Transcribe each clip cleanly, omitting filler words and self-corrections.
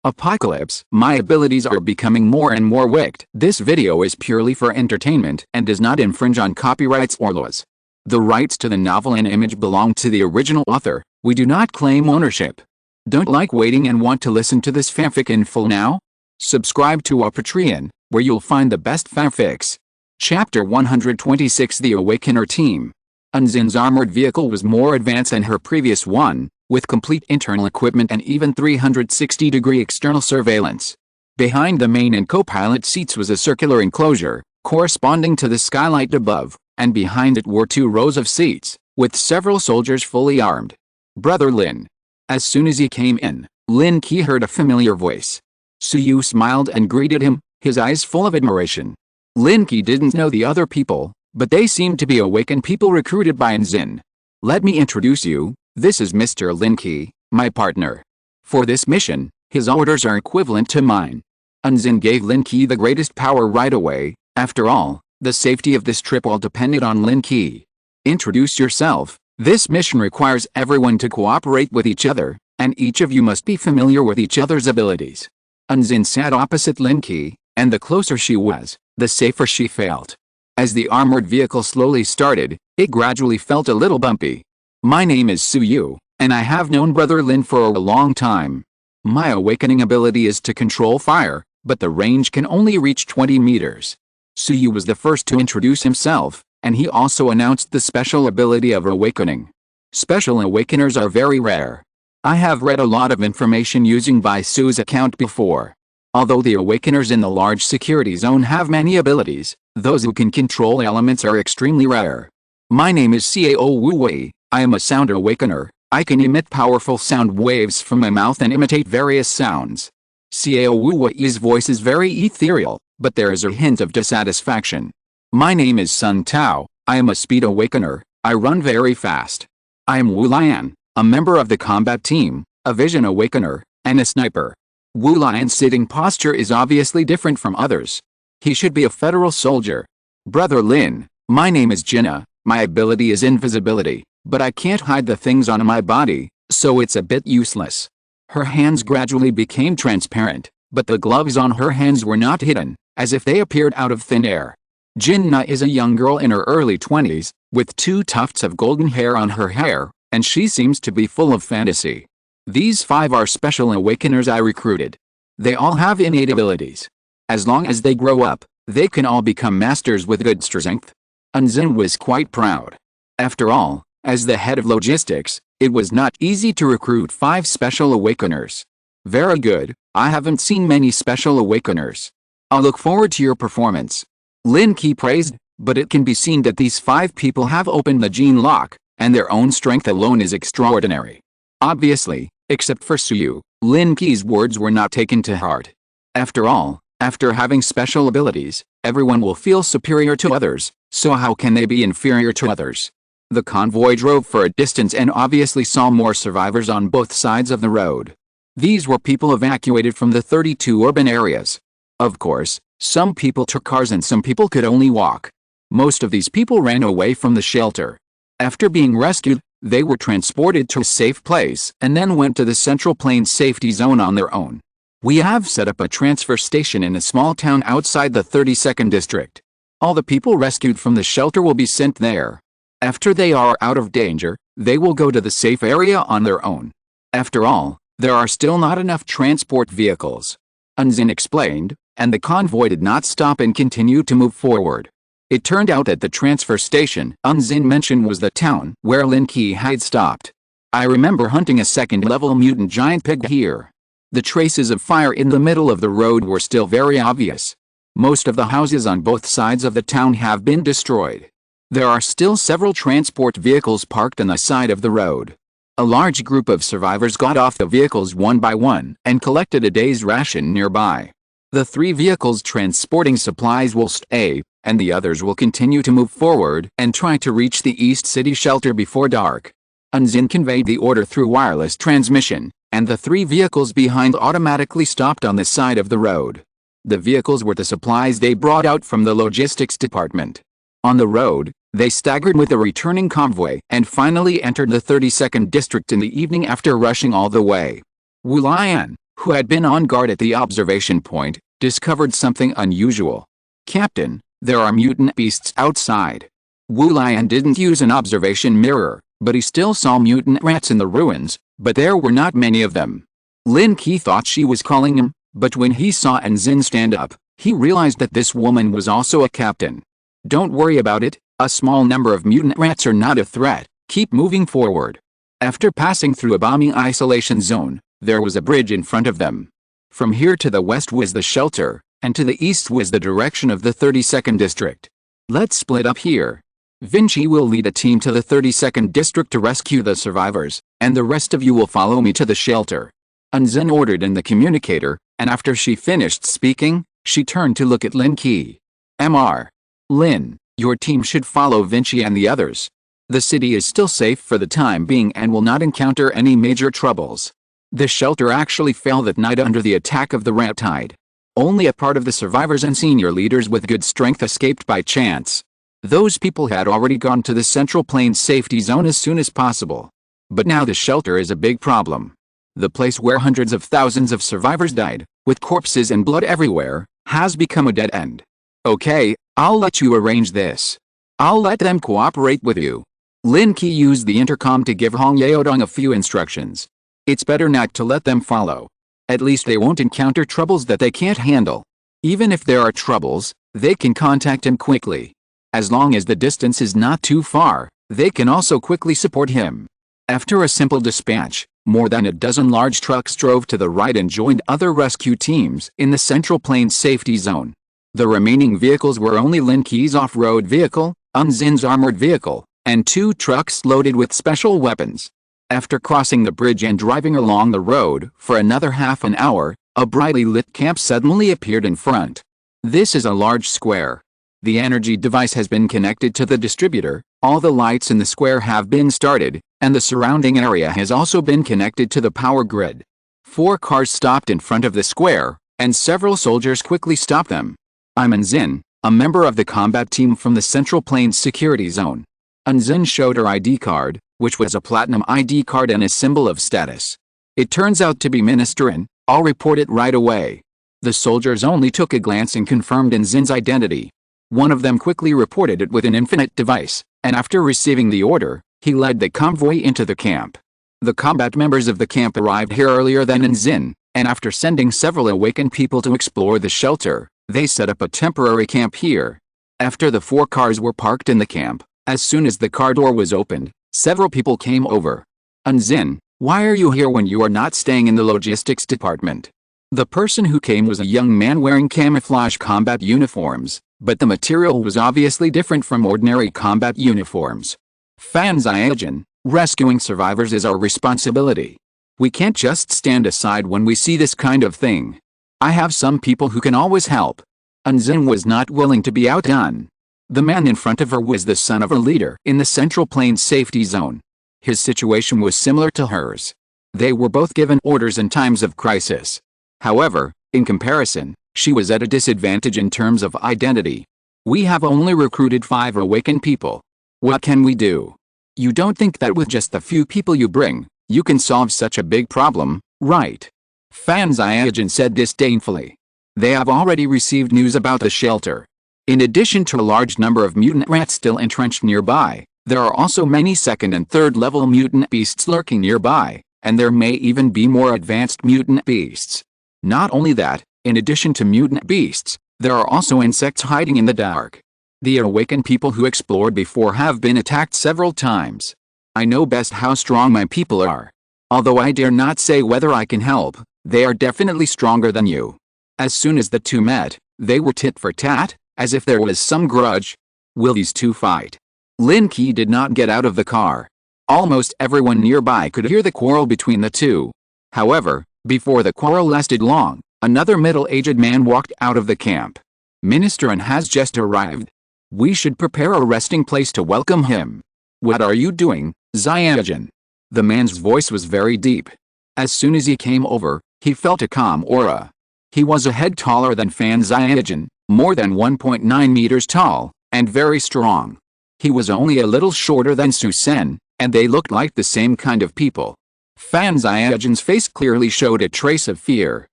Apocalypse. My abilities are becoming more and more wicked. This video is purely for entertainment and does not infringe on copyrights or laws. The rights to the novel and image belong to the original author. We do not claim ownership. Don't like waiting and want to listen to this fanfic in full now? Subscribe to our Patreon, where you'll find the best fanfics. Chapter 126. The Awakener Team. Unzin's armored vehicle was more advanced than her previous one, with complete internal equipment and even 360-degree external surveillance. Behind the main and co-pilot seats was a circular enclosure, corresponding to the skylight above, and behind it were 2 rows of seats, with several soldiers fully armed. Brother Lin. As soon as he came in, Lin Qi heard a familiar voice. Suyu smiled and greeted him, his eyes full of admiration. Lin Qi didn't know the other people, but they seemed to be awakened people recruited by Unzin. Let me introduce you. This is Mr. Lin Qi, my partner. For this mission, his orders are equivalent to mine. Unzin gave Lin Qi the greatest power right away. After all, the safety of this trip all depended on Lin Qi. Introduce yourself. This mission requires everyone to cooperate with each other, and each of you must be familiar with each other's abilities. Unzin sat opposite Lin Qi, and the closer she was, the safer she felt. As the armored vehicle slowly started, it gradually felt a little bumpy. My name is Suyu, and I have known Brother Lin for a long time. My awakening ability is to control fire, but the range can only reach 20 meters. Suyu was the first to introduce himself, and he also announced the special ability of awakening. Special awakeners are very rare. I have read a lot of information using Su's account before. Although the awakeners in the large security zone have many abilities, those who can control elements are extremely rare. My name is Cao Wu Wei. I am a sound awakener. I can emit powerful sound waves from my mouth and imitate various sounds. Cao Wu Wei's voice is very ethereal, but there is a hint of dissatisfaction. My name is Sun Tao. I am a speed awakener. I run very fast. I am Wu Lian, a member of the combat team, a vision awakener, and a sniper. Wu Lian's sitting posture is obviously different from others. He should be a federal soldier. Brother Lin. My name is Jinna. My ability is invisibility, but I can't hide the things on my body, so it's a bit useless. Her hands gradually became transparent, but the gloves on her hands were not hidden, as if they appeared out of thin air. Jinna is a young girl in her early 20s, with 2 tufts of golden hair on her hair, and she seems to be full of fantasy. These 5 are special awakeners I recruited. They all have innate abilities. As long as they grow up, they can all become masters with good strength. Unzin was quite proud. After all, as the head of logistics, it was not easy to recruit 5 special awakeners. Very good. I haven't seen many special awakeners. I'll look forward to your performance. Lin Qi praised, but it can be seen that these 5 people have opened the gene lock, and their own strength alone is extraordinary. Obviously, except for Suyu, Lin Qi's words were not taken to heart. After all, after having special abilities, everyone will feel superior to others, so how can they be inferior to others? The convoy drove for a distance and obviously saw more survivors on both sides of the road. These were people evacuated from the 32 urban areas. Of course, some people took cars and some people could only walk. Most of these people ran away from the shelter. After being rescued, they were transported to a safe place and then went to the Central Plains safety zone on their own. We have set up a transfer station in a small town outside the 32nd district. All the people rescued from the shelter will be sent there. After they are out of danger, they will go to the safe area on their own. After all, there are still not enough transport vehicles. Unzin explained, and the convoy did not stop and continued to move forward. It turned out that the transfer station Unzin mentioned was the town where Lin Qi had stopped. I remember hunting a 2nd-level mutant giant pig here. The traces of fire in the middle of the road were still very obvious. Most of the houses on both sides of the town have been destroyed. There are still several transport vehicles parked on the side of the road. A large group of survivors got off the vehicles one by one and collected a day's ration nearby. The 3 vehicles transporting supplies will stay, and the others will continue to move forward and try to reach the East City shelter before dark. Unzin conveyed the order through wireless transmission, and the 3 vehicles behind automatically stopped on the side of the road. The vehicles were the supplies they brought out from the logistics department. On the road, they staggered with a returning convoy and finally entered the 32nd district in the evening after rushing all the way. Wu Lian, who had been on guard at the observation point, discovered something unusual. "Captain, there are mutant beasts outside." Wu Lian didn't use an observation mirror, but he still saw mutant rats in the ruins, but there were not many of them. Lin Qi thought she was calling him, but when he saw Anzin stand up, he realized that this woman was also a captain. "Don't worry about it, a small number of mutant rats are not a threat, keep moving forward." After passing through a bombing isolation zone, there was a bridge in front of them. From here to the west was the shelter, and to the east was the direction of the 32nd district. "Let's split up here. Vinci will lead a team to the 32nd district to rescue the survivors, and the rest of you will follow me to the shelter," Anzin ordered in the communicator, and after she finished speaking, she turned to look at Lin Qi. "Mr. Lin, your team should follow Vinci and the others. The city is still safe for the time being and will not encounter any major troubles." The shelter actually fell that night under the attack of the rat tide. Only a part of the survivors and senior leaders with good strength escaped by chance. Those people had already gone to the Central Plains safety zone as soon as possible. But now the shelter is a big problem. The place where hundreds of thousands of survivors died, with corpses and blood everywhere, has become a dead end. "Okay, I'll let you arrange this. I'll let them cooperate with you." Lin Qi used the intercom to give Hong Yaodong a few instructions. "It's better not to let them follow. At least they won't encounter troubles that they can't handle. Even if there are troubles, they can contact him quickly. As long as the distance is not too far, they can also quickly support him." After a simple dispatch, more than a dozen large trucks drove to the right and joined other rescue teams in the Central Plains safety zone. The remaining vehicles were only Lin Qi's off-road vehicle, Anzin's armored vehicle, and 2 trucks loaded with special weapons. After crossing the bridge and driving along the road for another half an hour, a brightly lit camp suddenly appeared in front. This is a large square. The energy device has been connected to the distributor, all the lights in the square have been started, and the surrounding area has also been connected to the power grid. 4 cars stopped in front of the square, and several soldiers quickly stopped them. "I'm Anzin, a member of the combat team from the Central Plains Security Zone." Anzin showed her ID card, which was a platinum ID card and a symbol of status. "It turns out to be Minister N, I'll report it right away." The soldiers only took a glance and confirmed Anzin's identity. One of them quickly reported it with an infinite device, and after receiving the order, he led the convoy into the camp. The combat members of the camp arrived here earlier than Anzin, and after sending several awakened people to explore the shelter, they set up a temporary camp here. After the 4 cars were parked in the camp, as soon as the car door was opened, several people came over. "Anzin, why are you here when you are not staying in the logistics department?" The person who came was a young man wearing camouflage combat uniforms, but the material was obviously different from ordinary combat uniforms. "Fan Xiaojin, rescuing survivors is our responsibility. We can't just stand aside when we see this kind of thing. I have some people who can always help." Anzin was not willing to be outdone. The man in front of her was the son of a leader in the Central Plains safety zone. His situation was similar to hers. They were both given orders in times of crisis. However, in comparison, she was at a disadvantage in terms of identity. "We have only recruited 5 awakened people. What can we do? You don't think that with just the few people you bring, you can solve such a big problem, right?" Fan Xiaojin said disdainfully. "They have already received news about the shelter. In addition to a large number of mutant rats still entrenched nearby, there are also many 2nd and 3rd level mutant beasts lurking nearby, and there may even be more advanced mutant beasts. Not only that, in addition to mutant beasts, there are also insects hiding in the dark. The awakened people who explored before have been attacked several times. I know best how strong my people are. Although I dare not say whether I can help, they are definitely stronger than you." As soon as the 2 met, they were tit for tat, as if there was some grudge. "Will these 2 fight?" Lin Qi did not get out of the car. Almost everyone nearby could hear the quarrel between the 2. However, before the quarrel lasted long, another middle-aged man walked out of the camp. "Minister N has just arrived. We should prepare a resting place to welcome him." "What are you doing, Xiaojin?" The man's voice was very deep. As soon as he came over, he felt a calm aura. He was a head taller than Fan Xiaojin, more than 1.9 meters tall, and very strong. He was only a little shorter than Su Sen, and they looked like the same kind of people. Fan Xiaojin's face clearly showed a trace of fear.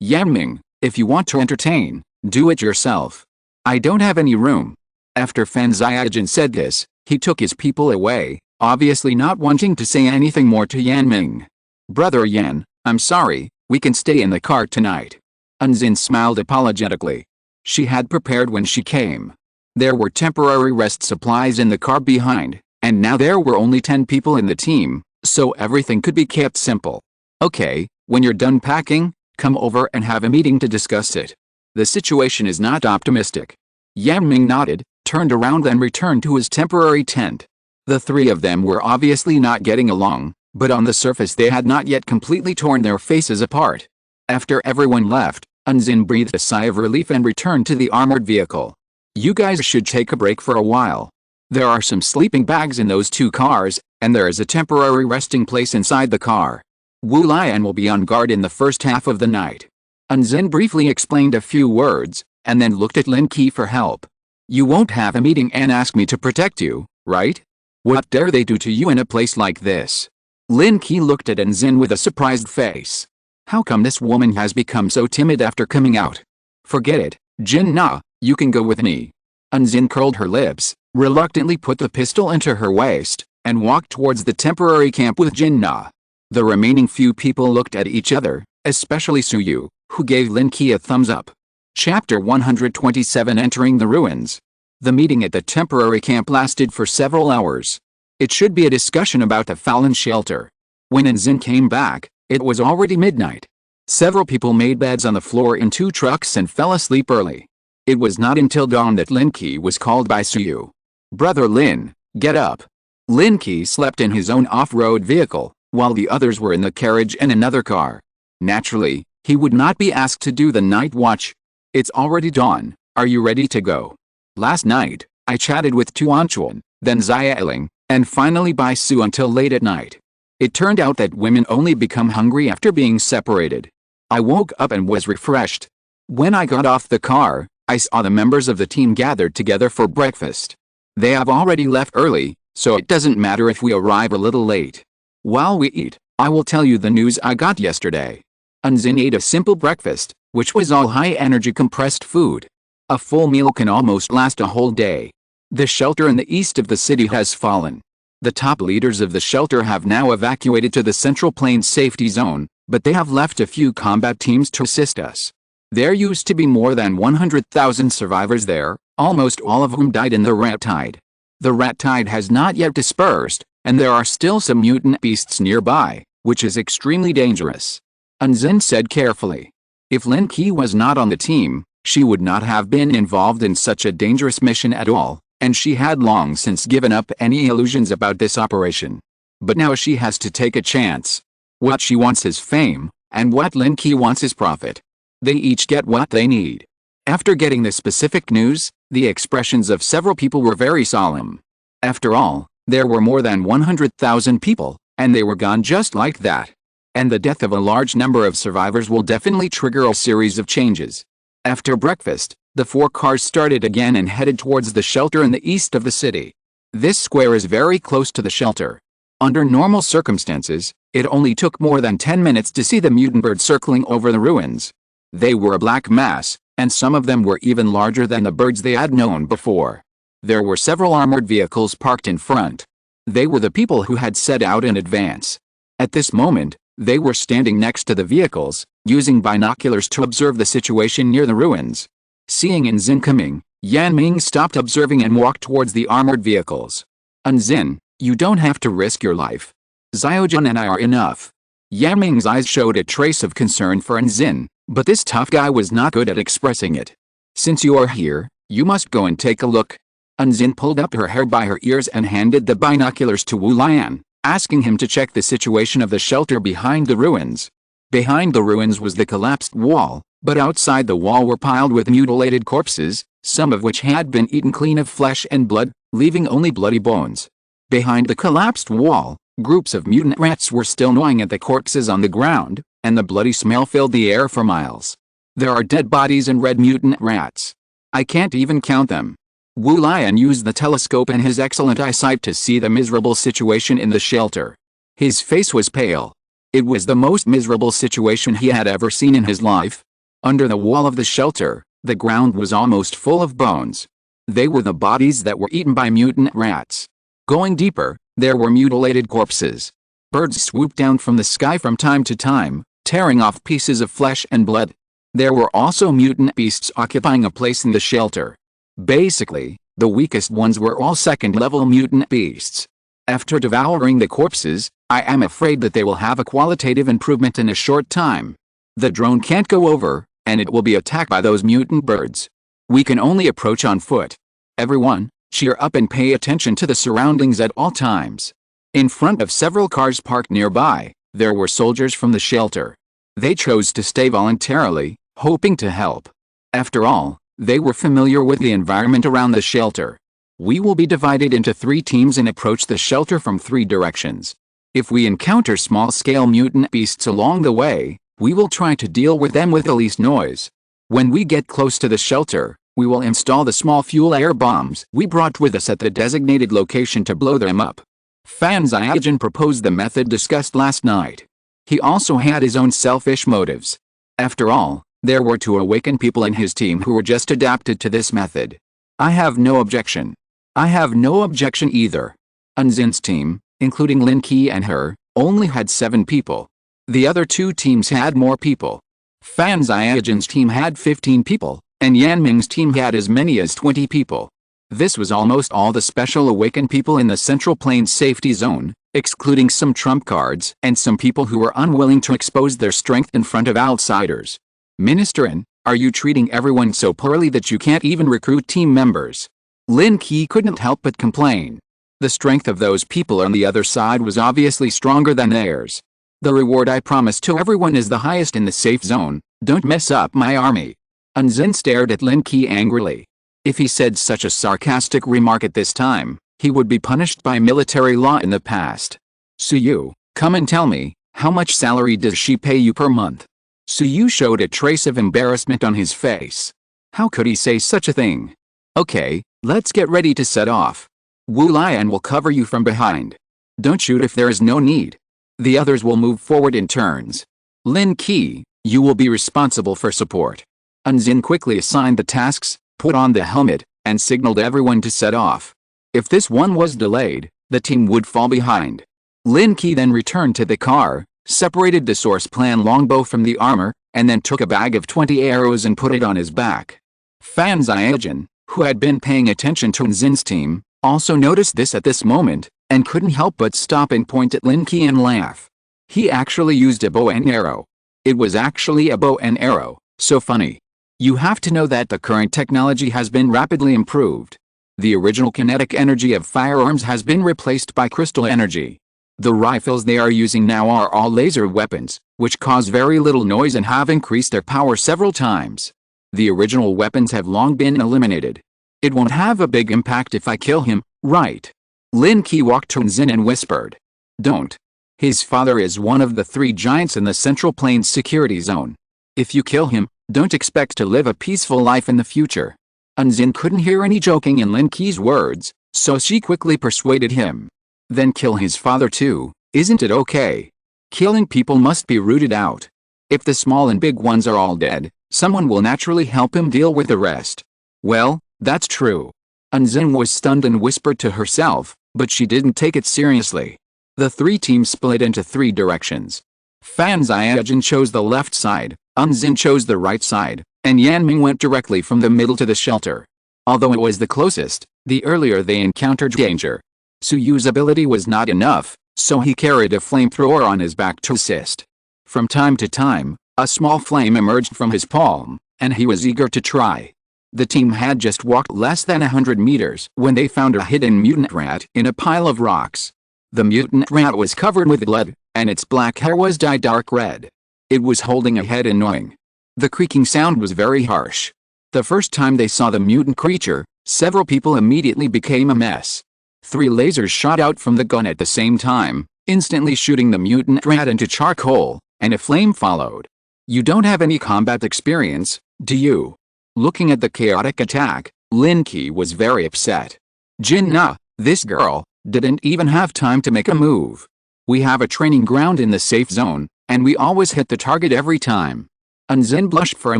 Yanming, if you want to entertain, do it yourself. I don't have any room. After Fan Xiaojin said this, he took his people away, obviously not wanting to say anything more to Yanming. Brother Yan, I'm sorry, we can stay in the car tonight. Unzin smiled apologetically. She had prepared when she came. There were temporary rest supplies in the car behind, and now there were only 10 people in the team, so everything could be kept simple. Okay, when you're done packing, come over and have a meeting to discuss it. The situation is not optimistic. Yanming nodded, turned around and returned to his temporary tent. The three of them were obviously not getting along, but on the surface they had not yet completely torn their faces apart. After everyone left, Unzin breathed a sigh of relief and returned to the armored vehicle. You guys should take a break for a while. There are some sleeping bags in those 2 cars, and there is a temporary resting place inside the car. Wu Lian will be on guard in the first half of the night. Unzin briefly explained a few words, and then looked at Lin Qi for help. You won't have a meeting and ask me to protect you, right? What dare they do to you in a place like this? Lin Qi looked at Unzin with a surprised face. How come this woman has become so timid after coming out? Forget it, Jin Na, you can go with me. Unzin curled her lips, reluctantly put the pistol into her waist, and walked towards the temporary camp with Jin Na. The remaining few people looked at each other, especially Suyu, who gave Lin Qi a thumbs up. Chapter 127 Entering the Ruins. The meeting at the temporary camp lasted for several hours. It should be a discussion about the fallen shelter. When Unzin came back, it was already midnight. Several people made beds on the floor in 2 trucks and fell asleep early. It was not until dawn that Lin Qi was called by Suyu. Brother Lin, get up. Lin Qi slept in his own off-road vehicle, while the others were in the carriage and another car. Naturally, he would not be asked to do the night watch. It's already dawn, are you ready to go? Last night, I chatted with Tuanchuan, then Xiaoling, and finally Bai Su until late at night. It turned out that women only become hungry after being separated. I woke up and was refreshed. When I got off the car, I saw the members of the team gathered together for breakfast. They have already left early, so it doesn't matter if we arrive a little late. While we eat, I will tell you the news I got yesterday. Unzin ate a simple breakfast, which was all high-energy compressed food. A full meal can almost last a whole day. The shelter in the east of the city has fallen. The top leaders of the shelter have now evacuated to the Central Plains safety zone, but they have left a few combat teams to assist us. There used to be more than 100,000 survivors there, almost all of whom died in the rat tide. The rat tide has not yet dispersed, and there are still some mutant beasts nearby, which is extremely dangerous. Unzin said carefully. If Lin Qi was not on the team, she would not have been involved in such a dangerous mission at all, and she had long since given up any illusions about this operation. But now she has to take a chance. What she wants is fame, and what Lin Qi wants is profit. They each get what they need. After getting the specific news, the expressions of several people were very solemn. After all, there were more than 100,000 people, and they were gone just like that. And the death of a large number of survivors will definitely trigger a series of changes. After breakfast, the 4 cars started again and headed towards the shelter in the east of the city. This square is very close to the shelter. Under normal circumstances, it only took more than 10 minutes to see the mutant birds circling over the ruins. They were a black mass, and some of them were even larger than the birds they had known before. There were several armored vehicles parked in front. They were the people who had set out in advance. At this moment, they were standing next to the vehicles, using binoculars to observe the situation near the ruins. Seeing Unzin coming, Yanming stopped observing and walked towards the armored vehicles. Unzin, you don't have to risk your life. Xiaojun and I are enough. Yanming's eyes showed a trace of concern for Unzin, but this tough guy was not good at expressing it. Since you are here, you must go and take a look. Unzin pulled up her hair by her ears and handed the binoculars to Wu Lian, asking him to check the situation of the shelter behind the ruins. Behind the ruins was the collapsed wall, but outside the wall were piled with mutilated corpses, some of which had been eaten clean of flesh and blood, leaving only bloody bones. Behind the collapsed wall, groups of mutant rats were still gnawing at the corpses on the ground, and the bloody smell filled the air for miles. There are dead bodies and red mutant rats. I can't even count them. Wu Lian used the telescope and his excellent eyesight to see the miserable situation in the shelter. His face was pale. It was the most miserable situation he had ever seen in his life. Under the wall of the shelter, the ground was almost full of bones. They were the bodies that were eaten by mutant rats. Going deeper, there were mutilated corpses. Birds swooped down from the sky from time to time, tearing off pieces of flesh and blood. There were also mutant beasts occupying a place in the shelter. Basically, the weakest ones were all second-level mutant beasts. After devouring the corpses, I am afraid that they will have a qualitative improvement in a short time. The drone can't go over, and it will be attacked by those mutant birds. We can only approach on foot. Everyone, cheer up and pay attention to the surroundings at all times. In front of several cars parked nearby, there were soldiers from the shelter. They chose to stay voluntarily, hoping to help. After all, they were familiar with the environment around the shelter. We will be divided into 3 teams and approach the shelter from 3 directions. If we encounter small-scale mutant beasts along the way, we will try to deal with them with the least noise. When we get close to the shelter, we will install the small fuel air bombs we brought with us at the designated location to blow them up. Fan Zyajin proposed the method discussed last night. He also had his own selfish motives. After all, there were 2 awakened people in his team who were just adapted to this method. I have no objection. I have no objection either. Unzin's team, including Lin Qi and her, only had 7 people. The other 2 teams had more people. Fan Zyajin's team had 15 people, and Yanming's team had as many as 20 people. This was almost all the special awakened people in the Central Plains safety zone, excluding some trump cards and some people who were unwilling to expose their strength in front of outsiders. Ministerin, are you treating everyone so poorly that you can't even recruit team members? Lin Qi couldn't help but complain. The strength of those people on the other side was obviously stronger than theirs. The reward I promised to everyone is the highest in the safe zone. Don't mess up my army. Unzin stared at Lin Qi angrily. If he said such a sarcastic remark at this time, he would be punished by military law in the past. Suyu, come and tell me, how much salary does she pay you per month? Suyu showed a trace of embarrassment on his face. How could he say such a thing? Okay, let's get ready to set off. Wu Lian will cover you from behind. Don't shoot if there is no need. The others will move forward in turns. Lin Qi, you will be responsible for support. Unzin quickly assigned the tasks, put on the helmet, and signaled everyone to set off. If this one was delayed, the team would fall behind. Lin Qi then returned to the car, separated the source plan longbow from the armor, and then took a bag of 20 arrows and put it on his back. Fan Zyajin, who had been paying attention to Unzin's team, also noticed this at this moment, and couldn't help but stop and point at Lin Qi and laugh. He actually used a bow and arrow. It was actually a bow and arrow, so funny. You have to know that the current technology has been rapidly improved. The original kinetic energy of firearms has been replaced by crystal energy. The rifles they are using now are all laser weapons, which cause very little noise and have increased their power several times. The original weapons have long been eliminated. It won't have a big impact if I kill him, right? Lin Qi walked to Unzin and whispered. Don't. His father is one of the 3 giants in the Central Plains security zone. If you kill him, don't expect to live a peaceful life in the future. Unzin couldn't hear any joking in Lin Qi's words, so she quickly persuaded him. Then kill his father too, isn't it okay? Killing people must be rooted out. If the small and big ones are all dead, someone will naturally help him deal with the rest. Well, that's true. Unzin was stunned and whispered to herself, but she didn't take it seriously. The 3 teams split into 3 directions. Fan Zyajin chose the left side, Unzin chose the right side, and Yanming went directly from the middle to the shelter. Although it was the closest, the earlier they encountered danger. Suyu's ability was not enough, so he carried a flamethrower on his back to assist. From time to time, a small flame emerged from his palm, and he was eager to try. The team had just walked less than 100 meters when they found a hidden mutant rat in a pile of rocks. The mutant rat was covered with blood, and its black hair was dyed dark red. It was holding a head and gnawing. The creaking sound was very harsh. The first time they saw the mutant creature, several people immediately became a mess. 3 lasers shot out from the gun at the same time, instantly shooting the mutant rat into charcoal, and a flame followed. You don't have any combat experience, do you? Looking at the chaotic attack, Lin Qi was very upset. Jinnah, this girl, didn't even have time to make a move. We have a training ground in the safe zone, and we always hit the target every time. Unzin blushed for a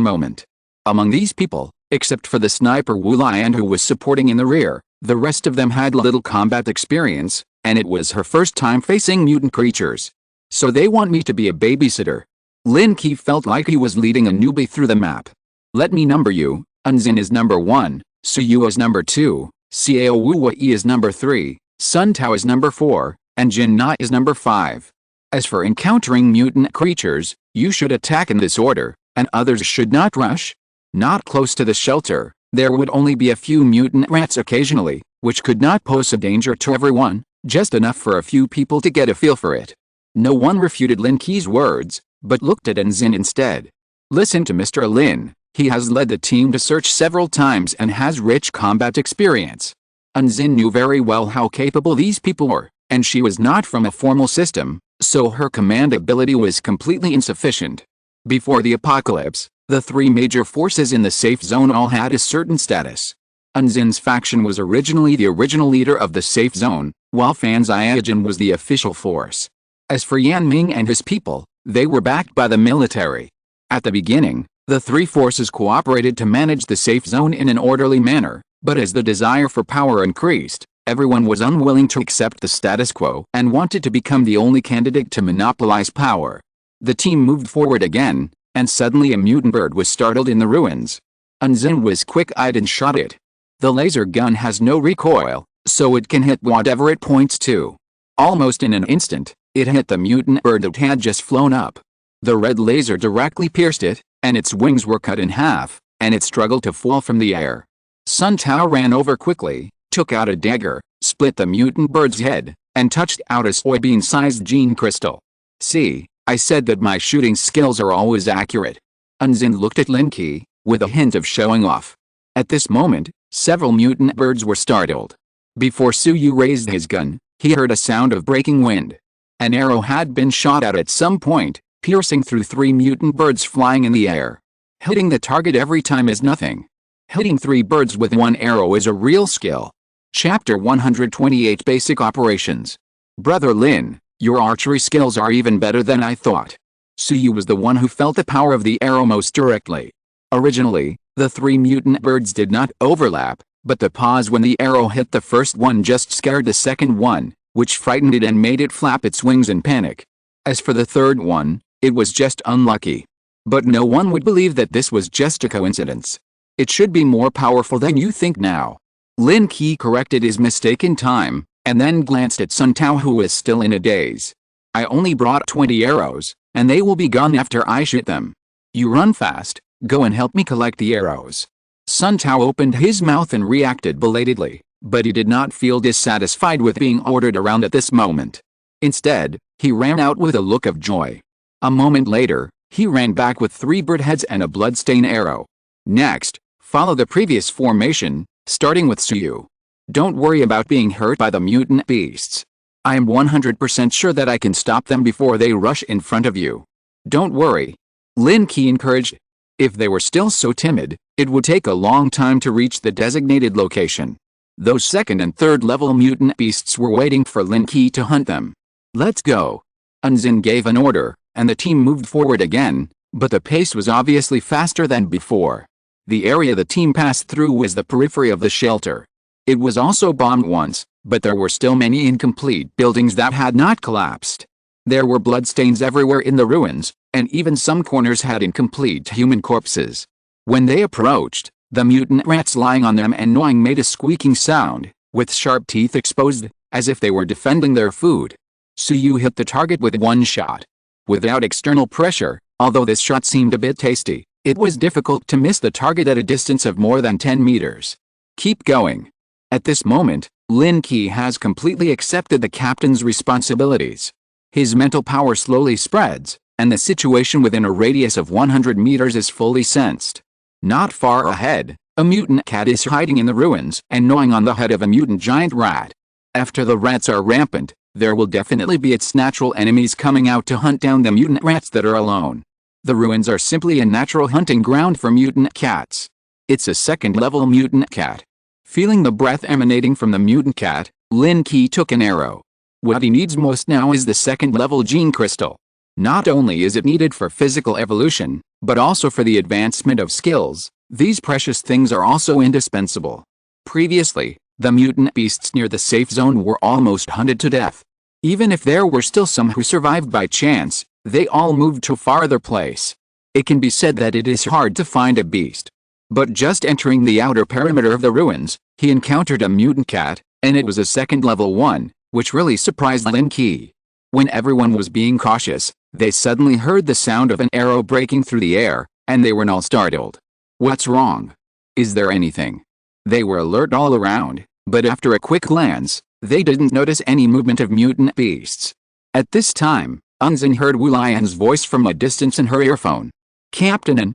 moment. Among these people, except for the sniper Wu Lian who was supporting in the rear, the rest of them had little combat experience, and it was her first time facing mutant creatures. So they want me to be a babysitter. Lin Qi felt like he was leading a newbie through the map. Let me number you. Unzin is number 1, Suyu is number 2, Xiao Wu Yi is number 3, Sun Tao is number 4, and Jin Na is number 5. As for encountering mutant creatures, you should attack in this order, and others should not rush. Not close to the shelter, there would only be a few mutant rats occasionally, which could not pose a danger to everyone, just enough for a few people to get a feel for it. No one refuted Lin Qi's words, but looked at Unzin instead. Listen to Mr. Lin. He has led the team to search several times and has rich combat experience. Unzin knew very well how capable these people were, and she was not from a formal system, so her command ability was completely insufficient. Before the apocalypse, the 3 major forces in the safe zone all had a certain status. Unzin's faction was originally the original leader of the safe zone, while Fan Xiaojin was the official force. As for Yan Ming and his people, they were backed by the military. At the beginning, the 3 forces cooperated to manage the safe zone in an orderly manner, but as the desire for power increased, everyone was unwilling to accept the status quo and wanted to become the only candidate to monopolize power. The team moved forward again, and suddenly a mutant bird was startled in the ruins. Unzin was quick-eyed and shot it. The laser gun has no recoil, so it can hit whatever it points to. Almost in an instant, it hit the mutant bird that had just flown up. The red laser directly pierced it, and its wings were cut in half, and it struggled to fall from the air. Sun Tao ran over quickly, took out a dagger, split the mutant bird's head, and touched out a soybean-sized gene crystal. See, I said that my shooting skills are always accurate. Unzin looked at Lin Qi, with a hint of showing off. At this moment, several mutant birds were startled. Before Suyu raised his gun, he heard a sound of breaking wind. An arrow had been shot at some point, piercing through 3 mutant birds flying in the air. Hitting the target every time is nothing. Hitting 3 birds with 1 arrow is a real skill. Chapter 128 Basic Operations. Brother Lin, your archery skills are even better than I thought. Suyu was the one who felt the power of the arrow most directly. Originally, the 3 mutant birds did not overlap, but the pause when the arrow hit the first one just scared the second one, which frightened it and made it flap its wings in panic. As for the third one, it was just unlucky. But no one would believe that this was just a coincidence. It should be more powerful than you think now. Lin Qi corrected his mistake in time, and then glanced at Sun Tao who was still in a daze. I only brought 20 arrows, and they will be gone after I shoot them. You run fast, go and help me collect the arrows. Sun Tao opened his mouth and reacted belatedly, but he did not feel dissatisfied with being ordered around at this moment. Instead, he ran out with a look of joy. A moment later, he ran back with 3 bird heads and a bloodstain arrow. Next, follow the previous formation, starting with Suyu. Don't worry about being hurt by the mutant beasts. I am 100% sure that I can stop them before they rush in front of you. Don't worry. Lin Qi encouraged. If they were still so timid, it would take a long time to reach the designated location. Those 2nd and 3rd level mutant beasts were waiting for Lin Qi to hunt them. Let's go. Unzin gave an order, and the team moved forward again, but the pace was obviously faster than before. The area the team passed through was the periphery of the shelter. It was also bombed once, but there were still many incomplete buildings that had not collapsed. There were bloodstains everywhere in the ruins, and even some corners had incomplete human corpses. When they approached, the mutant rats lying on them and gnawing made a squeaking sound, with sharp teeth exposed, as if they were defending their food. Suyu hit the target with 1 shot. Without external pressure, although this shot seemed a bit tasty, it was difficult to miss the target at a distance of more than 10 meters. Keep going. At this moment, Lin Qi has completely accepted the captain's responsibilities. His mental power slowly spreads, and the situation within a radius of 100 meters is fully sensed. Not far ahead, a mutant cat is hiding in the ruins and gnawing on the head of a mutant giant rat. After the rats are rampant, there will definitely be its natural enemies coming out to hunt down the mutant rats that are alone. The ruins are simply a natural hunting ground for mutant cats. It's a 2nd level mutant cat. Feeling the breath emanating from the mutant cat, Lin Qi took an arrow. What he needs most now is the second-level gene crystal. Not only is it needed for physical evolution, but also for the advancement of skills. These precious things are also indispensable. Previously, the mutant beasts near the safe zone were almost hunted to death. Even if there were still some who survived by chance, they all moved to a farther place. It can be said that it is hard to find a beast. But just entering the outer perimeter of the ruins, he encountered a mutant cat, and it was a second-level one, which really surprised Lin Qi. When everyone was being cautious, they suddenly heard the sound of an arrow breaking through the air, and they were all startled. What's wrong? Is there anything? They were alert all around, but after a quick glance, they didn't notice any movement of mutant beasts. At this time, Unzin heard Wu Lian's voice from a distance in her earphone. Captain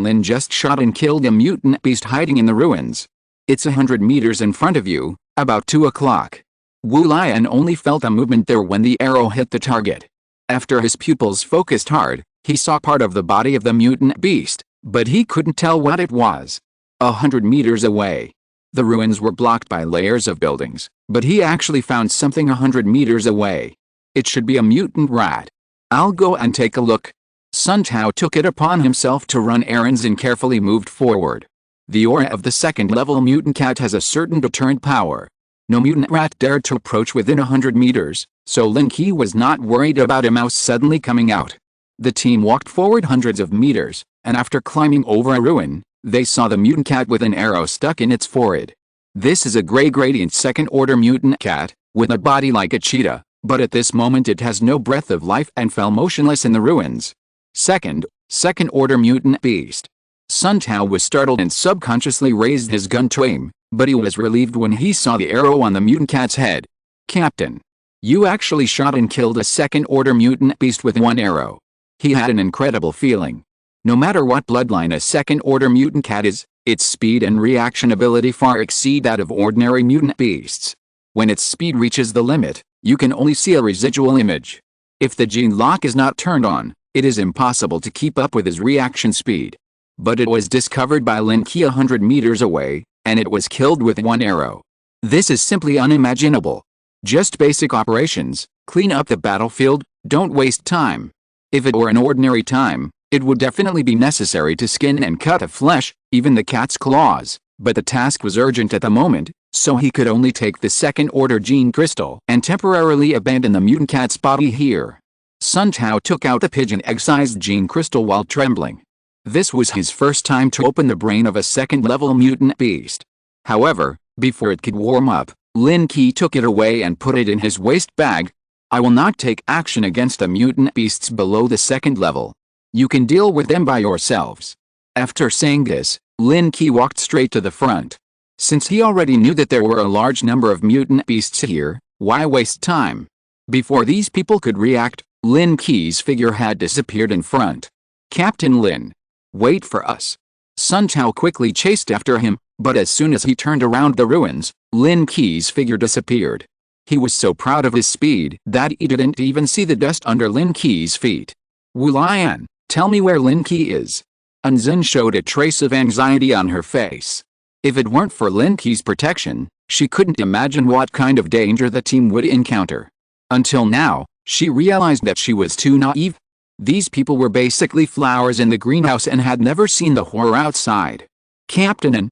Lin just shot and killed a mutant beast hiding in the ruins. It's 100 meters in front of you, about 2 o'clock. Wu Lian only felt a movement there when the arrow hit the target. After his pupils focused hard, he saw part of the body of the mutant beast, but he couldn't tell what it was. 100 meters away. The ruins were blocked by layers of buildings, but he actually found something 100 meters away. It should be a mutant rat. I'll go and take a look. Sun Tao took it upon himself to run errands and carefully moved forward. The aura of the second-level mutant cat has a certain deterrent power. No mutant rat dared to approach within 100 meters, so Lin Qi was not worried about a mouse suddenly coming out. The team walked forward hundreds of meters, and after climbing over a ruin, they saw the mutant cat with an arrow stuck in its forehead. This is a gray gradient second-order mutant cat, with a body like a cheetah, but at this moment it has no breath of life and fell motionless in the ruins. Second-order mutant beast. Sun Tao was startled and subconsciously raised his gun to aim, but he was relieved when he saw the arrow on the mutant cat's head. Captain, you actually shot and killed a second-order mutant beast with one arrow. He had an incredible feeling. No matter what bloodline a second-order mutant cat is, its speed and reaction ability far exceed that of ordinary mutant beasts. When its speed reaches the limit, you can only see a residual image. If the gene lock is not turned on, it is impossible to keep up with his reaction speed. But it was discovered by Lin Qi 100 meters away, and it was killed with one arrow. This is simply unimaginable. Just basic operations, clean up the battlefield, don't waste time. If it were an ordinary time, it would definitely be necessary to skin and cut the flesh, even the cat's claws, but the task was urgent at the moment, so he could only take the second-order gene crystal and temporarily abandon the mutant cat's body here. Sun Tao took out the pigeon egg-sized gene crystal while trembling. This was his first time to open the brain of a second-level mutant beast. However, before it could warm up, Lin Qi took it away and put it in his waist bag. I will not take action against the mutant beasts below the second level. You can deal with them by yourselves. After saying this, Lin Qi walked straight to the front. Since he already knew that there were a large number of mutant beasts here, why waste time? Before these people could react, Lin Qi's figure had disappeared in front. Captain Lin. Wait for us. Sun Tao quickly chased after him, but as soon as he turned around the ruins, Lin Qi's figure disappeared. He was so proud of his speed that he didn't even see the dust under Lin Qi's feet. Wu Lian, tell me where Lin Qi is. Unzin showed a trace of anxiety on her face. If it weren't for Lin Qi's protection, she couldn't imagine what kind of danger the team would encounter. Until now, she realized that she was too naive. These people were basically flowers in the greenhouse and had never seen the horror outside. Captain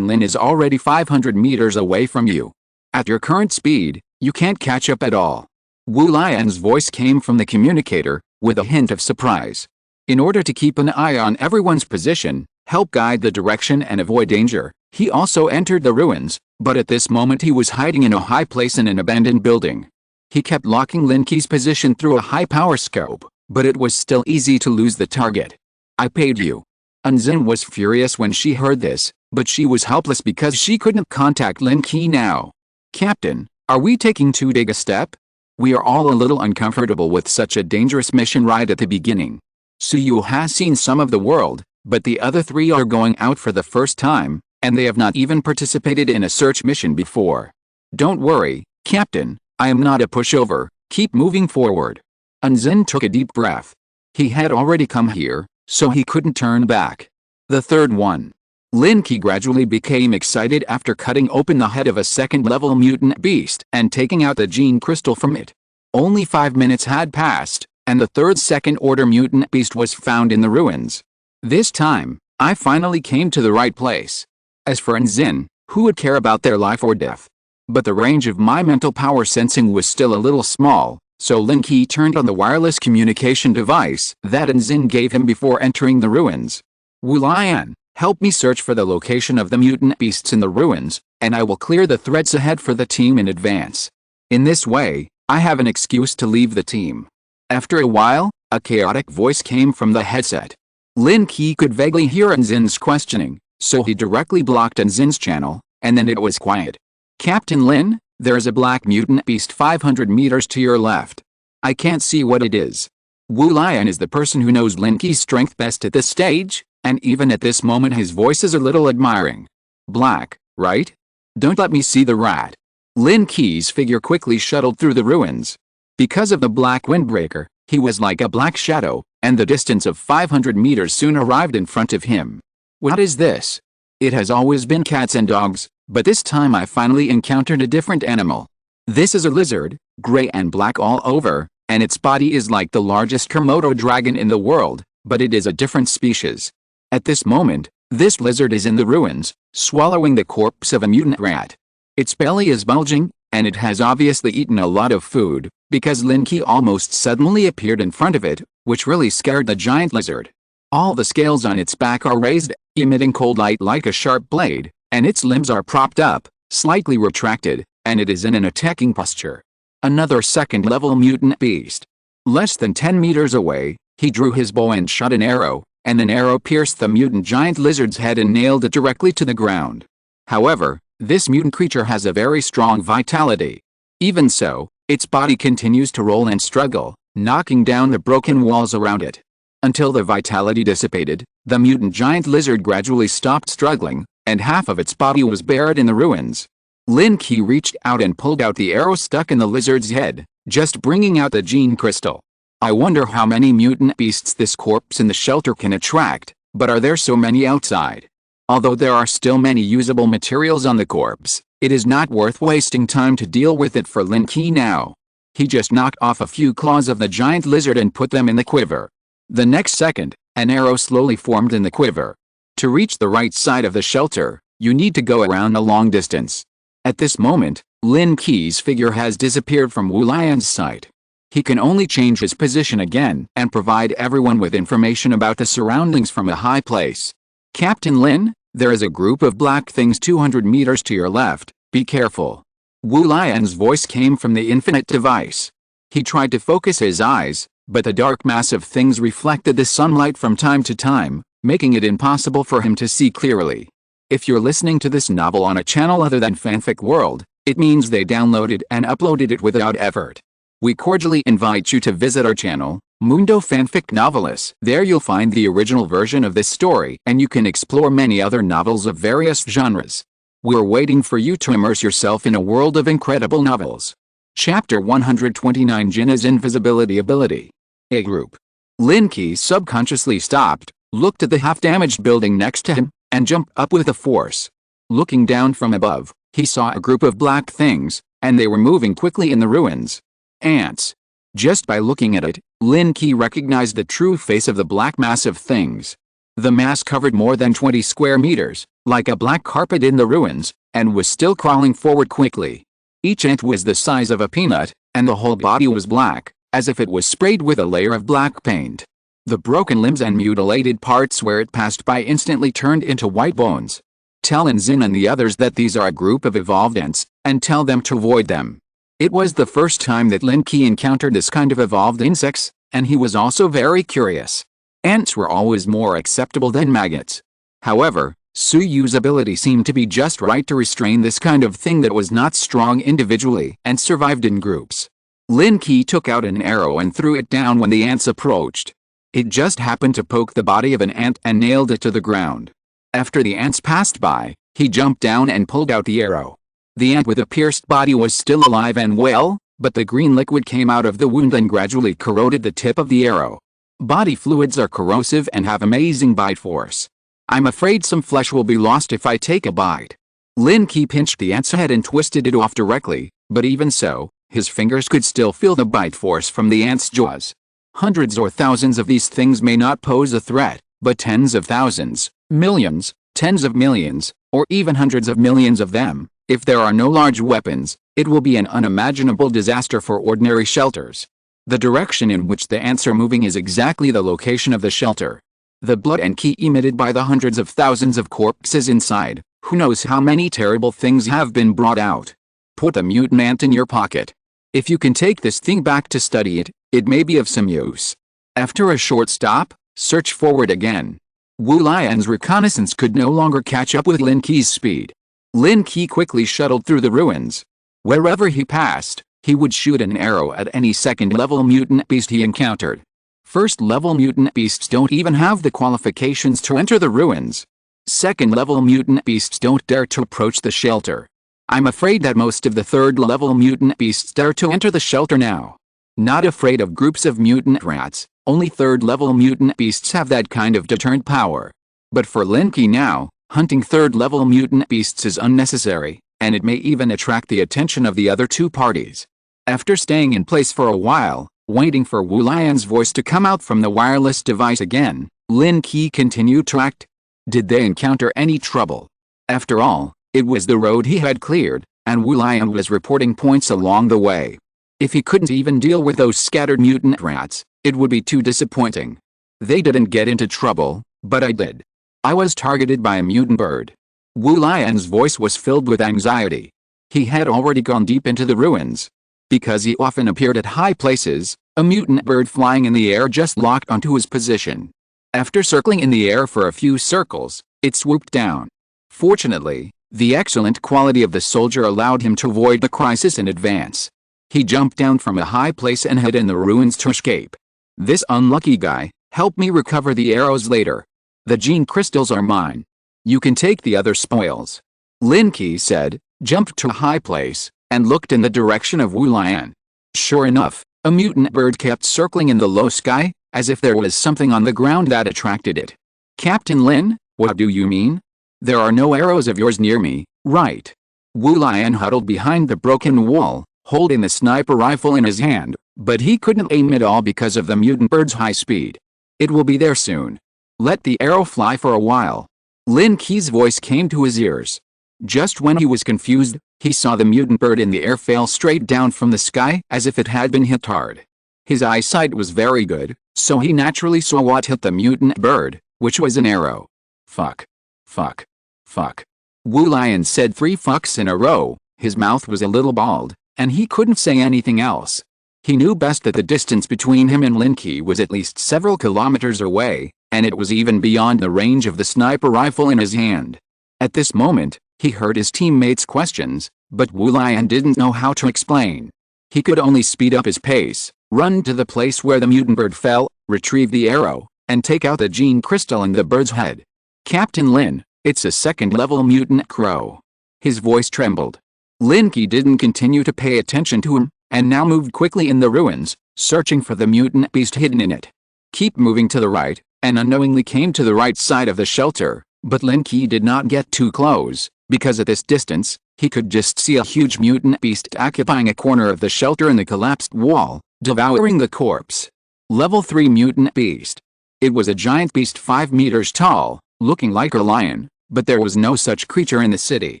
Lin is already 500 meters away from you. At your current speed, you can't catch up at all. Wu Lian's voice came from the communicator, with a hint of surprise. In order to keep an eye on everyone's position, help guide the direction and avoid danger, he also entered the ruins, but at this moment he was hiding in a high place in an abandoned building. He kept locking Lin Qi's position through a high-power scope, but it was still easy to lose the target. I paid you. Unzin was furious when she heard this, but she was helpless because she couldn't contact Lin Qi now. Captain, are we taking too big a step? We are all a little uncomfortable with such a dangerous mission right at the beginning. Suyu has seen some of the world, but the other three are going out for the first time, and they have not even participated in a search mission before. Don't worry, Captain, I am not a pushover, keep moving forward. Unzin took a deep breath. He had already come here, so he couldn't turn back. The third one. Lin Qi gradually became excited after cutting open the head of a second-level mutant beast and taking out the gene crystal from it. Only 5 minutes had passed, and the third second-order mutant beast was found in the ruins. This time, I finally came to the right place. As for Zin, who would care about their life or death? But the range of my mental power sensing was still a little small, so Lin Qi turned on the wireless communication device that Zin gave him before entering the ruins. Wu Lian, help me search for the location of the mutant beasts in the ruins, and I will clear the threats ahead for the team in advance. In this way, I have an excuse to leave the team. After a while, a chaotic voice came from the headset. Lin Qi could vaguely hear Zin's questioning, so he directly blocked Zin's channel, and then it was quiet. Captain Lin, there's a black mutant beast 500 meters to your left. I can't see what it is. Wu Lian is the person who knows Lin Qi's strength best at this stage, and even at this moment his voice is a little admiring. Black, right? Don't let me see the rat. Lin Qi's figure quickly shuttled through the ruins. Because of the black windbreaker, he was like a black shadow, and the distance of 500 meters soon arrived in front of him. What is this? It has always been cats and dogs, but this time I finally encountered a different animal. This is a lizard, gray and black all over, and its body is like the largest Komodo dragon in the world, but it is a different species. At this moment, this lizard is in the ruins, swallowing the corpse of a mutant rat. Its belly is bulging, and it has obviously eaten a lot of food, because Lin Qi almost suddenly appeared in front of it, which really scared the giant lizard. All the scales on its back are raised, emitting cold light like a sharp blade, and its limbs are propped up, slightly retracted, and it is in an attacking posture. Another second-level mutant beast. Less than 10 meters away, he drew his bow and shot an arrow, and an arrow pierced the mutant giant lizard's head and nailed it directly to the ground. However, this mutant creature has a very strong vitality. Even so, its body continues to roll and struggle, knocking down the broken walls around it. Until the vitality dissipated, the mutant giant lizard gradually stopped struggling, and half of its body was buried in the ruins. Lin Qi reached out and pulled out the arrow stuck in the lizard's head, just bringing out the gene crystal. I wonder how many mutant beasts this corpse in the shelter can attract, but are there so many outside? Although there are still many usable materials on the corpse, it is not worth wasting time to deal with it for Lin Qi now. He just knocked off a few claws of the giant lizard and put them in the quiver. The next second, an arrow slowly formed in the quiver. To reach the right side of the shelter, you need to go around a long distance. At this moment, Lin Qi's figure has disappeared from Wu Lian's sight. He can only change his position again and provide everyone with information about the surroundings from a high place. Captain Lin, there is a group of black things 200 meters to your left, be careful. Wu Lian's voice came from the infinite device. He tried to focus his eyes, but the dark mass of things reflected the sunlight from time to time, making it impossible for him to see clearly. If you're listening to this novel on a channel other than Fanfic World, it means they downloaded and uploaded it without effort. We cordially invite you to visit our channel, Mundo Fanfic Novelis. There you'll find the original version of this story, and you can explore many other novels of various genres. We're waiting for you to immerse yourself in a world of incredible novels. Chapter 129, Jinna's Invisibility Ability. A group. Lin Qi subconsciously stopped, looked at the half-damaged building next to him, and jumped up with a force. Looking down from above, he saw a group of black things, and they were moving quickly in the ruins. Ants. Just by looking at it, Lin Qi recognized the true face of the black mass of things. The mass covered more than 20 square meters, like a black carpet in the ruins, and was still crawling forward quickly. Each ant was the size of a peanut, and the whole body was black, as if it was sprayed with a layer of black paint. The broken limbs and mutilated parts where it passed by instantly turned into white bones. Tell Zin and the others that these are a group of evolved ants, and tell them to avoid them. It was the first time that Lin Qi encountered this kind of evolved insects, and he was also very curious. Ants were always more acceptable than maggots. However, Su Yu's ability seemed to be just right to restrain this kind of thing that was not strong individually and survived in groups. Lin Qi took out an arrow and threw it down when the ants approached. It just happened to poke the body of an ant and nailed it to the ground. After the ants passed by, he jumped down and pulled out the arrow. The ant with a pierced body was still alive and well, but the green liquid came out of the wound and gradually corroded the tip of the arrow. Body fluids are corrosive and have amazing bite force. I'm afraid some flesh will be lost if I take a bite. Lin Qi pinched the ant's head and twisted it off directly, but even so, his fingers could still feel the bite force from the ant's jaws. Hundreds or thousands of these things may not pose a threat, but tens of thousands, millions, tens of millions, or even hundreds of millions of them, if there are no large weapons, it will be an unimaginable disaster for ordinary shelters. The direction in which the ants are moving is exactly the location of the shelter. The blood and qi emitted by the hundreds of thousands of corpses inside, who knows how many terrible things have been brought out. Put the mutant ant in your pocket. If you can take this thing back to study it, it may be of some use. After a short stop, search forward again. Wu Lian's reconnaissance could no longer catch up with Lin Qi's speed. Lin Qi quickly shuttled through the ruins. Wherever he passed, he would shoot an arrow at any second-level mutant beast he encountered. First-level mutant beasts don't even have the qualifications to enter the ruins. Second-level mutant beasts don't dare to approach the shelter. I'm afraid that most of the third-level mutant beasts dare to enter the shelter now. Not afraid of groups of mutant rats, only third-level mutant beasts have that kind of deterrent power. But for Lin Qi now, hunting third-level mutant beasts is unnecessary, and it may even attract the attention of the other two parties. After staying in place for a while, waiting for Wu Lian's voice to come out from the wireless device again, Lin Qi continued to act. Did they encounter any trouble? After all, it was the road he had cleared, and Wu Lian was reporting points along the way. If he couldn't even deal with those scattered mutant rats, it would be too disappointing. They didn't get into trouble, but I did. I was targeted by a mutant bird. Wu Lian's voice was filled with anxiety. He had already gone deep into the ruins. Because he often appeared at high places, a mutant bird flying in the air just locked onto his position. After circling in the air for a few circles, it swooped down. Fortunately, the excellent quality of the soldier allowed him to avoid the crisis in advance. He jumped down from a high place and hid in the ruins to escape. This unlucky guy, help me recover the arrows later. The gene crystals are mine. You can take the other spoils. Lin Qi said, jumped to a high place, and looked in the direction of Wu Lian. Sure enough, a mutant bird kept circling in the low sky, as if there was something on the ground that attracted it. Captain Lin, what do you mean? There are no arrows of yours near me, right? Wu Lian huddled behind the broken wall, holding the sniper rifle in his hand, but he couldn't aim at all because of the mutant bird's high speed. It will be there soon. Let the arrow fly for a while. Lin Qi's voice came to his ears. Just when he was confused, he saw the mutant bird in the air fail straight down from the sky as if it had been hit hard. His eyesight was very good, so he naturally saw what hit the mutant bird, which was an arrow. Fuck. Fuck. Fuck. Wu Lian said 3 fucks in a row. His mouth was a little bald, and he couldn't say anything else. He knew best that the distance between him and Lin Qi was at least several kilometers away, and it was even beyond the range of the sniper rifle in his hand. At this moment, he heard his teammates' questions, but Wu Lian didn't know how to explain. He could only speed up his pace, run to the place where the mutant bird fell, retrieve the arrow, and take out the gene crystal in the bird's head. Captain Lin, it's a second-level mutant crow. His voice trembled. Lin Qi didn't continue to pay attention to him, and now moved quickly in the ruins, searching for the mutant beast hidden in it. Keep moving to the right, and unknowingly came to the right side of the shelter, but Lin Qi did not get too close, because at this distance, he could just see a huge mutant beast occupying a corner of the shelter in the collapsed wall, devouring the corpse. Level 3 mutant beast. It was a giant beast 5 meters tall, looking like a lion, but there was no such creature in the city.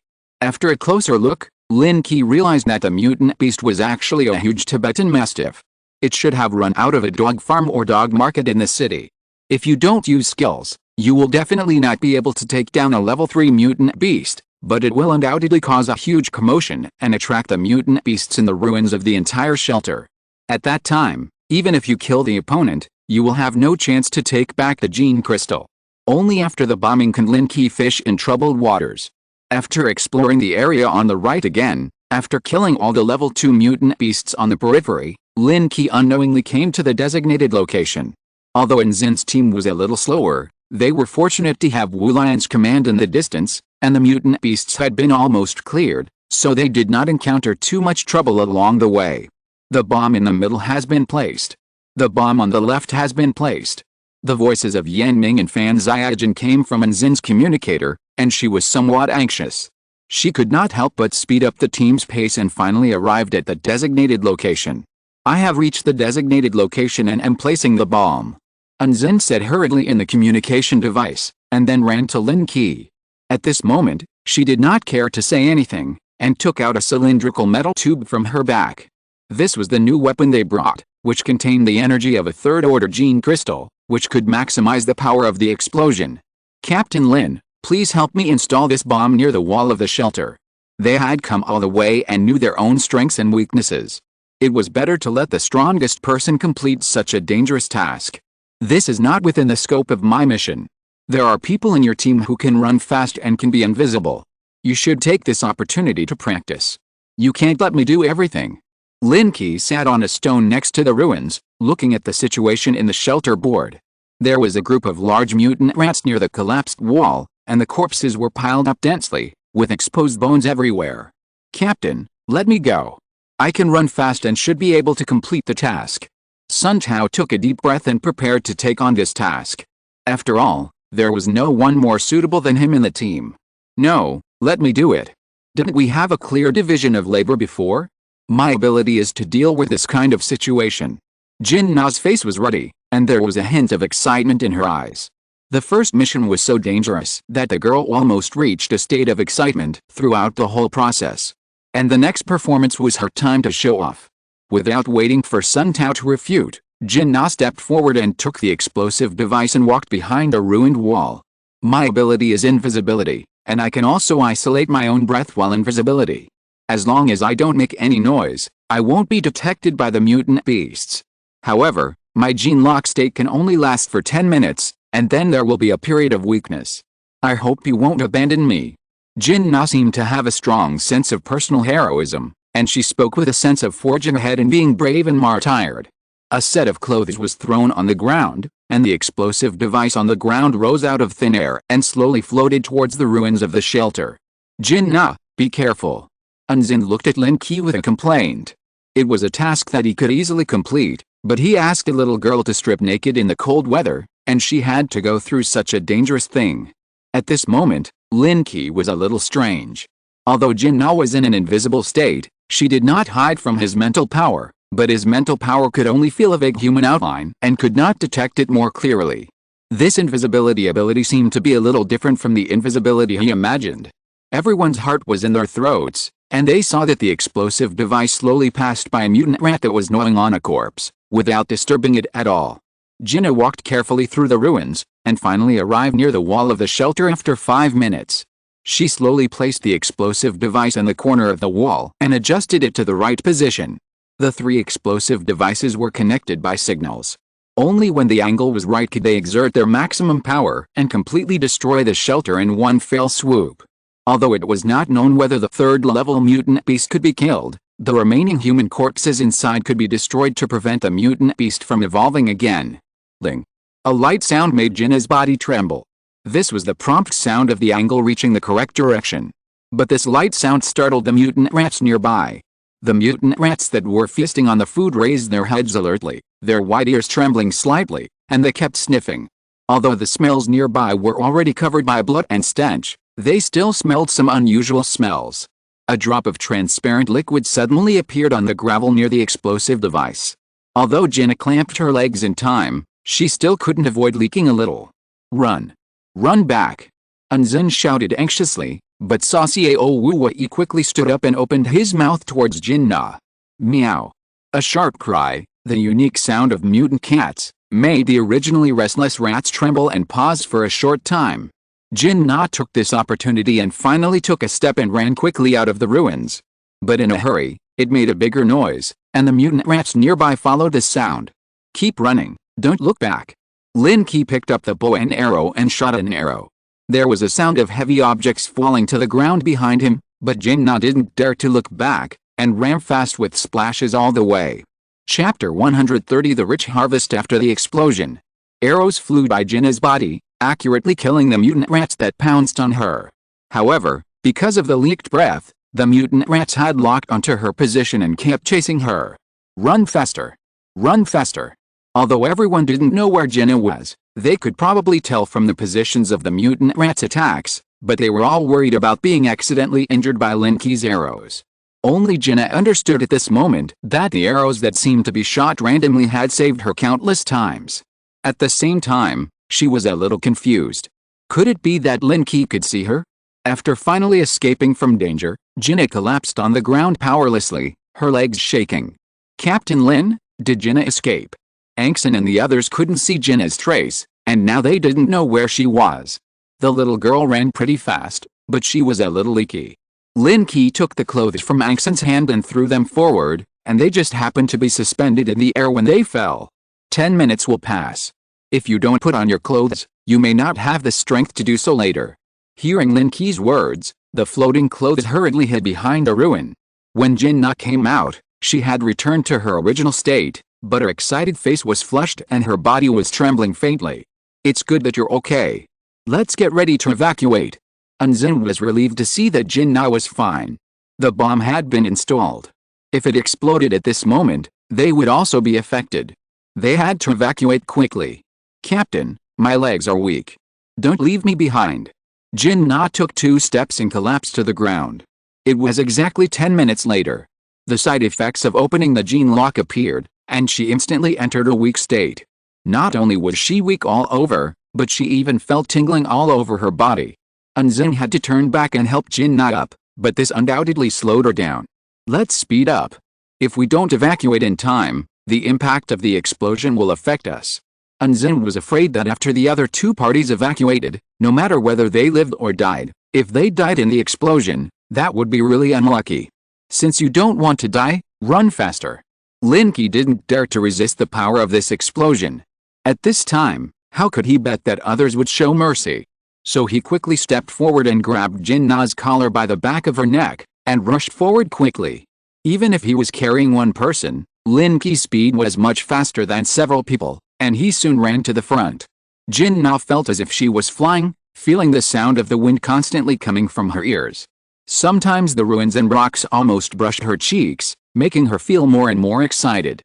After a closer look, Lin Qi realized that the mutant beast was actually a huge Tibetan Mastiff. It should have run out of a dog farm or dog market in the city. If you don't use skills, you will definitely not be able to take down a level 3 mutant beast, but it will undoubtedly cause a huge commotion and attract the mutant beasts in the ruins of the entire shelter. At that time, even if you kill the opponent, you will have no chance to take back the gene crystal. Only after the bombing can Lin Qi fish in troubled waters. After exploring the area on the right again, after killing all the level 2 mutant beasts on the periphery, Lin Qi unknowingly came to the designated location. Although Enzin's team was a little slower, they were fortunate to have Wu Lian's command in the distance, and the mutant beasts had been almost cleared, so they did not encounter too much trouble along the way. The bomb in the middle has been placed. The bomb on the left has been placed. The voices of Yan Ming and Fan Xiaojin came from Anzin's communicator, and she was somewhat anxious. She could not help but speed up the team's pace and finally arrived at the designated location. "I have reached the designated location and am placing the bomb," Anzin said hurriedly in the communication device, and then ran to Lin Qi. At this moment, she did not care to say anything, and took out a cylindrical metal tube from her back. This was the new weapon they brought, which contained the energy of a third-order gene crystal, which could maximize the power of the explosion. "Captain Lin, please help me install this bomb near the wall of the shelter." They had come all the way and knew their own strengths and weaknesses. It was better to let the strongest person complete such a dangerous task. "This is not within the scope of my mission. There are people in your team who can run fast and can be invisible. You should take this opportunity to practice. You can't let me do everything." Lin Qi sat on a stone next to the ruins, looking at the situation in the shelter board. There was a group of large mutant rats near the collapsed wall, and the corpses were piled up densely, with exposed bones everywhere. "Captain, let me go. I can run fast and should be able to complete the task." Sun Tao took a deep breath and prepared to take on this task. After all, there was no one more suitable than him in the team. "No, let me do it. Didn't we have a clear division of labor before? My ability is to deal with this kind of situation." Jin Na's face was ruddy, and there was a hint of excitement in her eyes. The first mission was so dangerous that the girl almost reached a state of excitement throughout the whole process. And the next performance was her time to show off. Without waiting for Sun Tao to refute, Jin Na stepped forward and took the explosive device and walked behind a ruined wall. "My ability is invisibility, and I can also isolate my own breath while invisibility. As long as I don't make any noise, I won't be detected by the mutant beasts. However, my gene lock state can only last for 10 minutes, and then there will be a period of weakness. I hope you won't abandon me." Jin Na seemed to have a strong sense of personal heroism, and she spoke with a sense of forging ahead and being brave and martyred. A set of clothes was thrown on the ground, and the explosive device on the ground rose out of thin air and slowly floated towards the ruins of the shelter. "Jin Na, be careful." Anzin looked at Lin Qi with a complaint. It was a task that he could easily complete, but he asked a little girl to strip naked in the cold weather, and she had to go through such a dangerous thing. At this moment, Lin Qi was a little strange. Although Jin Na was in an invisible state, she did not hide from his mental power, but his mental power could only feel a vague human outline and could not detect it more clearly. This invisibility ability seemed to be a little different from the invisibility he imagined. Everyone's heart was in their throats, and they saw that the explosive device slowly passed by a mutant rat that was gnawing on a corpse, without disturbing it at all. Jinna walked carefully through the ruins, and finally arrived near the wall of the shelter after 5 minutes. She slowly placed the explosive device in the corner of the wall and adjusted it to the right position. The 3 explosive devices were connected by signals. Only when the angle was right could they exert their maximum power and completely destroy the shelter in one fell swoop. Although it was not known whether the 3rd-level mutant beast could be killed, the remaining human corpses inside could be destroyed to prevent the mutant beast from evolving again. Ling. A light sound made Jinna's body tremble. This was the prompt sound of the angle reaching the correct direction. But this light sound startled the mutant rats nearby. The mutant rats that were feasting on the food raised their heads alertly, their wide ears trembling slightly, and they kept sniffing. Although the smells nearby were already covered by blood and stench, they still smelled some unusual smells. A drop of transparent liquid suddenly appeared on the gravel near the explosive device. Although Jinna clamped her legs in time, she still couldn't avoid leaking a little. "Run! Run back!" Anzun shouted anxiously, but Xiao Wu quickly stood up and opened his mouth towards Jinna. Meow. A sharp cry, the unique sound of mutant cats, made the originally restless rats tremble and pause for a short time. Jinna took this opportunity and finally took a step and ran quickly out of the ruins. But in a hurry, it made a bigger noise, and the mutant rats nearby followed the sound. "Keep running, don't look back." Lin Qi picked up the bow and arrow and shot an arrow. There was a sound of heavy objects falling to the ground behind him, but Jinna didn't dare to look back, and ran fast with splashes all the way. Chapter 130 The Rich Harvest. After the explosion, arrows flew by Jinna's body, accurately killing the mutant rats that pounced on her. However, because of the leaked breath, the mutant rats had locked onto her position and kept chasing her. "Run faster! Run faster!" Although everyone didn't know where Jinna was, They could probably tell from the positions of the mutant rats' attacks, but they were all worried about being accidentally injured by Lin Qi's arrows. Only Jinna understood at this moment that the arrows that seemed to be shot randomly had saved her countless times. At the same time, she was a little confused. Could it be that Lin Qi could see her? After finally escaping from danger, Jinna collapsed on the ground powerlessly, her legs shaking. Captain Lin, did Jinna escape? Angson and the others couldn't see Jinna's trace, and now they didn't know where she was. The little girl ran pretty fast, but she was a little leaky. Lin Qi took the clothes from Angson's hand and threw them forward, and they just happened to be suspended in the air when they fell. 10 minutes will pass. If you don't put on your clothes, you may not have the strength to do so later. Hearing Lin Qi's words, the floating clothes hurriedly hid behind a ruin. When Jinna came out, she had returned to her original state, but her excited face was flushed and her body was trembling faintly. It's good that you're okay. Let's get ready to evacuate. Anzin was relieved to see that Jinna was fine. The bomb had been installed. If it exploded at this moment, they would also be affected. They had to evacuate quickly. Captain, my legs are weak. Don't leave me behind. Jinna took 2 steps and collapsed to the ground. It was exactly 10 minutes later. The side effects of opening the gene lock appeared, and she instantly entered a weak state. Not only was she weak all over, but she even felt tingling all over her body. Anzin had to turn back and help Jinna up, but this undoubtedly slowed her down. Let's speed up. If we don't evacuate in time, the impact of the explosion will affect us. Anzin was afraid that after the other 2 parties evacuated, no matter whether they lived or died, if they died in the explosion, that would be really unlucky. Since you don't want to die, run faster. Lin Qi didn't dare to resist the power of this explosion. At this time, how could he bet that others would show mercy? So he quickly stepped forward and grabbed Jinna's collar by the back of her neck, and rushed forward quickly. Even if he was carrying one person, Lin Qi's speed was much faster than several people, and he soon ran to the front. Jinna felt as if she was flying, feeling the sound of the wind constantly coming from her ears. Sometimes the ruins and rocks almost brushed her cheeks, making her feel more and more excited.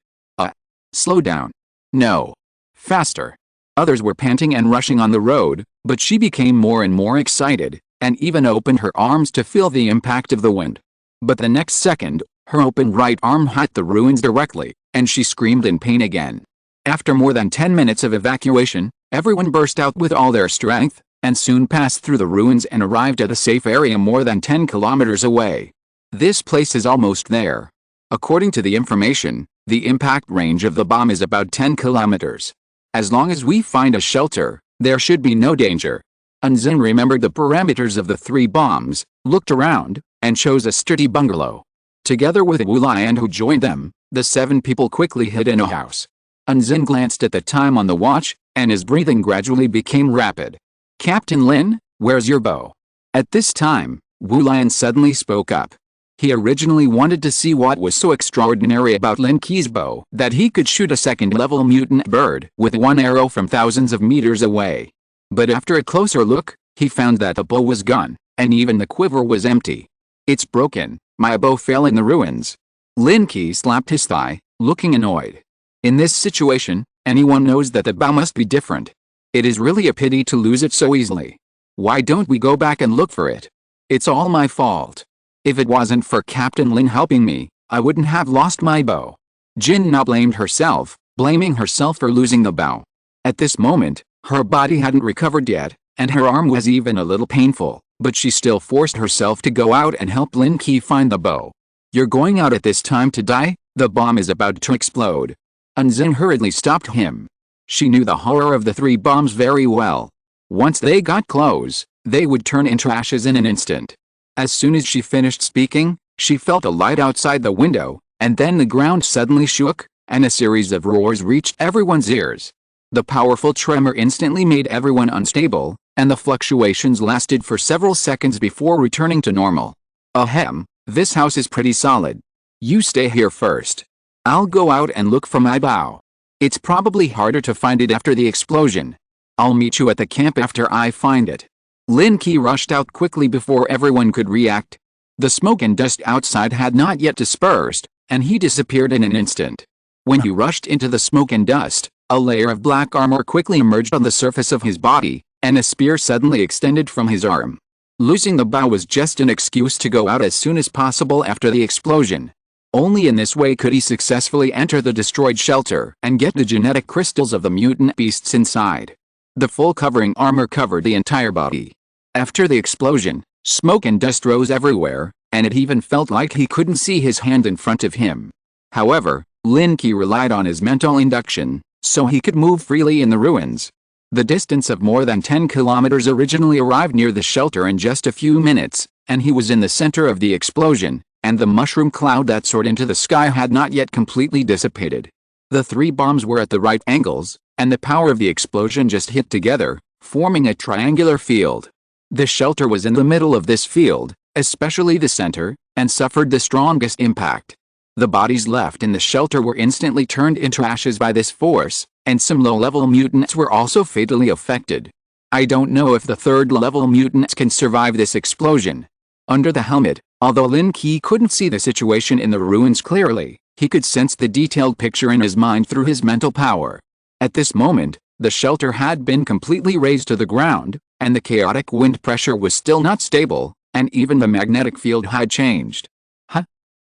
Slow down. No. Faster. Others were panting and rushing on the road, but she became more and more excited, and even opened her arms to feel the impact of the wind. But the next second, her open right arm hit the ruins directly, and she screamed in pain again. After more than 10 minutes of evacuation, everyone burst out with all their strength, and soon passed through the ruins and arrived at a safe area more than 10 kilometers away. This place is almost there. According to the information, the impact range of the bomb is about 10 kilometers. As long as we find a shelter, there should be no danger. Anzin remembered the parameters of the 3 bombs, looked around, and chose a sturdy bungalow. Together with Wu Lian who joined them, the 7 people quickly hid in a house. Anzin glanced at the time on the watch, and his breathing gradually became rapid. Captain Lin, where's your bow? At this time, Wu Lian suddenly spoke up. He originally wanted to see what was so extraordinary about Lin Qi's bow that he could shoot a second-level mutant bird with 1 arrow from thousands of meters away. But after a closer look, he found that the bow was gone, and even the quiver was empty. It's broken. My bow fell in the ruins. Lin Qi slapped his thigh, looking annoyed. In this situation, anyone knows that the bow must be different. It is really a pity to lose it so easily. Why don't we go back and look for it? It's all my fault. If it wasn't for Captain Lin helping me, I wouldn't have lost my bow. Jinna blamed herself, blaming herself for losing the bow. At this moment, her body hadn't recovered yet, and her arm was even a little painful, but she still forced herself to go out and help Lin Qi find the bow. You're going out at this time to die? The bomb is about to explode. Anzin hurriedly stopped him. She knew the horror of the 3 bombs very well. Once they got close, they would turn into ashes in an instant. As soon as she finished speaking, she felt a light outside the window, and then the ground suddenly shook, and a series of roars reached everyone's ears. The powerful tremor instantly made everyone unstable, and the fluctuations lasted for several seconds before returning to normal. Ahem, this house is pretty solid. You stay here first. I'll go out and look for my bow. It's probably harder to find it after the explosion. I'll meet you at the camp after I find it. Lin Qi rushed out quickly before everyone could react. The smoke and dust outside had not yet dispersed, and he disappeared in an instant. When he rushed into the smoke and dust, A layer of black armor quickly emerged on the surface of his body, and a spear suddenly extended from his arm. Losing the bow was just an excuse to go out as soon as possible after the explosion. Only in this way could he successfully enter the destroyed shelter and get the genetic crystals of the mutant beasts inside. The full covering armor covered the entire body. After the explosion, smoke and dust rose everywhere, and it even felt like he couldn't see his hand in front of him. However, Lin Qi relied on his mental induction, so he could move freely in the ruins. The distance of more than 10 kilometers originally arrived near the shelter in just a few minutes, and he was in the center of the explosion, and the mushroom cloud that soared into the sky had not yet completely dissipated. The 3 bombs were at the right angles, and the power of the explosion just hit together, forming a triangular field. The shelter was in the middle of this field, especially the center, and suffered the strongest impact. The bodies left in the shelter were instantly turned into ashes by this force, and some low-level mutants were also fatally affected. I don't know if the third-level mutants can survive this explosion. Under the helmet, although Lin Qi couldn't see the situation in the ruins clearly, he could sense the detailed picture in his mind through his mental power. At this moment, the shelter had been completely razed to the ground, and the chaotic wind pressure was still not stable, and even the magnetic field had changed.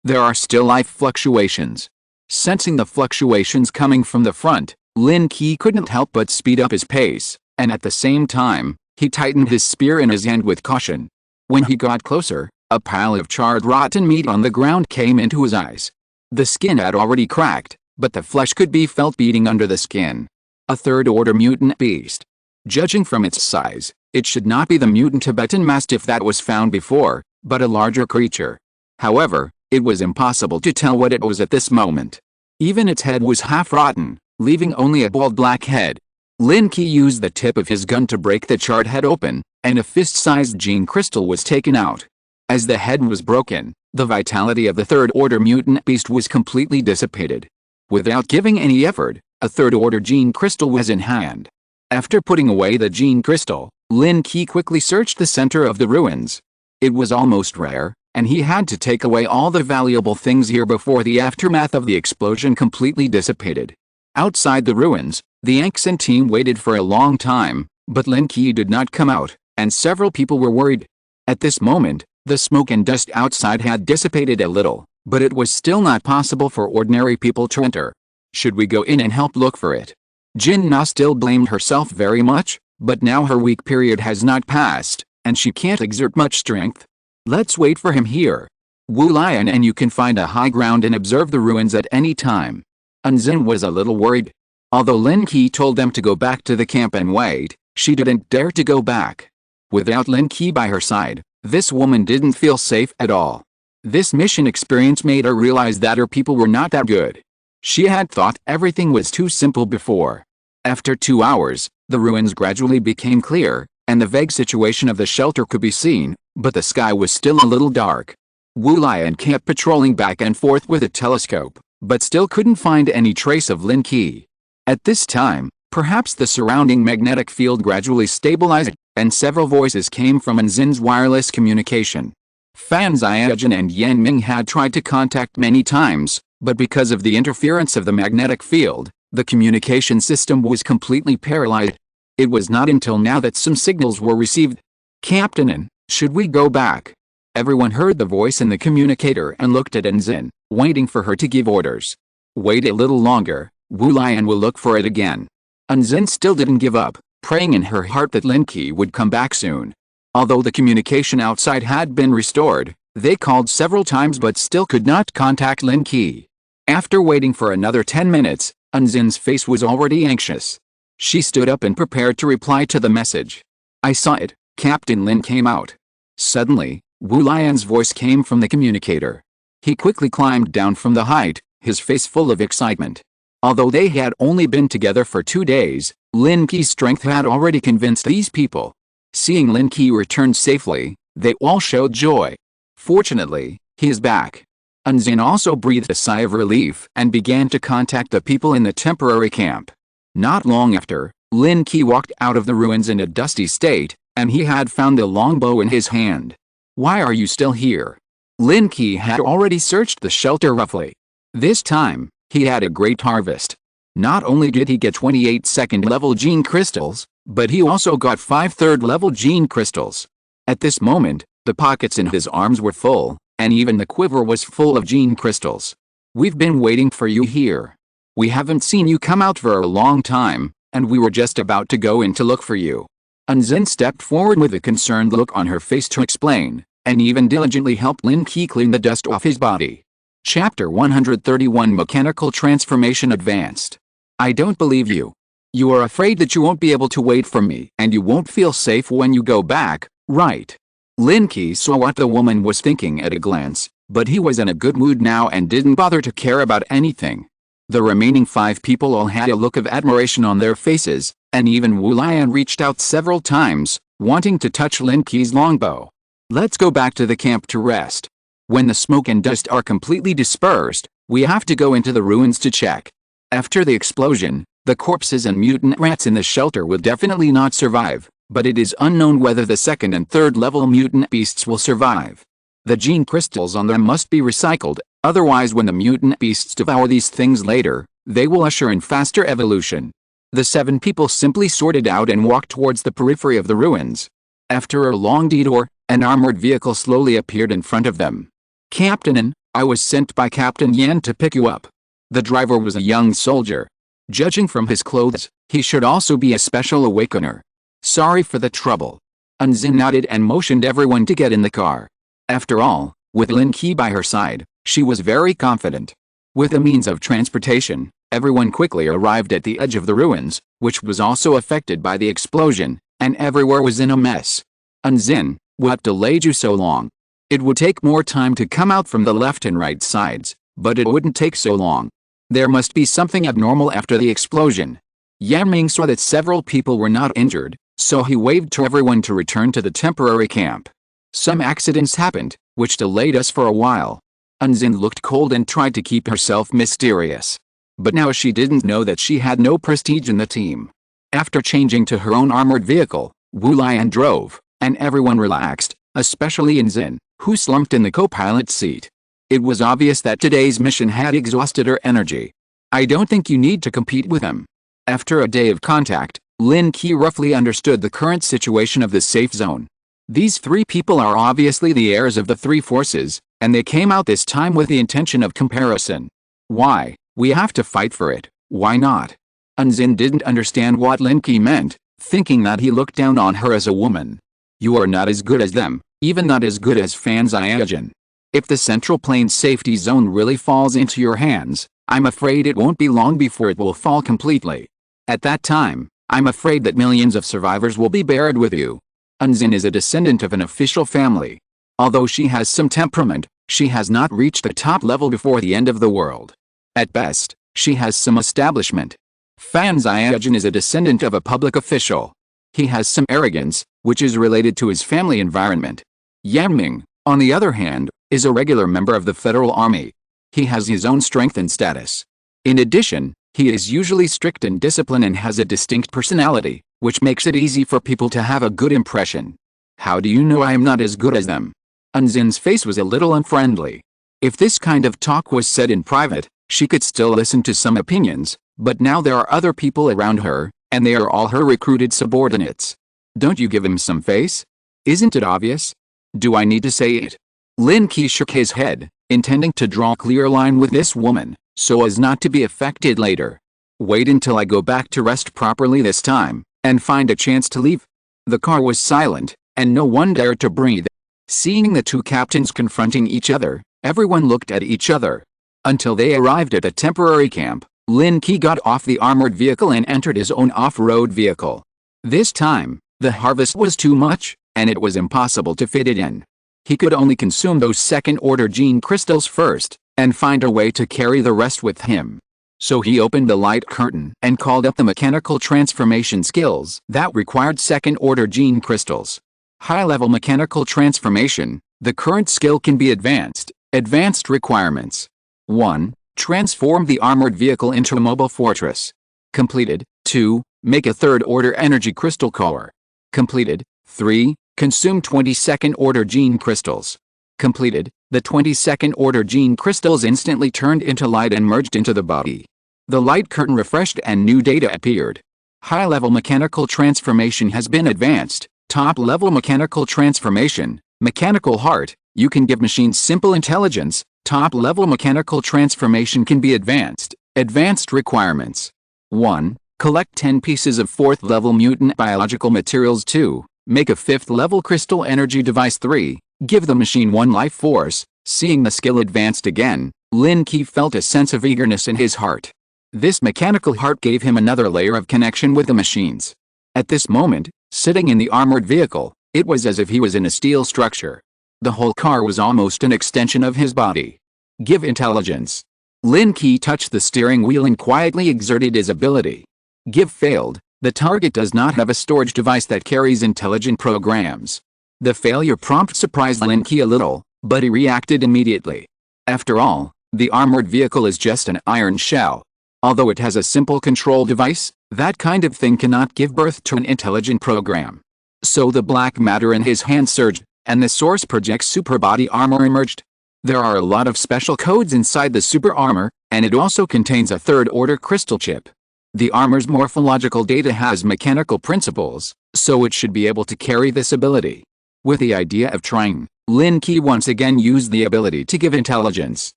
There are still life fluctuations. Sensing the fluctuations coming from the front, Lin Qi couldn't help but speed up his pace, and at the same time, he tightened his spear in his hand with caution. When he got closer, a pile of charred rotten meat on the ground came into his eyes. The skin had already cracked, but the flesh could be felt beating under the skin. A third-order mutant beast. Judging from its size, it should not be the mutant Tibetan Mastiff that was found before, but a larger creature. However, it was impossible to tell what it was at this moment. Even its head was half-rotten, leaving only a bald black head. Lin Qi used the tip of his gun to break the charred head open, and a fist-sized gene crystal was taken out. As the head was broken, the vitality of the third-order mutant beast was completely dissipated. Without giving any effort, a third-order gene crystal was in hand. After putting away the gene crystal, Lin Qi quickly searched the center of the ruins. It was almost rare, and he had to take away all the valuable things here before the aftermath of the explosion completely dissipated. Outside the ruins, the Anxin team waited for a long time, but Lin Qi did not come out, and several people were worried. At this moment, the smoke and dust outside had dissipated a little, but it was still not possible for ordinary people to enter. Should we go in and help look for it? Jin Na still blamed herself very much, but now her weak period has not passed, and she can't exert much strength. Let's wait for him here. Wu Lian and you can find a high ground and observe the ruins at any time. Anzin was a little worried. Although Lin Qi told them to go back to the camp and wait, she didn't dare to go back. Without Lin Qi by her side, this woman didn't feel safe at all. This mission experience made her realize that her people were not that good. She had thought everything was too simple before. After 2 hours, the ruins gradually became clear, and the vague situation of the shelter could be seen, but the sky was still a little dark. Wu Lian kept patrolling back and forth with a telescope, but still couldn't find any trace of Lin Qi. At this time, perhaps the surrounding magnetic field gradually stabilized, and several voices came from Anzin's wireless communication. Fan Xiaojun and Yan Ming had tried to contact many times, but because of the interference of the magnetic field, the communication system was completely paralyzed. It was not until now that some signals were received. Captain, should we go back? Everyone heard the voice in the communicator and looked at Anzin, waiting for her to give orders. Wait a little longer, Wu Lian will look for it again. Anzin still didn't give up, praying in her heart that Lin Qi would come back soon. Although the communication outside had been restored, they called several times but still could not contact Lin Qi. After waiting for another 10 minutes, Anzin's face was already anxious. She stood up and prepared to reply to the message. I saw it, Captain Lin came out. Suddenly, Wu Lian's voice came from the communicator. He quickly climbed down from the height, his face full of excitement. Although they had only been together for 2 days, Lin Qi's strength had already convinced these people. Seeing Lin Qi return safely, they all showed joy. Fortunately, he is back. Anzin also breathed a sigh of relief and began to contact the people in the temporary camp. Not long after, Lin Qi walked out of the ruins in a dusty state, and he had found the longbow in his hand. Why are you still here? Lin Qi had already searched the shelter roughly. This time, he had a great harvest. Not only did he get 28 second-level gene crystals, but he also got 5 third-level gene crystals. At this moment, the pockets in his arms were full, and even the quiver was full of gene crystals. We've been waiting for you here. We haven't seen you come out for a long time, and we were just about to go in to look for you. Unzin stepped forward with a concerned look on her face to explain, and even diligently helped Lin Qi clean the dust off his body. Chapter 131 Mechanical Transformation Advanced. I don't believe you. You are afraid that you won't be able to wait for me and you won't feel safe when you go back, right? Lin Qi saw what the woman was thinking at a glance, but he was in a good mood now and didn't bother to care about anything. The remaining 5 people all had a look of admiration on their faces, and even Wu Lian reached out several times, wanting to touch Lin Qi's longbow. Let's go back to the camp to rest. When the smoke and dust are completely dispersed, we have to go into the ruins to check. After the explosion, the corpses and mutant rats in the shelter will definitely not survive, but it is unknown whether the second and third level mutant beasts will survive. The gene crystals on them must be recycled, otherwise when the mutant beasts devour these things later, they will usher in faster evolution. The 7 people simply sorted out and walked towards the periphery of the ruins. After a long detour, an armored vehicle slowly appeared in front of them. Captain, I was sent by Captain Yan to pick you up. The driver was a young soldier. Judging from his clothes, he should also be a special awakener. Sorry for the trouble. Unzin nodded and motioned everyone to get in the car. After all, with Lin Qi by her side, she was very confident. With a means of transportation, everyone quickly arrived at the edge of the ruins, which was also affected by the explosion, and everywhere was in a mess. Unzin, what delayed you so long? It would take more time to come out from the left and right sides, but it wouldn't take so long. There must be something abnormal after the explosion. Yanming saw that several people were not injured, so he waved to everyone to return to the temporary camp. Some accidents happened, which delayed us for a while. Unzin looked cold and tried to keep herself mysterious. But now she didn't know that she had no prestige in the team. After changing to her own armored vehicle, Wu Lian drove, and everyone relaxed, especially Unzin, who slumped in the co-pilot seat. It was obvious that today's mission had exhausted her energy. I don't think you need to compete with him. After a day of contact, Lin Qi roughly understood the current situation of the safe zone. These 3 people are obviously the heirs of the 3 forces, and they came out this time with the intention of comparison. Why? We have to fight for it, why not? Unzin didn't understand what Lin Qi meant, thinking that he looked down on her as a woman. You are not as good as them, even not as good as Fan Xiaojun. If the Central Plains safety zone really falls into your hands, I'm afraid it won't be long before it will fall completely. At that time, I'm afraid that millions of survivors will be buried with you. Unzin is a descendant of an official family. Although she has some temperament, she has not reached the top level before the end of the world. At best, she has some establishment. Fan Xiaojun is a descendant of a public official. He has some arrogance, which is related to his family environment. Yanming, on the other hand, is a regular member of the Federal Army. He has his own strength and status. In addition, he is usually strict in discipline and has a distinct personality, which makes it easy for people to have a good impression. How do you know I am not as good as them? Unzin's face was a little unfriendly. If this kind of talk was said in private, she could still listen to some opinions, but now there are other people around her, and they are all her recruited subordinates. Don't you give him some face? Isn't it obvious? Do I need to say it? Lin Qi shook his head, intending to draw a clear line with this woman, so as not to be affected later. Wait until I go back to rest properly this time, and find a chance to leave. The car was silent, and no one dared to breathe. Seeing the 2 captains confronting each other, everyone looked at each other. Until they arrived at the temporary camp, Lin Qi got off the armored vehicle and entered his own off-road vehicle. This time, the harvest was too much, and it was impossible to fit it in. He could only consume those second-order gene crystals first, and find a way to carry the rest with him. So he opened the light curtain and called up the mechanical transformation skills that required second-order gene crystals. High-level mechanical transformation, the current skill can be advanced. Advanced requirements. 1. Transform the armored vehicle into a mobile fortress. Completed. 2. Make a third-order energy crystal core. Completed. 3. Consume 22nd-order gene crystals. Completed. The 22nd-order gene crystals instantly turned into light and merged into the body. The light curtain refreshed and new data appeared. High-level mechanical transformation has been advanced. Top-level mechanical transformation, mechanical heart. You can give machines simple intelligence. Top-level mechanical transformation can be advanced. Advanced requirements. 1. Collect 10 pieces of 4th-level mutant biological materials. 2. Make a 5th-level crystal energy device. 3. Give the machine 1 life force. Seeing the skill advanced again, Lin Qi felt a sense of eagerness in his heart. This mechanical heart gave him another layer of connection with the machines. At this moment, sitting in the armored vehicle, it was as if he was in a steel structure. The whole car was almost an extension of his body. Give intelligence. Lin Qi touched the steering wheel and quietly exerted his ability. Give failed. The target does not have a storage device that carries intelligent programs. The failure prompt surprised Lin Qi a little, but he reacted immediately. After all, the armored vehicle is just an iron shell. Although it has a simple control device, that kind of thing cannot give birth to an intelligent program. So the black matter in his hand surged, and the source project's super body armor emerged. There are a lot of special codes inside the super armor, and it also contains a third-order crystal chip. The armor's morphological data has mechanical principles, so it should be able to carry this ability. With the idea of trying, Lin Qi once again used the ability to give intelligence.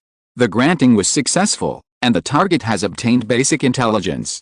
The granting was successful, and the target has obtained basic intelligence.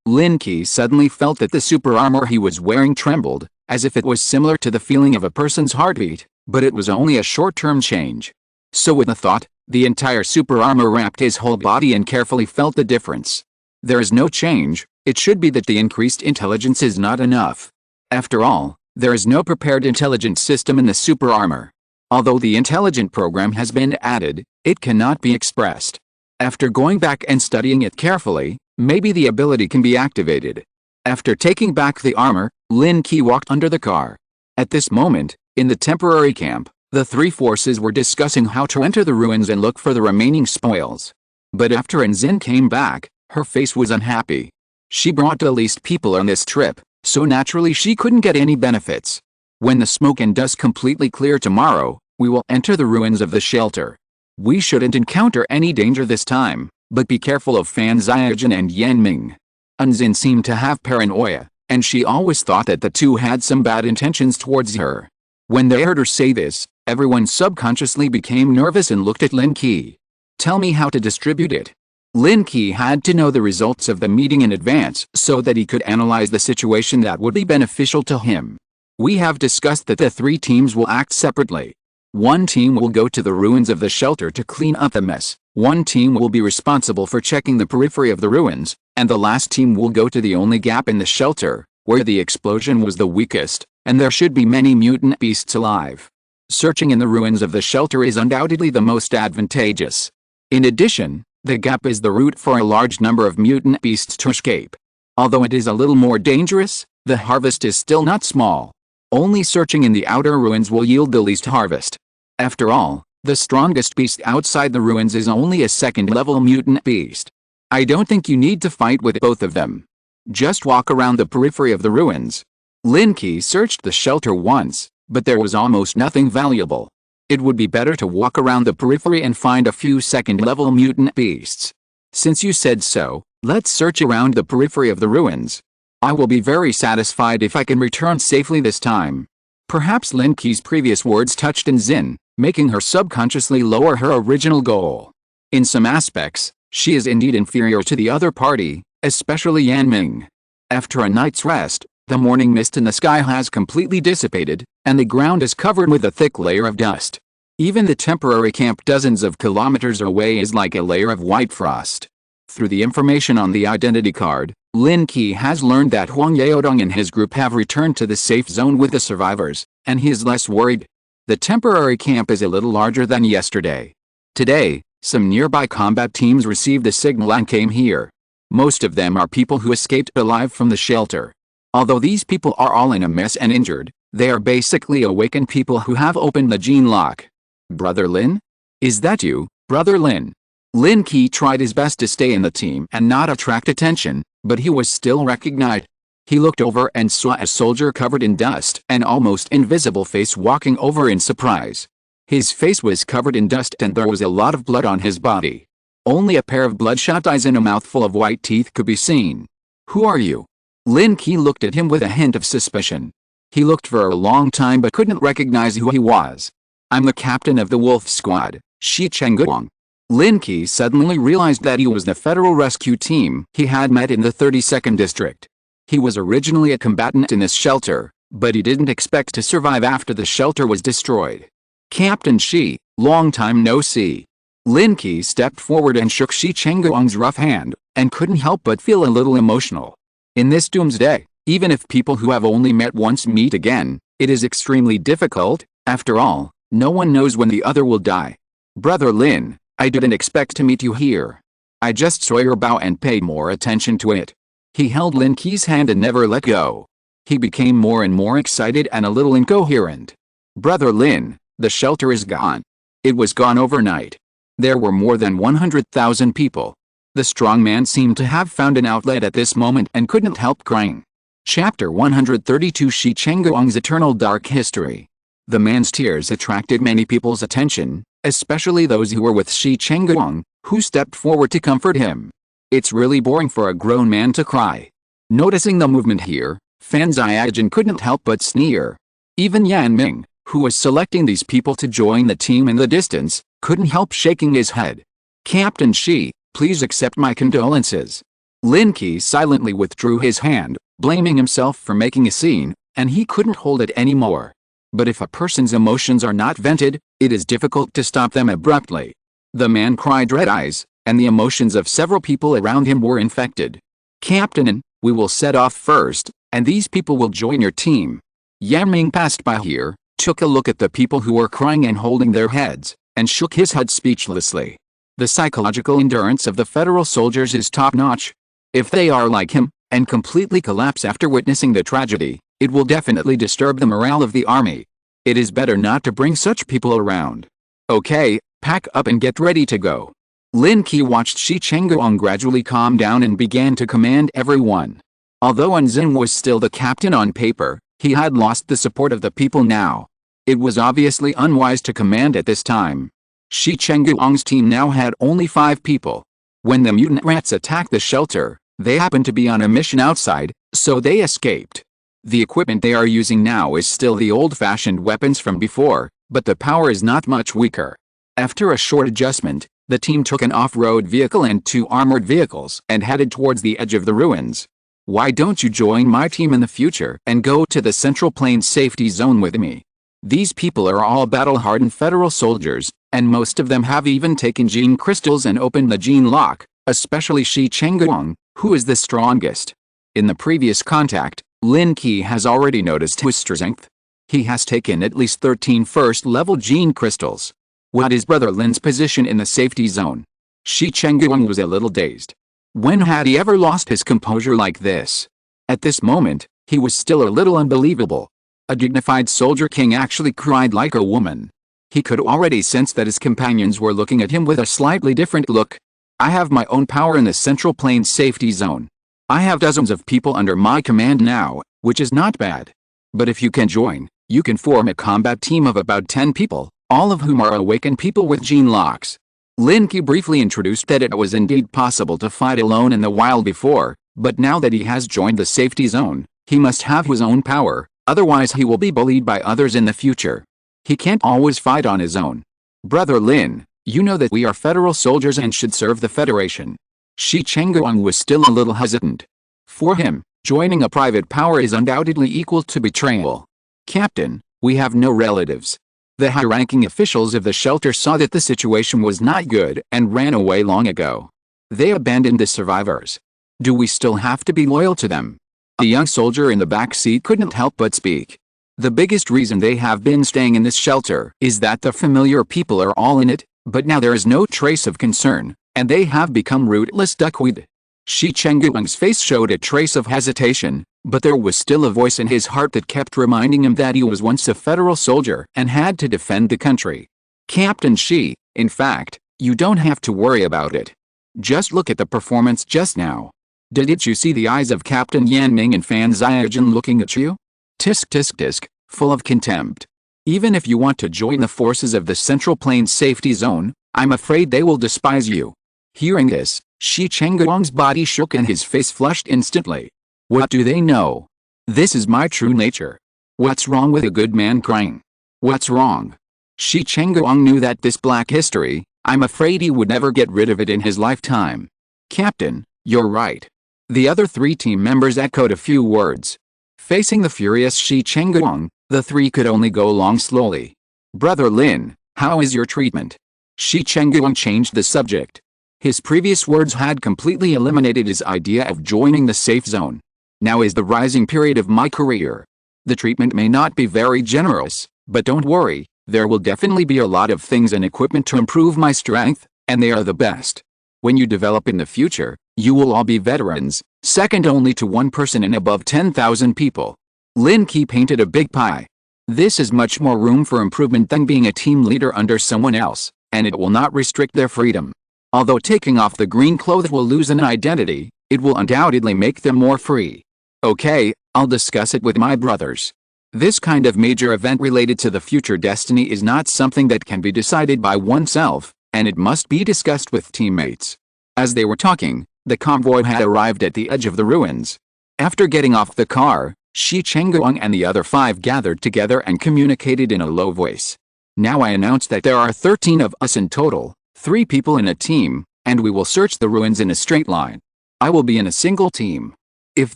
Lin Qi suddenly felt that the super armor he was wearing trembled, as if it was similar to the feeling of a person's heartbeat, but it was only a short-term change. So with a thought, the entire super armor wrapped his whole body and carefully felt the difference. There is no change. It should be that the increased intelligence is not enough. After all, there is no prepared intelligence system in the super armor. Although the intelligent program has been added, it cannot be expressed. After going back and studying it carefully, maybe the ability can be activated. After taking back the armor, Lin Qi walked under the car. At this moment, in the temporary camp, the three forces were discussing how to enter the ruins and look for the remaining spoils. But after Anzin came back, her face was unhappy. She brought the least people on this trip, so naturally she couldn't get any benefits. When the smoke and dust completely clear tomorrow, we will enter the ruins of the shelter. We shouldn't encounter any danger this time, but be careful of Fan Xiaojun and Yan Ming. Anzin seemed to have paranoia, and she always thought that the two had some bad intentions towards her. When they heard her say this, everyone subconsciously became nervous and looked at Lin Qi. Tell me how to distribute it. Lin Qi had to know the results of the meeting in advance so that he could analyze the situation that would be beneficial to him. We have discussed that the three teams will act separately. One team will go to the ruins of the shelter to clean up the mess. One team will be responsible for checking the periphery of the ruins, and the last team will go to the only gap in the shelter, where the explosion was the weakest, and there should be many mutant beasts alive. Searching in the ruins of the shelter is undoubtedly the most advantageous. In addition, the gap is the route for a large number of mutant beasts to escape. Although it is a little more dangerous, the harvest is still not small. Only searching in the outer ruins will yield the least harvest. After all, the strongest beast outside the ruins is only a second-level mutant beast. I don't think you need to fight with both of them. Just walk around the periphery of the ruins. Lin Qi searched the shelter once, but there was almost nothing valuable. It would be better to walk around the periphery and find a few second-level mutant beasts. Since you said so, let's search around the periphery of the ruins. I will be very satisfied if I can return safely this time. Perhaps Lin Qi's previous words touched Anzin, making her subconsciously lower her original goal. In some aspects, she is indeed inferior to the other party, especially Yan Ming. After a night's rest, the morning mist in the sky has completely dissipated, and the ground is covered with a thick layer of dust. Even the temporary camp dozens of kilometers away is like a layer of white frost. Through the information on the identity card, Lin Qi has learned that Huang Yaodong and his group have returned to the safe zone with the survivors, and he is less worried. The temporary camp is a little larger than yesterday. Today, some nearby combat teams received a signal and came here. Most of them are people who escaped alive from the shelter. Although these people are all in a mess and injured, they are basically awakened people who have opened the gene lock. Brother Lin? Is that you, Brother Lin? Lin Qi tried his best to stay in the team and not attract attention, but he was still recognized. He looked over and saw a soldier covered in dust and almost invisible face walking over in surprise. His face was covered in dust and there was a lot of blood on his body. Only a pair of bloodshot eyes and a mouthful of white teeth could be seen. "Who are you?" Lin Qi looked at him with a hint of suspicion. He looked for a long time but couldn't recognize who he was. "I'm the captain of the Wolf Squad, Shi Chengguang." Lin Qi suddenly realized that he was the federal rescue team he had met in the 32nd district. He was originally a combatant in this shelter, but he didn't expect to survive after the shelter was destroyed. "Captain Shi, long time no see." Lin Qi stepped forward and shook Shi Chengguang's rough hand, and couldn't help but feel a little emotional. In this doomsday, even if people who have only met once meet again, it is extremely difficult. After all, no one knows when the other will die. "Brother Lin, I didn't expect to meet you here. I just saw your bow and paid more attention to it." He held Lin Qi's hand and never let go. He became more and more excited and a little incoherent. "Brother Lin, the shelter is gone. It was gone overnight. There were more than 100,000 people." The strong man seemed to have found an outlet at this moment and couldn't help crying. Chapter 132 Shi Chengguang's Eternal Dark History. The man's tears attracted many people's attention, especially those who were with Shi Chengguang, who stepped forward to comfort him. "It's really boring for a grown man to cry." Noticing the movement here, Fan Ziaojin couldn't help but sneer. Even Yan Ming, who was selecting these people to join the team in the distance, couldn't help shaking his head. "Captain Shi, please accept my condolences." Lin Qi silently withdrew his hand, blaming himself for making a scene, and he couldn't hold it anymore. But if a person's emotions are not vented, it is difficult to stop them abruptly. The man cried red eyes, and the emotions of several people around him were infected. "Captain, we will set off first, and these people will join your team." Yan Ming passed by here, took a look at the people who were crying and holding their heads, and shook his head speechlessly. The psychological endurance of the federal soldiers is top-notch. If they are like him, and completely collapse after witnessing the tragedy, it will definitely disturb the morale of the army. It is better not to bring such people around. "Okay, pack up and get ready to go." Lin Qi watched Shi Chengguang gradually calm down and began to command everyone. Although Anzin was still the captain on paper, he had lost the support of the people now. It was obviously unwise to command at this time. Shi Chengguang's team now had only 5 people. When the mutant rats attacked the shelter, they happened to be on a mission outside, so they escaped. The equipment they are using now is still the old-fashioned weapons from before, but the power is not much weaker. After a short adjustment, the team took an off-road vehicle and 2 armored vehicles and headed towards the edge of the ruins. "Why don't you join my team in the future and go to the Central Plains safety zone with me?" These people are all battle-hardened federal soldiers, and most of them have even taken gene crystals and opened the gene lock, especially Shi Chengguang, who is the strongest. In the previous contact, Lin Qi has already noticed his strength. He has taken at least 13 first-level gene crystals. What is Brother Lin's position in the safety zone? Shi Chengguang was a little dazed. When had he ever lost his composure like this? At this moment, he was still a little unbelievable. A dignified soldier king actually cried like a woman. He could already sense that his companions were looking at him with a slightly different look. "I have my own power in the Central Plains safety zone. I have dozens of people under my command now, which is not bad. But if you can join, you can form a combat team of about 10 people, all of whom are awakened people with gene locks." Lin Qi briefly introduced that it was indeed possible to fight alone in the wild before, but now that he has joined the safety zone, he must have his own power, otherwise he will be bullied by others in the future. He can't always fight on his own. "Brother Lin, you know that we are federal soldiers and should serve the Federation." Shi Chengguang was still a little hesitant. For him, joining a private power is undoubtedly equal to betrayal. "Captain, we have no relatives." The high-ranking officials of the shelter saw that the situation was not good and ran away long ago. They abandoned the survivors. "Do we still have to be loyal to them?" A young soldier in the back seat couldn't help but speak. "The biggest reason they have been staying in this shelter is that the familiar people are all in it, but now there is no trace of concern, and they have become rootless duckweed." Shi Chengguang's face showed a trace of hesitation, but there was still a voice in his heart that kept reminding him that he was once a federal soldier and had to defend the country. "Captain Shi, in fact, you don't have to worry about it. Just look at the performance just now. Didn't you see the eyes of Captain Yan Ming and Fan Ziaojin looking at you? Tisk tisk tisk, full of contempt. Even if you want to join the forces of the Central Plains safety zone, I'm afraid they will despise you." Hearing this, Shi Chengguang's body shook and his face flushed instantly. What do they know? This is my true nature. What's wrong with a good man crying? What's wrong? Shi Chengguang knew that this black history, I'm afraid he would never get rid of it in his lifetime. Captain, you're right. The other 3 team members echoed a few words. Facing the furious Shi Chengguang, the 3 could only go along slowly. Brother Lin, how is your treatment? Shi Chengguang changed the subject. His previous words had completely eliminated his idea of joining the safe zone. Now is the rising period of my career. The treatment may not be very generous, but don't worry, there will definitely be a lot of things and equipment to improve my strength, and they are the best. When you develop in the future, you will all be veterans, second only to one person in above 10,000 people. Lin Qi painted a big pie. This is much more room for improvement than being a team leader under someone else, and it will not restrict their freedom. Although taking off the green clothes will lose an identity, it will undoubtedly make them more free. Okay, I'll discuss it with my brothers. This kind of major event related to the future destiny is not something that can be decided by oneself, and it must be discussed with teammates. As they were talking, the convoy had arrived at the edge of the ruins. After getting off the car, Shi Chengguang and the other 5 gathered together and communicated in a low voice. Now I announce that there are 13 of us in total, 3 people in a team, and we will search the ruins in a straight line. I will be in a single team. If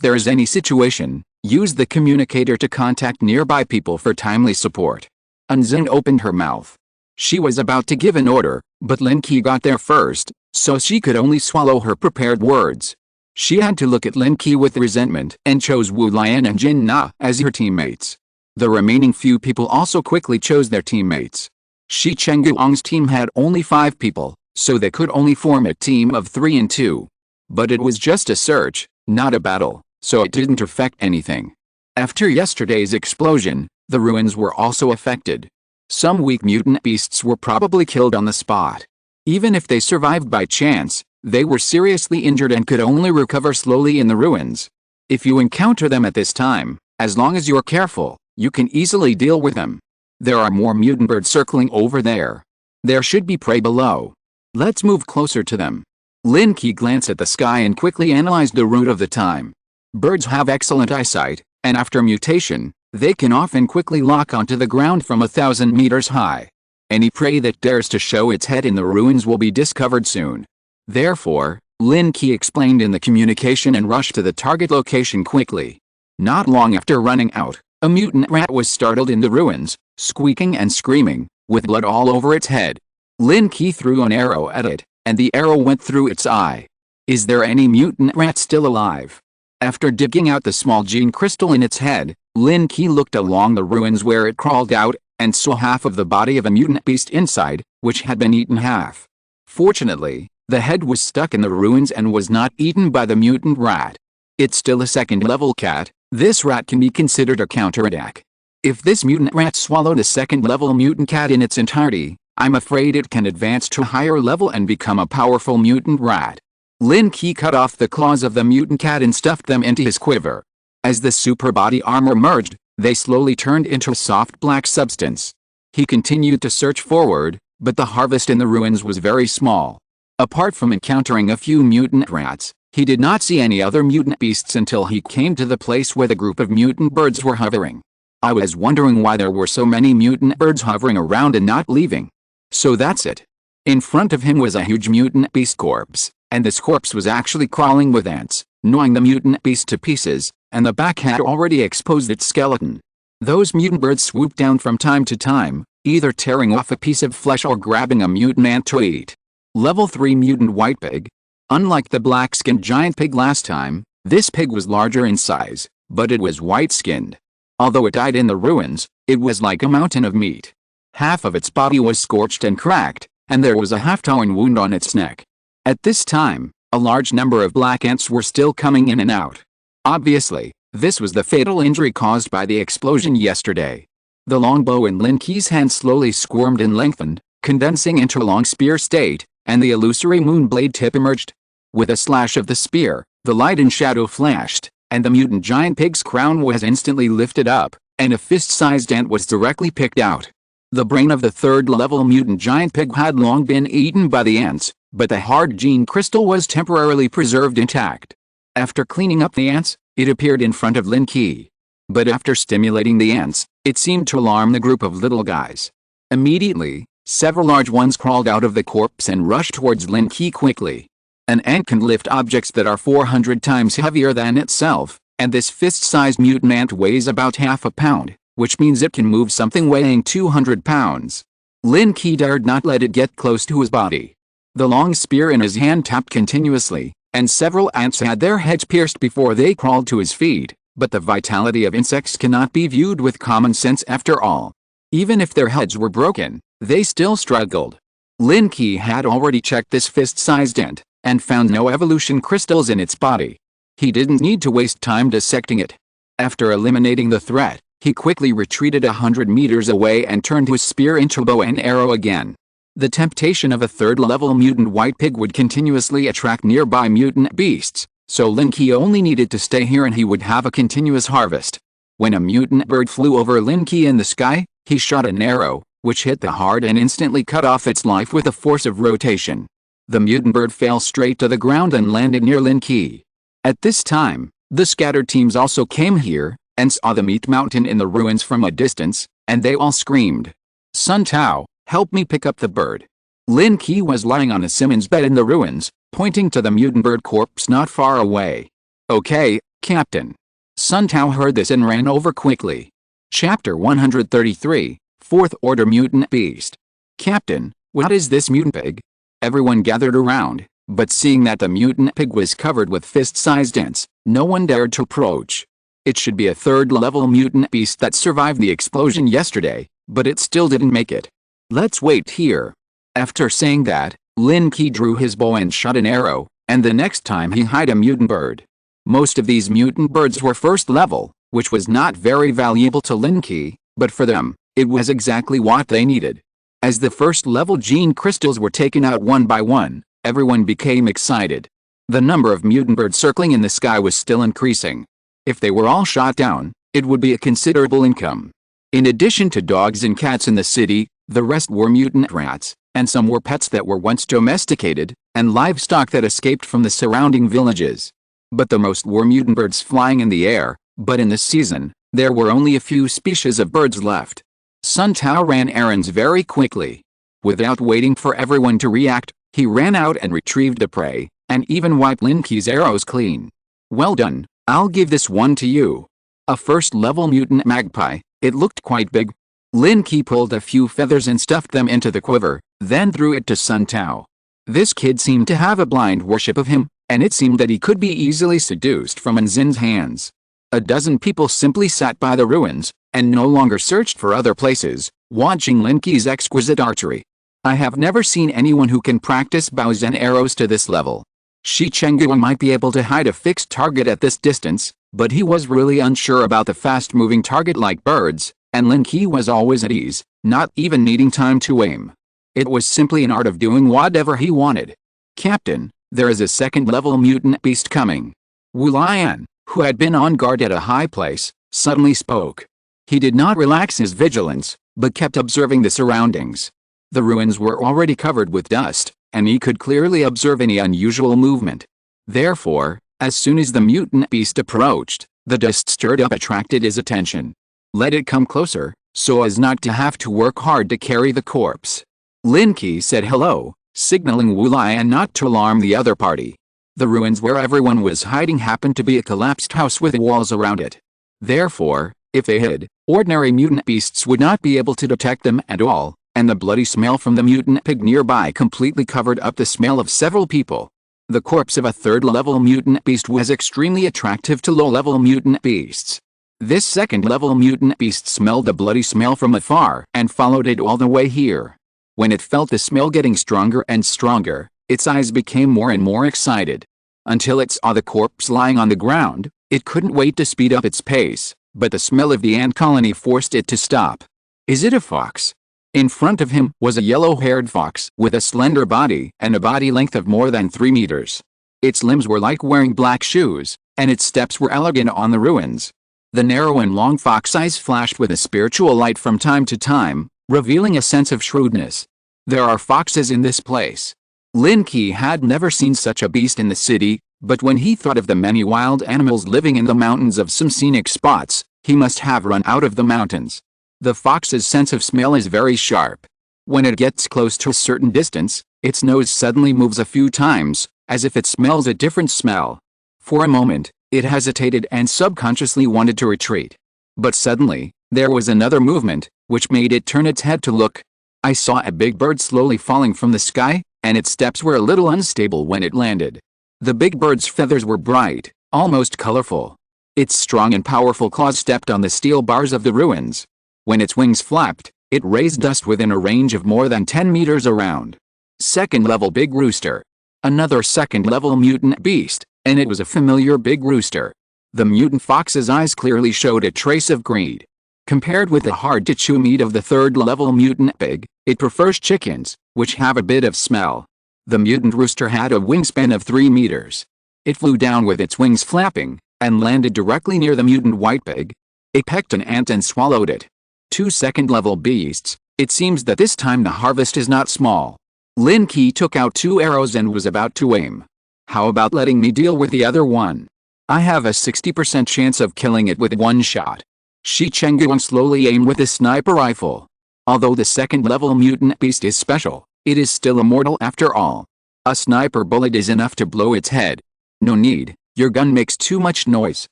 there is any situation, use the communicator to contact nearby people for timely support. Zheng opened her mouth. She was about to give an order, but Lin Qi got there first, so she could only swallow her prepared words. She had to look at Lin Qi with resentment and chose Wu Lian and Jin Na as her teammates. The remaining few people also quickly chose their teammates. Shi Chengguang's team had only 5 people, so they could only form a team of 3 and 2. But it was just a search, not a battle, so it didn't affect anything. After yesterday's explosion, the ruins were also affected. Some weak mutant beasts were probably killed on the spot. Even if they survived by chance, they were seriously injured and could only recover slowly in the ruins. If you encounter them at this time, as long as you're careful, you can easily deal with them. There are more mutant birds circling over there. There should be prey below. Let's move closer to them. Lin Qi glanced at the sky and quickly analyzed the route of the time. Birds have excellent eyesight, and after mutation, they can often quickly lock onto the ground from 1,000 meters high. Any prey that dares to show its head in the ruins will be discovered soon. Therefore, Lin Qi explained in the communication and rushed to the target location quickly. Not long after running out, a mutant rat was startled in the ruins, squeaking and screaming, with blood all over its head. Lin Qi threw an arrow at it, and the arrow went through its eye. Is there any mutant rat still alive? After digging out the small gene crystal in its head, Lin Qi looked along the ruins where it crawled out, and saw half of the body of a mutant beast inside, which had been eaten half. Fortunately, the head was stuck in the ruins and was not eaten by the mutant rat. It's still a second-level cat. This rat can be considered a counterattack. If this mutant rat swallowed a second-level mutant cat in its entirety, I'm afraid it can advance to a higher level and become a powerful mutant rat. Lin Qi cut off the claws of the mutant cat and stuffed them into his quiver. As the super body armor merged, they slowly turned into a soft black substance. He continued to search forward, but the harvest in the ruins was very small. Apart from encountering a few mutant rats, he did not see any other mutant beasts until he came to the place where the group of mutant birds were hovering. I was wondering why there were so many mutant birds hovering around and not leaving. So that's it. In front of him was a huge mutant beast corpse, and this corpse was actually crawling with ants, gnawing the mutant beast to pieces, and the back had already exposed its skeleton. Those mutant birds swooped down from time to time, either tearing off a piece of flesh or grabbing a mutant ant to eat. Level 3 mutant white pig. Unlike the black-skinned giant pig last time, this pig was larger in size, but it was white-skinned. Although it died in the ruins, it was like a mountain of meat. Half of its body was scorched and cracked, and there was a half-torn wound on its neck. At this time, a large number of black ants were still coming in and out. Obviously, this was the fatal injury caused by the explosion yesterday. The longbow in Lin Qi's hand slowly squirmed and lengthened, condensing into a long spear state, and the illusory moon blade tip emerged. With a slash of the spear, the light and shadow flashed, and the mutant giant pig's crown was instantly lifted up, and a fist-sized ant was directly picked out. The brain of the third-level mutant giant pig had long been eaten by the ants, but the hard gene crystal was temporarily preserved intact. After cleaning up the ants, it appeared in front of Lin Qi. But after stimulating the ants, it seemed to alarm the group of little guys. Immediately, several large ones crawled out of the corpse and rushed towards Lin Qi quickly. An ant can lift objects that are 400 times heavier than itself, and this fist-sized mutant ant weighs about half a pound, which means it can move something weighing 200 pounds. Lin Qi dared not let it get close to his body. The long spear in his hand tapped continuously, and several ants had their heads pierced before they crawled to his feet, but the vitality of insects cannot be viewed with common sense after all. Even if their heads were broken, they still struggled. Lin Qi had already checked this fist-sized ant, and found no evolution crystals in its body. He didn't need to waste time dissecting it. After eliminating the threat, he quickly retreated 100 meters away and turned his spear into a bow and arrow again. The temptation of a third-level mutant white pig would continuously attract nearby mutant beasts, so Lin Qi only needed to stay here and he would have a continuous harvest. When a mutant bird flew over Lin Qi in the sky, he shot an arrow, which hit the heart and instantly cut off its life with the force of rotation. The mutant bird fell straight to the ground and landed near Lin Qi. At this time, the scattered teams also came here, and saw the meat mountain in the ruins from a distance, and they all screamed, "Sun Tao, help me pick up the bird." Lin Qi was lying on a Simmons bed in the ruins, pointing to the mutant bird corpse not far away. "Okay, Captain." Sun Tao heard this and ran over quickly. Chapter 133, Fourth Order Mutant Beast. "Captain, what is this mutant pig?" Everyone gathered around, but seeing that the mutant pig was covered with fist-sized ants, no one dared to approach. It should be a third-level mutant beast that survived the explosion yesterday, but it still didn't make it. "Let's wait here." After saying that, Lin Qi drew his bow and shot an arrow, and the next time he hired a mutant bird. Most of these mutant birds were first level, which was not very valuable to Lin Qi, but for them, it was exactly what they needed. As the first-level gene crystals were taken out one by one, everyone became excited. The number of mutant birds circling in the sky was still increasing. If they were all shot down, it would be a considerable income. In addition to dogs and cats in the city, the rest were mutant rats, and some were pets that were once domesticated, and livestock that escaped from the surrounding villages. But the most were mutant birds flying in the air, but in this season, there were only a few species of birds left. Sun Tao ran errands very quickly. Without waiting for everyone to react, he ran out and retrieved the prey, and even wiped Lin Qi's arrows clean. "Well done, I'll give this one to you." A first-level mutant magpie, it looked quite big. Lin Qi pulled a few feathers and stuffed them into the quiver, then threw it to Sun Tao. This kid seemed to have a blind worship of him, and it seemed that he could be easily seduced from Anzin's hands. A dozen people simply sat by the ruins, and no longer searched for other places, watching Lin Qi's exquisite archery. I have never seen anyone who can practice bows and arrows to this level. Shi Chengguo might be able to hide a fixed target at this distance, but he was really unsure about the fast-moving target like birds, and Lin Qi was always at ease, not even needing time to aim. It was simply an art of doing whatever he wanted. "Captain, there is a second-level mutant beast coming." Wu Lian, who had been on guard at a high place, suddenly spoke. He did not relax his vigilance, but kept observing the surroundings. The ruins were already covered with dust, and he could clearly observe any unusual movement. Therefore, as soon as the mutant beast approached, the dust stirred up attracted his attention. Let it come closer, so as not to have to work hard to carry the corpse. Lin Qi said hello, signaling Wu Lian not to alarm the other party. The ruins where everyone was hiding happened to be a collapsed house with walls around it. Therefore, if they hid, ordinary mutant beasts would not be able to detect them at all, and the bloody smell from the mutant pig nearby completely covered up the smell of several people. The corpse of a third-level mutant beast was extremely attractive to low-level mutant beasts. This second-level mutant beast smelled the bloody smell from afar and followed it all the way here. When it felt the smell getting stronger and stronger, its eyes became more and more excited. Until it saw the corpse lying on the ground, it couldn't wait to speed up its pace, but the smell of the ant colony forced it to stop. "Is it a fox?" In front of him was a yellow-haired fox with a slender body and a body length of more than 3 meters. Its limbs were like wearing black shoes, and its steps were elegant on the ruins. The narrow and long fox eyes flashed with a spiritual light from time to time, revealing a sense of shrewdness. "There are foxes in this place." Lin Qi had never seen such a beast in the city, but when he thought of the many wild animals living in the mountains of some scenic spots, he must have run out of the mountains. The fox's sense of smell is very sharp. When it gets close to a certain distance, its nose suddenly moves a few times, as if it smells a different smell. For a moment, it hesitated and subconsciously wanted to retreat. But suddenly, there was another movement, which made it turn its head to look. I saw a big bird slowly falling from the sky, and its steps were a little unstable when it landed. The big bird's feathers were bright, almost colorful. Its strong and powerful claws stepped on the steel bars of the ruins. When its wings flapped, it raised dust within a range of more than 10 meters around. Second-level big rooster. Another second-level mutant beast, and it was a familiar big rooster. The mutant fox's eyes clearly showed a trace of greed. Compared with the hard-to-chew meat of the third-level mutant pig, it prefers chickens, which have a bit of smell. The mutant rooster had a wingspan of 3 meters. It flew down with its wings flapping, and landed directly near the mutant white pig. It pecked an ant and swallowed it. 2 second-level beasts. It seems that this time the harvest is not small. Lin Qi took out 2 arrows and was about to aim. How about letting me deal with the other one? I have a 60% chance of killing it with 1 shot. Shi Chengguang slowly aimed with his sniper rifle. Although the second-level mutant beast is special, it is still immortal after all. A sniper bullet is enough to blow its head. No need, your gun makes too much noise.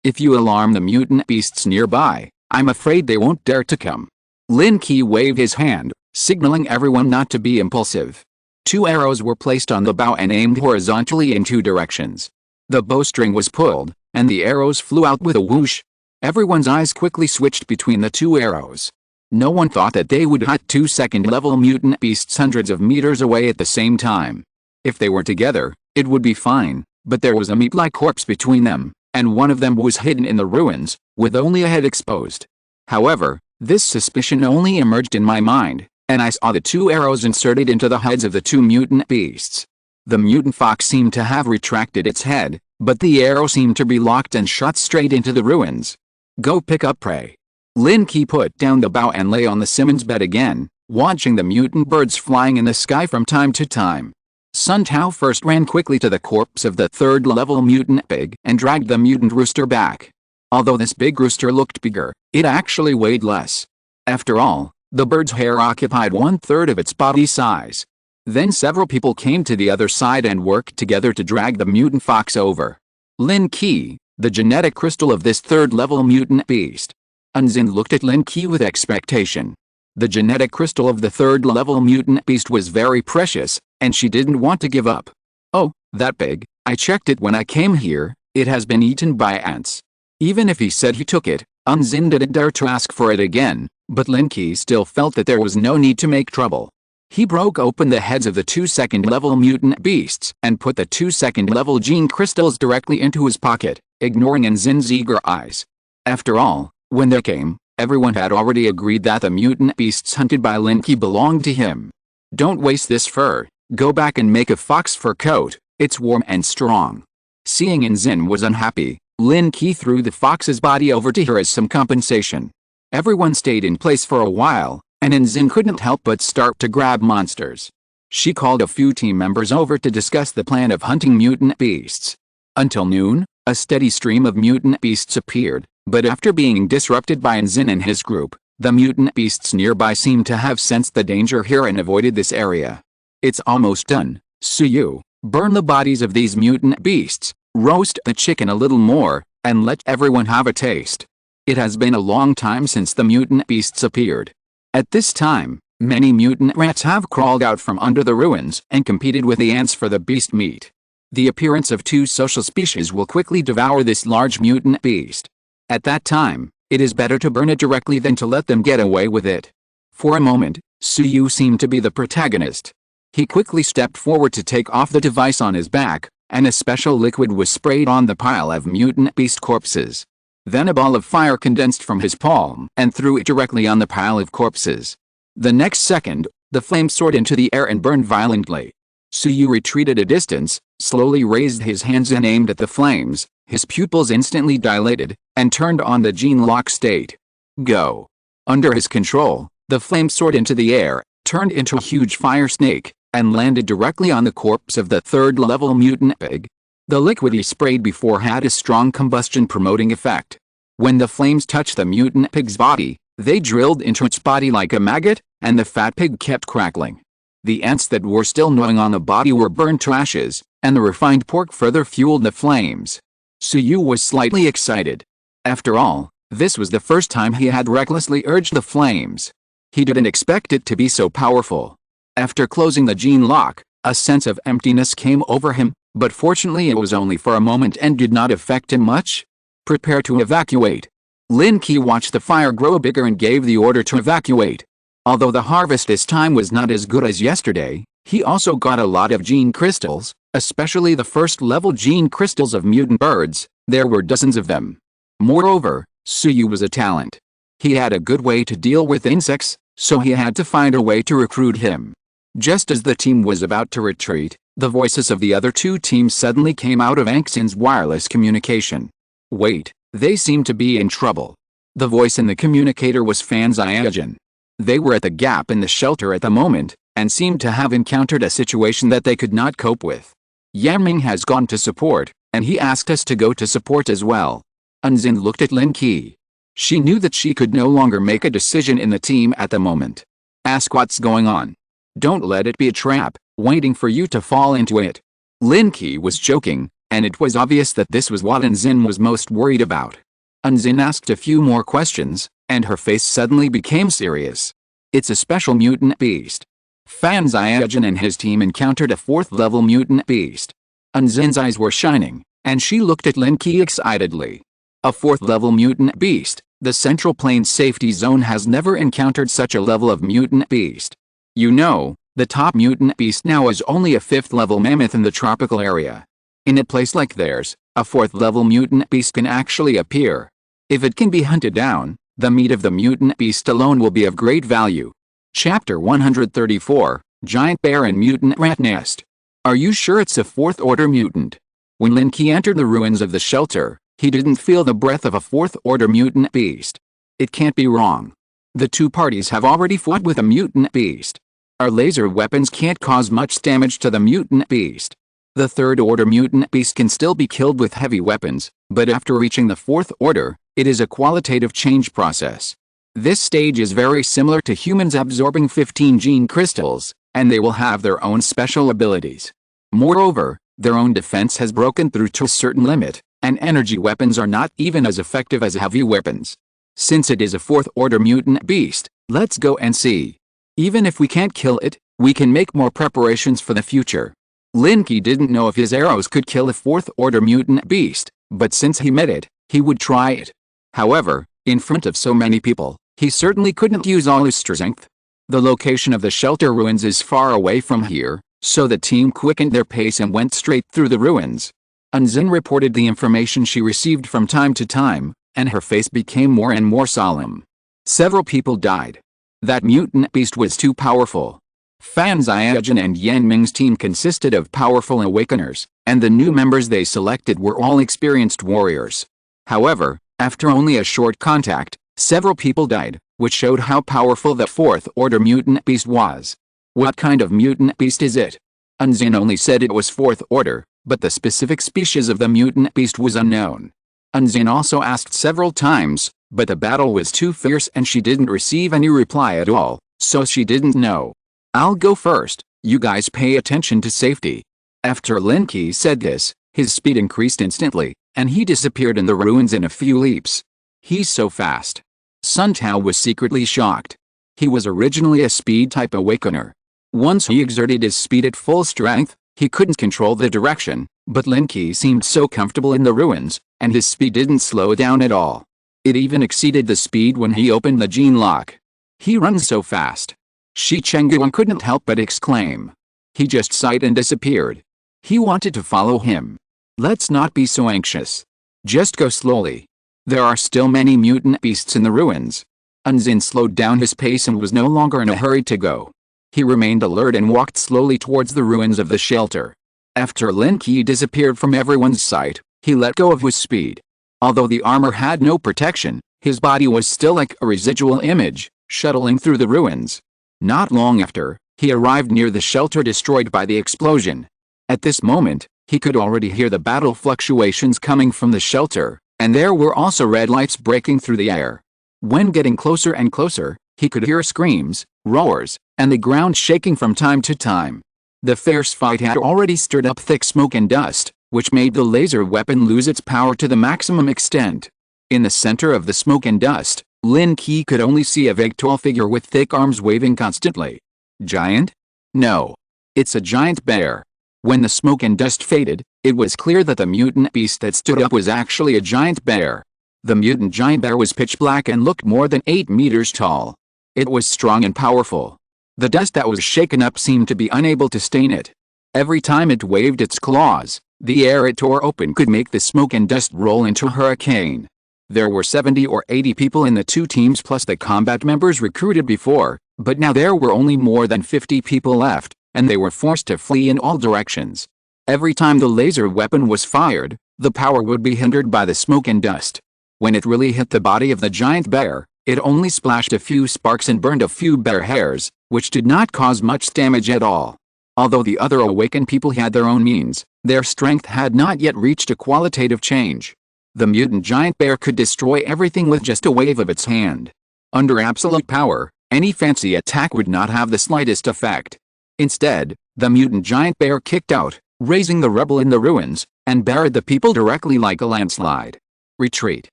If you alarm the mutant beasts nearby, I'm afraid they won't dare to come. Lin Qi waved his hand, signaling everyone not to be impulsive. 2 arrows were placed on the bow and aimed horizontally in 2 directions. The bowstring was pulled, and the arrows flew out with a whoosh. Everyone's eyes quickly switched between the 2 arrows. No one thought that they would hit 2 second-level mutant beasts hundreds of meters away at the same time. If they were together, it would be fine, but there was a meat-like corpse between them, and one of them was hidden in the ruins, with only a head exposed. However, this suspicion only emerged in my mind, and I saw the 2 arrows inserted into the heads of the 2 mutant beasts. The mutant fox seemed to have retracted its head, but the arrow seemed to be locked and shot straight into the ruins. Go pick up prey. Lin Qi put down the bow and lay on the Simmons bed again, watching the mutant birds flying in the sky from time to time. Sun Tao first ran quickly to the corpse of the third-level mutant pig and dragged the mutant rooster back. Although this big rooster looked bigger, it actually weighed less. After all, the bird's hair occupied 1/3 of its body size. Then several people came to the other side and worked together to drag the mutant fox over. Lin Qi, the genetic crystal of this third-level mutant beast. Unzin looked at Lin Qi with expectation. The genetic crystal of the third-level mutant beast was very precious, and she didn't want to give up. Oh, that pig, I checked it when I came here, it has been eaten by ants. Even if he said he took it, Unzin didn't dare to ask for it again, but Lin Qi still felt that there was no need to make trouble. He broke open the heads of the 2 second-level mutant beasts and put the 2 second-level gene crystals directly into his pocket, ignoring Unzin's eager eyes. After all, when they came, everyone had already agreed that the mutant beasts hunted by Lin Qi belonged to him. Don't waste this fur, go back and make a fox fur coat, it's warm and strong. Seeing Unzin was unhappy, Lin Qi threw the fox's body over to her as some compensation. Everyone stayed in place for a while, and Unzin couldn't help but start to grab monsters. She called a few team members over to discuss the plan of hunting mutant beasts. Until noon, a steady stream of mutant beasts appeared, but after being disrupted by Unzin and his group, the mutant beasts nearby seemed to have sensed the danger here and avoided this area. It's almost done, Suyu. Burn the bodies of these mutant beasts, roast the chicken a little more, and let everyone have a taste. It has been a long time since the mutant beasts appeared. At this time, many mutant rats have crawled out from under the ruins and competed with the ants for the beast meat. The appearance of 2 social species will quickly devour this large mutant beast. At that time, it is better to burn it directly than to let them get away with it. For a moment, Suyu seemed to be the protagonist. He quickly stepped forward to take off the device on his back, and a special liquid was sprayed on the pile of mutant beast corpses. Then a ball of fire condensed from his palm and threw it directly on the pile of corpses. The next second, the flame soared into the air and burned violently. Suyu retreated a distance, slowly raised his hands and aimed at the flames. His pupils instantly dilated, and turned on the gene lock state. Go. Under his control, the flame soared into the air, turned into a huge fire snake, and landed directly on the corpse of the third-level mutant pig. The liquid he sprayed before had a strong combustion-promoting effect. When the flames touched the mutant pig's body, they drilled into its body like a maggot, and the fat pig kept crackling. The ants that were still gnawing on the body were burned to ashes, and the refined pork further fueled the flames. Suyu was slightly excited. After all, this was the first time he had recklessly urged the flames. He didn't expect it to be so powerful. After closing the gene lock, a sense of emptiness came over him, but fortunately it was only for a moment and did not affect him much. Prepare to evacuate. Lin Qi watched the fire grow bigger and gave the order to evacuate. Although the harvest this time was not as good as yesterday, he also got a lot of gene crystals, especially the first-level gene crystals of mutant birds. There were dozens of them. Moreover, Suyu was a talent. He had a good way to deal with insects, so he had to find a way to recruit him. Just as the team was about to retreat, the voices of the other two teams suddenly came out of Anxin's wireless communication. Wait, they seem to be in trouble. The voice in the communicator was Fan Xiaojun. They were at the gap in the shelter at the moment, and seemed to have encountered a situation that they could not cope with. Yanming has gone to support, and he asked us to go to support as well. Unzin looked at Lin Qi. She knew that she could no longer make a decision in the team at the moment. Ask what's going on. Don't let it be a trap, waiting for you to fall into it. Lin Qi was joking, and it was obvious that this was what Unzin was most worried about. Unzin asked a few more questions, and her face suddenly became serious. It's a special mutant beast. Fan Xiaojun and his team encountered a fourth-level mutant beast. Unzin's eyes were shining, and she looked at Lin Qi excitedly. A fourth-level mutant beast. The Central Plains Safety Zone has never encountered such a level of mutant beast. You know, the top mutant beast now is only a fifth-level mammoth in the tropical area. In a place like theirs, a fourth-level mutant beast can actually appear. If it can be hunted down, the meat of the mutant beast alone will be of great value. Chapter 134, Giant Bear and Mutant Rat Nest. Are you sure it's a fourth-order mutant? When Lin Qi entered the ruins of the shelter, he didn't feel the breath of a fourth-order mutant beast. It can't be wrong. The two parties have already fought with a mutant beast. Our laser weapons can't cause much damage to the mutant beast. The third-order mutant beast can still be killed with heavy weapons, but after reaching the fourth order, it is a qualitative change process. This stage is very similar to humans absorbing 15 gene crystals, and they will have their own special abilities. Moreover, their own defense has broken through to a certain limit, and energy weapons are not even as effective as heavy weapons. Since it is a fourth-order mutant beast, let's go and see. Even if we can't kill it, we can make more preparations for the future. Lin Qi didn't know if his arrows could kill a fourth-order mutant beast, but since he met it, he would try it. However, in front of so many people, he certainly couldn't use all his strength. The location of the shelter ruins is far away from here, so the team quickened their pace and went straight through the ruins. Unzin reported the information she received from time to time, and her face became more and more solemn. Several people died. That mutant beast was too powerful. Fan Xiaojun and Yanming's team consisted of powerful awakeners, and the new members they selected were all experienced warriors. However, after only a short contact, several people died, which showed how powerful the fourth-order mutant beast was. What kind of mutant beast is it? Unzin only said it was fourth order, but the specific species of the mutant beast was unknown. Unzin also asked several times, but the battle was too fierce and she didn't receive any reply at all, so she didn't know. I'll go first, you guys pay attention to safety. After Lin Qi said this, his speed increased instantly, and he disappeared in the ruins in a few leaps. He's so fast. Sun Tao was secretly shocked. He was originally a speed-type awakener. Once he exerted his speed at full strength, he couldn't control the direction, but Lin Qi seemed so comfortable in the ruins, and his speed didn't slow down at all. It even exceeded the speed when he opened the gene lock. He runs so fast. Shi Chengguang couldn't help but exclaim. He just sighed and disappeared. He wanted to follow him. Let's not be so anxious. Just go slowly. There are still many mutant beasts in the ruins. Unzin slowed down his pace and was no longer in a hurry to go. He remained alert and walked slowly towards the ruins of the shelter. After Lin Qi disappeared from everyone's sight, he let go of his speed. Although the armor had no protection, his body was still like a residual image, shuttling through the ruins. Not long after, He arrived near the shelter destroyed by the explosion. At this moment, he could already hear the battle fluctuations coming from the shelter, and there were also red lights breaking through the air. When getting closer and closer, he could hear screams, roars, and the ground shaking from time to time. The fierce fight had already stirred up thick smoke and dust, which made the laser weapon lose its power to the maximum extent. In the center of the smoke and dust, Lin Qi could only see a vague tall figure with thick arms waving constantly. Giant? No. It's a giant bear. When the smoke and dust faded, it was clear that the mutant beast that stood up was actually a giant bear. The mutant giant bear was pitch black and looked more than 8 meters tall. It was strong and powerful. The dust that was shaken up seemed to be unable to stain it. Every time it waved its claws, the air it tore open could make the smoke and dust roll into a hurricane. There were 70 or 80 people in the two teams plus the combat members recruited before, but now there were only more than 50 people left, and they were forced to flee in all directions. Every time the laser weapon was fired, the power would be hindered by the smoke and dust. When it really hit the body of the giant bear, it only splashed a few sparks and burned a few bear hairs, which did not cause much damage at all. Although the other awakened people had their own means, their strength had not yet reached a qualitative change. The mutant giant bear could destroy everything with just a wave of its hand. Under absolute power, any fancy attack would not have the slightest effect. Instead, the mutant giant bear kicked out, raising the rubble in the ruins, and buried the people directly like a landslide. Retreat.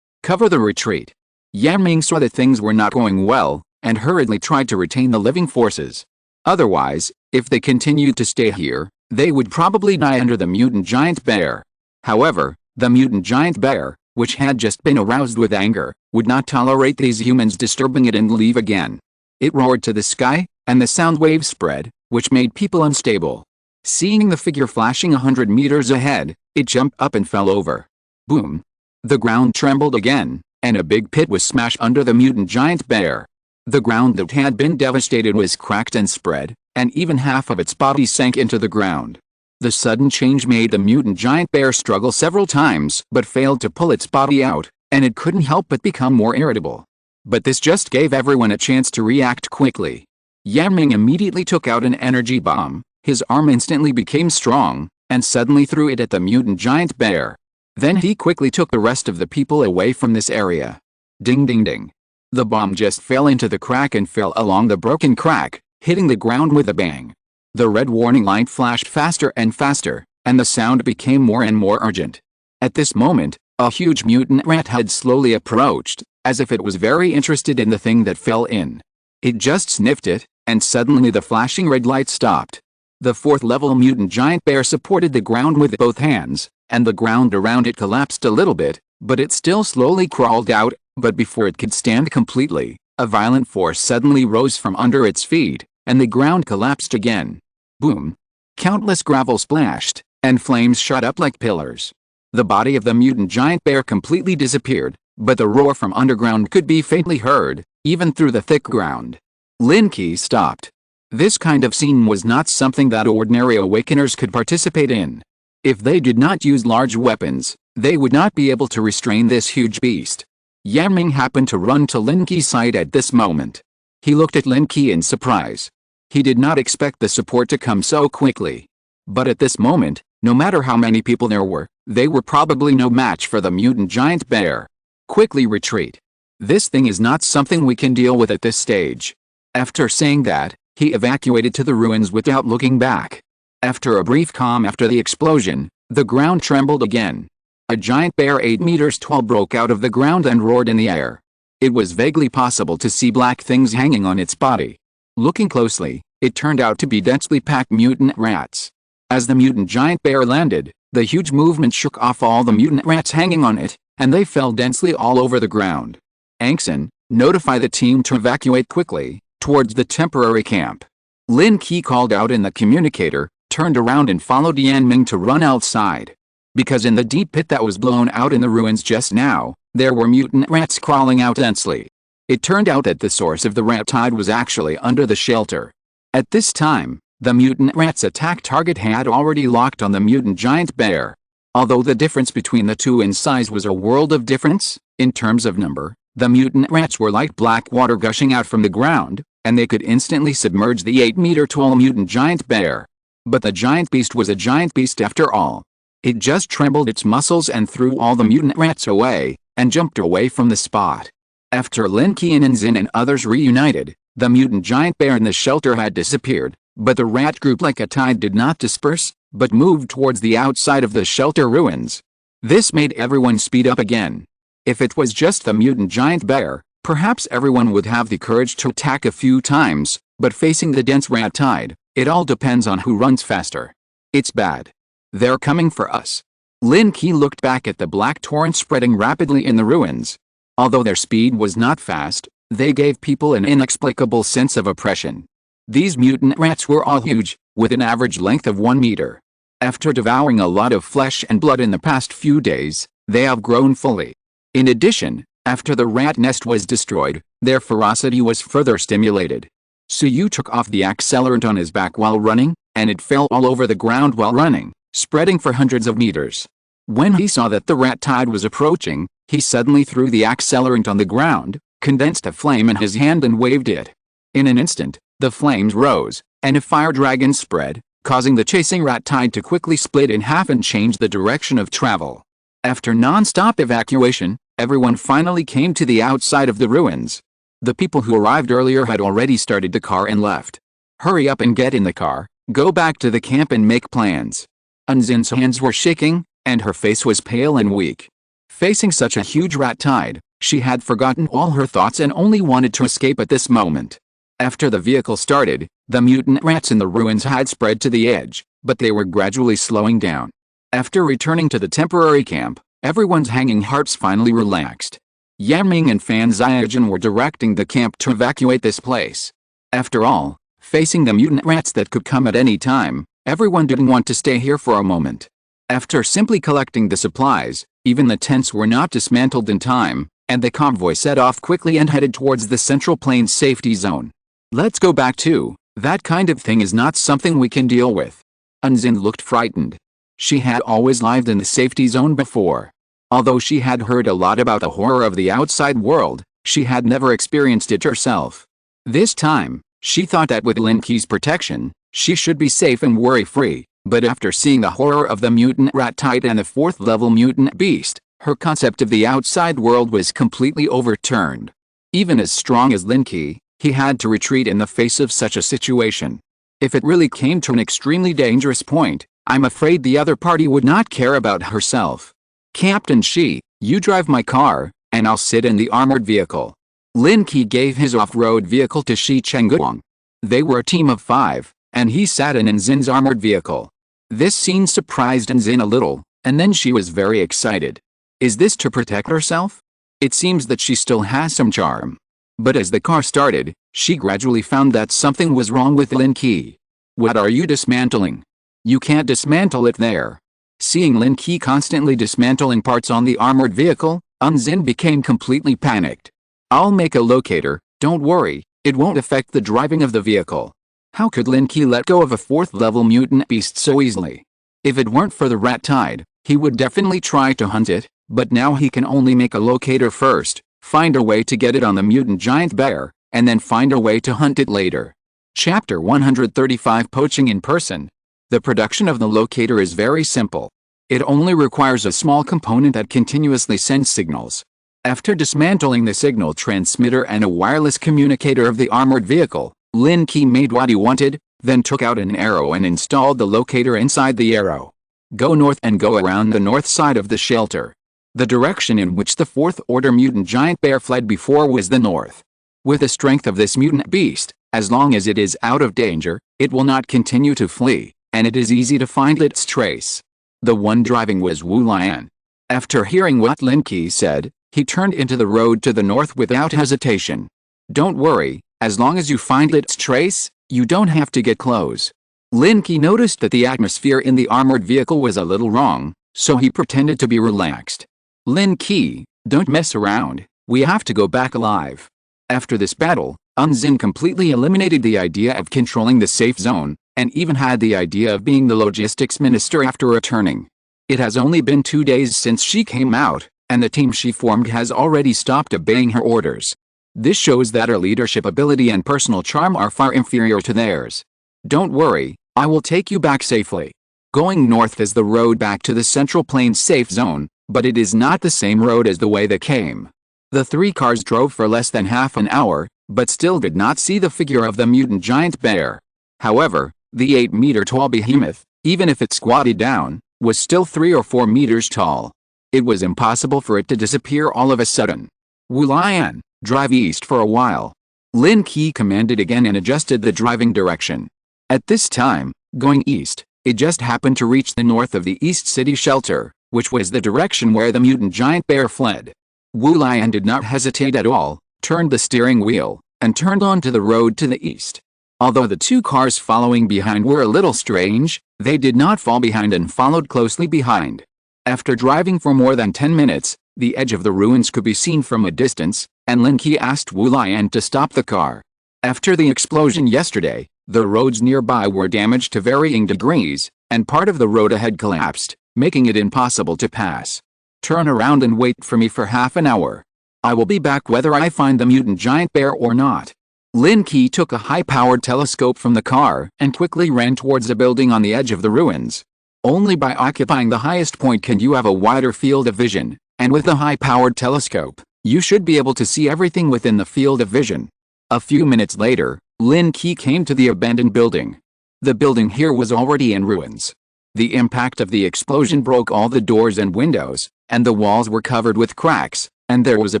Cover the retreat. Yan Ming saw that things were not going well, and hurriedly tried to retain the living forces. Otherwise, if they continued to stay here, they would probably die under the mutant giant bear. However, the mutant giant bear, which had just been aroused with anger, would not tolerate these humans disturbing it and leave again. It roared to the sky, and the sound waves spread, which made people unstable. Seeing the figure flashing 100 meters ahead, it jumped up and fell over. Boom! The ground trembled again, and a big pit was smashed under the mutant giant bear. The ground that had been devastated was cracked and spread, and even half of its body sank into the ground. The sudden change made the mutant giant bear struggle several times but failed to pull its body out, and it couldn't help but become more irritable. But this just gave everyone a chance to react quickly. Yan Ming immediately took out an energy bomb, his arm instantly became strong, and suddenly threw it at the mutant giant bear. Then he quickly took the rest of the people away from this area. Ding ding ding. The bomb just fell into the crack and fell along the broken crack, hitting the ground with a bang. The red warning light flashed faster and faster, and the sound became more and more urgent. At this moment, a huge mutant rat had slowly approached, as if it was very interested in the thing that fell in. It just sniffed it, and suddenly the flashing red light stopped. The fourth-level mutant giant bear supported the ground with both hands, and the ground around it collapsed a little bit, but it still slowly crawled out, but before it could stand completely, a violent force suddenly rose from under its feet, and the ground collapsed again. Boom! Countless gravel splashed, and flames shot up like pillars. The body of the mutant giant bear completely disappeared, but the roar from underground could be faintly heard, even through the thick ground. Lin Qi stopped. This kind of scene was not something that ordinary awakeners could participate in. If they did not use large weapons, they would not be able to restrain this huge beast. Yan Ming happened to run to Lin Qi's side at this moment. He looked at Lin Qi in surprise. He did not expect the support to come so quickly. But at this moment, no matter how many people there were, they were probably no match for the mutant giant bear. Quickly retreat. This thing is not something we can deal with at this stage. After saying that, he evacuated to the ruins without looking back. After a brief calm after the explosion, the ground trembled again. A giant bear 8 meters tall broke out of the ground and roared in the air. It was vaguely possible to see black things hanging on its body. Looking closely, it turned out to be densely packed mutant rats. As the mutant giant bear landed, the huge movement shook off all the mutant rats hanging on it, and they fell densely all over the ground. Angson, notify the team to evacuate quickly, towards the temporary camp. Lin Qi called out in the communicator, turned around and followed Yan Ming to run outside. Because in the deep pit that was blown out in the ruins just now, there were mutant rats crawling out densely. It turned out that the source of the rat tide was actually under the shelter. At this time, the mutant rat's attack target had already locked on the mutant giant bear. Although the difference between the two in size was a world of difference, in terms of number, the mutant rats were like black water gushing out from the ground, and they could instantly submerge the 8-meter-tall mutant giant bear. But the giant beast was a giant beast after all. It just trembled its muscles and threw all the mutant rats away, and jumped away from the spot. After Lin Qi and Zin and others reunited, the mutant giant bear in the shelter had disappeared, but the rat group like a tide did not disperse, but moved towards the outside of the shelter ruins. This made everyone speed up again. If it was just the mutant giant bear, perhaps everyone would have the courage to attack a few times, but facing the dense rat tide, it all depends on who runs faster. It's bad. They're coming for us. Lin Qi looked back at the black torrent spreading rapidly in the ruins. Although their speed was not fast, they gave people an inexplicable sense of oppression. These mutant rats were all huge, with an average length of 1 meter. After devouring a lot of flesh and blood in the past few days, they have grown fully. In addition, after the rat nest was destroyed, their ferocity was further stimulated. Suyu took off the accelerant on his back while running, and it fell all over the ground while running, spreading for hundreds of meters. When he saw that the rat tide was approaching, he suddenly threw the accelerant on the ground, condensed a flame in his hand and waved it. In an instant, the flames rose, and a fire dragon spread, causing the chasing rat tide to quickly split in half and change the direction of travel. After non-stop evacuation, everyone finally came to the outside of the ruins. The people who arrived earlier had already started the car and left. Hurry up and get in the car, go back to the camp and make plans. Unzin's hands were shaking, and her face was pale and weak. Facing such a huge rat tide, she had forgotten all her thoughts and only wanted to escape at this moment. After the vehicle started, the mutant rats in the ruins had spread to the edge, but they were gradually slowing down. After returning to the temporary camp, everyone's hanging hearts finally relaxed. Yaming and Fan Xiaojun were directing the camp to evacuate this place. After all, facing the mutant rats that could come at any time, everyone didn't want to stay here for a moment. After simply collecting the supplies, even the tents were not dismantled in time, and the convoy set off quickly and headed towards the Central Plains safety zone. Let's go back too. That kind of thing is not something we can deal with. Unzin looked frightened. She had always lived in the safety zone before. Although she had heard a lot about the horror of the outside world, she had never experienced it herself. This time, she thought that with Lin Qi's protection, she should be safe and worry-free, but after seeing the horror of the mutant rat tide and the 4th-level mutant beast, her concept of the outside world was completely overturned. Even as strong as Lin Qi, he had to retreat in the face of such a situation. If it really came to an extremely dangerous point, I'm afraid the other party would not care about herself. Captain Shi, you drive my car, and I'll sit in the armored vehicle. Lin Qi gave his off-road vehicle to Shi Chengguang. They were a team of 5, and he sat in Zin's armored vehicle. This scene surprised Zin a little, and then she was very excited. Is this to protect herself? It seems that she still has some charm. But as the car started, she gradually found that something was wrong with Lin Qi. What are you dismantling? You can't dismantle it there. Seeing Lin Qi constantly dismantling parts on the armored vehicle, Zin became completely panicked. I'll make a locator, don't worry, it won't affect the driving of the vehicle. How could Lin Qi let go of a 4th-level mutant beast so easily? If it weren't for the rat tide, he would definitely try to hunt it, but now he can only make a locator first, find a way to get it on the mutant giant bear, and then find a way to hunt it later. Chapter 135 Poaching in Person. The production of the locator is very simple. It only requires a small component that continuously sends signals. After dismantling the signal transmitter and a wireless communicator of the armored vehicle, Lin Qi made what he wanted, then took out an arrow and installed the locator inside the arrow. Go north and go around the north side of the shelter. The direction in which the 4th-order mutant giant bear fled before was the north. With the strength of this mutant beast, as long as it is out of danger, it will not continue to flee, and it is easy to find its trace. The one driving was Wu Lian. After hearing what Lin Qi said, he turned into the road to the north without hesitation. Don't worry, as long as you find its trace, you don't have to get close. Lin Qi noticed that the atmosphere in the armored vehicle was a little wrong, so he pretended to be relaxed. Lin Qi, don't mess around, we have to go back alive. After this battle, Zin completely eliminated the idea of controlling the safe zone, and even had the idea of being the logistics minister after returning. It has only been 2 days since she came out, and the team she formed has already stopped obeying her orders. This shows that her leadership ability and personal charm are far inferior to theirs. Don't worry, I will take you back safely. Going north is the road back to the Central Plains safe zone, but it is not the same road as the way they came. The three cars drove for less than half an hour, but still did not see the figure of the mutant giant bear. However, the 8-meter-tall behemoth, even if it squatted down, was still 3 or 4 meters tall. It was impossible for it to disappear all of a sudden. Wu Lian, drive east for a while. Lin Qi commanded again and adjusted the driving direction. At this time, going east, it just happened to reach the north of the East City shelter, which was the direction where the mutant giant bear fled. Wu Lian did not hesitate at all, turned the steering wheel, and turned onto the road to the east. Although the two cars following behind were a little strange, they did not fall behind and followed closely behind. After driving for more than 10 minutes, the edge of the ruins could be seen from a distance, and Lin Qi asked Wu Lian to stop the car. After the explosion yesterday, the roads nearby were damaged to varying degrees, and part of the road ahead collapsed, making it impossible to pass. Turn around and wait for me for half an hour. I will be back whether I find the mutant giant bear or not. Lin Qi took a high-powered telescope from the car and quickly ran towards a building on the edge of the ruins. Only by occupying the highest point can you have a wider field of vision, and with the high-powered telescope, you should be able to see everything within the field of vision. A few minutes later, Lin Qi came to the abandoned building. The building here was already in ruins. The impact of the explosion broke all the doors and windows, and the walls were covered with cracks, and there was a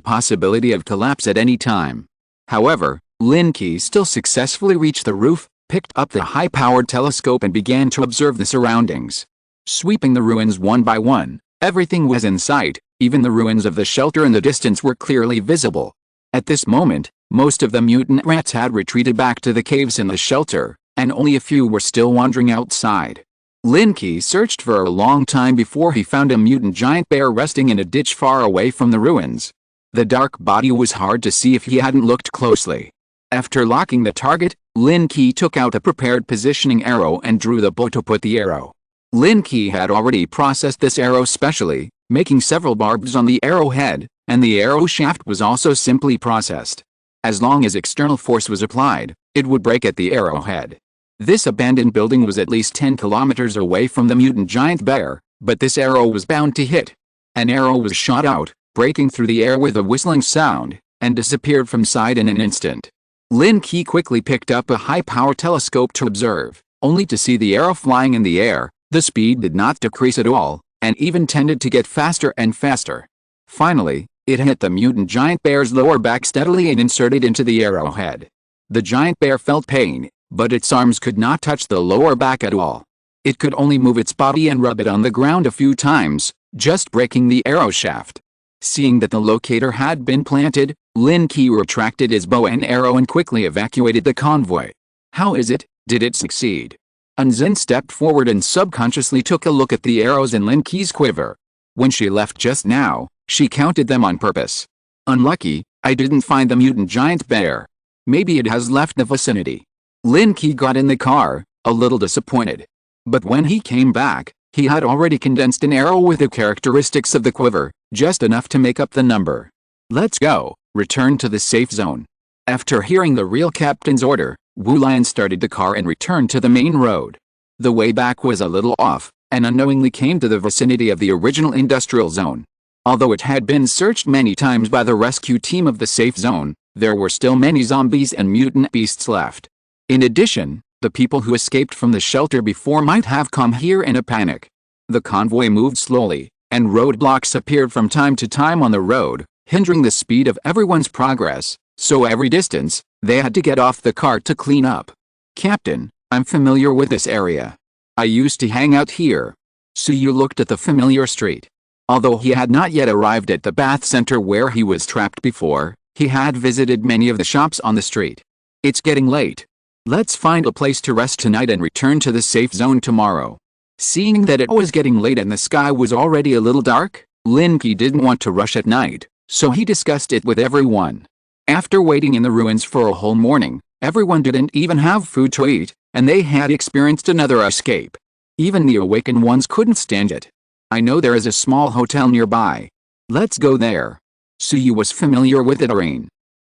possibility of collapse at any time. However, Lin Qi still successfully reached the roof, picked up the high-powered telescope and began to observe the surroundings. Sweeping the ruins one by one, everything was in sight, even the ruins of the shelter in the distance were clearly visible. At this moment, most of the mutant rats had retreated back to the caves in the shelter, and only a few were still wandering outside. Lin Qi searched for a long time before he found a mutant giant bear resting in a ditch far away from the ruins. The dark body was hard to see if he hadn't looked closely. After locking the target, Lin Qi took out a prepared positioning arrow and drew the bow to put the arrow. Lin Qi had already processed this arrow specially, making several barbs on the arrowhead, and the arrow shaft was also simply processed. As long as external force was applied, it would break at the arrowhead. This abandoned building was at least 10 kilometers away from the mutant giant bear, but this arrow was bound to hit. An arrow was shot out, breaking through the air with a whistling sound, and disappeared from sight in an instant. Lin Qi quickly picked up a high-power telescope to observe, only to see the arrow flying in the air. The speed did not decrease at all, and even tended to get faster and faster. Finally, it hit the mutant giant bear's lower back steadily and inserted into the arrowhead. The giant bear felt pain, but its arms could not touch the lower back at all. It could only move its body and rub it on the ground a few times, just breaking the arrow shaft. Seeing that the locator had been planted, Lin Qi retracted his bow and arrow and quickly evacuated the convoy. How is it? Did it succeed? Unzhen stepped forward and subconsciously took a look at the arrows in Lin Qi's quiver. When she left just now, she counted them on purpose. Unlucky, I didn't find the mutant giant bear. Maybe it has left the vicinity. Lin Qi got in the car, a little disappointed. But when he came back, he had already condensed an arrow with the characteristics of the quiver, just enough to make up the number. Let's go, return to the safe zone. After hearing the real captain's order, Wu Lian started the car and returned to the main road. The way back was a little off, and unknowingly came to the vicinity of the original industrial zone. Although it had been searched many times by the rescue team of the safe zone, there were still many zombies and mutant beasts left. In addition, the people who escaped from the shelter before might have come here in a panic. The convoy moved slowly, and roadblocks appeared from time to time on the road, hindering the speed of everyone's progress, so every distance, they had to get off the cart to clean up. Captain, I'm familiar with this area. I used to hang out here. Suyu looked at the familiar street. Although he had not yet arrived at the bath center where he was trapped before, he had visited many of the shops on the street. It's getting late. Let's find a place to rest tonight and return to the safe zone tomorrow. Seeing that it was getting late and the sky was already a little dark, Lin Qi didn't want to rush at night, so he discussed it with everyone. After waiting in the ruins for a whole morning, everyone didn't even have food to eat, and they had experienced another escape. Even the awakened ones couldn't stand it. I know there is a small hotel nearby. Let's go there. Suyu was familiar with it.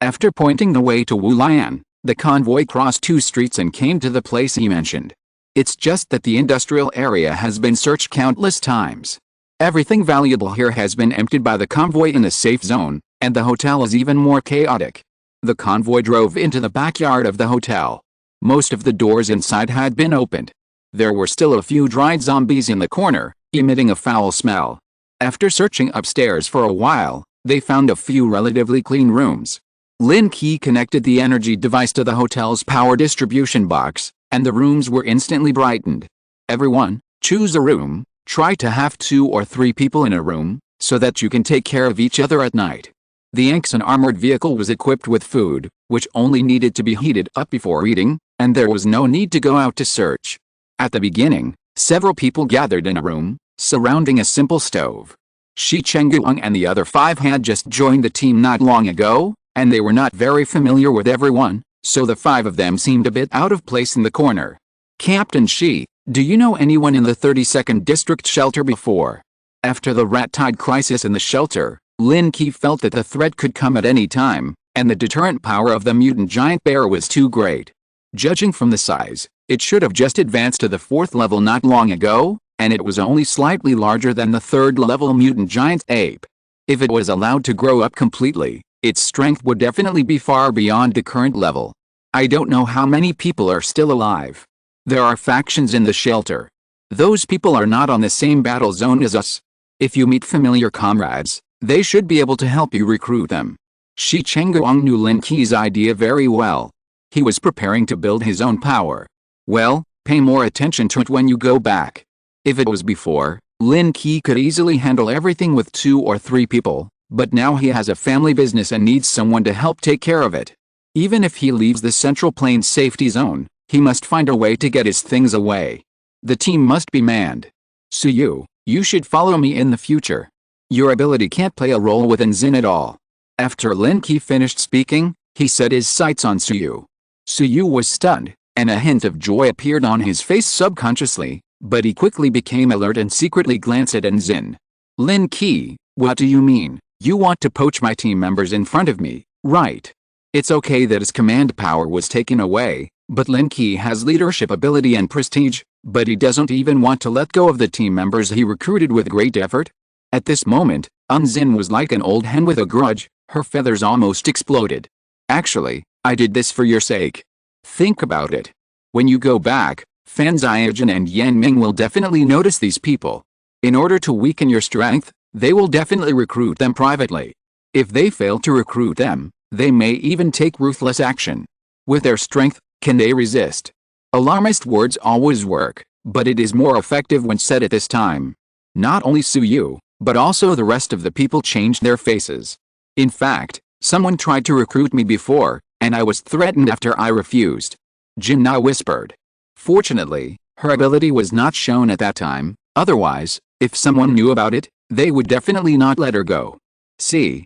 After pointing the way to Wulian, the convoy crossed 2 streets and came to the place he mentioned. It's just that the industrial area has been searched countless times. Everything valuable here has been emptied by the convoy in the safe zone, and the hotel is even more chaotic. The convoy drove into the backyard of the hotel. Most of the doors inside had been opened. There were still a few dried zombies in the corner, emitting a foul smell. After searching upstairs for a while, they found a few relatively clean rooms. Lin Qi connected the energy device to the hotel's power distribution box, and the rooms were instantly brightened. Everyone, choose a room, try to have 2 or 3 people in a room, so that you can take care of each other at night. The Anxon armored vehicle was equipped with food, which only needed to be heated up before eating, and there was no need to go out to search. At the beginning, several people gathered in a room, surrounding a simple stove. Shi Chengguang and the other 5 had just joined the team not long ago, and they were not very familiar with everyone, so the 5 of them seemed a bit out of place in the corner. Captain Shi, do you know anyone in the 32nd District shelter before? After the rat tide crisis in the shelter, Lin Qi felt that the threat could come at any time, and the deterrent power of the mutant giant bear was too great. Judging from the size, it should have just advanced to the 4th level not long ago, and it was only slightly larger than the 3rd level mutant giant ape. If it was allowed to grow up completely, its strength would definitely be far beyond the current level. I don't know how many people are still alive. There are factions in the shelter. Those people are not on the same battle zone as us. If you meet familiar comrades, they should be able to help you recruit them. Shi Chengguang knew Lin Qi's idea very well. He was preparing to build his own power. Well, pay more attention to it when you go back. If it was before, Lin Qi could easily handle everything with 2 or 3 people, but now he has a family business and needs someone to help take care of it. Even if he leaves the Central Plains safety zone, he must find a way to get his things away. The team must be manned. Suyu, you should follow me in the future. Your ability can't play a role within Xin at all. After Lin Qi finished speaking, he set his sights on Suyu. Suyu was stunned, and a hint of joy appeared on his face subconsciously, but he quickly became alert and secretly glanced at Xin. Lin Qi, what do you mean? You want to poach my team members in front of me, right? It's okay that his command power was taken away, but Lin Qi has leadership ability and prestige, but he doesn't even want to let go of the team members he recruited with great effort. At this moment, Xin was like an old hen with a grudge, her feathers almost exploded. Actually, I did this for your sake. Think about it. When you go back, Fan Ziajin and Yan Ming will definitely notice these people. In order to weaken your strength, they will definitely recruit them privately. If they fail to recruit them, they may even take ruthless action. With their strength, can they resist? Alarmist words always work, but it is more effective when said at this time. Not only Suyu, but also the rest of the people changed their faces. In fact, someone tried to recruit me before, and I was threatened after I refused. Jin Na whispered. Fortunately, her ability was not shown at that time, otherwise, if someone knew about it, they would definitely not let her go. See,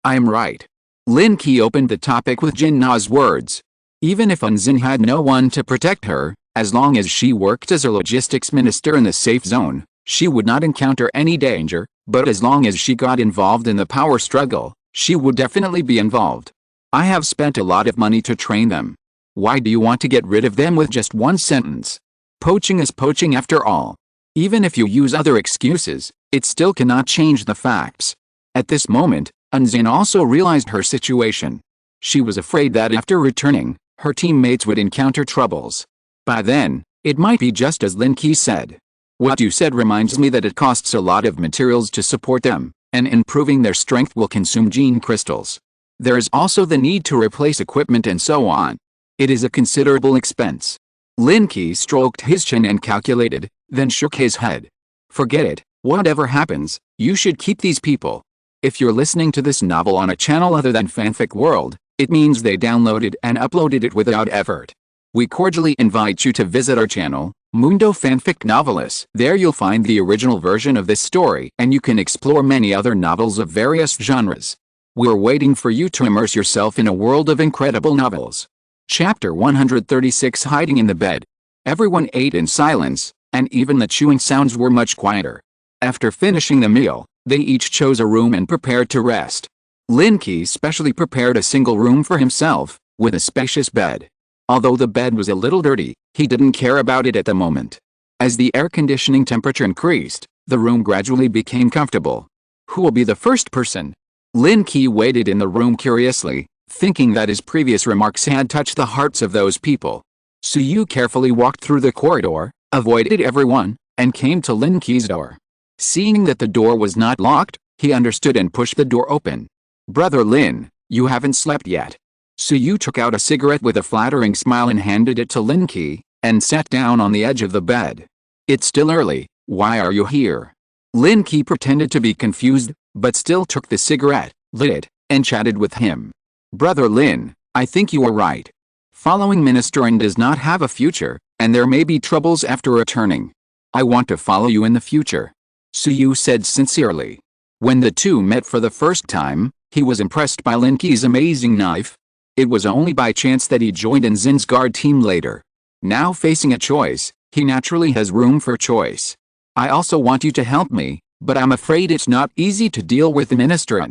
I'm right. Lin Qi opened the topic with Jin Na's words. Even if Xin had no one to protect her, as long as she worked as a logistics minister in the safe zone, she would not encounter any danger, but as long as she got involved in the power struggle, she would definitely be involved. I have spent a lot of money to train them. Why do you want to get rid of them with just one sentence? Poaching is poaching after all. Even if you use other excuses, it still cannot change the facts. At this moment, Xin also realized her situation. She was afraid that after returning, her teammates would encounter troubles. By then, it might be just as Lin Qi said. What you said reminds me that it costs a lot of materials to support them, and improving their strength will consume gene crystals. There is also the need to replace equipment and so on. It is a considerable expense. Lin Qi stroked his chin and calculated, then shook his head. Forget it, whatever happens, you should keep these people. If you're listening to this novel on a channel other than Fanfic World, it means they downloaded and uploaded it without effort. We cordially invite you to visit our channel, Mundo Fanfic Novelis. There you'll find the original version of this story and you can explore many other novels of various genres. We're waiting for you to immerse yourself in a world of incredible novels. Chapter 136 Hiding in the Bed. Everyone ate in silence, and even the chewing sounds were much quieter. After finishing the meal, they each chose a room and prepared to rest. Lin Qi specially prepared a single room for himself, with a spacious bed. Although the bed was a little dirty, he didn't care about it at the moment. As the air conditioning temperature increased, the room gradually became comfortable. Who will be the first person? Lin Qi waited in the room curiously, thinking that his previous remarks had touched the hearts of those people. Suyu carefully walked through the corridor, avoided everyone, and came to Lin Qi's door. Seeing that the door was not locked, he understood and pushed the door open. "Brother Lin, you haven't slept yet." Suyu took out a cigarette with a flattering smile and handed it to Lin Qi, and sat down on the edge of the bed. "It's still early, why are you here?" Lin Qi pretended to be confused, but still took the cigarette, lit it, and chatted with him. "Brother Lin, I think you are right. Following ministering does not have a future, and there may be troubles after returning. I want to follow you in the future," Suyu said sincerely. When the two met for the first time, he was impressed by Lin Qi's amazing knife. It was only by chance that he joined Zin's guard team later. Now facing a choice, he naturally has room for choice. "I also want you to help me, but I'm afraid it's not easy to deal with the minister.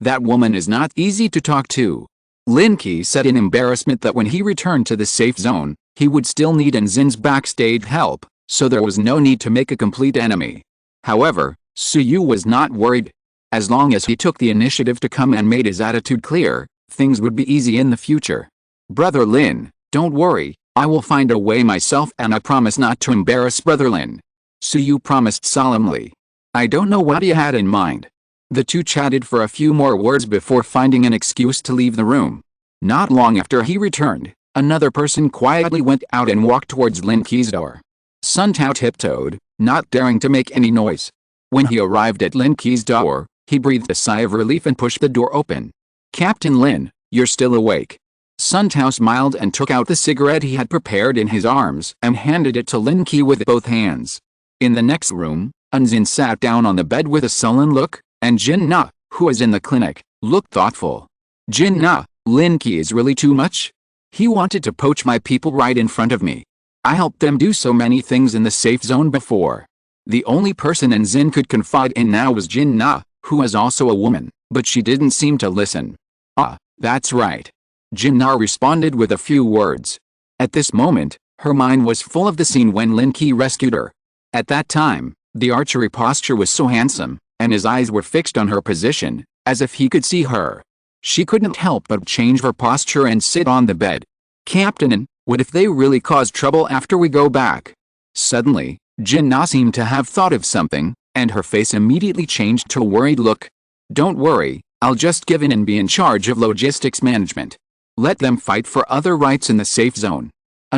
That woman is not easy to talk to." Lin Qi said in embarrassment that when he returned to the safe zone, he would still need Zin's backstage help, so there was no need to make a complete enemy. However, Suyu was not worried. As long as he took the initiative to come and made his attitude clear, things would be easy in the future. "Brother Lin, don't worry, I will find a way myself and I promise not to embarrass Brother Lin," Suyu promised solemnly. "I don't know what he had in mind." The two chatted for a few more words before finding an excuse to leave the room. Not long after he returned, another person quietly went out and walked towards Lin Qi's door. Sun Tao tiptoed, not daring to make any noise. When he arrived at Lin Qi's door, he breathed a sigh of relief and pushed the door open. "Captain Lin, you're still awake." Sun Tao smiled and took out the cigarette he had prepared in his arms and handed it to Lin Qi with both hands. In the next room, Zin sat down on the bed with a sullen look, and Jin Na, who was in the clinic, looked thoughtful. "Jin Na, Lin Qi is really too much? He wanted to poach my people right in front of me. I helped them do so many things in the safe zone before." The only person Zin could confide in now was Jin Na, who was also a woman, but she didn't seem to listen. "Ah, that's right." Jin Na responded with a few words. At this moment, her mind was full of the scene when Lin Qi rescued her. At that time, the archery posture was so handsome, and his eyes were fixed on her position, as if he could see her. She couldn't help but change her posture and sit on the bed. "Captain, what if they really cause trouble after we go back?" Suddenly, Jin Na seemed to have thought of something, and her face immediately changed to a worried look. "Don't worry, I'll just give in and be in charge of logistics management. Let them fight for other rights in the safe zone."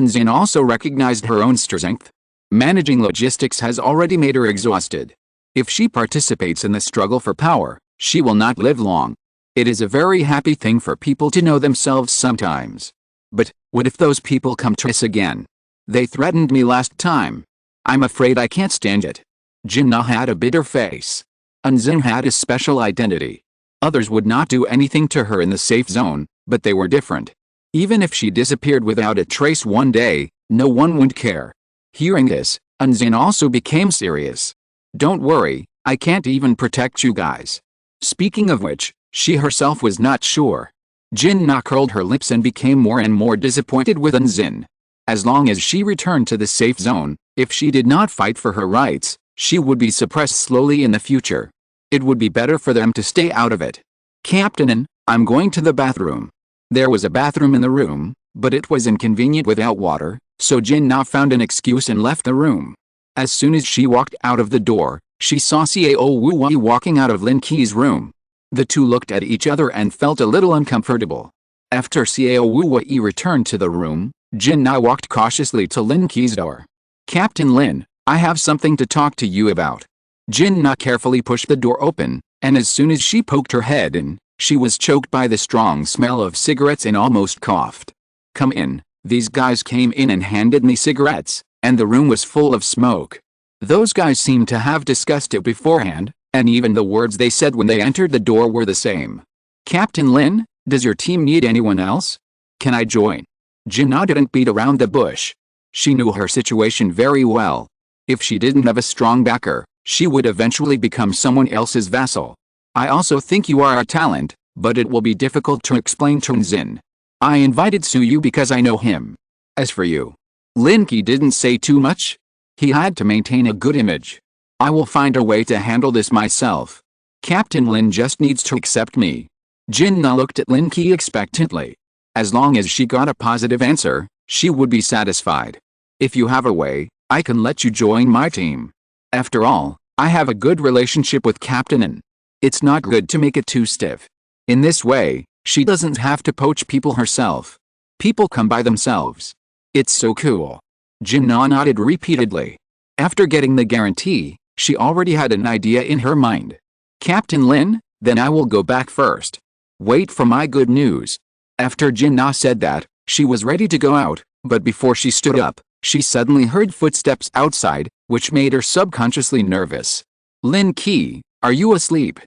Zin also recognized her own strength. Managing logistics has already made her exhausted. If she participates in the struggle for power, she will not live long. It is a very happy thing for people to know themselves sometimes. But, what if those people come to us again? They threatened me last time. I'm afraid I can't stand it. Jin Na had a bitter face. Zin had a special identity. Others would not do anything to her in the safe zone, but they were different. Even if she disappeared without a trace one day, no one would care. Hearing this, Zin also became serious. "Don't worry, I can't even protect you guys." Speaking of which, she herself was not sure. Jin Na curled her lips and became more and more disappointed with Zin. As long as she returned to the safe zone, if she did not fight for her rights, she would be suppressed slowly in the future. It would be better for them to stay out of it. "Captain, I'm going to the bathroom." There was a bathroom in the room, but it was inconvenient without water, so Jin Na found an excuse and left the room. As soon as she walked out of the door, she saw Cao Wu Wei walking out of Lin Qi's room. The two looked at each other and felt a little uncomfortable. After Cao Wu Wei returned to the room, Jin Na walked cautiously to Lin Qi's door. "Captain Lin, I have something to talk to you about." Jin Na carefully pushed the door open, and as soon as she poked her head in, she was choked by the strong smell of cigarettes and almost coughed. "Come in." These guys came in and handed me cigarettes, and the room was full of smoke. Those guys seemed to have discussed it beforehand, and even the words they said when they entered the door were the same. "Captain Lin, does your team need anyone else? Can I join?" Jin Na didn't beat around the bush. She knew her situation very well. If she didn't have a strong backer, she would eventually become someone else's vassal. "I also think you are a talent, but it will be difficult to explain to Anzin. I invited Suyu because I know him. As for you, Lin Qi didn't say too much. He had to maintain a good image. I will find a way to handle this myself. Captain Lin just needs to accept me. Jin-na looked at Lin Qi expectantly. As long as she got a positive answer, she would be satisfied. If you have a way, I can let you join my team. After all, I have a good relationship with Captain Lin. It's not good to make it too stiff. In this way, she doesn't have to poach people herself. People come by themselves. It's so cool. Jin-na nodded repeatedly. After getting the guarantee, she already had an idea in her mind. Captain Lin, then I will go back first. Wait for my good news. After Jin-na said that, she was ready to go out, but before she stood up, she suddenly heard footsteps outside, which made her subconsciously nervous. Lin Qi, are you asleep?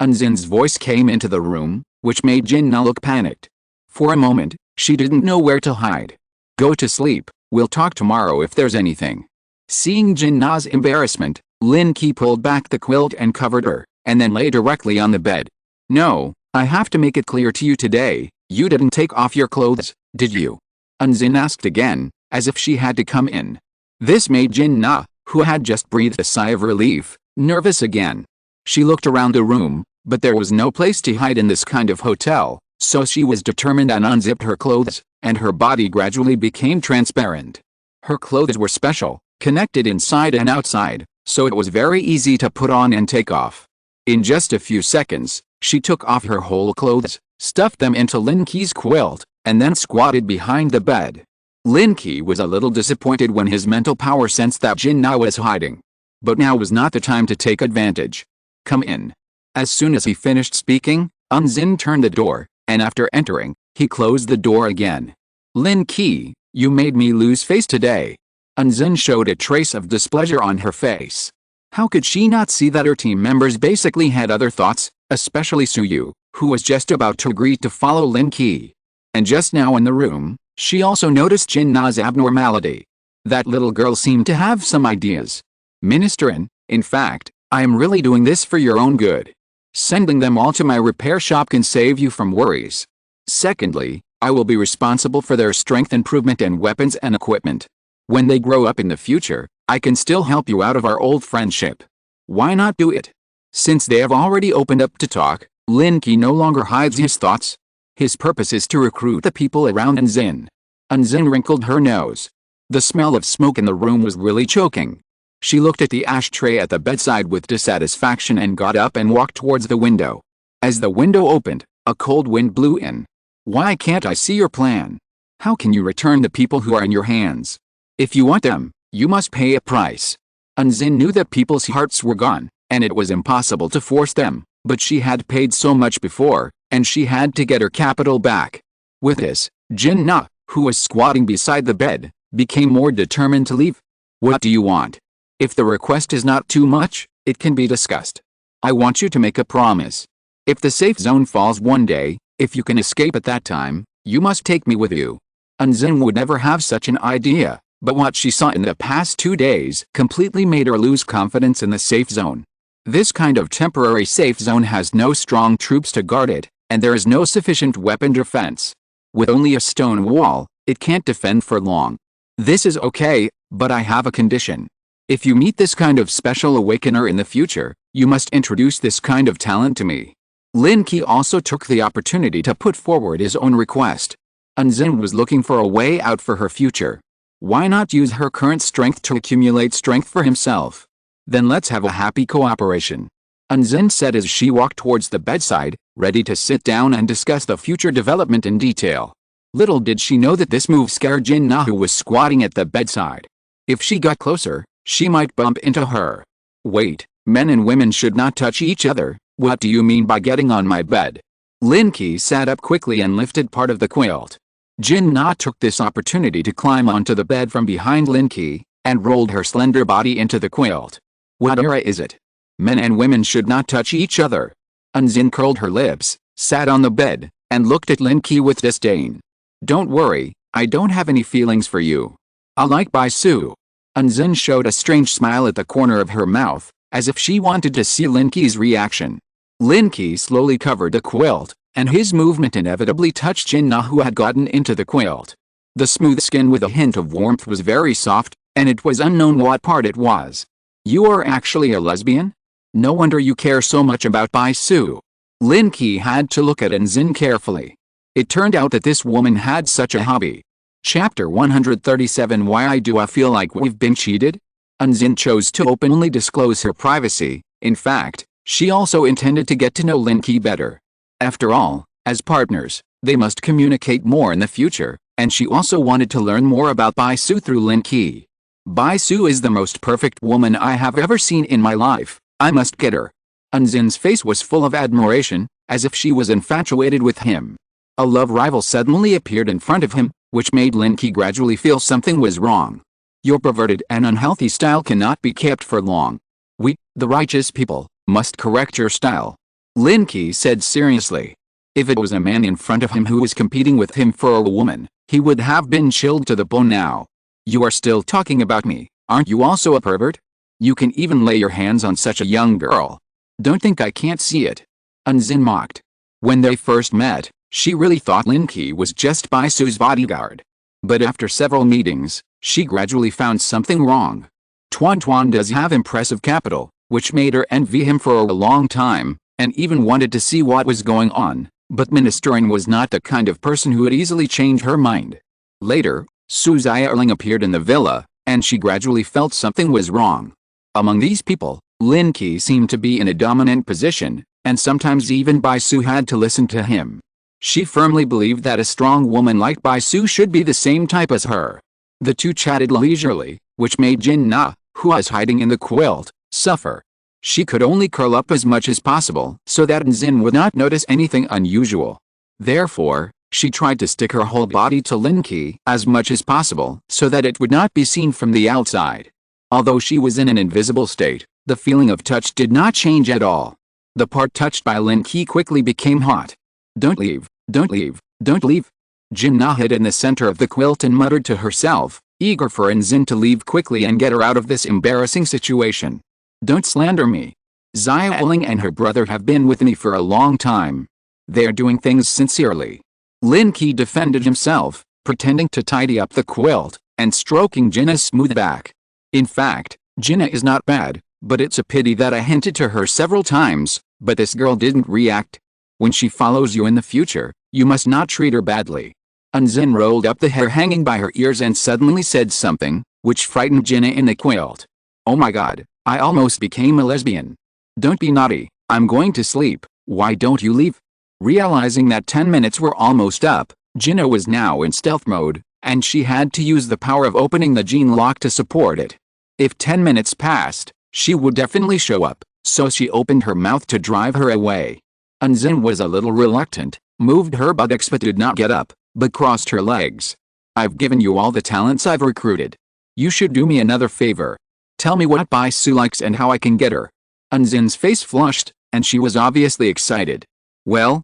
Anzin's voice came into the room, which made Jin-na look panicked. For a moment, she didn't know where to hide. Go to sleep, we'll talk tomorrow if there's anything. Seeing Jin-na's embarrassment, Lin Qi pulled back the quilt and covered her, and then lay directly on the bed. No, I have to make it clear to you today, you didn't take off your clothes, did you? Anzin asked again, as if she had to come in. This made Jin-na, who had just breathed a sigh of relief, nervous again. She looked around the room, but there was no place to hide in this kind of hotel, so she was determined and unzipped her clothes, and her body gradually became transparent. Her clothes were special, connected inside and outside, so it was very easy to put on and take off. In just a few seconds, she took off her whole clothes, stuffed them into Lin Qi's quilt, and then squatted behind the bed. Lin Qi was a little disappointed when his mental power sensed that Jin-na was hiding. But now was not the time to take advantage. Come in. As soon as he finished speaking, Anzin turned the door, and after entering, he closed the door again. Lin Qi, you made me lose face today. Anzin showed a trace of displeasure on her face. How could she not see that her team members basically had other thoughts, especially Suyu, who was just about to agree to follow Lin Qi. And just now in the room, she also noticed Jin-na's abnormality. That little girl seemed to have some ideas. Minister, in fact, I am really doing this for your own good. Sending them all to my repair shop can save you from worries. Secondly, I will be responsible for their strength improvement and weapons and equipment. When they grow up in the future, I can still help you out of our old friendship. Why not do it? Since they have already opened up to talk, Lin Qi no longer hides his thoughts. His purpose is to recruit the people around Anzin. Anzin wrinkled her nose. The smell of smoke in the room was really choking. She looked at the ashtray at the bedside with dissatisfaction and got up and walked towards the window. As the window opened, a cold wind blew in. Why can't I see your plan? How can you return the people who are in your hands? If you want them, you must pay a price. Anzin knew that people's hearts were gone, and it was impossible to force them, but she had paid so much before, and she had to get her capital back. With this, Jin-na, who was squatting beside the bed, became more determined to leave. What do you want? If the request is not too much, it can be discussed. I want you to make a promise. If the safe zone falls one day, if you can escape at that time, you must take me with you. Anzin would never have such an idea, but what she saw in the past 2 days completely made her lose confidence in the safe zone. This kind of temporary safe zone has no strong troops to guard it, and there is no sufficient weapon defense. With only a stone wall, it can't defend for long. This is okay, but I have a condition. If you meet this kind of special awakener in the future, you must introduce this kind of talent to me. Lin Qi also took the opportunity to put forward his own request. Anzin was looking for a way out for her future. Why not use her current strength to accumulate strength for himself? Then let's have a happy cooperation. Anzin said as she walked towards the bedside, ready to sit down and discuss the future development in detail. Little did she know that this move scared Jin-na, who was squatting at the bedside. If she got closer, she might bump into her. Wait, men and women should not touch each other. What do you mean by getting on my bed? Lin Qi sat up quickly and lifted part of the quilt. Jin-na took this opportunity to climb onto the bed from behind Lin Qi, and rolled her slender body into the quilt. What era is it? Men and women should not touch each other. Anzin curled her lips, sat on the bed, and looked at Lin Qi with disdain. Don't worry, I don't have any feelings for you. I like Bai Su. Anzin showed a strange smile at the corner of her mouth, as if she wanted to see Lin Qi's reaction. Lin Qi slowly covered the quilt, and his movement inevitably touched Jin Na, who had gotten into the quilt. The smooth skin with a hint of warmth was very soft, and it was unknown what part it was. You are actually a lesbian? No wonder you care so much about Bai Su. Lin Qi had to look at Anzin carefully. It turned out that this woman had such a hobby. Chapter 137 Why do I feel like we've been cheated? Anzin chose to openly disclose her privacy. In fact, she also intended to get to know Lin Qi better. After all, as partners, they must communicate more in the future, and she also wanted to learn more about Bai Su through Lin Qi. Bai Su is the most perfect woman I have ever seen in my life. I must get her. Anzin's face was full of admiration, as if she was infatuated with him. A love rival suddenly appeared in front of him, which made Lin Qi gradually feel something was wrong. Your perverted and unhealthy style cannot be kept for long. We, the righteous people, must correct your style. Lin Qi said seriously. If it was a man in front of him who was competing with him for a woman, he would have been chilled to the bone now. You are still talking about me, aren't you also a pervert? You can even lay your hands on such a young girl. Don't think I can't see it. Anzin mocked. When they first met, she really thought Lin Qi was just Bai Su's bodyguard. But after several meetings, she gradually found something wrong. Tuan does have impressive capital, which made her envy him for a long time, and even wanted to see what was going on, but Ministerin was not the kind of person who would easily change her mind. Later, Su Xiaoling appeared in the villa, and she gradually felt something was wrong. Among these people, Lin Qi seemed to be in a dominant position, and sometimes even Bai Su had to listen to him. She firmly believed that a strong woman like Bai Su should be the same type as her. The two chatted leisurely, which made Jin Na, who was hiding in the quilt, suffer. She could only curl up as much as possible so that Anzin would not notice anything unusual. Therefore, she tried to stick her whole body to Lin Qi as much as possible so that it would not be seen from the outside. Although she was in an invisible state, the feeling of touch did not change at all. The part touched by Lin Qi quickly became hot. Don't leave, don't leave, don't leave. Jin Na hid in the center of the quilt and muttered to herself, eager for Anzin to leave quickly and get her out of this embarrassing situation. Don't slander me. Xiaoling and her brother have been with me for a long time. They are doing things sincerely. Lin Qi defended himself, pretending to tidy up the quilt, and stroking Jinna's smooth back. In fact, Jinna is not bad, but it's a pity that I hinted to her several times, but this girl didn't react. When she follows you in the future, you must not treat her badly. Anzin rolled up the hair hanging by her ears and suddenly said something, which frightened Jinna in the quilt. Oh my god, I almost became a lesbian. Don't be naughty, I'm going to sleep, why don't you leave? Realizing that 10 minutes were almost up, Jinna was now in stealth mode, and she had to use the power of opening the gene lock to support it. If 10 minutes passed, she would definitely show up, so she opened her mouth to drive her away. Anzin was a little reluctant, moved her buttocks but did not get up, but crossed her legs. I've given you all the talents I've recruited. You should do me another favor. Tell me what Bai Su likes and how I can get her. Anzin's face flushed, and she was obviously excited. Well,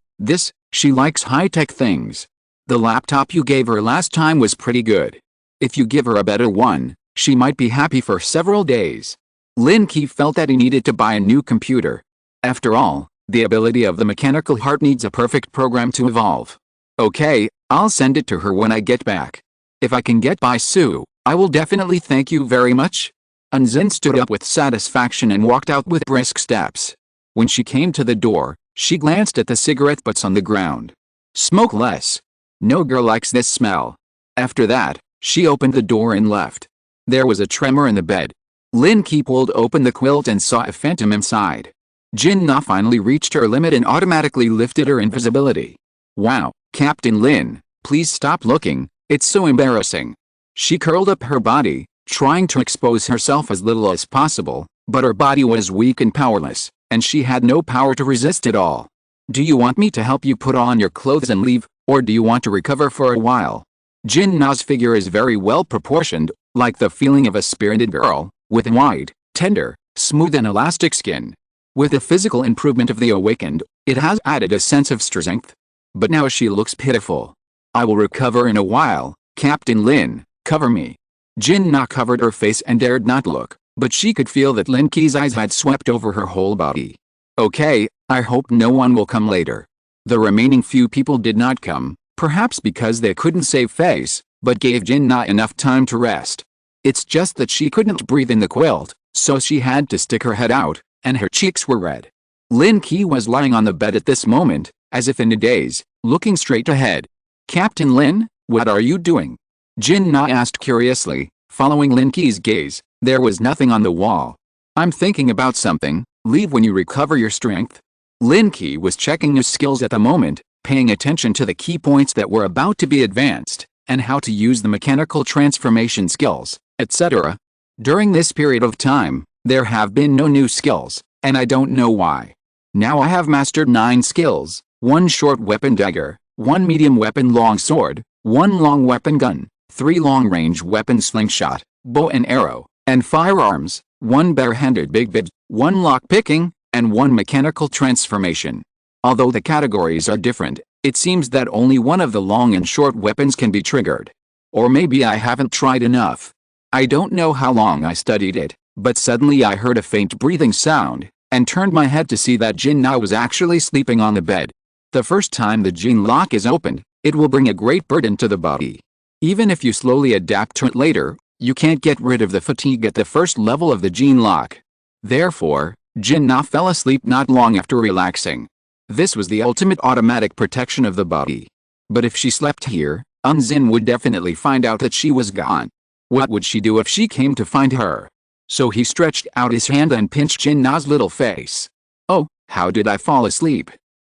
she likes high-tech things. The laptop you gave her last time was pretty good. If you give her a better one, she might be happy for several days. Lin Qi felt that he needed to buy a new computer. After all, the ability of the mechanical heart needs a perfect program to evolve. Okay, I'll send it to her when I get back. If I can get Bai Su, I will definitely thank you very much. Anzin stood up with satisfaction and walked out with brisk steps. When she came to the door, she glanced at the cigarette butts on the ground. Smoke less. No girl likes this smell. After that, she opened the door and left. There was a tremor in the bed. Lin Qi pulled open the quilt and saw a phantom inside. Jin Na finally reached her limit and automatically lifted her invisibility. Wow, Captain Lin, please stop looking, it's so embarrassing. She curled up her body, trying to expose herself as little as possible, but her body was weak and powerless, and she had no power to resist at all. Do you want me to help you put on your clothes and leave, or do you want to recover for a while? Jin Na's figure is very well proportioned, like the feeling of a spirited girl, with wide, tender, smooth and elastic skin. With the physical improvement of the awakened, it has added a sense of strength. But now she looks pitiful. I will recover in a while, Captain Lin, cover me. Jin Na covered her face and dared not look, but she could feel that Lin Qi's eyes had swept over her whole body. Okay, I hope no one will come later. The remaining few people did not come, perhaps because they couldn't save face, but gave Jin Na enough time to rest. It's just that she couldn't breathe in the quilt, so she had to stick her head out, and her cheeks were red. Lin Qi was lying on the bed at this moment, as if in a daze, looking straight ahead. "Captain Lin, what are you doing?" Jin Na asked curiously, following Lin Qi's gaze. There was nothing on the wall. "I'm thinking about something. Leave when you recover your strength." Lin Qi was checking his skills at the moment, paying attention to the key points that were about to be advanced, and how to use the mechanical transformation skills, etc. During this period of time, there have been no new skills, and I don't know why. Now I have mastered 9 skills: 1 short weapon dagger, 1 medium weapon long sword, 1 long weapon gun, 3 long-range weapon slingshot, bow and arrow, and firearms, 1 bare-handed big bid, 1 lock-picking, and 1 mechanical transformation. Although the categories are different, it seems that only one of the long and short weapons can be triggered. Or maybe I haven't tried enough. I don't know how long I studied it, but suddenly I heard a faint breathing sound, and turned my head to see that Jin Na was actually sleeping on the bed. The first time the gene lock is opened, it will bring a great burden to the body. Even if you slowly adapt to it later, you can't get rid of the fatigue at the first level of the gene lock. Therefore, Jin Na fell asleep not long after relaxing. This was the ultimate automatic protection of the body. But if she slept here, Unzin would definitely find out that she was gone. What would she do if she came to find her? So he stretched out his hand and pinched Jin Na's little face. "Oh, how did I fall asleep?"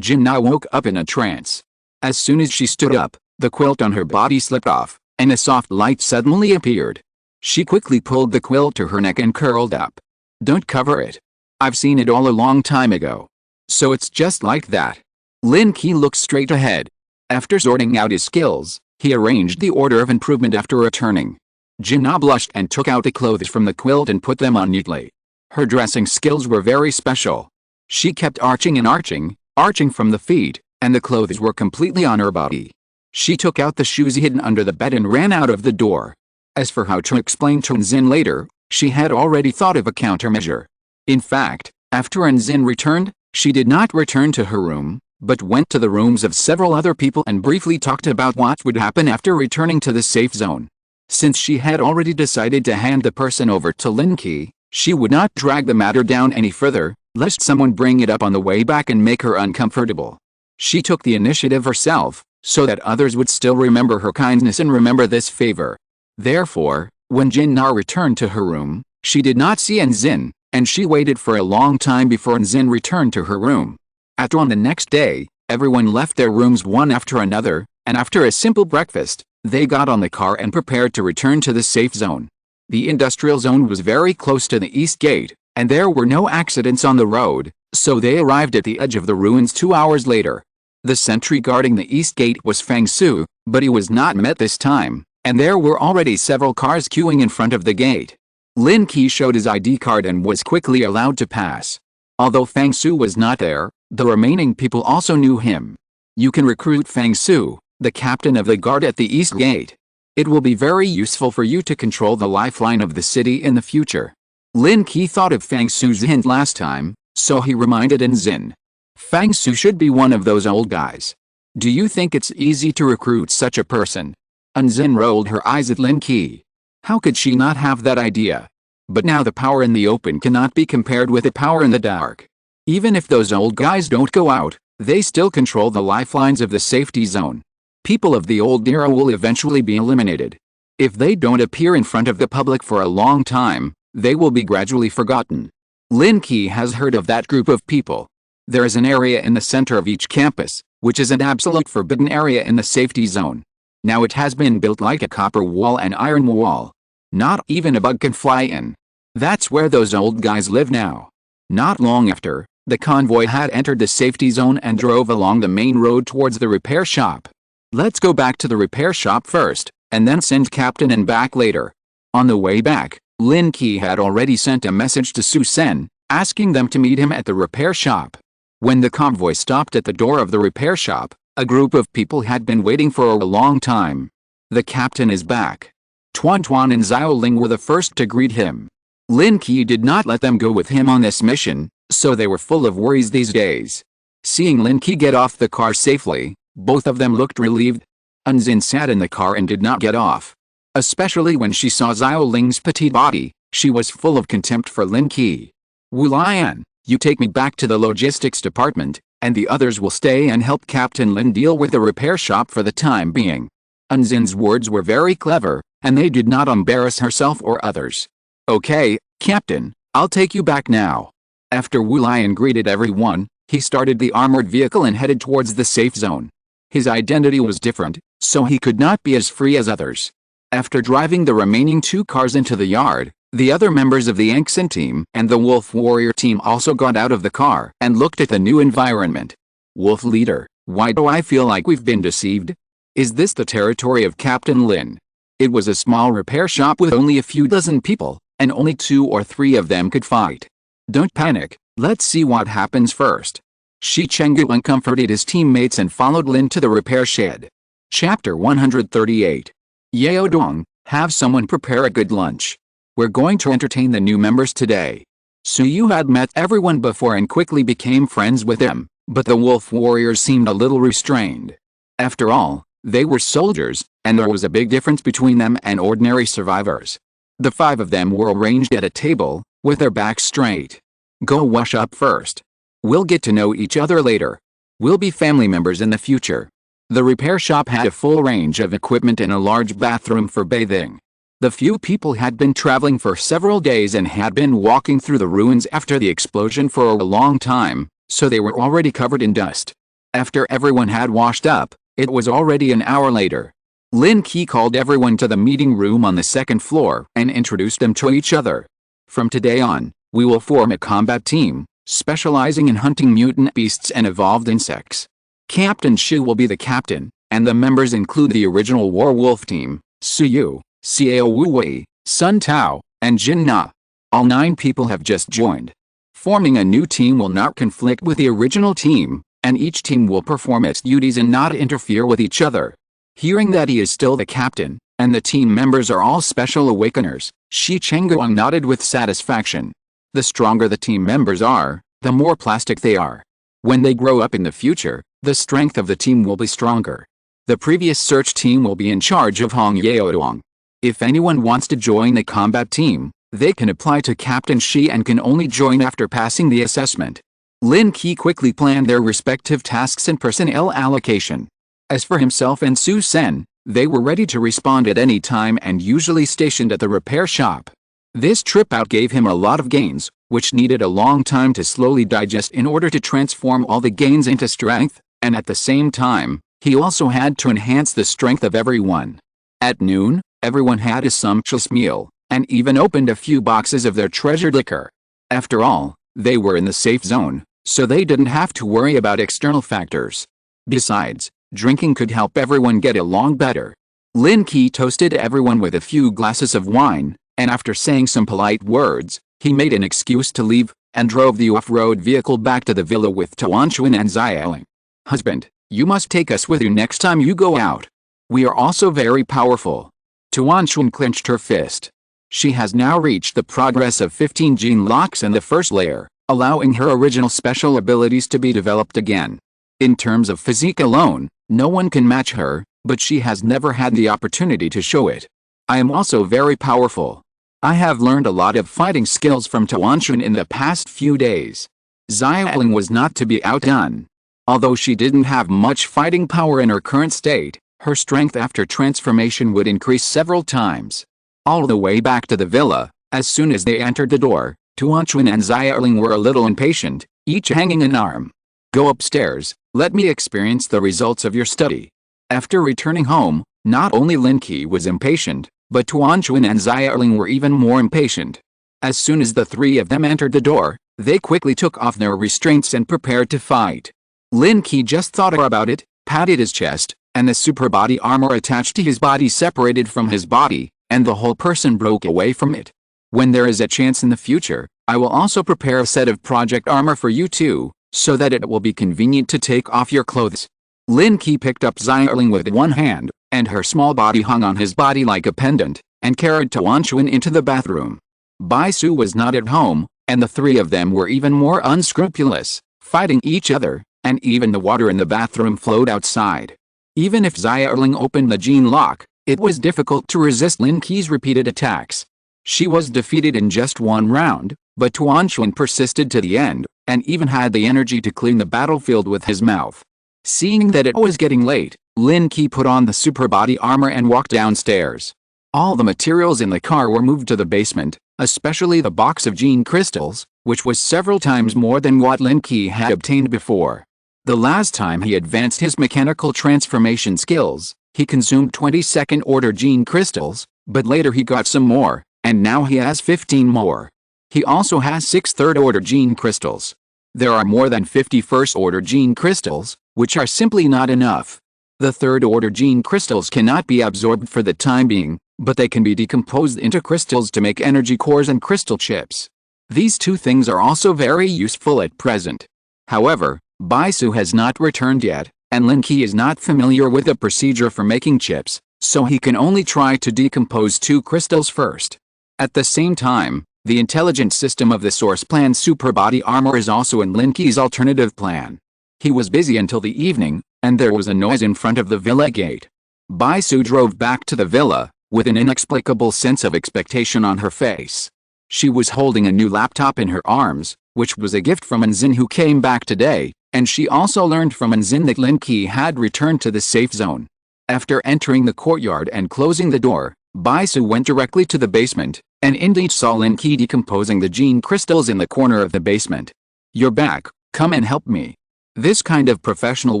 Jin Na woke up in a trance. As soon as she stood up, the quilt on her body slipped off, and a soft light suddenly appeared. She quickly pulled the quilt to her neck and curled up. "Don't cover it. I've seen it all a long time ago. So it's just like that." Lin Qi looked straight ahead. After sorting out his skills, he arranged the order of improvement after returning. Jin Na blushed and took out the clothes from the quilt and put them on neatly. Her dressing skills were very special. She kept arching and arching from the feet, and the clothes were completely on her body. She took out the shoes hidden under the bed and ran out of the door. As for how to explain to Nzin later, she had already thought of a countermeasure. In fact, after Nzin returned, she did not return to her room, but went to the rooms of several other people and briefly talked about what would happen after returning to the safe zone. Since she had already decided to hand the person over to Lin Qi, she would not drag the matter down any further, lest someone bring it up on the way back and make her uncomfortable. She took the initiative herself, so that others would still remember her kindness and remember this favor. Therefore, when Jin Na returned to her room, she did not see Nzin, and she waited for a long time before Nzin returned to her room. At dawn the next day, everyone left their rooms one after another, and after a simple breakfast, they got on the car and prepared to return to the safe zone. The industrial zone was very close to the east gate, and there were no accidents on the road, so they arrived at the edge of the ruins 2 hours later. The sentry guarding the east gate was Fang Su, but he was not met this time, and there were already several cars queuing in front of the gate. Lin Qi showed his ID card and was quickly allowed to pass. Although Fang Su was not there, the remaining people also knew him. You can recruit Fang Su, the captain of the guard at the east gate. It will be very useful for you to control the lifeline of the city in the future. Lin Qi thought of Fang Su's hint last time, so he reminded Nzin. Fang Su should be one of those old guys. Do you think it's easy to recruit such a person? Nzin rolled her eyes at Lin Qi. How could she not have that idea? But now the power in the open cannot be compared with the power in the dark. Even if those old guys don't go out, they still control the lifelines of the safety zone. People of the old era will eventually be eliminated. If they don't appear in front of the public for a long time, they will be gradually forgotten. Lin Qi has heard of that group of people. There is an area in the center of each campus, which is an absolute forbidden area in the safety zone. Now it has been built like a copper wall and iron wall. Not even a bug can fly in. That's where those old guys live now. Not long after, the convoy had entered the safety zone and drove along the main road towards the repair shop. Let's go back to the repair shop first, and then send Captain and back later. On the way back, Lin Qi had already sent a message to Su Sen, asking them to meet him at the repair shop. When the convoy stopped at the door of the repair shop, a group of people had been waiting for a long time. The captain is back. Tuan Tuan and Xiao Ling were the first to greet him. Lin Qi did not let them go with him on this mission, so they were full of worries these days. Seeing Lin Qi get off the car safely, both of them looked relieved. Unzin sat in the car and did not get off. Especially when she saw Xiao Ling's petite body, she was full of contempt for Lin Qi. Wu Lian, you take me back to the logistics department, and the others will stay and help Captain Lin deal with the repair shop for the time being. Unzin's words were very clever, and they did not embarrass herself or others. Okay, Captain, I'll take you back now. After Wu Lian greeted everyone, he started the armored vehicle and headed towards the safe zone. His identity was different, so he could not be as free as others. After driving the remaining 2 cars into the yard, the other members of the Angxin team and the Wolf Warrior team also got out of the car and looked at the new environment. Wolf Leader, why do I feel like we've been deceived? Is this the territory of Captain Lin? It was a small repair shop with only a few dozen people, and only 2 or 3 of them could fight. Don't panic, let's see what happens first. Shi Chengguang comforted his teammates and followed Lin to the repair shed. Chapter 138. Yao Dong, have someone prepare a good lunch. We're going to entertain the new members today. Su Yu had met everyone before and quickly became friends with them, but the Wolf Warriors seemed a little restrained. After all, they were soldiers, and there was a big difference between them and ordinary survivors. The 5 of them were arranged at a table, with their backs straight. Go wash up first. We'll get to know each other later. We'll be family members in the future. The repair shop had a full range of equipment and a large bathroom for bathing. The few people had been traveling for several days and had been walking through the ruins after the explosion for a long time, so they were already covered in dust. After everyone had washed up, it was already an hour later. Lin Qi called everyone to the meeting room on the 2nd floor and introduced them to each other. From today on, we will form a combat team, specializing in hunting mutant beasts and evolved insects. Captain Shu will be the captain, and the members include the original Werewolf team, Su Yu, Xiao Wu Wei, Sun Tao, and Jin Na. All 9 people have just joined. Forming a new team will not conflict with the original team, and each team will perform its duties and not interfere with each other. Hearing that he is still the captain, and the team members are all special awakeners, Shi Chengguang nodded with satisfaction. The stronger the team members are, the more plastic they are. When they grow up in the future, the strength of the team will be stronger. The previous search team will be in charge of Hong Yaodong. If anyone wants to join the combat team, they can apply to Captain Shi and can only join after passing the assessment. Lin Qi quickly planned their respective tasks and personnel allocation. As for himself and Su Sen, they were ready to respond at any time and usually stationed at the repair shop. This trip out gave him a lot of gains, which needed a long time to slowly digest in order to transform all the gains into strength, and at the same time, he also had to enhance the strength of everyone. At noon, everyone had a sumptuous meal, and even opened a few boxes of their treasured liquor. After all, they were in the safe zone, so they didn't have to worry about external factors. Besides, drinking could help everyone get along better. Lin Qi toasted everyone with a few glasses of wine, and after saying some polite words, he made an excuse to leave, and drove the off-road vehicle back to the villa with Tuanchuan and Xiaoling. Husband, you must take us with you next time you go out. We are also very powerful. Tuanchuan clenched her fist. She has now reached the progress of 15 gene locks in the first layer, allowing her original special abilities to be developed again. In terms of physique alone, no one can match her, but she has never had the opportunity to show it. I am also very powerful. I have learned a lot of fighting skills from Tuanchuan in the past few days. Xiaoling was not to be outdone. Although she didn't have much fighting power in her current state, her strength after transformation would increase several times. All the way back to the villa, as soon as they entered the door, Tuanchuan and Xiaoling were a little impatient, each hanging an arm. Go upstairs, let me experience the results of your study. After returning home, not only Lin Qi was impatient, but Tuanchuan and Xiaoling were even more impatient. As soon as the 3 of them entered the door, they quickly took off their restraints and prepared to fight. Lin Qi just thought about it, patted his chest, and the super body armor attached to his body separated from his body, and the whole person broke away from it. When there is a chance in the future, I will also prepare a set of project armor for you too, so that it will be convenient to take off your clothes. Lin Qi picked up Xiaoling with one hand, and her small body hung on his body like a pendant, and carried Tuanchuan into the bathroom. Bai Su was not at home, and the 3 of them were even more unscrupulous, fighting each other, and even the water in the bathroom flowed outside. Even if Xia Erling opened the gene lock, it was difficult to resist Lin Qi's repeated attacks. She was defeated in just one round, but Tuan Xuan persisted to the end, and even had the energy to clean the battlefield with his mouth. Seeing that it was getting late, Lin Qi put on the super body armor and walked downstairs. All the materials in the car were moved to the basement, especially the box of gene crystals, which was several times more than what Lin Qi had obtained before. The last time he advanced his mechanical transformation skills, he consumed 22nd order gene crystals, but later he got some more, and now he has 15 more. He also has 6 third order gene crystals. There are more than 50 first order gene crystals, which are simply not enough. The third order gene crystals cannot be absorbed for the time being, but they can be decomposed into crystals to make energy cores and crystal chips. These two things are also very useful at present. However, Baisu has not returned yet, and Lin Qi is not familiar with the procedure for making chips, so he can only try to decompose 2 crystals first. At the same time, the intelligent system of the source plan super body armor is also in Lin Qi's alternative plan. He was busy until the evening, and there was a noise in front of the villa gate. Baisu drove back to the villa, with an inexplicable sense of expectation on her face. She was holding a new laptop in her arms, which was a gift from Anzin who came back today, and she also learned from Anzin that Lin Qi had returned to the safe zone. After entering the courtyard and closing the door, Baisu went directly to the basement, and indeed saw Lin Qi decomposing the gene crystals in the corner of the basement. "You're back, come and help me." This kind of professional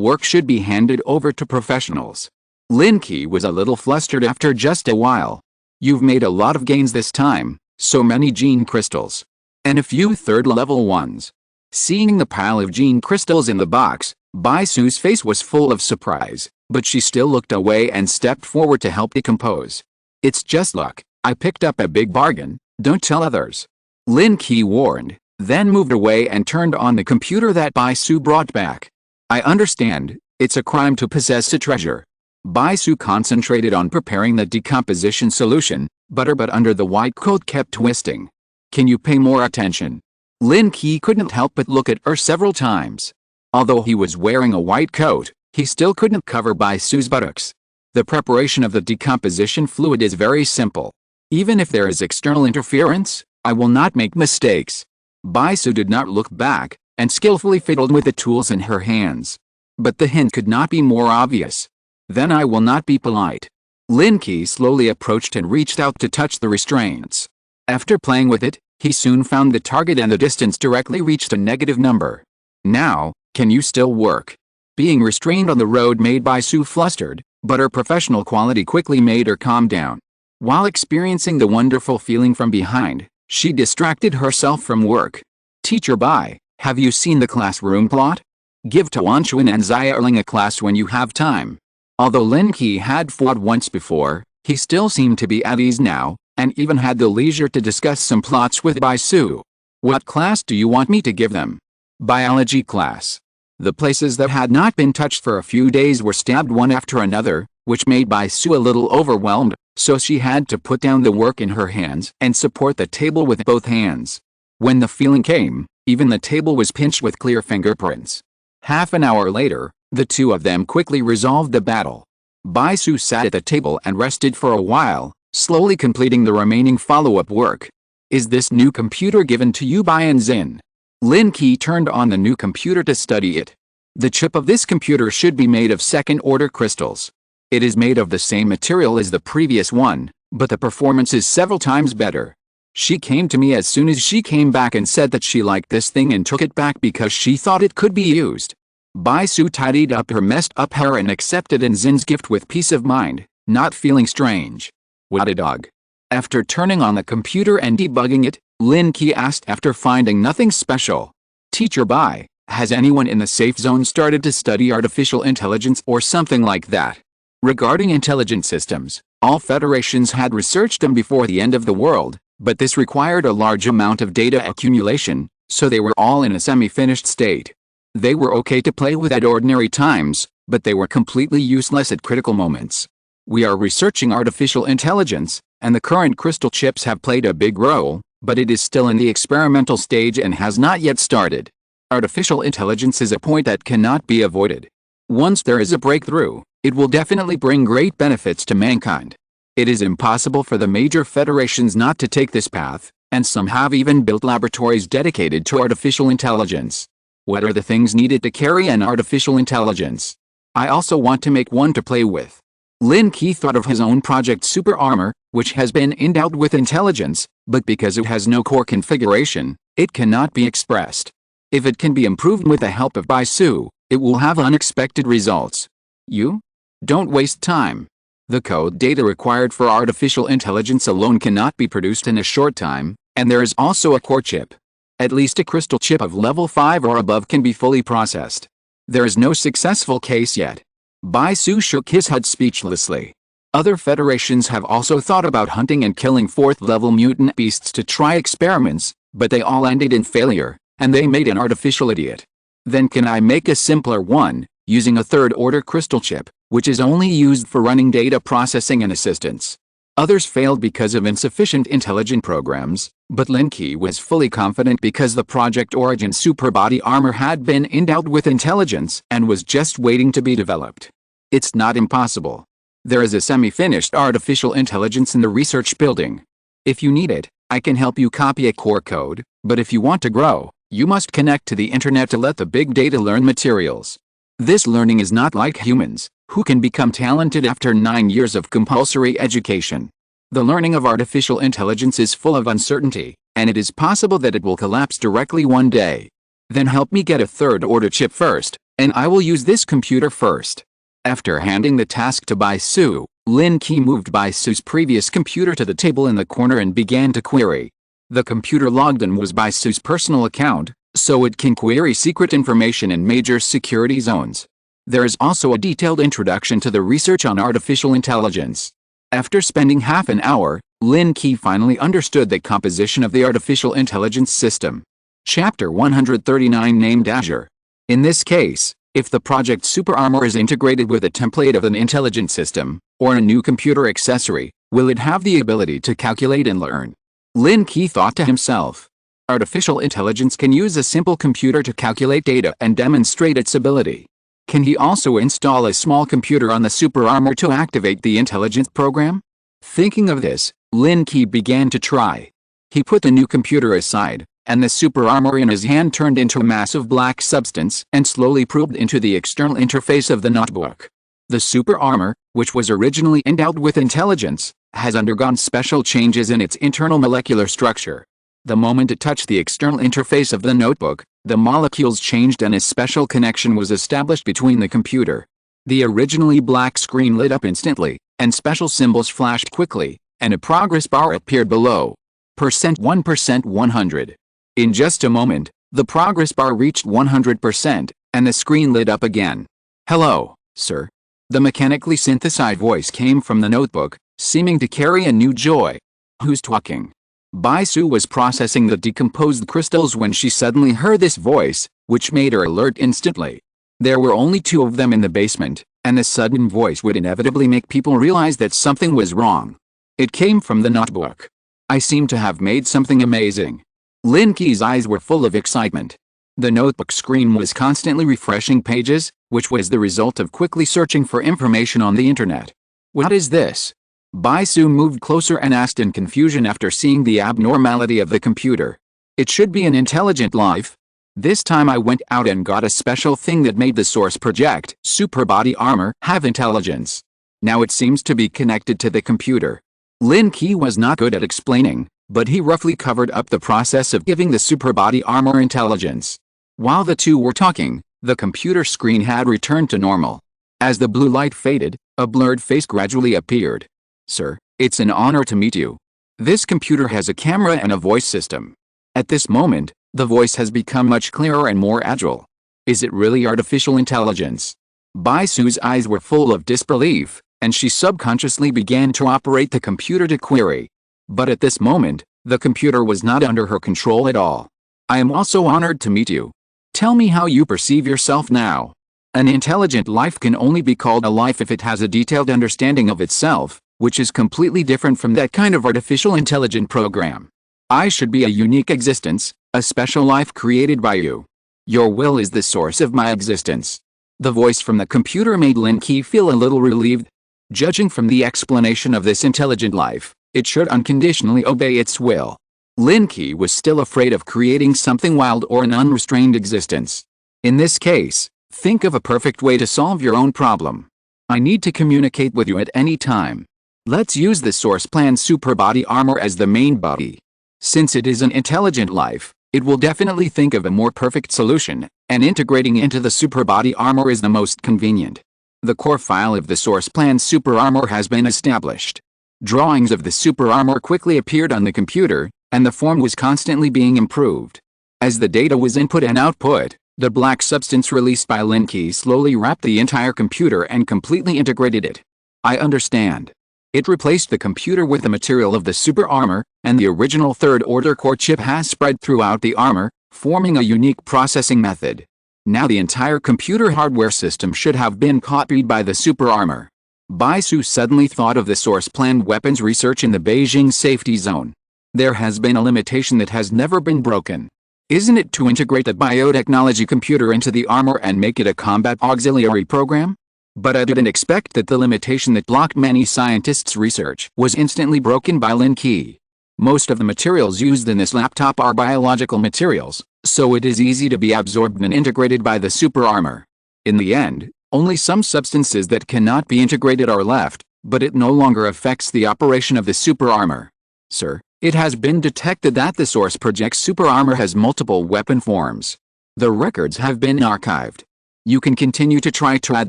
work should be handed over to professionals. Lin Qi was a little flustered after just a while. "You've made a lot of gains this time, so many gene crystals. And a few third-level ones." Seeing the pile of gene crystals in the box, Baisu's face was full of surprise, but she still looked away and stepped forward to help decompose. "It's just luck, I picked up a big bargain, don't tell others," Lin Qi warned, then moved away and turned on the computer that Baisu brought back. "I understand, it's a crime to possess a treasure." Baisu concentrated on preparing the decomposition solution, but under the white coat kept twisting. "Can you pay more attention?" Lin Qi couldn't help but look at her several times. Although he was wearing a white coat, he still couldn't cover Baisu's buttocks. The preparation of the decomposition fluid is very simple. Even if there is external interference, I will not make mistakes. Baisu did not look back, and skillfully fiddled with the tools in her hands. But the hint could not be more obvious. "Then I will not be polite." Lin Qi slowly approached and reached out to touch the restraints. After playing with it, he soon found the target and the distance directly reached a negative number. "Now, can you still work?" Being restrained on the road made Baisu flustered, but her professional quality quickly made her calm down. While experiencing the wonderful feeling from behind, she distracted herself from work. "Teacher Bai, have you seen the classroom plot? Give Tuan Xuan and Xia Erling a class when you have time." Although Lin Qi had fought once before, he still seemed to be at ease now, and even had the leisure to discuss some plots with Baisu. "What class do you want me to give them?" "Biology class." The places that had not been touched for a few days were stabbed one after another, which made Baisu a little overwhelmed, so she had to put down the work in her hands and support the table with both hands. When the feeling came, even the table was pinched with clear fingerprints. Half an hour later, the two of them quickly resolved the battle. Baisu sat at the table and rested for a while, slowly completing the remaining follow-up work. "Is this new computer given to you by Anzin?" Lin Qi turned on the new computer to study it. The chip of this computer should be made of second-order crystals. It is made of the same material as the previous one, but the performance is several times better. She came to me as soon as she came back and said that she liked this thing and took it back because she thought it could be used. Baisu tidied up her messed-up hair and accepted Anzin's gift with peace of mind, not feeling strange. "What a dog." After turning on the computer and debugging it, Lin Qi asked after finding nothing special. "Teacher Bai, has anyone in the safe zone started to study artificial intelligence or something like that?" Regarding intelligent systems, all federations had researched them before the end of the world, but this required a large amount of data accumulation, so they were all in a semi-finished state. They were okay to play with at ordinary times, but they were completely useless at critical moments. "We are researching artificial intelligence, and the current crystal chips have played a big role, but it is still in the experimental stage and has not yet started." Artificial intelligence is a point that cannot be avoided. Once there is a breakthrough, it will definitely bring great benefits to mankind. It is impossible for the major federations not to take this path, and some have even built laboratories dedicated to artificial intelligence. What are the things needed to carry an artificial intelligence? I also want to make one to play with. Lin Qi thought of his own project Super Armor, which has been endowed with intelligence, but because it has no core configuration, it cannot be expressed. If it can be improved with the help of Baisu, it will have unexpected results. You? Don't waste time. The code data required for artificial intelligence alone cannot be produced in a short time, and there is also a core chip. At least a crystal chip of level 5 or above can be fully processed. There is no successful case yet. Baisu shook his head speechlessly. Other federations have also thought about hunting and killing 4th-level mutant beasts to try experiments, but they all ended in failure, and they made an artificial idiot. Then can I make a simpler one, using a 3rd-order crystal chip, which is only used for running data processing and assistance? Others failed because of insufficient intelligent programs, but Lin Qi was fully confident because the Project Origin superbody armor had been endowed with intelligence and was just waiting to be developed. It's not impossible. There is a semi-finished artificial intelligence in the research building. If you need it, I can help you copy a core code, but if you want to grow, you must connect to the internet to let the big data learn materials. This learning is not like humans, who can become talented after 9 years of compulsory education. The learning of artificial intelligence is full of uncertainty, and it is possible that it will collapse directly one day. Then help me get a 3rd-order chip first, and I will use this computer first. After handing the task to Baisu, Lin Qi moved Baisu's previous computer to the table in the corner and began to query. The computer logged in was Baisu's personal account, so it can query secret information in major security zones. There is also a detailed introduction to the research on artificial intelligence. After spending half an hour, Lin Qi finally understood the composition of the artificial intelligence system. Chapter 139 named Azure. In this case, if the Project Super Armor is integrated with a template of an intelligent system, or a new computer accessory, will it have the ability to calculate and learn? Lin Qi thought to himself. Artificial intelligence can use a simple computer to calculate data and demonstrate its ability. Can he also install a small computer on the Super Armor to activate the intelligence program? Thinking of this, Lin Qi began to try. He put the new computer aside, and the Super Armor in his hand turned into a mass of black substance and slowly probed into the external interface of the notebook. The Super Armor, which was originally endowed with intelligence, has undergone special changes in its internal molecular structure. The moment it touched the external interface of the notebook, the molecules changed and a special connection was established between the computer. The originally black screen lit up instantly, and special symbols flashed quickly, and a progress bar appeared below. %1% 100. In just a moment, the progress bar reached 100%, and the screen lit up again. "Hello, sir." The mechanically synthesized voice came from the notebook, seeming to carry a new joy. "Who's talking?" Baisu was processing the decomposed crystals when she suddenly heard this voice, which made her alert instantly. There were only 2 of them in the basement, and the sudden voice would inevitably make people realize that something was wrong. It came from the notebook. "I seem to have made something amazing." Lin Qi's eyes were full of excitement. The notebook screen was constantly refreshing pages, which was the result of quickly searching for information on the internet. "What is this?" Baisu moved closer and asked in confusion after seeing the abnormality of the computer. "It should be an intelligent life. This time I went out and got a special thing that made the source project, Superbody Armor, have intelligence. Now it seems to be connected to the computer." Lin Qi was not good at explaining, but he roughly covered up the process of giving the Superbody Armor intelligence. While the two were talking, the computer screen had returned to normal. As the blue light faded, a blurred face gradually appeared. "Sir, it's an honor to meet you. This computer has a camera and a voice system." At this moment, the voice has become much clearer and more agile. "Is it really artificial intelligence?" Baisu's eyes were full of disbelief, and she subconsciously began to operate the computer to query. But at this moment, the computer was not under her control at all. "I am also honored to meet you. Tell me how you perceive yourself now." An intelligent life can only be called a life if it has a detailed understanding of itself, which is completely different from that kind of artificial intelligent program. "I should be a unique existence, a special life created by you." Your will is the source of my existence. The voice from the computer made Lin Qi feel a little relieved. Judging from the explanation of this intelligent life, it should unconditionally obey its will. Lin Qi was still afraid of creating something wild or an unrestrained existence. In this case, think of a perfect way to solve your own problem. I need to communicate with you at any time. Let's use the source plan super body armor as the main body. Since it is an intelligent life, it will definitely think of a more perfect solution, and integrating into the super body armor is the most convenient. The core file of the source plan super armor has been established. Drawings of the super armor quickly appeared on the computer, and the form was constantly being improved. As the data was input and output, the black substance released by Lin Qi slowly wrapped the entire computer and completely integrated it. I understand. It replaced the computer with the material of the super armor, and the original third-order core chip has spread throughout the armor, forming a unique processing method. Now the entire computer hardware system should have been copied by the super armor. Bai Su suddenly thought of the source plan weapons research in the Beijing safety zone. There has been a limitation that has never been broken. Isn't it to integrate the biotechnology computer into the armor and make it a combat auxiliary program? But I didn't expect that the limitation that blocked many scientists' research was instantly broken by Lin Qi. Most of the materials used in this laptop are biological materials, so it is easy to be absorbed and integrated by the super armor. In the end, only some substances that cannot be integrated are left, but it no longer affects the operation of the super armor. Sir, it has been detected that the source project super armor has multiple weapon forms. The records have been archived. You can continue to try to add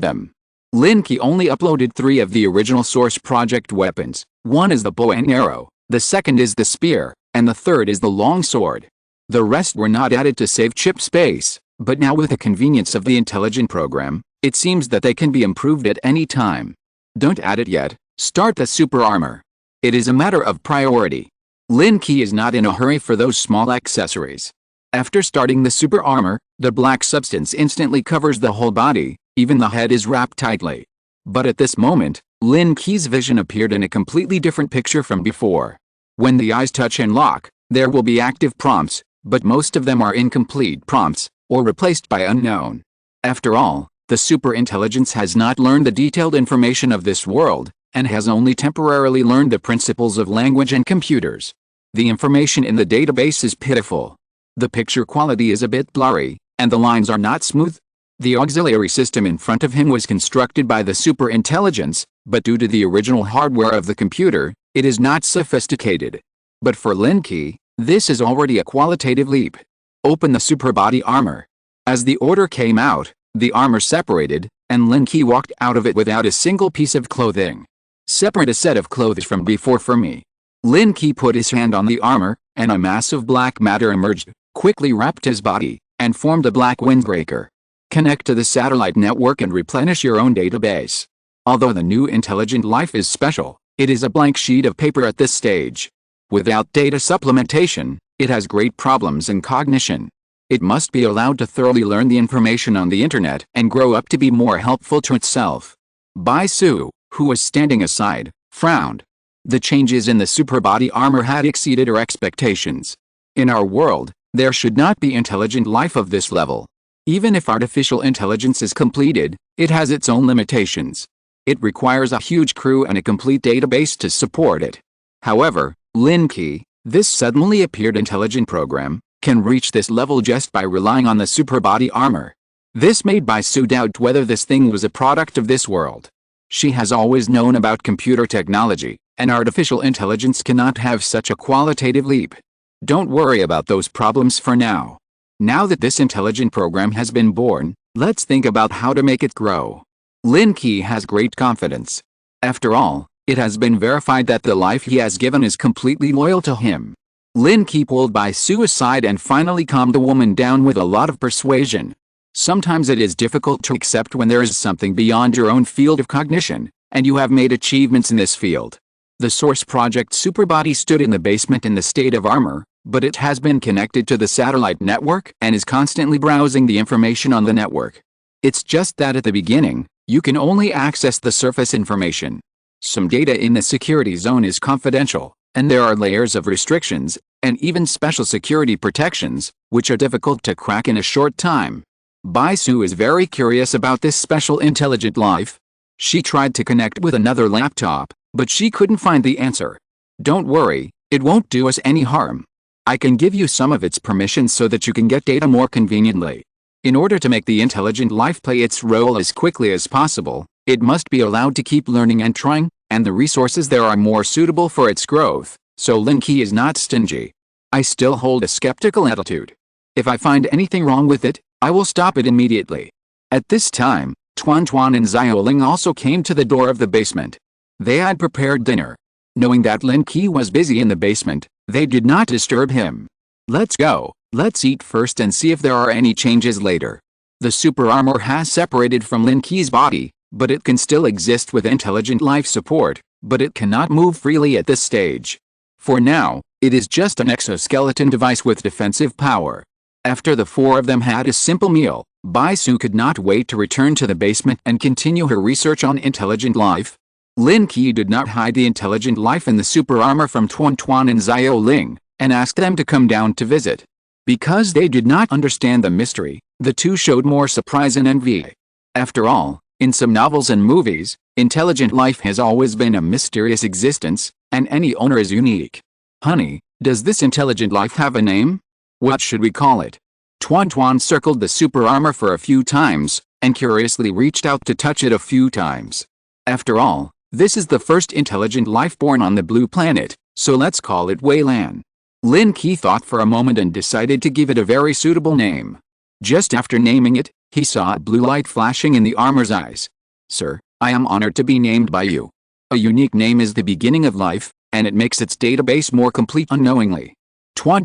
them. Lin Qi only uploaded 3 of the original source project weapons. One is the bow and arrow, the second is the spear, and the third is the long sword. The rest were not added to save chip space, but now with the convenience of the intelligent program, it seems that they can be improved at any time. Don't add it yet, start the super armor. It is a matter of priority. Lin Qi is not in a hurry for those small accessories. After starting the super armor, the black substance instantly covers the whole body, even the head is wrapped tightly. But at this moment, Lin Qi's vision appeared in a completely different picture from before. When the eyes touch and lock, there will be active prompts, but most of them are incomplete prompts, or replaced by unknown. After all, the super intelligence has not learned the detailed information of this world, and has only temporarily learned the principles of language and computers. The information in the database is pitiful. The picture quality is a bit blurry, and the lines are not smooth. The auxiliary system in front of him was constructed by the super intelligence, but due to the original hardware of the computer, it is not sophisticated. But for Lin Qi, this is already a qualitative leap. Open the super body armor. As the order came out, the armor separated, and Lin Qi walked out of it without a single piece of clothing. Separate a set of clothes from before for me. Lin Qi put his hand on the armor, and a mass of black matter emerged, quickly wrapped his body, and formed a black windbreaker. Connect to the satellite network and replenish your own database. Although the new intelligent life is special, it is a blank sheet of paper at this stage. Without data supplementation, it has great problems in cognition. It must be allowed to thoroughly learn the information on the internet and grow up to be more helpful to itself. Bai Su, who was standing aside, frowned. The changes in the super body armor had exceeded her expectations. In our world, there should not be intelligent life of this level. Even if artificial intelligence is completed, it has its own limitations. It requires a huge crew and a complete database to support it. However, Lin Qi, this suddenly appeared intelligent program, can reach this level just by relying on the super body armor. This made Bai Su doubt whether this thing was a product of this world. She has always known about computer technology, and artificial intelligence cannot have such a qualitative leap. Don't worry about those problems for now. Now that this intelligent program has been born, let's think about how to make it grow. Lin Qi has great confidence. After all, it has been verified that the life he has given is completely loyal to him. Lin Qi pulled Bai Su aside and finally calmed the woman down with a lot of persuasion. Sometimes it is difficult to accept when there is something beyond your own field of cognition, and you have made achievements in this field. The source project Superbody stood in the basement in the state of armor, but it has been connected to the satellite network and is constantly browsing the information on the network. It's just that at the beginning, you can only access the surface information. Some data in the security zone is confidential, and there are layers of restrictions, and even special security protections, which are difficult to crack in a short time. Bai Su is very curious about this special intelligent life. She tried to connect with another laptop, but she couldn't find the answer. Don't worry, it won't do us any harm. I can give you some of its permissions so that you can get data more conveniently. In order to make the intelligent life play its role as quickly as possible, it must be allowed to keep learning and trying, and the resources there are more suitable for its growth, so Lin Qi is not stingy. I still hold a skeptical attitude. If I find anything wrong with it, I will stop it immediately. At this time, Tuan and Xiaoling also came to the door of the basement. They had prepared dinner. Knowing that Lin Qi was busy in the basement, they did not disturb him. Let's go, let's eat first and see if there are any changes later. The super armor has separated from Lin Qi's body, but it can still exist with intelligent life support, but it cannot move freely at this stage. For now, it is just an exoskeleton device with defensive power. After the four of them had a simple meal, Bai Su could not wait to return to the basement and continue her research on intelligent life. Lin Qi did not hide the intelligent life in the super armor from Tuan and Xiaoling, and asked them to come down to visit. Because they did not understand the mystery, the two showed more surprise and envy. After all, in some novels and movies, intelligent life has always been a mysterious existence, and any owner is unique. Honey, does this intelligent life have a name? What should we call it? Tuan circled the super armor for a few times, and curiously reached out to touch it a few times. After all, this is the first intelligent life born on the blue planet, so let's call it Wei Lan. Lin Qi thought for a moment and decided to give it a very suitable name. Just after naming it, he saw a blue light flashing in the armor's eyes. Sir, I am honored to be named by you. A unique name is the beginning of life, and it makes its database more complete unknowingly. Tuan,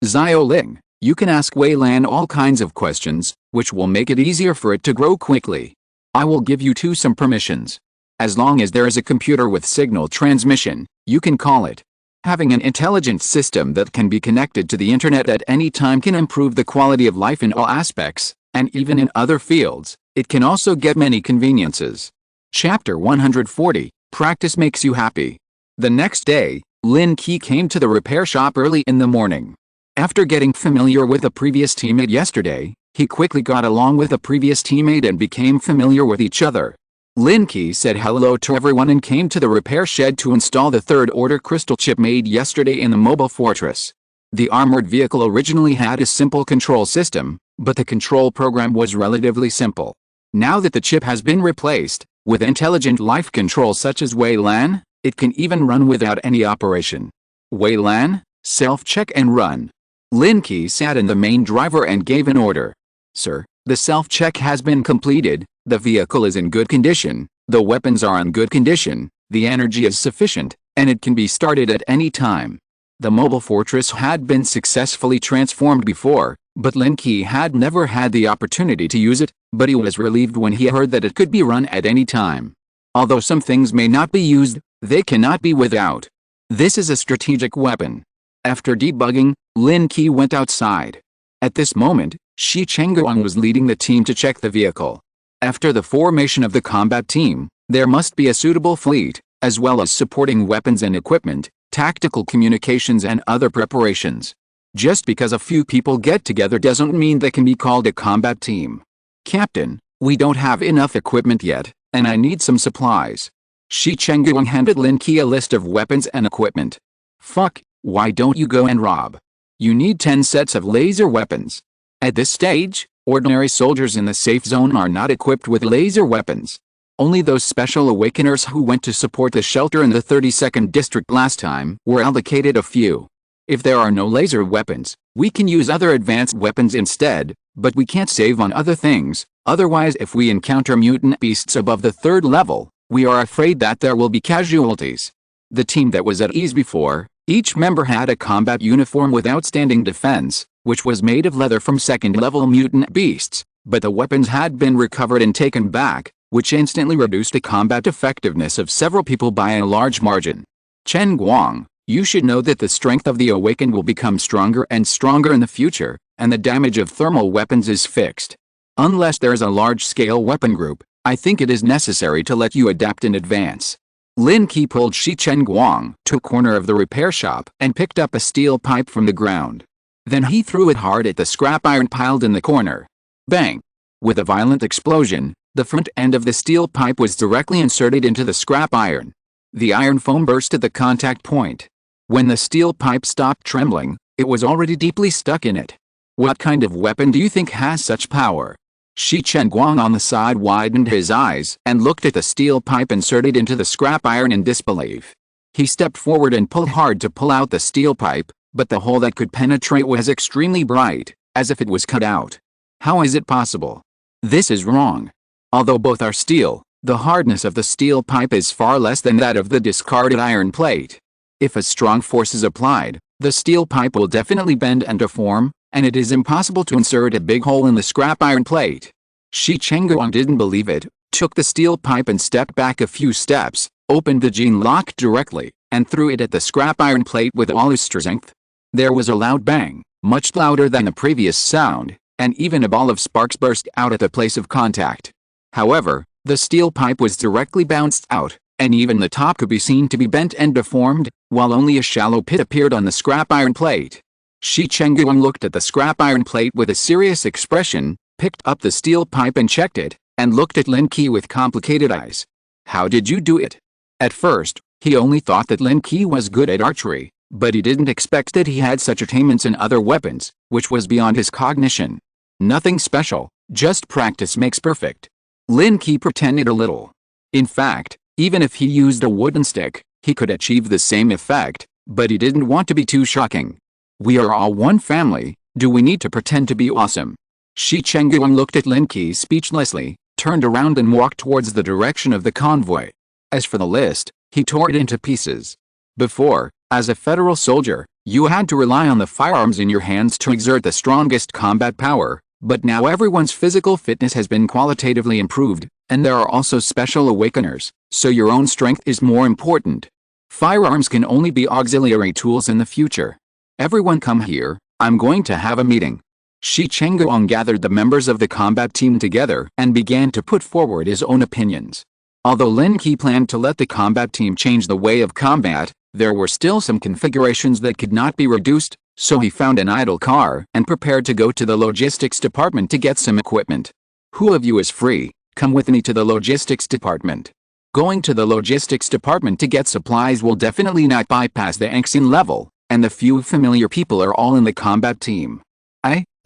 Xiaoling, you can ask Wei Lan all kinds of questions, which will make it easier for it to grow quickly. I will give you some permissions. As long as there is a computer with signal transmission, you can call it. Having an intelligent system that can be connected to the internet at any time can improve the quality of life in all aspects, and even in other fields, it can also get many conveniences. Chapter 140, Practice Makes You Happy. The next day, Lin Qi came to the repair shop early in the morning. After getting familiar with a previous teammate yesterday, he quickly got along with a previous teammate and became familiar with each other. Lin Qi said hello to everyone and came to the repair shed to install the third-order crystal chip made yesterday in the mobile fortress. The armored vehicle originally had a simple control system, but the control program was relatively simple. Now that the chip has been replaced, with intelligent life control such as Wei Lan, it can even run without any operation. Wei Lan, self-check and run. Lin Qi sat in the main driver and gave an order. Sir, the self-check has been completed, the vehicle is in good condition, the weapons are in good condition, the energy is sufficient, and it can be started at any time. The mobile fortress had been successfully transformed before, but Lin Qi had never had the opportunity to use it, but he was relieved when he heard that it could be run at any time. Although some things may not be used, they cannot be without. This is a strategic weapon. After debugging, Lin Qi went outside. At this moment, Shi Chengguang was leading the team to check the vehicle. After the formation of the combat team, there must be a suitable fleet, as well as supporting weapons and equipment, tactical communications and other preparations. Just because a few people get together doesn't mean they can be called a combat team. Captain, we don't have enough equipment yet, and I need some supplies. Shi Chengguang handed Lin Qi a list of weapons and equipment. Fuck, why don't you go and rob? You need 10 sets of laser weapons. At this stage, ordinary soldiers in the safe zone are not equipped with laser weapons. Only those special awakeners who went to support the shelter in the 32nd district last time were allocated a few. If there are no laser weapons, we can use other advanced weapons instead, but we can't save on other things, otherwise if we encounter mutant beasts above the 3rd level, we are afraid that there will be casualties. The team that was at ease before, each member had a combat uniform with outstanding defense, which was made of leather from 2nd level mutant beasts, but the weapons had been recovered and taken back, which instantly reduced the combat effectiveness of several people by a large margin. Chen Guang, you should know that the strength of the awakened will become stronger and stronger in the future, and the damage of thermal weapons is fixed. Unless there is a large-scale weapon group, I think it is necessary to let you adapt in advance. Lin Qi pulled Shi Chengguang to a corner of the repair shop and picked up a steel pipe from the ground. Then he threw it hard at the scrap iron piled in the corner. Bang! With a violent explosion, the front end of the steel pipe was directly inserted into the scrap iron. The iron foam burst at the contact point. When the steel pipe stopped trembling, it was already deeply stuck in it. What kind of weapon do you think has such power? Shi Chengguang on the side widened his eyes and looked at the steel pipe inserted into the scrap iron in disbelief. He stepped forward and pulled hard to pull out the steel pipe, but the hole that could penetrate was extremely bright, as if it was cut out. How is it possible? This is wrong. Although both are steel, the hardness of the steel pipe is far less than that of the discarded iron plate. If a strong force is applied, the steel pipe will definitely bend and deform, and it is impossible to insert a big hole in the scrap iron plate. Shi Chengguang didn't believe it, took the steel pipe and stepped back a few steps, opened the gene lock directly, and threw it at the scrap iron plate with all his strength. There was a loud bang, much louder than the previous sound, and even a ball of sparks burst out at the place of contact. However, the steel pipe was directly bounced out, and even the top could be seen to be bent and deformed, while only a shallow pit appeared on the scrap iron plate. Shi Chengguang looked at the scrap iron plate with a serious expression, picked up the steel pipe and checked it, and looked at Lin Qi with complicated eyes. How did you do it? At first, he only thought that Lin Qi was good at archery, but he didn't expect that he had such attainments in other weapons, which was beyond his cognition. Nothing special, just practice makes perfect. Lin Qi pretended a little. In fact, even if he used a wooden stick, he could achieve the same effect, but he didn't want to be too shocking. We are all one family, do we need to pretend to be awesome? Shi Chengguang looked at Lin Qi speechlessly, turned around and walked towards the direction of the convoy. As for the list, he tore it into pieces. Before, as a federal soldier, you had to rely on the firearms in your hands to exert the strongest combat power, but now everyone's physical fitness has been qualitatively improved, and there are also special awakeners, so your own strength is more important. Firearms can only be auxiliary tools in the future. Everyone come here, I'm going to have a meeting. Shi Chengguang gathered the members of the combat team together and began to put forward his own opinions. Although Lin Qi planned to let the combat team change the way of combat, there were still some configurations that could not be reduced, so he found an idle car and prepared to go to the logistics department to get some equipment. Who of you is free? Come with me to the logistics department. Going to the logistics department to get supplies will definitely not bypass the Angxin level, and the few familiar people are all in the combat team.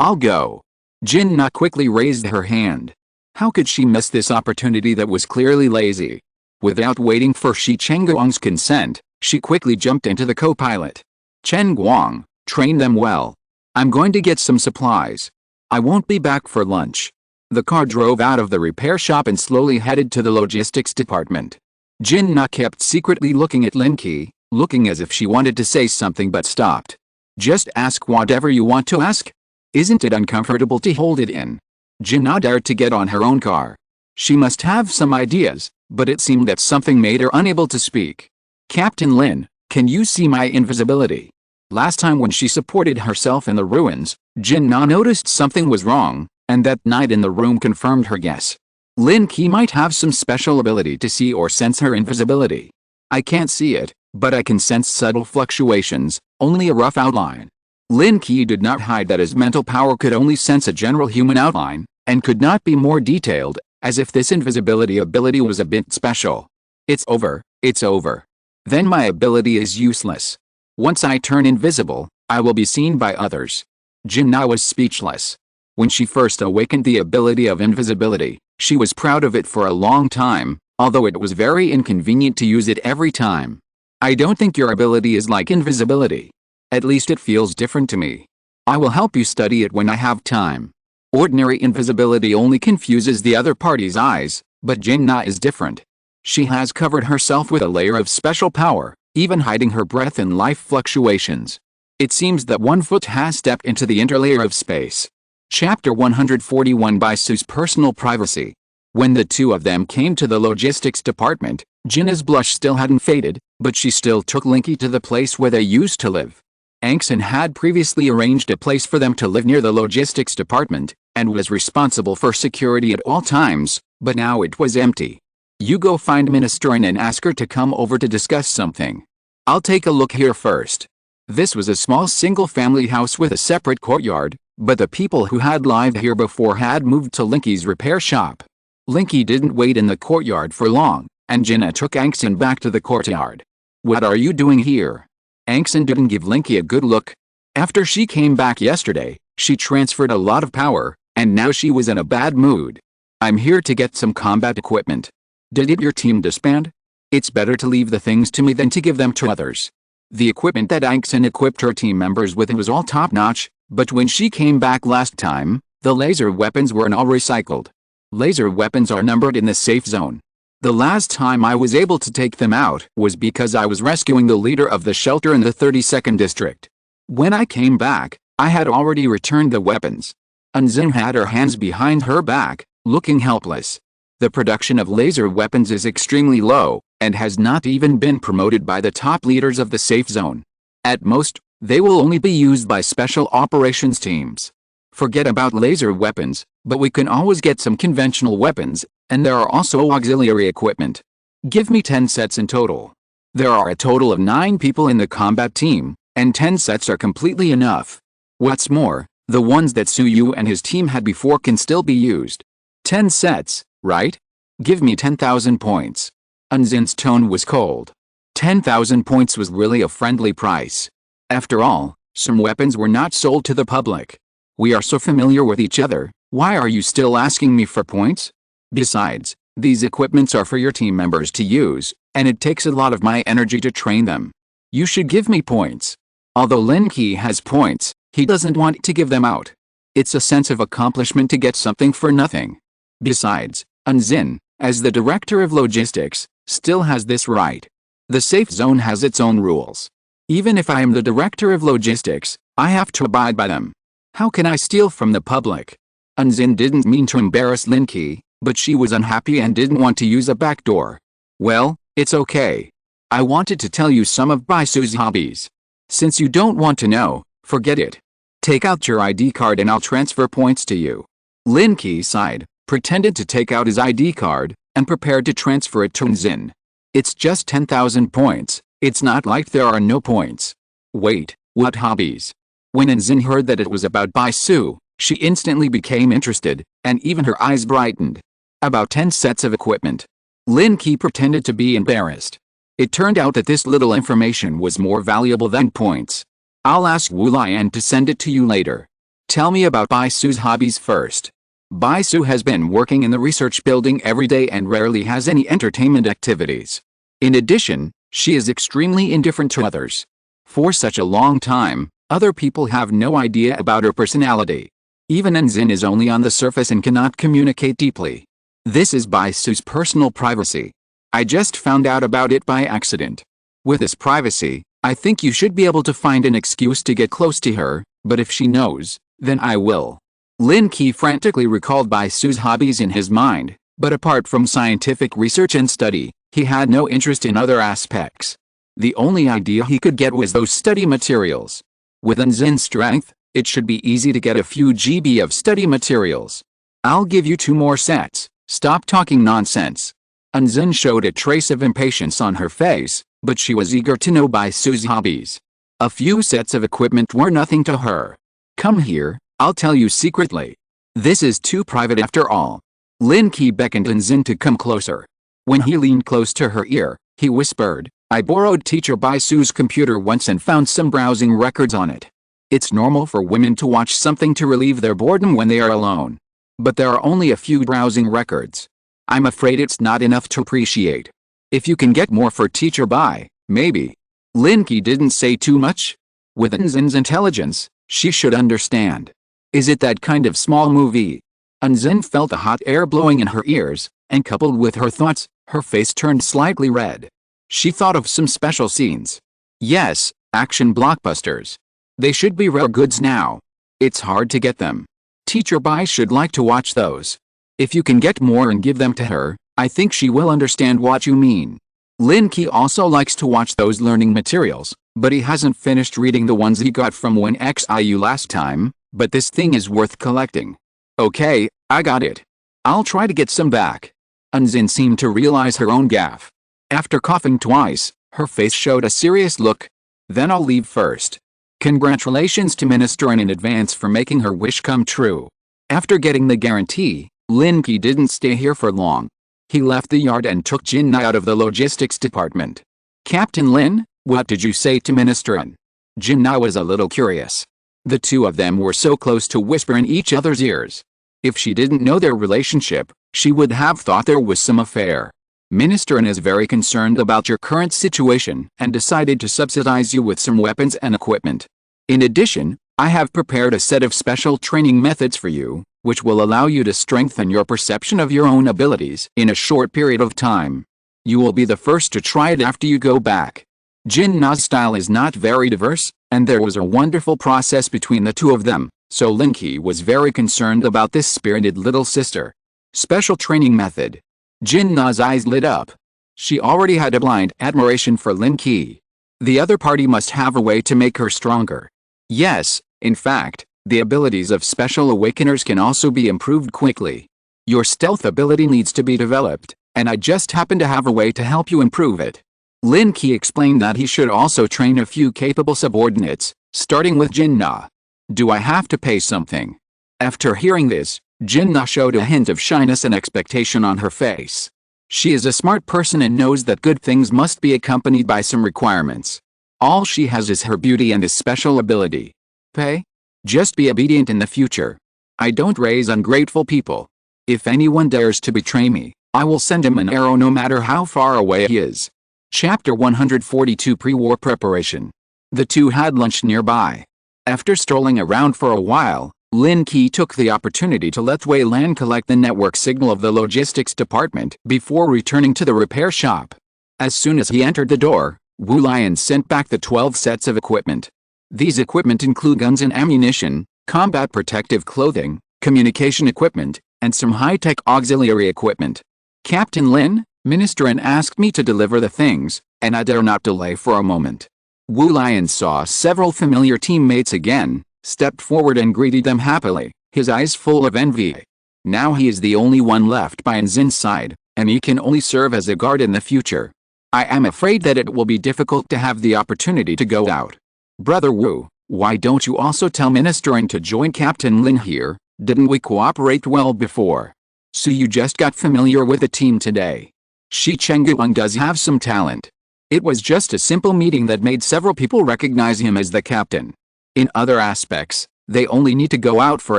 I'll go. Jin Na quickly raised her hand. How could she miss this opportunity that was clearly lazy? Without waiting for Shi Chengguang's consent, she quickly jumped into the co-pilot. Chengguang, train them well. I'm going to get some supplies. I won't be back for lunch. The car drove out of the repair shop and slowly headed to the logistics department. Jin Na kept secretly looking at Lin Qi, looking as if she wanted to say something but stopped. Just ask whatever you want to ask. Isn't it uncomfortable to hold it in? Jin Na dared to get on her own car. She must have some ideas, but it seemed that something made her unable to speak. Captain Lin, can you see my invisibility? Last time when she supported herself in the ruins, Jin Na noticed something was wrong, and that night in the room confirmed her guess. Lin Qi might have some special ability to see or sense her invisibility. I can't see it, but I can sense subtle fluctuations, only a rough outline. Lin Qi did not hide that his mental power could only sense a general human outline, and could not be more detailed, as if this invisibility ability was a bit special. It's over, it's over. Then my ability is useless. Once I turn invisible, I will be seen by others. Jin Na was speechless. When she first awakened the ability of invisibility, she was proud of it for a long time, although it was very inconvenient to use it every time. I don't think your ability is like invisibility. At least it feels different to me. I will help you study it when I have time. Ordinary invisibility only confuses the other party's eyes, but Jin Na is different. She has covered herself with a layer of special power, even hiding her breath and life fluctuations. It seems that one foot has stepped into the interlayer of space. Chapter 141 by Sue's personal privacy. When the two of them came to the logistics department, Jinna's blush still hadn't faded, but she still took Lin Qi to the place where they used to live. Angxin had previously arranged a place for them to live near the logistics department, and was responsible for security at all times, but now it was empty. You go find Ministerin and ask her to come over to discuss something. I'll take a look here first. This was a small single-family house with a separate courtyard, but the people who had lived here before had moved to Lin Qi's repair shop. Lin Qi didn't wait in the courtyard for long, and Jinna took Angxin back to the courtyard. What are you doing here? Angxin didn't give Lin Qi a good look. After she came back yesterday, she transferred a lot of power, and now she was in a bad mood. I'm here to get some combat equipment. Did your team disband? It's better to leave the things to me than to give them to others. The equipment that Angxin equipped her team members with was all top-notch, but when she came back last time, the laser weapons were all recycled. Laser weapons are numbered in the safe zone. The last time I was able to take them out was because I was rescuing the leader of the shelter in the 32nd district. When I came back, I had already returned the weapons. Anzin had her hands behind her back, looking helpless. The production of laser weapons is extremely low, and has not even been promoted by the top leaders of the safe zone. At most, they will only be used by special operations teams. Forget about laser weapons, but we can always get some conventional weapons, and there are also auxiliary equipment. Give me 10 sets in total. There are a total of 9 people in the combat team, and 10 sets are completely enough. What's more, the ones that Su Yu and his team had before can still be used. 10 sets, right? Give me 10,000 points. Anzin's tone was cold. 10,000 points was really a friendly price. After all, some weapons were not sold to the public. We are so familiar with each other, why are you still asking me for points? Besides, these equipments are for your team members to use, and it takes a lot of my energy to train them. You should give me points. Although Lin Qi has points, he doesn't want to give them out. It's a sense of accomplishment to get something for nothing. Besides, Anzin, as the director of logistics, still has this right. The safe zone has its own rules. Even if I am the director of logistics, I have to abide by them. How can I steal from the public? Anzin didn't mean to embarrass Lin Qi, but she was unhappy and didn't want to use a back door. Well, it's okay. I wanted to tell you some of Bai Su's hobbies. Since you don't want to know, forget it. Take out your ID card and I'll transfer points to you. Lin Qi sighed, pretended to take out his ID card, and prepared to transfer it to Anzin. It's just 10,000 points, it's not like there are no points. Wait, what hobbies? When Anzin heard that it was about Bai Su, she instantly became interested, and even her eyes brightened. About 10 sets of equipment. Lin Qi pretended to be embarrassed. It turned out that this little information was more valuable than points. I'll ask Wu Lian to send it to you later. Tell me about Bai Su's hobbies first. Bai Su has been working in the research building every day and rarely has any entertainment activities. In addition, she is extremely indifferent to others. For such a long time, other people have no idea about her personality. Even Anzin is only on the surface and cannot communicate deeply. This is Bai Su's personal privacy. I just found out about it by accident. With this privacy, I think you should be able to find an excuse to get close to her, but if she knows, then I will. Lin Qi frantically recalled Bai Su's hobbies in his mind, but apart from scientific research and study, he had no interest in other aspects. The only idea he could get was those study materials. With Anzin's strength, it should be easy to get a few GB of study materials. I'll give you 2 more sets, stop talking nonsense. Anzin showed a trace of impatience on her face, but she was eager to know Bai Su's hobbies. A few sets of equipment were nothing to her. Come here, I'll tell you secretly. This is too private after all. Lin Qi beckoned Anzin to come closer. When he leaned close to her ear, he whispered, I borrowed teacher Bai Su's computer once and found some browsing records on it. It's normal for women to watch something to relieve their boredom when they are alone. But there are only a few browsing records. I'm afraid it's not enough to appreciate. If you can get more for teacher Bai, maybe. Lin Qi didn't say too much. With Anzin's intelligence, she should understand. Is it that kind of small movie? Anzin felt the hot air blowing in her ears, and coupled with her thoughts, her face turned slightly red. She thought of some special scenes. Yes, action blockbusters. They should be rare goods now. It's hard to get them. Teacher Bai should like to watch those. If you can get more and give them to her, I think she will understand what you mean. Lin Qi also likes to watch those learning materials, but he hasn't finished reading the ones he got from Wen Xiu last time, but this thing is worth collecting. Okay, I got it. I'll try to get some back. Unzin seemed to realize her own gaffe. After coughing twice, her face showed a serious look. Then I'll leave first. Congratulations to Minister in advance for making her wish come true. After getting the guarantee, Lin Qi didn't stay here for long. He left the yard and took Jin Na out of the logistics department. Captain Lin, what did you say to Minister In? Jin Na was a little curious. The two of them were so close to whisper in each other's ears. If she didn't know their relationship, she would have thought there was some affair. Minister In is very concerned about your current situation and decided to subsidize you with some weapons and equipment. In addition, I have prepared a set of special training methods for you, which will allow you to strengthen your perception of your own abilities in a short period of time. You will be the first to try it after you go back. Jin Na's style is not very diverse, and there was a wonderful process between the two of them, so Lin Qi was very concerned about this spirited little sister. Special training method. Jin Na's eyes lit up. She already had a blind admiration for Lin Qi. The other party must have a way to make her stronger. Yes, in fact, the abilities of special awakeners can also be improved quickly. Your stealth ability needs to be developed, and I just happen to have a way to help you improve it. Lin Qi explained that he should also train a few capable subordinates, starting with Jin Na. Do I have to pay something? After hearing this, Jin Na showed a hint of shyness and expectation on her face. She is a smart person and knows that good things must be accompanied by some requirements. All she has is her beauty and a special ability. Pay? Just be obedient in the future. I don't raise ungrateful people. If anyone dares to betray me, I will send him an arrow no matter how far away he is. Chapter 142 Pre-War Preparation. The two had lunch nearby. After strolling around for a while, Lin Qi took the opportunity to let Wei Lan collect the network signal of the logistics department before returning to the repair shop. As soon as he entered the door, Wu Lian sent back the 12 sets of equipment. These equipment include guns and ammunition, combat protective clothing, communication equipment, and some high-tech auxiliary equipment. Captain Lin, Minister In asked me to deliver the things, and I dare not delay for a moment. Wu Lian saw several familiar teammates again, stepped forward and greeted them happily, his eyes full of envy. Now he is the only one left by Zin's side, and he can only serve as a guard in the future. I am afraid that it will be difficult to have the opportunity to go out. Brother Wu, why don't you also tell Minister In to join Captain Lin here? Didn't we cooperate well before? So you just got familiar with the team today. Shi Chengguang does have some talent. It was just a simple meeting that made several people recognize him as the captain. In other aspects, they only need to go out for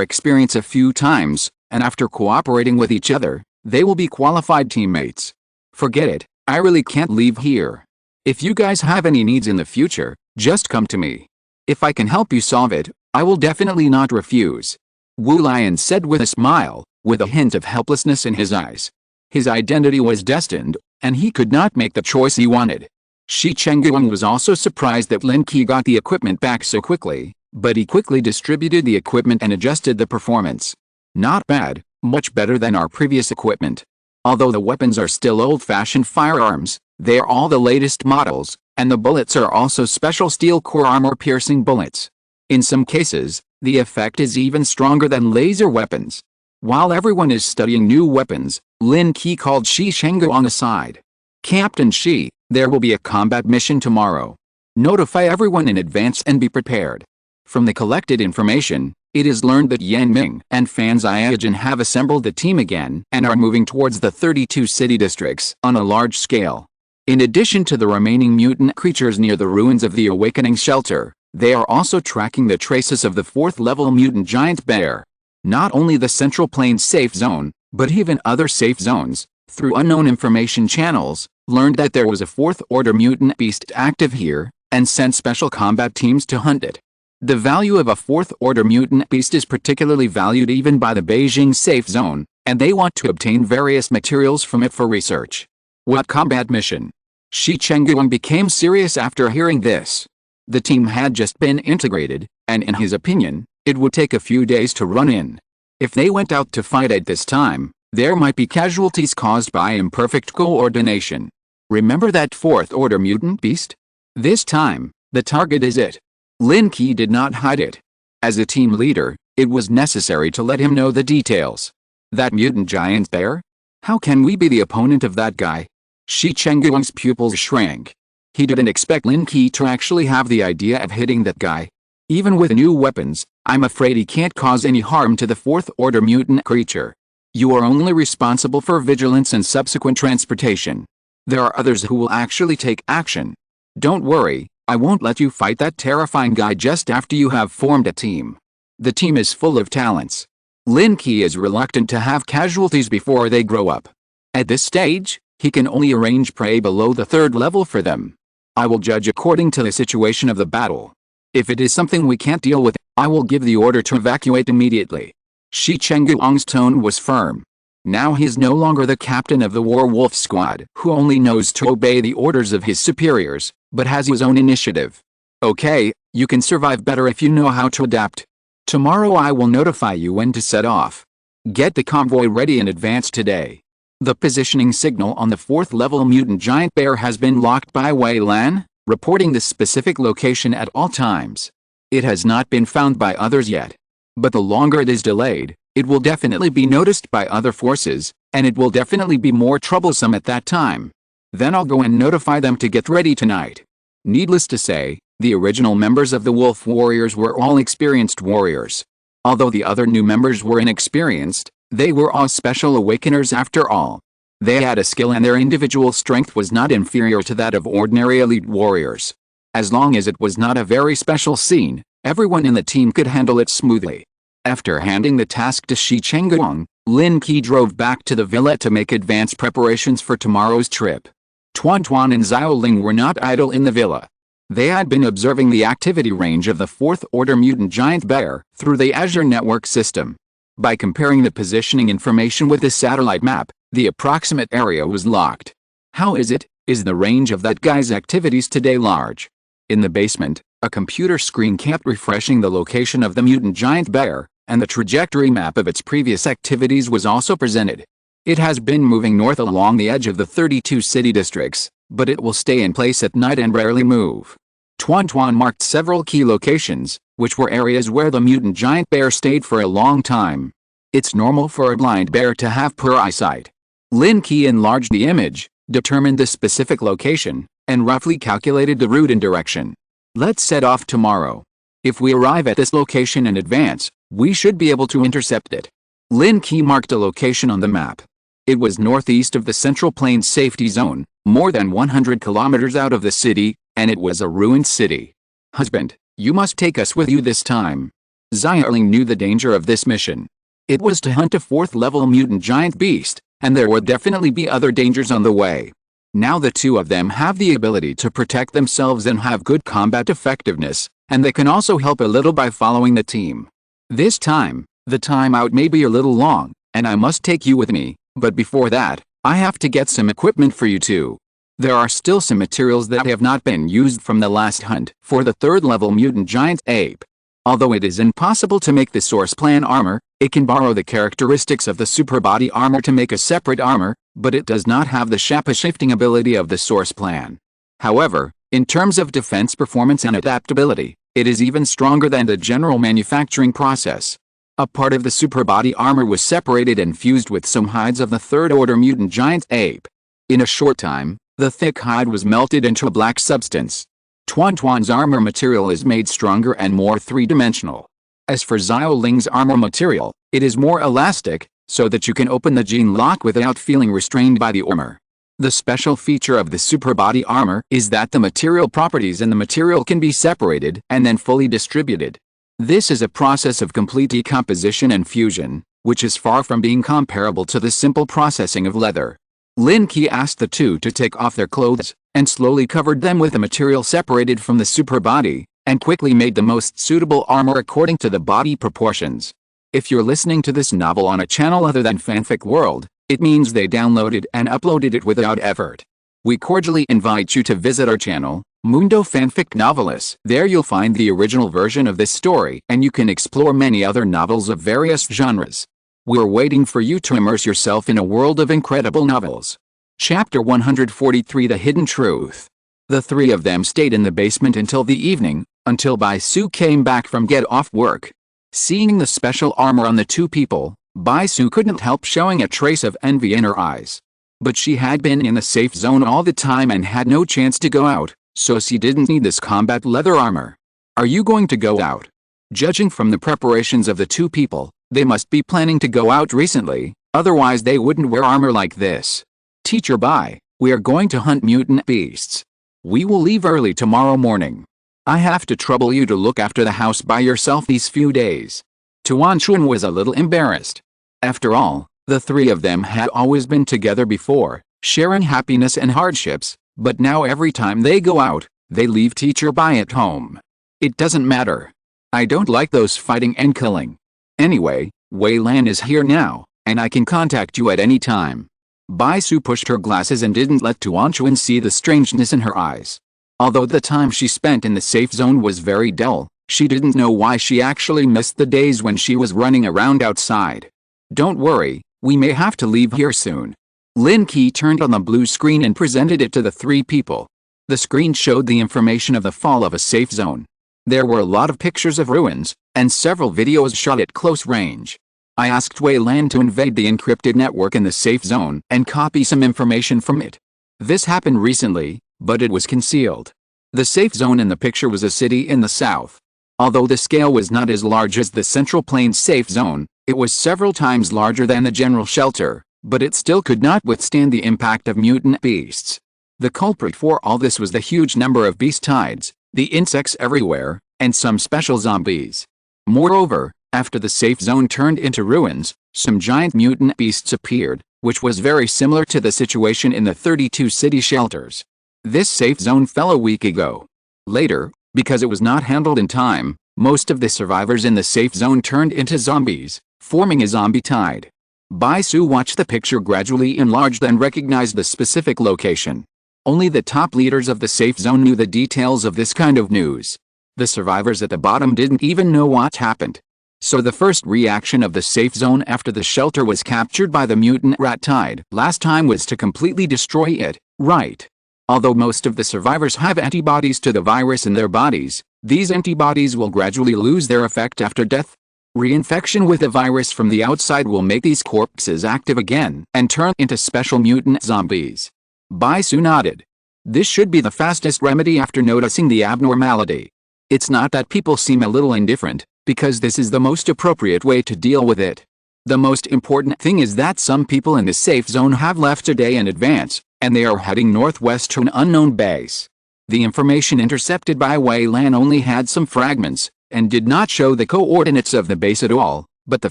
experience a few times, and after cooperating with each other, they will be qualified teammates. Forget it, I really can't leave here. If you guys have any needs in the future, just come to me. If I can help you solve it, I will definitely not refuse. Wu Lian said with a smile, with a hint of helplessness in his eyes. His identity was destined, and he could not make the choice he wanted. Shi Chengguang was also surprised that Lin Qi got the equipment back so quickly, but he quickly distributed the equipment and adjusted the performance. Not bad, much better than our previous equipment. Although the weapons are still old-fashioned firearms, they are all the latest models, and the bullets are also special steel core armor-piercing bullets. In some cases, the effect is even stronger than laser weapons. While everyone is studying new weapons, Lin Qi called Shi Chengguang aside. Captain Shi, there will be a combat mission tomorrow. Notify everyone in advance and be prepared. From the collected information, it is learned that Yan Ming and Fan Xiaojin have assembled the team again and are moving towards the 32 city districts on a large scale. In addition to the remaining mutant creatures near the ruins of the Awakening Shelter, they are also tracking the traces of the 4th-level mutant giant bear. Not only the Central Plains safe zone, but even other safe zones, through unknown information channels, learned that there was a 4th-order mutant beast active here, and sent special combat teams to hunt it. The value of a 4th-order mutant beast is particularly valued even by the Beijing safe zone, and they want to obtain various materials from it for research. What combat mission? Shi Chengguang became serious after hearing this. The team had just been integrated, and in his opinion, it would take a few days to run in. If they went out to fight at this time, there might be casualties caused by imperfect coordination. Remember that 4th-order mutant beast? This time, the target is it. Lin Qi did not hide it. As a team leader, it was necessary to let him know the details. That mutant giant bear? How can we be the opponent of that guy? Shi Chengguang's pupils shrank. He didn't expect Lin Qi to actually have the idea of hitting that guy. Even with new weapons, I'm afraid he can't cause any harm to the fourth-order mutant creature. You are only responsible for vigilance and subsequent transportation. There are others who will actually take action. Don't worry, I won't let you fight that terrifying guy just after you have formed a team. The team is full of talents. Lin Qi is reluctant to have casualties before they grow up. At this stage, he can only arrange prey below the third level for them. I will judge according to the situation of the battle. If it is something we can't deal with, I will give the order to evacuate immediately. Shi Chengguang's tone was firm. Now he is no longer the captain of the werewolf squad who only knows to obey the orders of his superiors, but has his own initiative. Okay, you can survive better if you know how to adapt. Tomorrow I will notify you when to set off. Get the convoy ready in advance today. The positioning signal on the 4th level mutant giant bear has been locked by Wei Lan, reporting the specific location at all times. It has not been found by others yet. But the longer it is delayed, it will definitely be noticed by other forces, and it will definitely be more troublesome at that time. Then I'll go and notify them to get ready tonight. Needless to say, the original members of the Wolf Warriors were all experienced warriors. Although the other new members were inexperienced, they were all special awakeners after all. They had a skill and their individual strength was not inferior to that of ordinary elite warriors. As long as it was not a very special scene, everyone in the team could handle it smoothly. After handing the task to Shi Chengguang, Lin Qi drove back to the villa to make advance preparations for tomorrow's trip. Tuan and Xiaoling were not idle in the villa. They had been observing the activity range of the 4th-order mutant giant bear through the Azure network system. By comparing the positioning information with the satellite map, the approximate area was locked. How is it? Is the range of that guy's activities today large? In the basement, a computer screen kept refreshing the location of the mutant giant bear, and the trajectory map of its previous activities was also presented. It has been moving north along the edge of the 32 city districts, but it will stay in place at night and rarely move. Tuan marked several key locations, which were areas where the mutant giant bear stayed for a long time. It's normal for a blind bear to have poor eyesight. Lin Qi enlarged the image, determined the specific location, and roughly calculated the route and direction. Let's set off tomorrow. If we arrive at this location in advance, we should be able to intercept it. Lin Qi marked a location on the map. It was northeast of the Central Plains Safety Zone, more than 100 kilometers out of the city, and it was a ruined city. Husband, you must take us with you this time. Xiaoling knew the danger of this mission. It was to hunt a 4th-level mutant giant beast, and there would definitely be other dangers on the way. Now the two of them have the ability to protect themselves and have good combat effectiveness, and they can also help a little by following the team. This time, the time out may be a little long, and I must take you with me, but before that, I have to get some equipment for you too. There are still some materials that have not been used from the last hunt for the 3rd-level mutant giant ape. Although it is impossible to make the source plan armor, it can borrow the characteristics of the super body armor to make a separate armor, but it does not have the shape-shifting ability of the source plan. However, in terms of defense performance and adaptability, it is even stronger than the general manufacturing process. A part of the super body armor was separated and fused with some hides of the 3rd-order mutant giant ape. In a short time, the thick hide was melted into a black substance. Tuan's armor material is made stronger and more three-dimensional. As for Xiaoling's armor material, it is more elastic, so that you can open the gene lock without feeling restrained by the armor. The special feature of the super body armor is that the material properties in the material can be separated and then fully distributed. This is a process of complete decomposition and fusion, which is far from being comparable to the simple processing of leather. Lin Qi asked the two to take off their clothes, and slowly covered them with the material separated from the super body, and quickly made the most suitable armor according to the body proportions. If you're listening to this novel on a channel other than Fanfic World, it means they downloaded and uploaded it without effort. We cordially invite you to visit our channel, Mundo Fanfic Novelis. There you'll find the original version of this story, and you can explore many other novels of various genres. We're waiting for you to immerse yourself in a world of incredible novels. Chapter 143: The Hidden Truth. The three of them stayed in the basement until the evening, until Bai Su came back from get-off work. Seeing the special armor on the two people, Bai Su couldn't help showing a trace of envy in her eyes. But she had been in the safe zone all the time and had no chance to go out, so she didn't need this combat leather armor. Are you going to go out? Judging from the preparations of the two people, they must be planning to go out recently, otherwise they wouldn't wear armor like this. Teacher Bai, we are going to hunt mutant beasts. We will leave early tomorrow morning. I have to trouble you to look after the house by yourself these few days. Tuan Chun was a little embarrassed. After all, the three of them had always been together before, sharing happiness and hardships, but now every time they go out, they leave Teacher Bai at home. It doesn't matter. I don't like those fighting and killing. Anyway, Wei Lan is here now, and I can contact you at any time. Bai Su pushed her glasses and didn't let Tuan Chun see the strangeness in her eyes. Although the time she spent in the safe zone was very dull, she didn't know why she actually missed the days when she was running around outside. Don't worry, we may have to leave here soon. Lin Qi turned on the blue screen and presented it to the three people. The screen showed the information of the fall of a safe zone. There were a lot of pictures of ruins, and several videos shot at close range. I asked Wei Lan to invade the encrypted network in the safe zone and copy some information from it. This happened recently, but it was concealed. The safe zone in the picture was a city in the south. Although the scale was not as large as the Central Plains safe zone, it was several times larger than the general shelter, but it still could not withstand the impact of mutant beasts. The culprit for all this was the huge number of beast tides, the insects everywhere, and some special zombies. Moreover, after the safe zone turned into ruins, some giant mutant beasts appeared, which was very similar to the situation in the 32 city shelters. This safe zone fell a week ago. Later, because it was not handled in time, most of the survivors in the safe zone turned into zombies, forming a zombie tide. Bai Su watched the picture gradually enlarge and recognized the specific location. Only the top leaders of the safe zone knew the details of this kind of news. The survivors at the bottom didn't even know what happened. So the first reaction of the safe zone after the shelter was captured by the mutant rat tide last time was to completely destroy it, right? Although most of the survivors have antibodies to the virus in their bodies, these antibodies will gradually lose their effect after death. Reinfection with the virus from the outside will make these corpses active again and turn into special mutant zombies. Bai Su nodded. This should be the fastest remedy after noticing the abnormality. It's not that people seem a little indifferent, because this is the most appropriate way to deal with it. The most important thing is that some people in the safe zone have left a day in advance, and they are heading northwest to an unknown base. The information intercepted by Wei Lan only had some fragments, and did not show the coordinates of the base at all, but the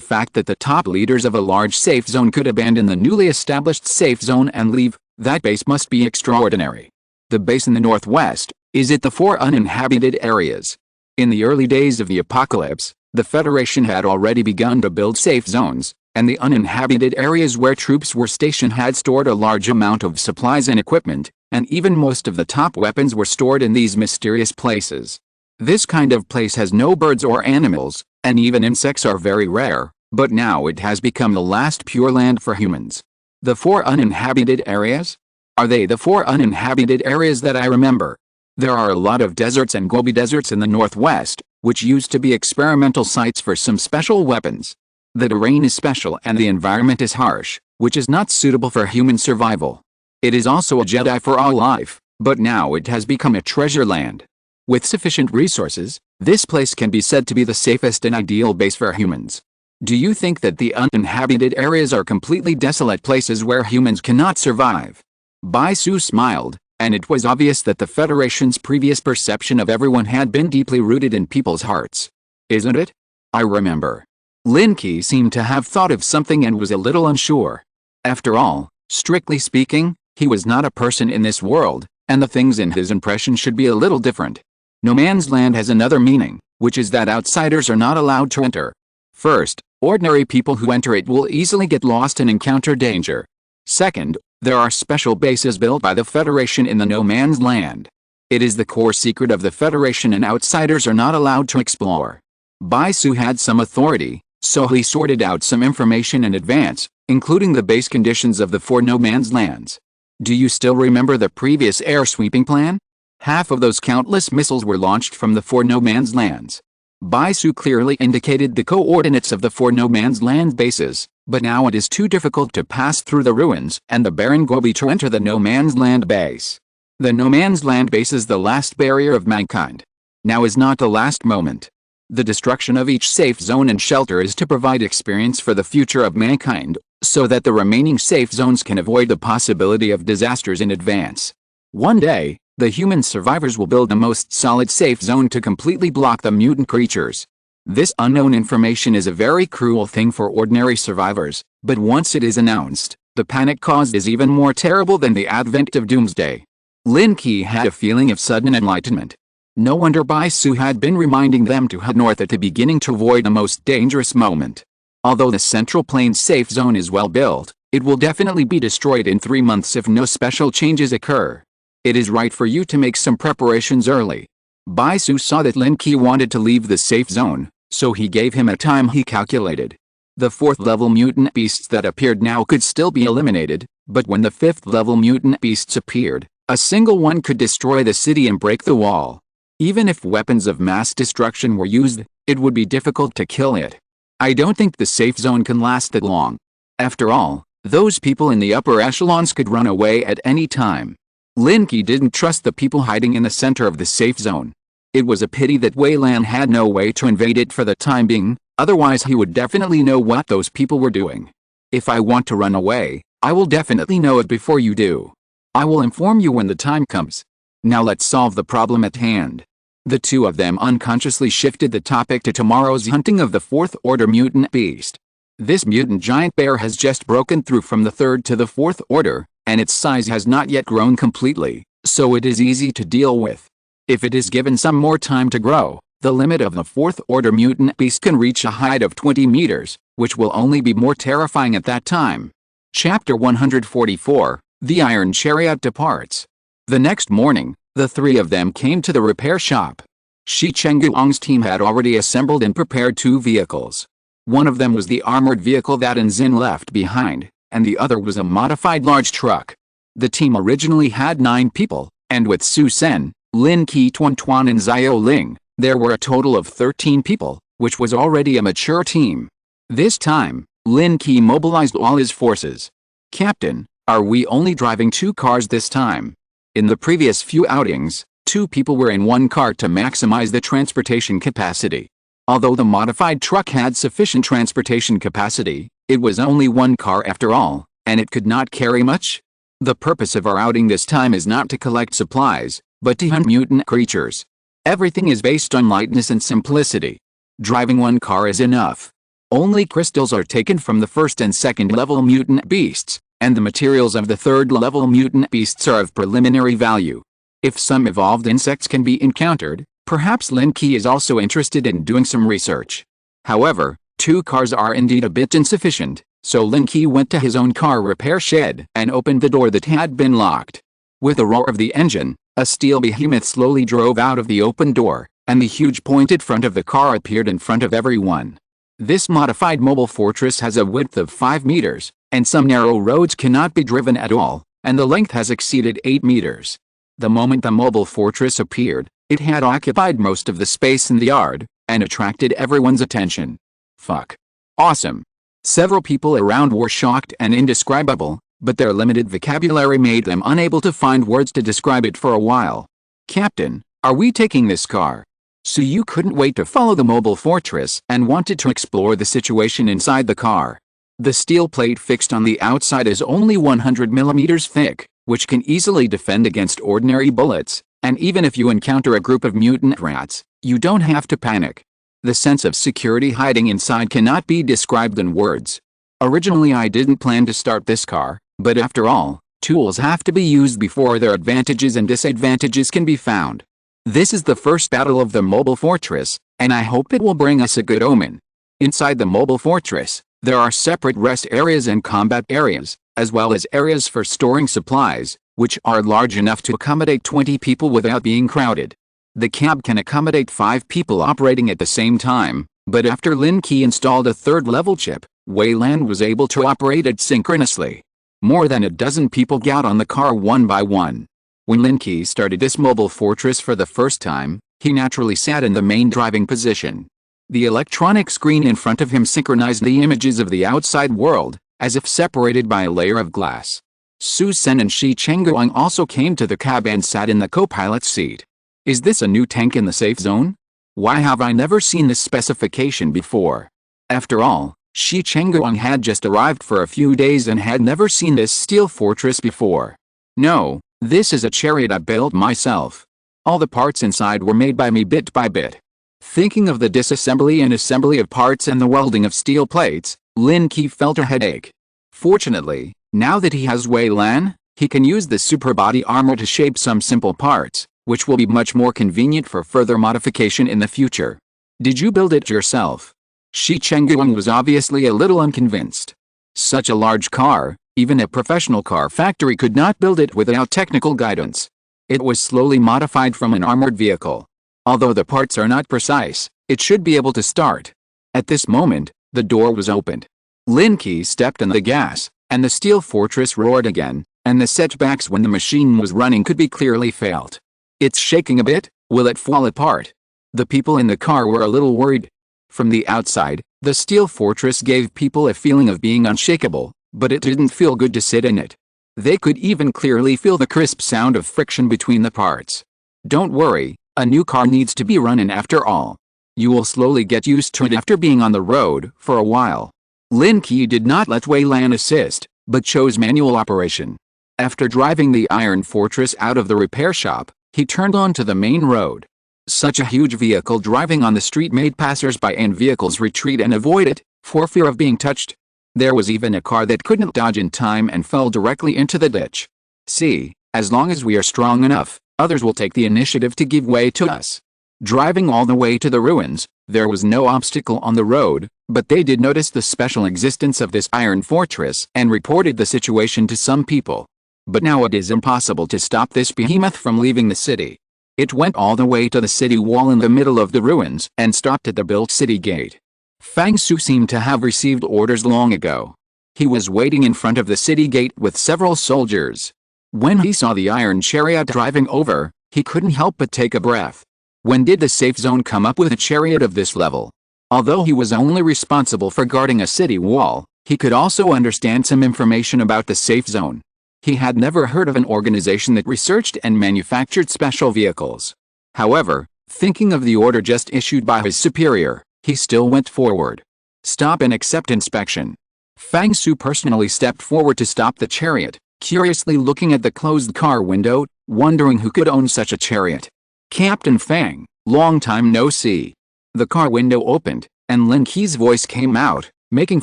fact that the top leaders of a large safe zone could abandon the newly established safe zone and leave, that base must be extraordinary. The base in the northwest, is it the 4 uninhabited areas? In the early days of the apocalypse, the Federation had already begun to build safe zones, and the uninhabited areas where troops were stationed had stored a large amount of supplies and equipment, and even most of the top weapons were stored in these mysterious places. This kind of place has no birds or animals, and even insects are very rare, but now it has become the last pure land for humans. The 4 uninhabited areas? Are they the 4 uninhabited areas that I remember? There are a lot of deserts and Gobi deserts in the northwest, which used to be experimental sites for some special weapons. The terrain is special and the environment is harsh, which is not suitable for human survival. It is also a Jedi for all life, but now it has become a treasure land. With sufficient resources, this place can be said to be the safest and ideal base for humans. Do you think that the uninhabited areas are completely desolate places where humans cannot survive? Bai Su smiled, and it was obvious that the Federation's previous perception of everyone had been deeply rooted in people's hearts. Isn't it? I remember. Lin Qi seemed to have thought of something and was a little unsure. After all, strictly speaking, he was not a person in this world, and the things in his impression should be a little different. No Man's Land has another meaning, which is that outsiders are not allowed to enter. First, ordinary people who enter it will easily get lost and encounter danger. Second, there are special bases built by the Federation in the No Man's Land. It is the core secret of the Federation and outsiders are not allowed to explore. Bai Su had some authority, so he sorted out some information in advance, including the base conditions of the 4 No Man's Lands. Do you still remember the previous air sweeping plan? Half of those countless missiles were launched from the 4 No Man's Lands. Baisu clearly indicated the coordinates of the 4 no-man's land bases, but now it is too difficult to pass through the ruins and the barren Gobi to enter the no-man's land base. The no-man's land base is the last barrier of mankind. Now is not the last moment. The destruction of each safe zone and shelter is to provide experience for the future of mankind, so that the remaining safe zones can avoid the possibility of disasters in advance. One day, the human survivors will build the most solid safe zone to completely block the mutant creatures. This unknown information is a very cruel thing for ordinary survivors, but once it is announced, the panic caused is even more terrible than the advent of doomsday. Lin Qi had a feeling of sudden enlightenment. No wonder Baisu had been reminding them to head north at the beginning to avoid the most dangerous moment. Although the Central Plains safe zone is well built, it will definitely be destroyed in 3 months if no special changes occur. It is right for you to make some preparations early. Baisu saw that Lin Qi wanted to leave the safe zone, so he gave him a time he calculated. The 4th level mutant beasts that appeared now could still be eliminated, but when the 5th level mutant beasts appeared, a single one could destroy the city and break the wall. Even if weapons of mass destruction were used, it would be difficult to kill it. I don't think the safe zone can last that long. After all, those people in the upper echelons could run away at any time. Lin Qi didn't trust the people hiding in the center of the safe zone. It was a pity that Wei Lan had no way to invade it for the time being, otherwise he would definitely know what those people were doing. If I want to run away, I will definitely know it before you do. I will inform you when the time comes. Now let's solve the problem at hand. The two of them unconsciously shifted the topic to tomorrow's hunting of the 4th order mutant beast. This mutant giant bear has just broken through from the 3rd to the 4th order, and its size has not yet grown completely, so it is easy to deal with. If it is given some more time to grow, the limit of the 4th order mutant beast can reach a height of 20 meters, which will only be more terrifying at that time. Chapter 144, The Iron Chariot Departs. The next morning, the 3 of them came to the repair shop. Shi Chengguang's team had already assembled and prepared 2 vehicles. One of them was the armored vehicle that Zin left behind, and the other was a modified large truck. The team originally had 9 people, and with Su Sen, Lin Qi, Tuan Tuan and Xiao Ling, there were a total of 13 people, which was already a mature team. This time, Lin Qi mobilized all his forces. "Captain, are we only driving 2 cars this time? In the previous few outings, 2 people were in 1 car to maximize the transportation capacity. Although the modified truck had sufficient transportation capacity, it was only 1 car after all, and it could not carry much. The purpose of our outing this time is not to collect supplies, but to hunt mutant creatures. Everything is based on lightness and simplicity. Driving 1 car is enough. Only crystals are taken from the 1st and 2nd level mutant beasts, and the materials of the 3rd level mutant beasts are of preliminary value. If some evolved insects can be encountered, perhaps Lin Qi is also interested in doing some research. However, 2 cars are indeed a bit insufficient, so Lin Qi went to his own car repair shed and opened the door that had been locked. With a roar of the engine, a steel behemoth slowly drove out of the open door, and the huge pointed front of the car appeared in front of everyone. This modified mobile fortress has a width of 5 meters, and some narrow roads cannot be driven at all, and the length has exceeded 8 meters. The moment the mobile fortress appeared, it had occupied most of the space in the yard, and attracted everyone's attention. Fuck. Awesome. Several people around were shocked and indescribable, but their limited vocabulary made them unable to find words to describe it for a while. "Captain, are we taking this car?" So you couldn't wait to follow the mobile fortress and wanted to explore the situation inside the car. The steel plate fixed on the outside is only 100 millimeters thick, which can easily defend against ordinary bullets, and even if you encounter a group of mutant rats, you don't have to panic. The sense of security hiding inside cannot be described in words. Originally I didn't plan to start this car, but after all, tools have to be used before their advantages and disadvantages can be found. This is the first battle of the mobile fortress, and I hope it will bring us a good omen. Inside the mobile fortress, there are separate rest areas and combat areas, as well as areas for storing supplies, which are large enough to accommodate 20 people without being crowded. The cab can accommodate 5 people operating at the same time, but after Lin Qi installed a 3rd level chip, Wei Lan was able to operate it synchronously. More than a dozen people got on the car one by one. When Lin Qi started this mobile fortress for the first time, he naturally sat in the main driving position. The electronic screen in front of him synchronized the images of the outside world, as if separated by a layer of glass. Su Sen and Shi Chengguang also came to the cab and sat in the co-pilot's seat. Is this a new tank in the safe zone? Why have I never seen this specification before? After all, Shi Chengguang had just arrived for a few days and had never seen this steel fortress before. No, this is a chariot I built myself. All the parts inside were made by me bit by bit. Thinking of the disassembly and assembly of parts and the welding of steel plates, Lin Qi felt a headache. Fortunately, now that he has Wei Lan, he can use the super body armor to shape some simple parts, which will be much more convenient for further modification in the future. Did you build it yourself? Shi Chengguang was obviously a little unconvinced. Such a large car, even a professional car factory could not build it without technical guidance. It was slowly modified from an armored vehicle. Although the parts are not precise, it should be able to start. At this moment, the door was opened. Lin Qi stepped on the gas, and the steel fortress roared again, and the setbacks when the machine was running could be clearly felt. It's shaking a bit, will it fall apart? The people in the car were a little worried. From the outside, the steel fortress gave people a feeling of being unshakable, but it didn't feel good to sit in it. They could even clearly feel the crisp sound of friction between the parts. Don't worry, a new car needs to be run in after all. You will slowly get used to it after being on the road for a while. Lin Qi did not let Wei Lan assist, but chose manual operation. After driving the iron fortress out of the repair shop, he turned onto the main road. Such a huge vehicle driving on the street made passers-by and vehicles retreat and avoid it, for fear of being touched. There was even a car that couldn't dodge in time and fell directly into the ditch. See, as long as we are strong enough, others will take the initiative to give way to us. Driving all the way to the ruins, there was no obstacle on the road, but they did notice the special existence of this iron fortress and reported the situation to some people. But now it is impossible to stop this behemoth from leaving the city. It went all the way to the city wall in the middle of the ruins and stopped at the built city gate. Fang Su seemed to have received orders long ago. He was waiting in front of the city gate with several soldiers. When he saw the iron chariot driving over, he couldn't help but take a breath. When did the safe zone come up with a chariot of this level? Although he was only responsible for guarding a city wall, he could also understand some information about the safe zone. He had never heard of an organization that researched and manufactured special vehicles. However, thinking of the order just issued by his superior, he still went forward. Stop and accept inspection. Fang Su personally stepped forward to stop the chariot, curiously looking at the closed car window, wondering who could own such a chariot. Captain Fang, long time no see. The car window opened, and Lin Qi's voice came out, making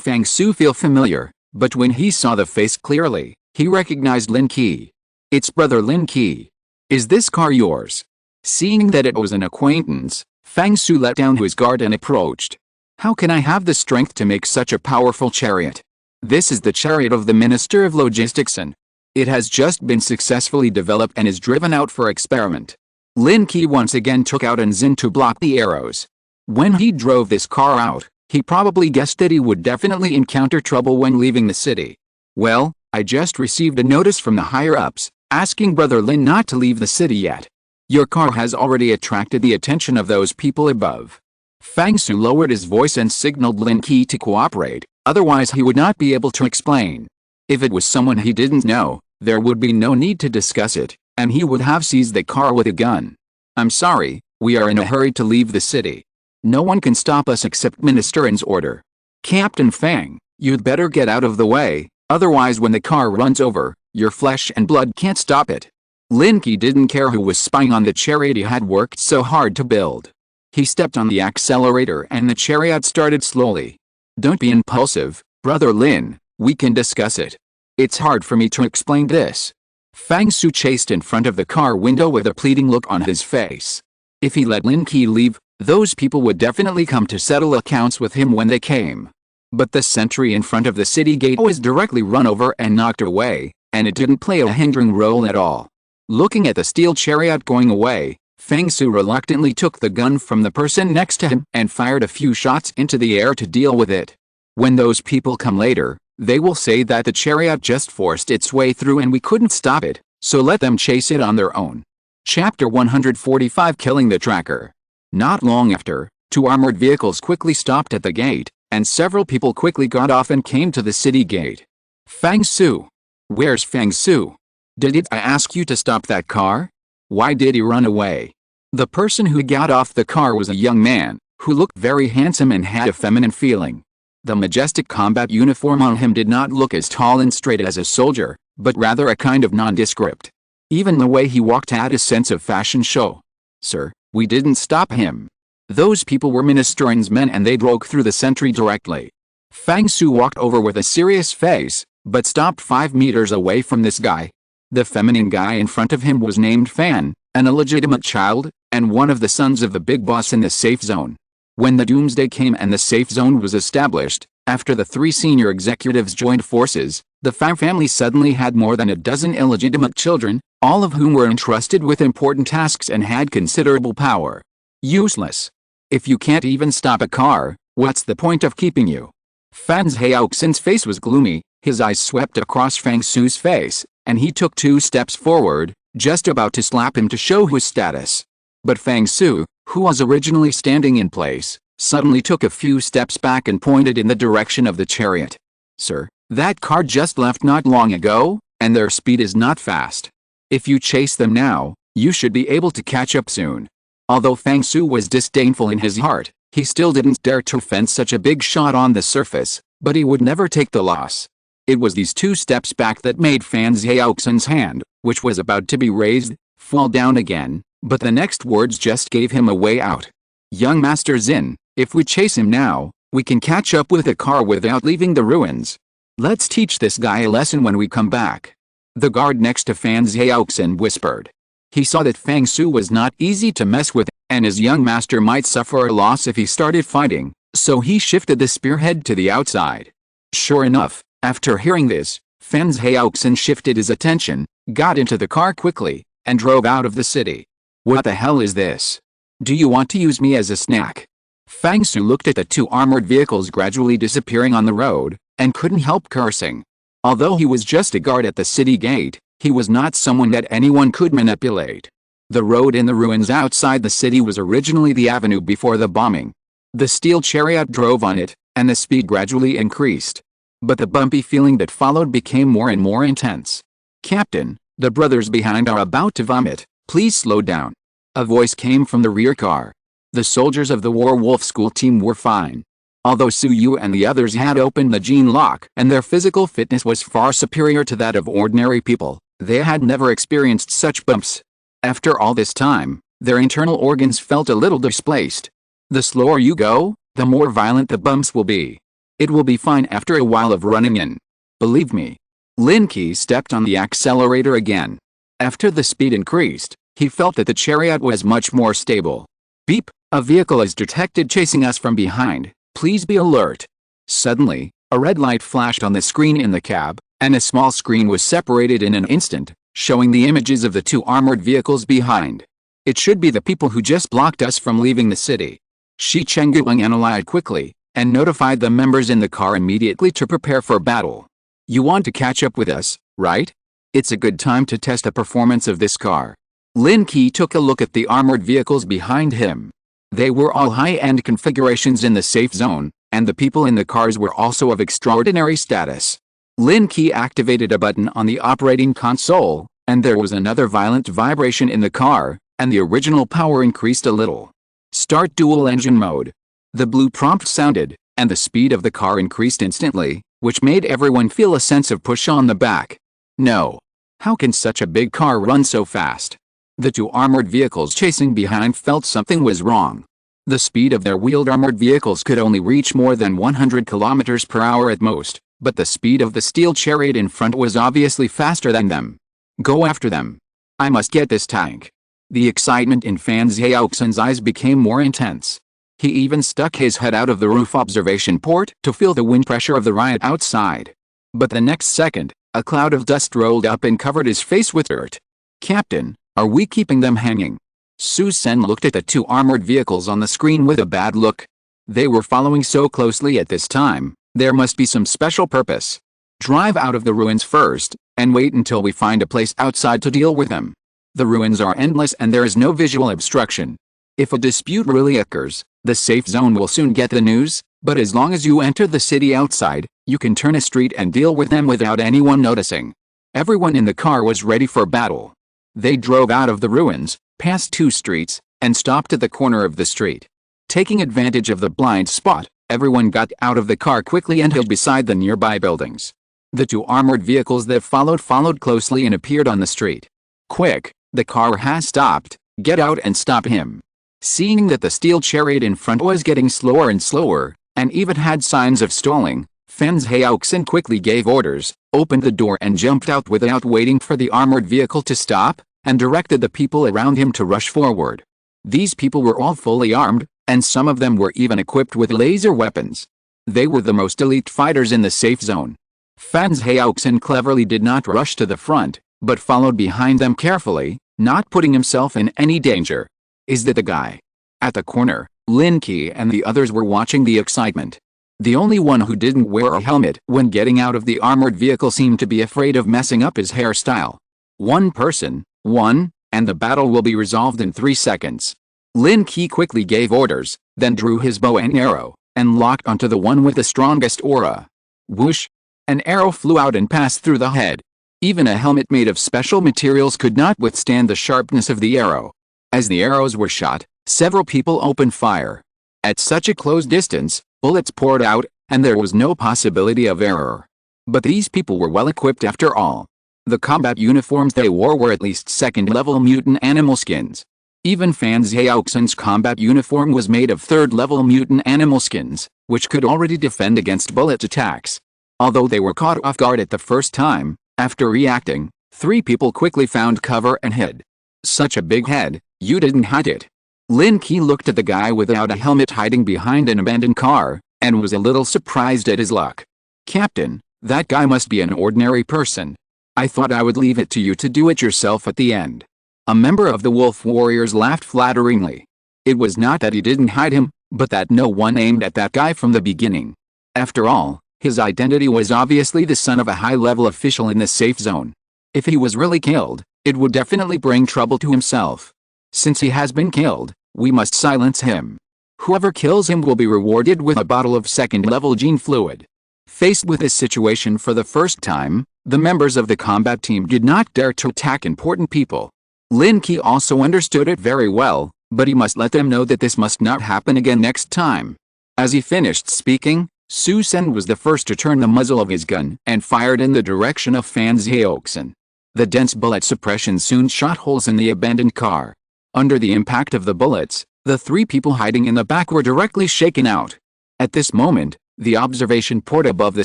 Fang Su feel familiar, but when he saw the face clearly, he recognized Lin Qi. It's brother Lin Qi. Is this car yours? Seeing that it was an acquaintance, Fang Su let down his guard and approached. How can I have the strength to make such a powerful chariot? This is the chariot of the Minister of Logistics and it has just been successfully developed and is driven out for experiment. Lin Qi once again took out an Zin to block the arrows. When he drove this car out, he probably guessed that he would definitely encounter trouble when leaving the city. Well, I just received a notice from the higher-ups, asking brother Lin not to leave the city yet. Your car has already attracted the attention of those people above. Fang Su lowered his voice and signaled Lin Qi to cooperate, otherwise he would not be able to explain. If it was someone he didn't know, there would be no need to discuss it, and he would have seized the car with a gun. I'm sorry, we are in a hurry to leave the city. No one can stop us except Minister N's order. Captain Fang, you'd better get out of the way, otherwise when the car runs over, your flesh and blood can't stop it. Lin Qi didn't care who was spying on the chariot he had worked so hard to build. He stepped on the accelerator and the chariot started slowly. Don't be impulsive, brother Lin, we can discuss it. It's hard for me to explain this. Fang Su chased in front of the car window with a pleading look on his face. If he let Lin Qi leave, those people would definitely come to settle accounts with him when they came. But the sentry in front of the city gate was directly run over and knocked away, and it didn't play a hindering role at all. Looking at the steel chariot going away, Fang Su reluctantly took the gun from the person next to him and fired a few shots into the air to deal with it. When those people come later, they will say that the chariot just forced its way through and we couldn't stop it, so let them chase it on their own. Chapter 145 Killing the Tracker. Not long after, Two armored vehicles quickly stopped at the gate, and several people quickly got off and came to the city gate. Fang Su. Where's Fang Su? Did I ask you to stop that car? Why did he run away? The person who got off the car was a young man, who looked very handsome and had a feminine feeling. The majestic combat uniform on him did not look as tall and straight as a soldier, but rather a kind of nondescript. Even the way he walked had a sense of fashion show. Sir, we didn't stop him. Those people were Ministerion's men and they broke through the sentry directly. Fang Su walked over with a serious face, but stopped 5 meters away from this guy. The feminine guy in front of him was named Fan, an illegitimate child, and one of the sons of the big boss in the safe zone. When the doomsday came and the safe zone was established, after the 3 senior executives joined forces, the Fang family suddenly had more than a dozen illegitimate children, all of whom were entrusted with important tasks and had considerable power. Useless. If you can't even stop a car, what's the point of keeping you? Fan Zhaoxin's face was gloomy, his eyes swept across Fang Su's face, and he took 2 steps forward, just about to slap him to show his status. But Fang Su, who was originally standing in place, suddenly took a few steps back and pointed in the direction of the chariot. Sir, that car just left not long ago, and their speed is not fast. If you chase them now, you should be able to catch up soon. Although Fang Su was disdainful in his heart, he still didn't dare to fence such a big shot on the surface, but he would never take the loss. It was these 2 steps back that made Fan Zhaoxin's hand, which was about to be raised, fall down again, but the next words just gave him a way out. Young Master Zin, if we chase him now, we can catch up with the car without leaving the ruins. Let's teach this guy a lesson when we come back. The guard next to Fan Zhaoxin whispered. He saw that Fang Su was not easy to mess with, and his young master might suffer a loss if he started fighting, so he shifted the spearhead to the outside. Sure enough, after hearing this, Fan Zhaoxin shifted his attention, got into the car quickly, and drove out of the city. What the hell is this? Do you want to use me as a snack? Fang Su looked at the 2 armored vehicles gradually disappearing on the road, and couldn't help cursing. Although he was just a guard at the city gate, he was not someone that anyone could manipulate. The road in the ruins outside the city was originally the avenue before the bombing. The steel chariot drove on it, and the speed gradually increased. But the bumpy feeling that followed became more and more intense. Captain, the brothers behind are about to vomit, please slow down. A voice came from the rear car. The soldiers of the Werewolf School team were fine. Although Su Yu and the others had opened the gene lock and their physical fitness was far superior to that of ordinary people, they had never experienced such bumps. After all this time, their internal organs felt a little displaced. The slower you go, the more violent the bumps will be. It will be fine after a while of running in. Believe me. Lin Qi stepped on the accelerator again. After the speed increased, he felt that the chariot was much more stable. Beep, a vehicle is detected chasing us from behind, please be alert. Suddenly, a red light flashed on the screen in the cab, and a small screen was separated in an instant, showing the images of the 2 armored vehicles behind. It should be the people who just blocked us from leaving the city. Shi Chengguang analyzed quickly, and notified the members in the car immediately to prepare for battle. You want to catch up with us, right? It's a good time to test the performance of this car. Lin Qi took a look at the armored vehicles behind him. They were all high-end configurations in the safe zone, and the people in the cars were also of extraordinary status. Lin Qi activated a button on the operating console, and there was another violent vibration in the car, and the original power increased a little. Start dual engine mode. The blue prompt sounded, and the speed of the car increased instantly, which made everyone feel a sense of push on the back. No. How can such a big car run so fast? The 2 armored vehicles chasing behind felt something was wrong. The speed of their wheeled armored vehicles could only reach more than 100 kilometers per hour at most, but the speed of the steel chariot in front was obviously faster than them. Go after them. I must get this tank. The excitement in Fan Zhaoxin's eyes became more intense. He even stuck his head out of the roof observation port to feel the wind pressure of the riot outside. But the next second, a cloud of dust rolled up and covered his face with dirt. Captain, are we keeping them hanging? Su Sen looked at the 2 armored vehicles on the screen with a bad look. They were following so closely at this time, there must be some special purpose. Drive out of the ruins first, and wait until we find a place outside to deal with them. The ruins are endless and there is no visual obstruction. If a dispute really occurs, the safe zone will soon get the news, but as long as you enter the city outside, you can turn a street and deal with them without anyone noticing. Everyone in the car was ready for battle. They drove out of the ruins, passed 2 streets, and stopped at the corner of the street. Taking advantage of the blind spot, everyone got out of the car quickly and hid beside the nearby buildings. The 2 armored vehicles that followed closely and appeared on the street. "Quick, the car has stopped, get out and stop him." Seeing that the steel chariot in front was getting slower and slower, and even had signs of stalling, Fan Zhaoxin quickly gave orders, opened the door and jumped out without waiting for the armored vehicle to stop, and directed the people around him to rush forward. These people were all fully armed, and some of them were even equipped with laser weapons. They were the most elite fighters in the safe zone. Fan Zhaoxin cleverly did not rush to the front, but followed behind them carefully, not putting himself in any danger. "Is that the guy?" At the corner, Lin Qi and the others were watching the excitement. The only one who didn't wear a helmet when getting out of the armored vehicle seemed to be afraid of messing up his hairstyle. "One person, and the battle will be resolved in 3 seconds. Lin Qi quickly gave orders, then drew his bow and arrow, and locked onto the one with the strongest aura. Whoosh! An arrow flew out and passed through the head. Even a helmet made of special materials could not withstand the sharpness of the arrow. As the arrows were shot, several people opened fire. At such a close distance, bullets poured out, and there was no possibility of error. But these people were well equipped after all. The combat uniforms they wore were at least 2nd-level mutant animal skins. Even Fan Zhaoxin's combat uniform was made of 3rd-level mutant animal skins, which could already defend against bullet attacks. Although they were caught off guard at the first time, after reacting, 3 people quickly found cover and hid. "Such a big head, you didn't hide it." Lin Qi looked at the guy without a helmet hiding behind an abandoned car, and was a little surprised at his luck. "Captain, that guy must be an ordinary person. I thought I would leave it to you to do it yourself at the end." A member of the Wolf Warriors laughed flatteringly. It was not that he didn't hide him, but that no one aimed at that guy from the beginning. After all, his identity was obviously the son of a high-level official in the safe zone. If he was really killed, it would definitely bring trouble to himself. Since he has been killed, we must silence him. Whoever kills him will be rewarded with a bottle of 2nd-level gene fluid. Faced with this situation for the first time, the members of the combat team did not dare to attack important people. Lin Qi also understood it very well, but he must let them know that this must not happen again next time. As he finished speaking, Su Sen was the first to turn the muzzle of his gun and fired in the direction of Fan Zhaoxin. The dense bullet suppression soon shot holes in the abandoned car. Under the impact of the bullets, the 3 people hiding in the back were directly shaken out. At this moment, the observation port above the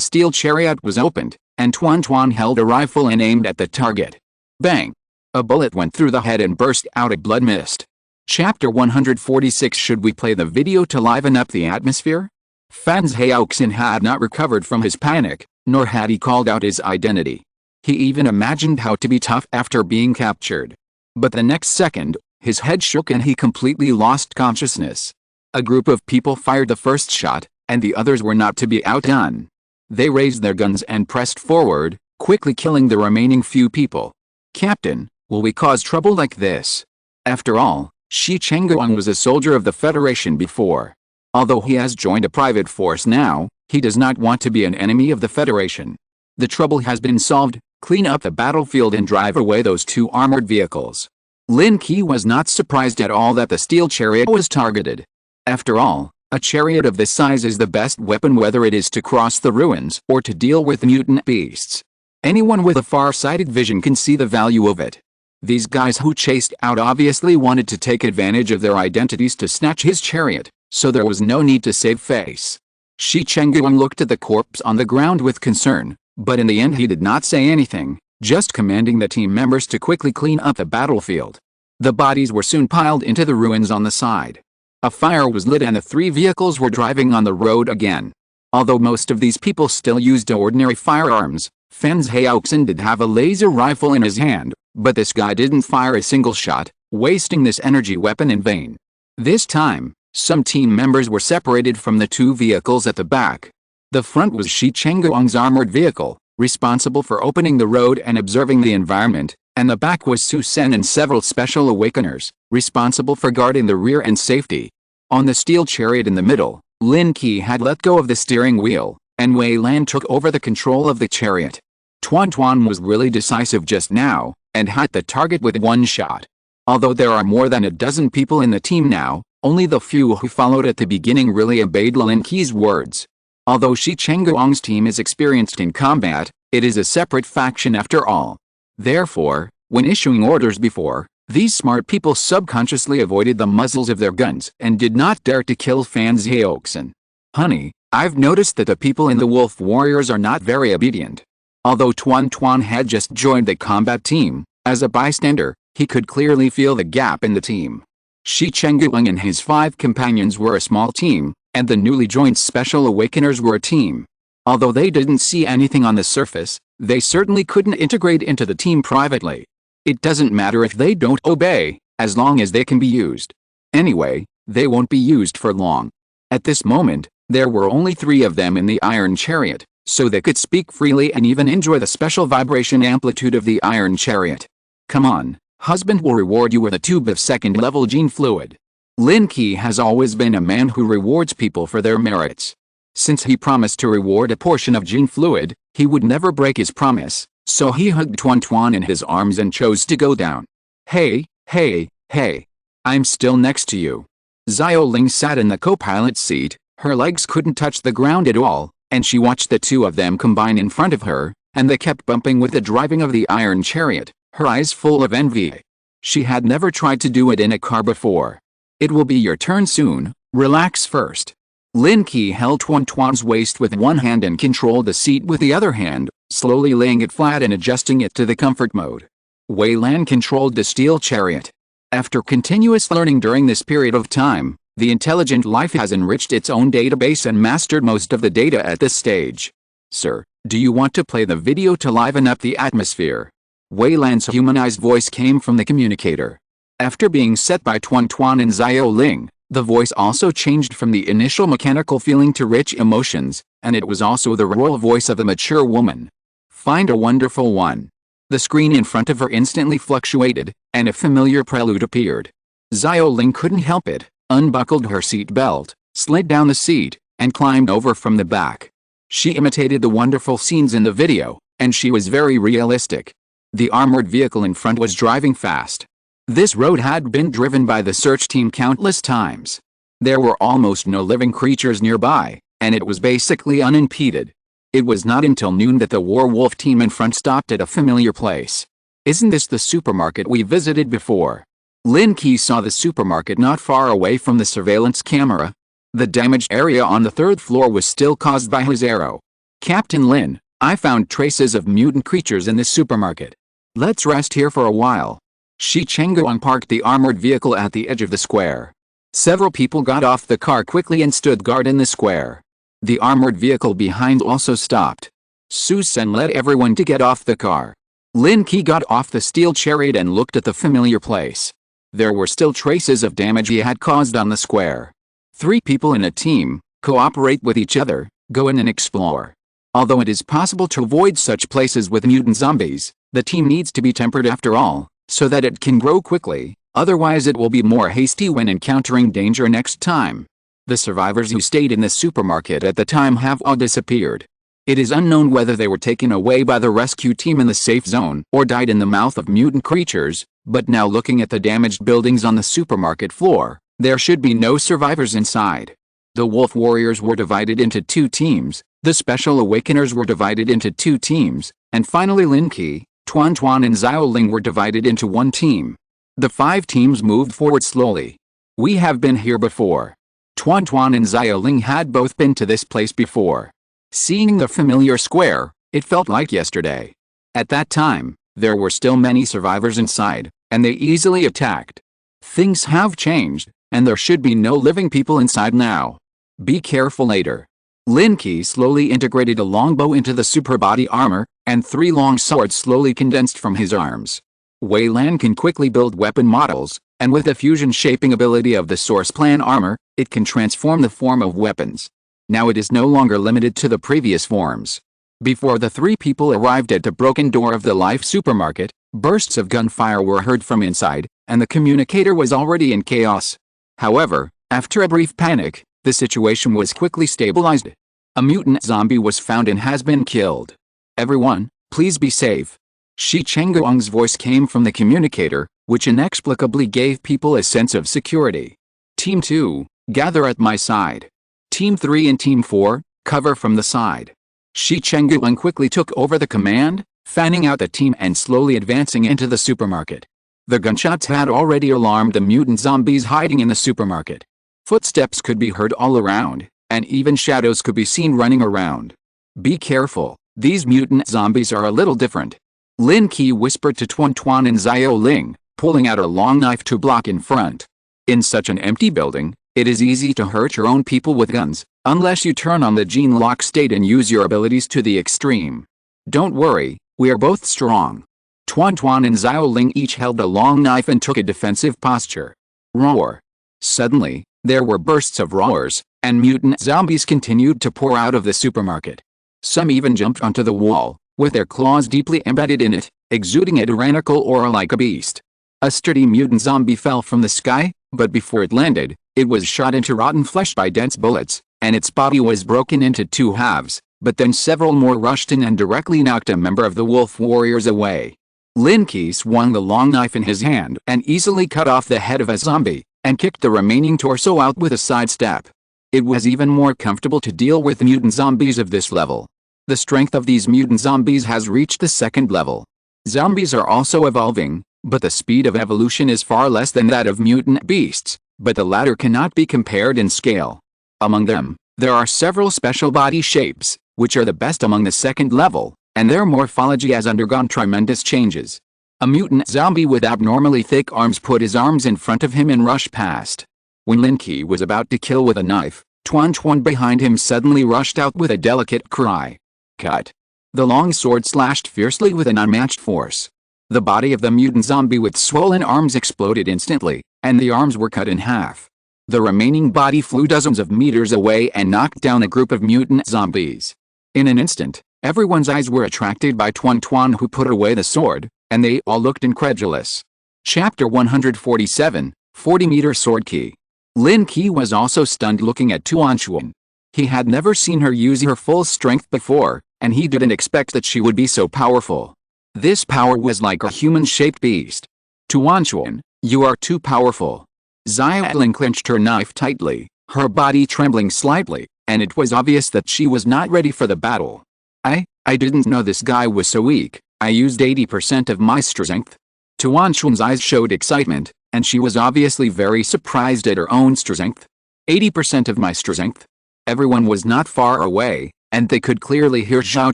steel chariot was opened, and Tuan held a rifle and aimed at the target. Bang! A bullet went through the head and burst out a blood mist. Chapter 146. Should we play the video to liven up the atmosphere? Fan Zhaoxin had not recovered from his panic, nor had he called out his identity. He even imagined how to be tough after being captured. But the next second, his head shook and he completely lost consciousness. A group of people fired the first shot, and the others were not to be outdone. They raised their guns and pressed forward, quickly killing the remaining few people. "Captain, will we cause trouble like this?" After all, Shi Chengguang was a soldier of the Federation before. Although he has joined a private force now, he does not want to be an enemy of the Federation. The trouble has been solved. Clean up the battlefield and drive away those 2 armored vehicles. Lin Qi was not surprised at all that the steel chariot was targeted. After all, a chariot of this size is the best weapon, whether it is to cross the ruins or to deal with mutant beasts. Anyone with a far-sighted vision can see the value of it. These guys who chased out obviously wanted to take advantage of their identities to snatch his chariot, so there was no need to save face. Shi Chengguang looked at the corpse on the ground with concern, but in the end he did not say anything, just commanding the team members to quickly clean up the battlefield. The bodies were soon piled into the ruins on the side. A fire was lit and the 3 vehicles were driving on the road again. Although most of these people still used ordinary firearms, Fan Zhaoxin did have a laser rifle in his hand, but this guy didn't fire a single shot, wasting this energy weapon in vain. This time, some team members were separated from the 2 vehicles at the back. The front was Shi Chengguang's armored vehicle, responsible for opening the road and observing the environment, and the back was Su Sen and several special awakeners, responsible for guarding the rear and safety. On the steel chariot in the middle, Lin Qi had let go of the steering wheel, and Wei Lan took over the control of the chariot. Tuan Tuan was really decisive just now, and hit the target with one shot. Although there are more than a dozen people in the team now, only the few who followed at the beginning really obeyed Lin Qi's words. Although Shi Chengguang's team is experienced in combat, it is a separate faction after all. Therefore, when issuing orders before, these smart people subconsciously avoided the muzzles of their guns and did not dare to kill Fan Xiaoxin. Honey, I've noticed that the people in the Wolf Warriors are not very obedient. Although Tuan Tuan had just joined the combat team, as a bystander, he could clearly feel the gap in the team. Shi Chengguang and his 5 companions were a small team, and the newly joined Special Awakeners were a team. Although they didn't see anything on the surface, they certainly couldn't integrate into the team privately. It doesn't matter if they don't obey, as long as they can be used. Anyway, they won't be used for long. At this moment, there were only 3 of them in the Iron Chariot, so they could speak freely and even enjoy the special vibration amplitude of the Iron Chariot. Come on, husband will reward you with a tube of second-level gene fluid. Lin Qi has always been a man who rewards people for their merits. Since he promised to reward a portion of gene fluid, he would never break his promise, so he hugged Tuan Tuan in his arms and chose to go down. Hey, hey, hey. I'm still next to you. Xiao Ling sat in the co-pilot seat, her legs couldn't touch the ground at all, and she watched the 2 of them combine in front of her, and they kept bumping with the driving of the Iron Chariot, her eyes full of envy. She had never tried to do it in a car before. It will be your turn soon, relax first. Lin Qi held Tuan Tuan's waist with one hand and controlled the seat with the other hand, slowly laying it flat and adjusting it to the comfort mode. Wei Lan controlled the steel chariot. After continuous learning during this period of time, the intelligent life has enriched its own database and mastered most of the data at this stage. Sir, do you want to play the video to liven up the atmosphere? Wei Lan's humanized voice came from the communicator. After being set by Tuan Tuan and Xiao Ling, the voice also changed from the initial mechanical feeling to rich emotions, and it was also the royal voice of a mature woman. Find a wonderful one. The screen in front of her instantly fluctuated, and a familiar prelude appeared. Xiao Ling couldn't help it, unbuckled her seat belt, slid down the seat, and climbed over from the back. She imitated the wonderful scenes in the video, and she was very realistic. The armored vehicle in front was driving fast. This road had been driven by the search team countless times. There were almost no living creatures nearby, and it was basically unimpeded. It was not until noon that the werewolf team in front stopped at a familiar place. Isn't this the supermarket we visited before? Lin Qi saw the supermarket not far away from the surveillance camera. The damaged area on the 3rd floor was still caused by his arrow. Captain Lin, I found traces of mutant creatures in this supermarket. Let's rest here for a while. Shi Chengguang parked the armored vehicle at the edge of the square. Several people got off the car quickly and stood guard in the square. The armored vehicle behind also stopped. Su Sen led everyone to get off the car. Lin Qi got off the steel chariot and looked at the familiar place. There were still traces of damage he had caused on the square. 3 people in a team, cooperate with each other, go in and explore. Although it is possible to avoid such places with mutant zombies, the team needs to be tempered after all, so that it can grow quickly, otherwise it will be more hasty when encountering danger next time. The survivors who stayed in the supermarket at the time have all disappeared. It is unknown whether they were taken away by the rescue team in the safe zone or died in the mouth of mutant creatures, but now looking at the damaged buildings on the supermarket floor, there should be no survivors inside. The Wolf Warriors were divided into 2 teams, the Special Awakeners were divided into 2 teams, and finally Lin Qi, Tuan Tuan and Xiao Ling were divided into 1 team. The 5 teams moved forward slowly. We have been here before. Tuan Tuan and Xiao Ling had both been to this place before. Seeing the familiar square, it felt like yesterday. At that time, there were still many survivors inside, and they easily attacked. Things have changed, and there should be no living people inside now. Be careful later. Lin Qi slowly integrated a longbow into the super body armor, and 3 long swords slowly condensed from his arms. Wei Lan can quickly build weapon models, and with the fusion shaping ability of the source plan armor, it can transform the form of weapons. Now it is no longer limited to the previous forms. Before the 3 people arrived at the broken door of the Life supermarket, Bursts of gunfire were heard from inside, and the communicator was already in chaos. However, after a brief panic, the situation was quickly stabilized. A mutant zombie was found and has been killed. Everyone, please be safe. Shi Chengguang's voice came from the communicator, which inexplicably gave people a sense of security. Team 2, gather at my side. Team 3 and Team 4, cover from the side. Shi Chengguang quickly took over the command, fanning out the team and slowly advancing into the supermarket. The gunshots had already alarmed the mutant zombies hiding in the supermarket. Footsteps could be heard all around, and even shadows could be seen running around. Be careful, these mutant zombies are a little different. Lin Qi whispered to Tuan Tuan and Xiao Ling, pulling out a long knife to block in front. In such an empty building, it is easy to hurt your own people with guns, unless you turn on the gene lock state and use your abilities to the extreme. Don't worry, we are both strong. Tuan Tuan and Xiao Ling each held a long knife and took a defensive posture. Roar. Suddenly, there were bursts of roars, and mutant zombies continued to pour out of the supermarket. Some even jumped onto the wall, with their claws deeply embedded in it, exuding a tyrannical aura like a beast. A sturdy mutant zombie fell from the sky, but before it landed, it was shot into rotten flesh by dense bullets, and its body was broken into two halves, but then several more rushed in and directly knocked a member of the wolf warriors away. Lin Qi swung the long knife in his hand and easily cut off the head of a zombie, and kicked the remaining torso out with a sidestep. It was even more comfortable to deal with mutant zombies of this level. The strength of these mutant zombies has reached the second level. Zombies are also evolving, but the speed of evolution is far less than that of mutant beasts, but the latter cannot be compared in scale. Among them, there are several special body shapes, which are the best among the second level, and their morphology has undergone tremendous changes. A mutant zombie with abnormally thick arms put his arms in front of him and rushed past. When Lin Qi was about to kill with a knife, Tuan Tuan behind him suddenly rushed out with a delicate cry. Cut. The long sword slashed fiercely with an unmatched force. The body of the mutant zombie with swollen arms exploded instantly, and the arms were cut in half. The remaining body flew dozens of meters away and knocked down a group of mutant zombies. In an instant, everyone's eyes were attracted by Tuan Tuan, who put away the sword, and they all looked incredulous. Chapter 147, 40-meter sword key. Lin Qi was also stunned looking at Tuan Tuan. He had never seen her use her full strength before, and he didn't expect that she would be so powerful. This power was like a human-shaped beast. Tuan Tuan, you are too powerful. Xiao Ling clenched her knife tightly, her body trembling slightly, and it was obvious that she was not ready for the battle. I didn't know this guy was so weak. I used 80% of my strength. Tuan Tuan's eyes showed excitement, and she was obviously very surprised at her own strength. 80% of my strength? Everyone was not far away, and they could clearly hear Zhao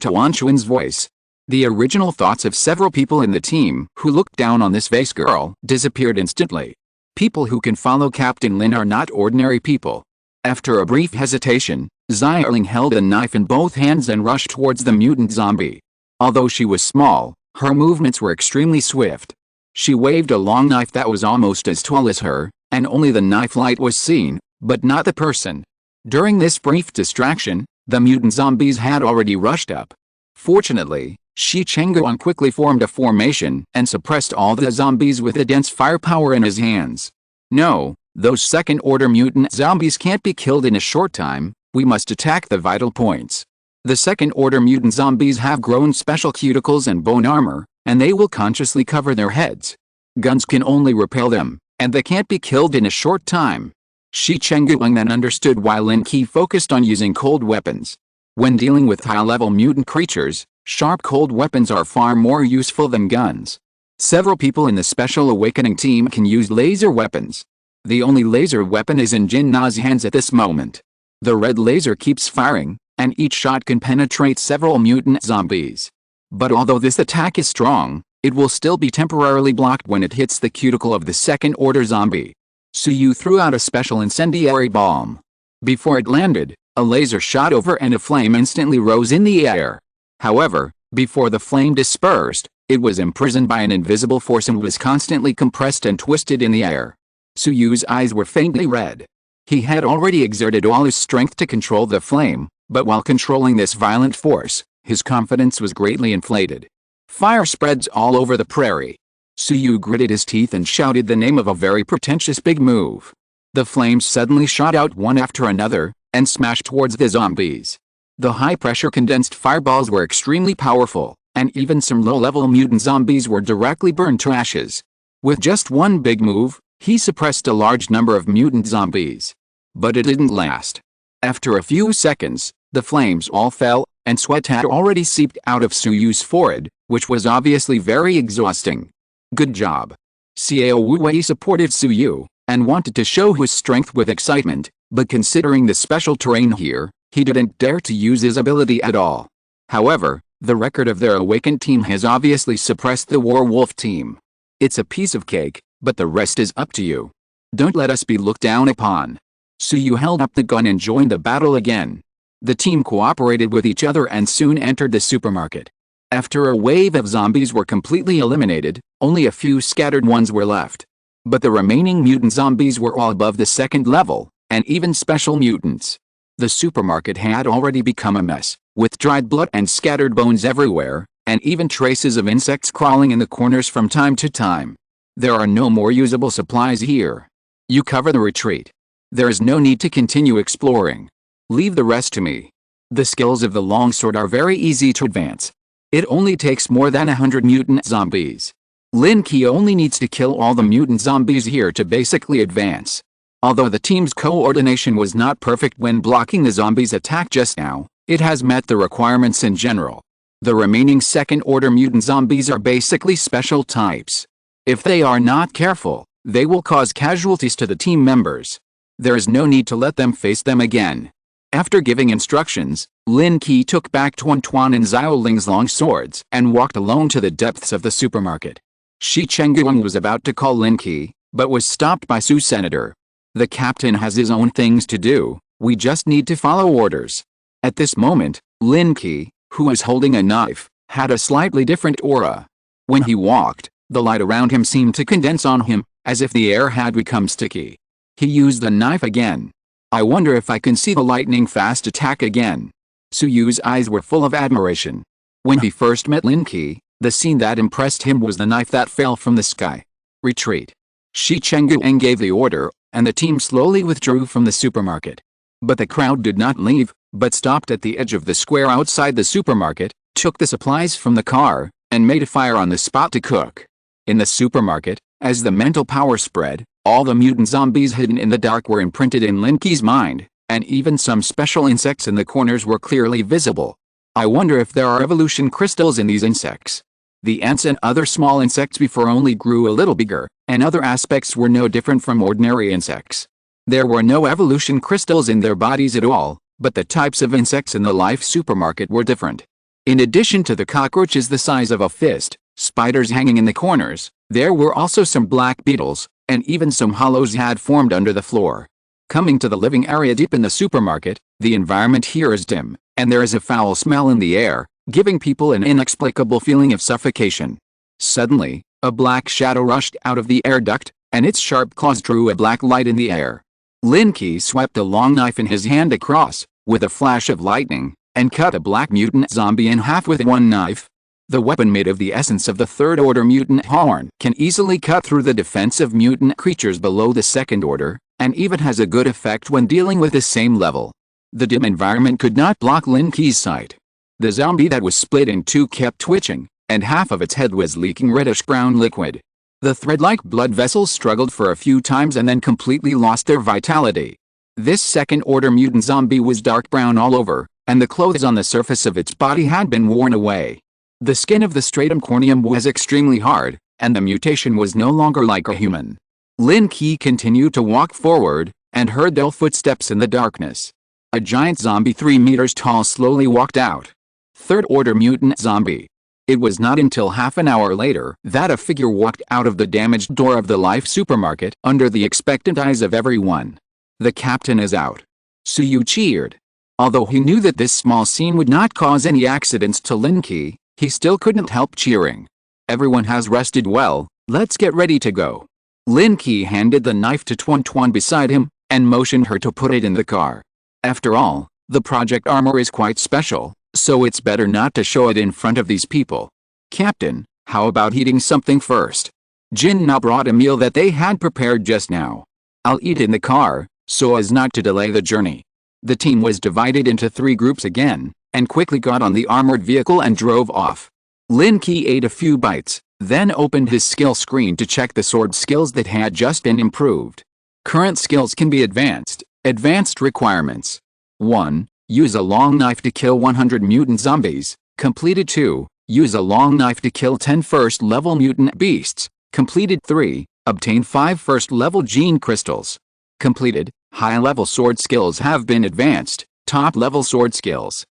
Tuan Tuan's voice. The original thoughts of several people in the team who looked down on this vase girl disappeared instantly. People who can follow Captain Lin are not ordinary people. After a brief hesitation, Xiao Ling held a knife in both hands and rushed towards the mutant zombie. Although she was small, her movements were extremely swift. She waved a long knife that was almost as tall as her, and only the knife light was seen, but not the person. During this brief distraction, the mutant zombies had already rushed up. Fortunately, Shi Chengguang quickly formed a formation and suppressed all the zombies with a dense firepower in his hands. No, those second-order mutant zombies can't be killed in a short time. We must attack the vital points. The second-order mutant zombies have grown special cuticles and bone armor, and they will consciously cover their heads. Guns can only repel them, and they can't be killed in a short time. Shi Chengguang then understood why Lin Qi focused on using cold weapons. When dealing with high-level mutant creatures, sharp cold weapons are far more useful than guns. Several people in the Special Awakening team can use laser weapons. The only laser weapon is in Jin Na's hands at this moment. The red laser keeps firing, and each shot can penetrate several mutant zombies. But although this attack is strong, it will still be temporarily blocked when it hits the cuticle of the second-order zombie. Suyu threw out a special incendiary bomb. Before it landed, a laser shot over and a flame instantly rose in the air. However, before the flame dispersed, it was imprisoned by an invisible force and was constantly compressed and twisted in the air. Suyu's eyes were faintly red. He had already exerted all his strength to control the flame, but while controlling this violent force, his confidence was greatly inflated. Fire spreads all over the prairie. Suyu gritted his teeth and shouted the name of a very pretentious big move. The flames suddenly shot out one after another, and smashed towards the zombies. The high-pressure condensed fireballs were extremely powerful, and even some low-level mutant zombies were directly burned to ashes. With just one big move, he suppressed a large number of mutant zombies. But it didn't last. After a few seconds, the flames all fell, and sweat had already seeped out of Suyu's forehead, which was obviously very exhausting. Good job. Xiao Wuwei supported Suyu, and wanted to show his strength with excitement, but considering the special terrain here, he didn't dare to use his ability at all. However, the record of their awakened team has obviously suppressed the werewolf team. It's a piece of cake, but the rest is up to you. Don't let us be looked down upon. Suyu held up the gun and joined the battle again. The team cooperated with each other and soon entered the supermarket. After a wave of zombies were completely eliminated, only a few scattered ones were left. But the remaining mutant zombies were all above the second level, and even special mutants. The supermarket had already become a mess, with dried blood and scattered bones everywhere, and even traces of insects crawling in the corners from time to time. There are no more usable supplies here. You cover the retreat. There is no need to continue exploring. Leave the rest to me. The skills of the longsword are very easy to advance. It only takes more than 100 mutant zombies. Lin Qi only needs to kill all the mutant zombies here to basically advance. Although the team's coordination was not perfect when blocking the zombies' attack just now, it has met the requirements in general. The remaining second-order mutant zombies are basically special types. If they are not careful, they will cause casualties to the team members. There is no need to let them face them again. After giving instructions, Lin Qi took back Tuan Tuan and Xiao Ling's long swords and walked alone to the depths of the supermarket. Shi Chengguang was about to call Lin Qi, but was stopped by Su Senator. The captain has his own things to do, we just need to follow orders. At this moment, Lin Qi, who was holding a knife, had a slightly different aura. When he walked, the light around him seemed to condense on him, as if the air had become sticky. He used the knife again. I wonder if I can see the lightning-fast attack again. Suyu's eyes were full of admiration. When he first met Lin Qi, the scene that impressed him was the knife that fell from the sky. Retreat. Shi Chengguang gave the order, and the team slowly withdrew from the supermarket. But the crowd did not leave, but stopped at the edge of the square outside the supermarket, took the supplies from the car, and made a fire on the spot to cook. In the supermarket, as the mental power spread, all the mutant zombies hidden in the dark were imprinted in Lin Qi's mind, and even some special insects in the corners were clearly visible. I wonder if there are evolution crystals in these insects. The ants and other small insects before only grew a little bigger, and other aspects were no different from ordinary insects. There were no evolution crystals in their bodies at all, but the types of insects in the life supermarket were different. In addition to the cockroaches the size of a fist, spiders hanging in the corners, there were also some black beetles, and even some hollows had formed under the floor. Coming to the living area deep in the supermarket, the environment here is dim, and there is a foul smell in the air, giving people an inexplicable feeling of suffocation. Suddenly, a black shadow rushed out of the air duct, and its sharp claws drew a black light in the air. Lin Qi swept a long knife in his hand across, with a flash of lightning, and cut a black mutant zombie in half with one knife. The weapon made of the essence of the third-order mutant horn can easily cut through the defense of mutant creatures below the second order, and even has a good effect when dealing with the same level. The dim environment could not block Lin Qi's sight. The zombie that was split in two kept twitching, and half of its head was leaking reddish-brown liquid. The thread-like blood vessels struggled for a few times and then completely lost their vitality. This second-order mutant zombie was dark brown all over, and the clothes on the surface of its body had been worn away. The skin of the stratum corneum was extremely hard, and the mutation was no longer like a human. Lin Qi continued to walk forward, and heard dull footsteps in the darkness. A giant zombie 3 meters tall slowly walked out. Third-order mutant zombie. It was not until half an hour later that a figure walked out of the damaged door of the life supermarket under the expectant eyes of everyone. The captain is out. Suyu cheered. Although he knew that this small scene would not cause any accidents to Lin Qi, he still couldn't help cheering. Everyone has rested well, let's get ready to go. Lin Qi handed the knife to Tuan Tuan beside him, and motioned her to put it in the car. After all, the project armor is quite special, so it's better not to show it in front of these people. Captain, how about eating something first? Jin now brought a meal that they had prepared just now. I'll eat in the car, so as not to delay the journey. The team was divided into 3 groups again, and quickly got on the armored vehicle and drove off. Lin Qi ate a few bites, then opened his skill screen to check the sword skills that had just been improved. Current skills can be advanced. Advanced requirements. 1. Use a long knife to kill 100 mutant zombies. Completed. 2. Use a long knife to kill 10 first-level mutant beasts. Completed. 3. Obtain 5 first-level gene crystals. Completed. High-level sword skills have been advanced. Top-level sword skills.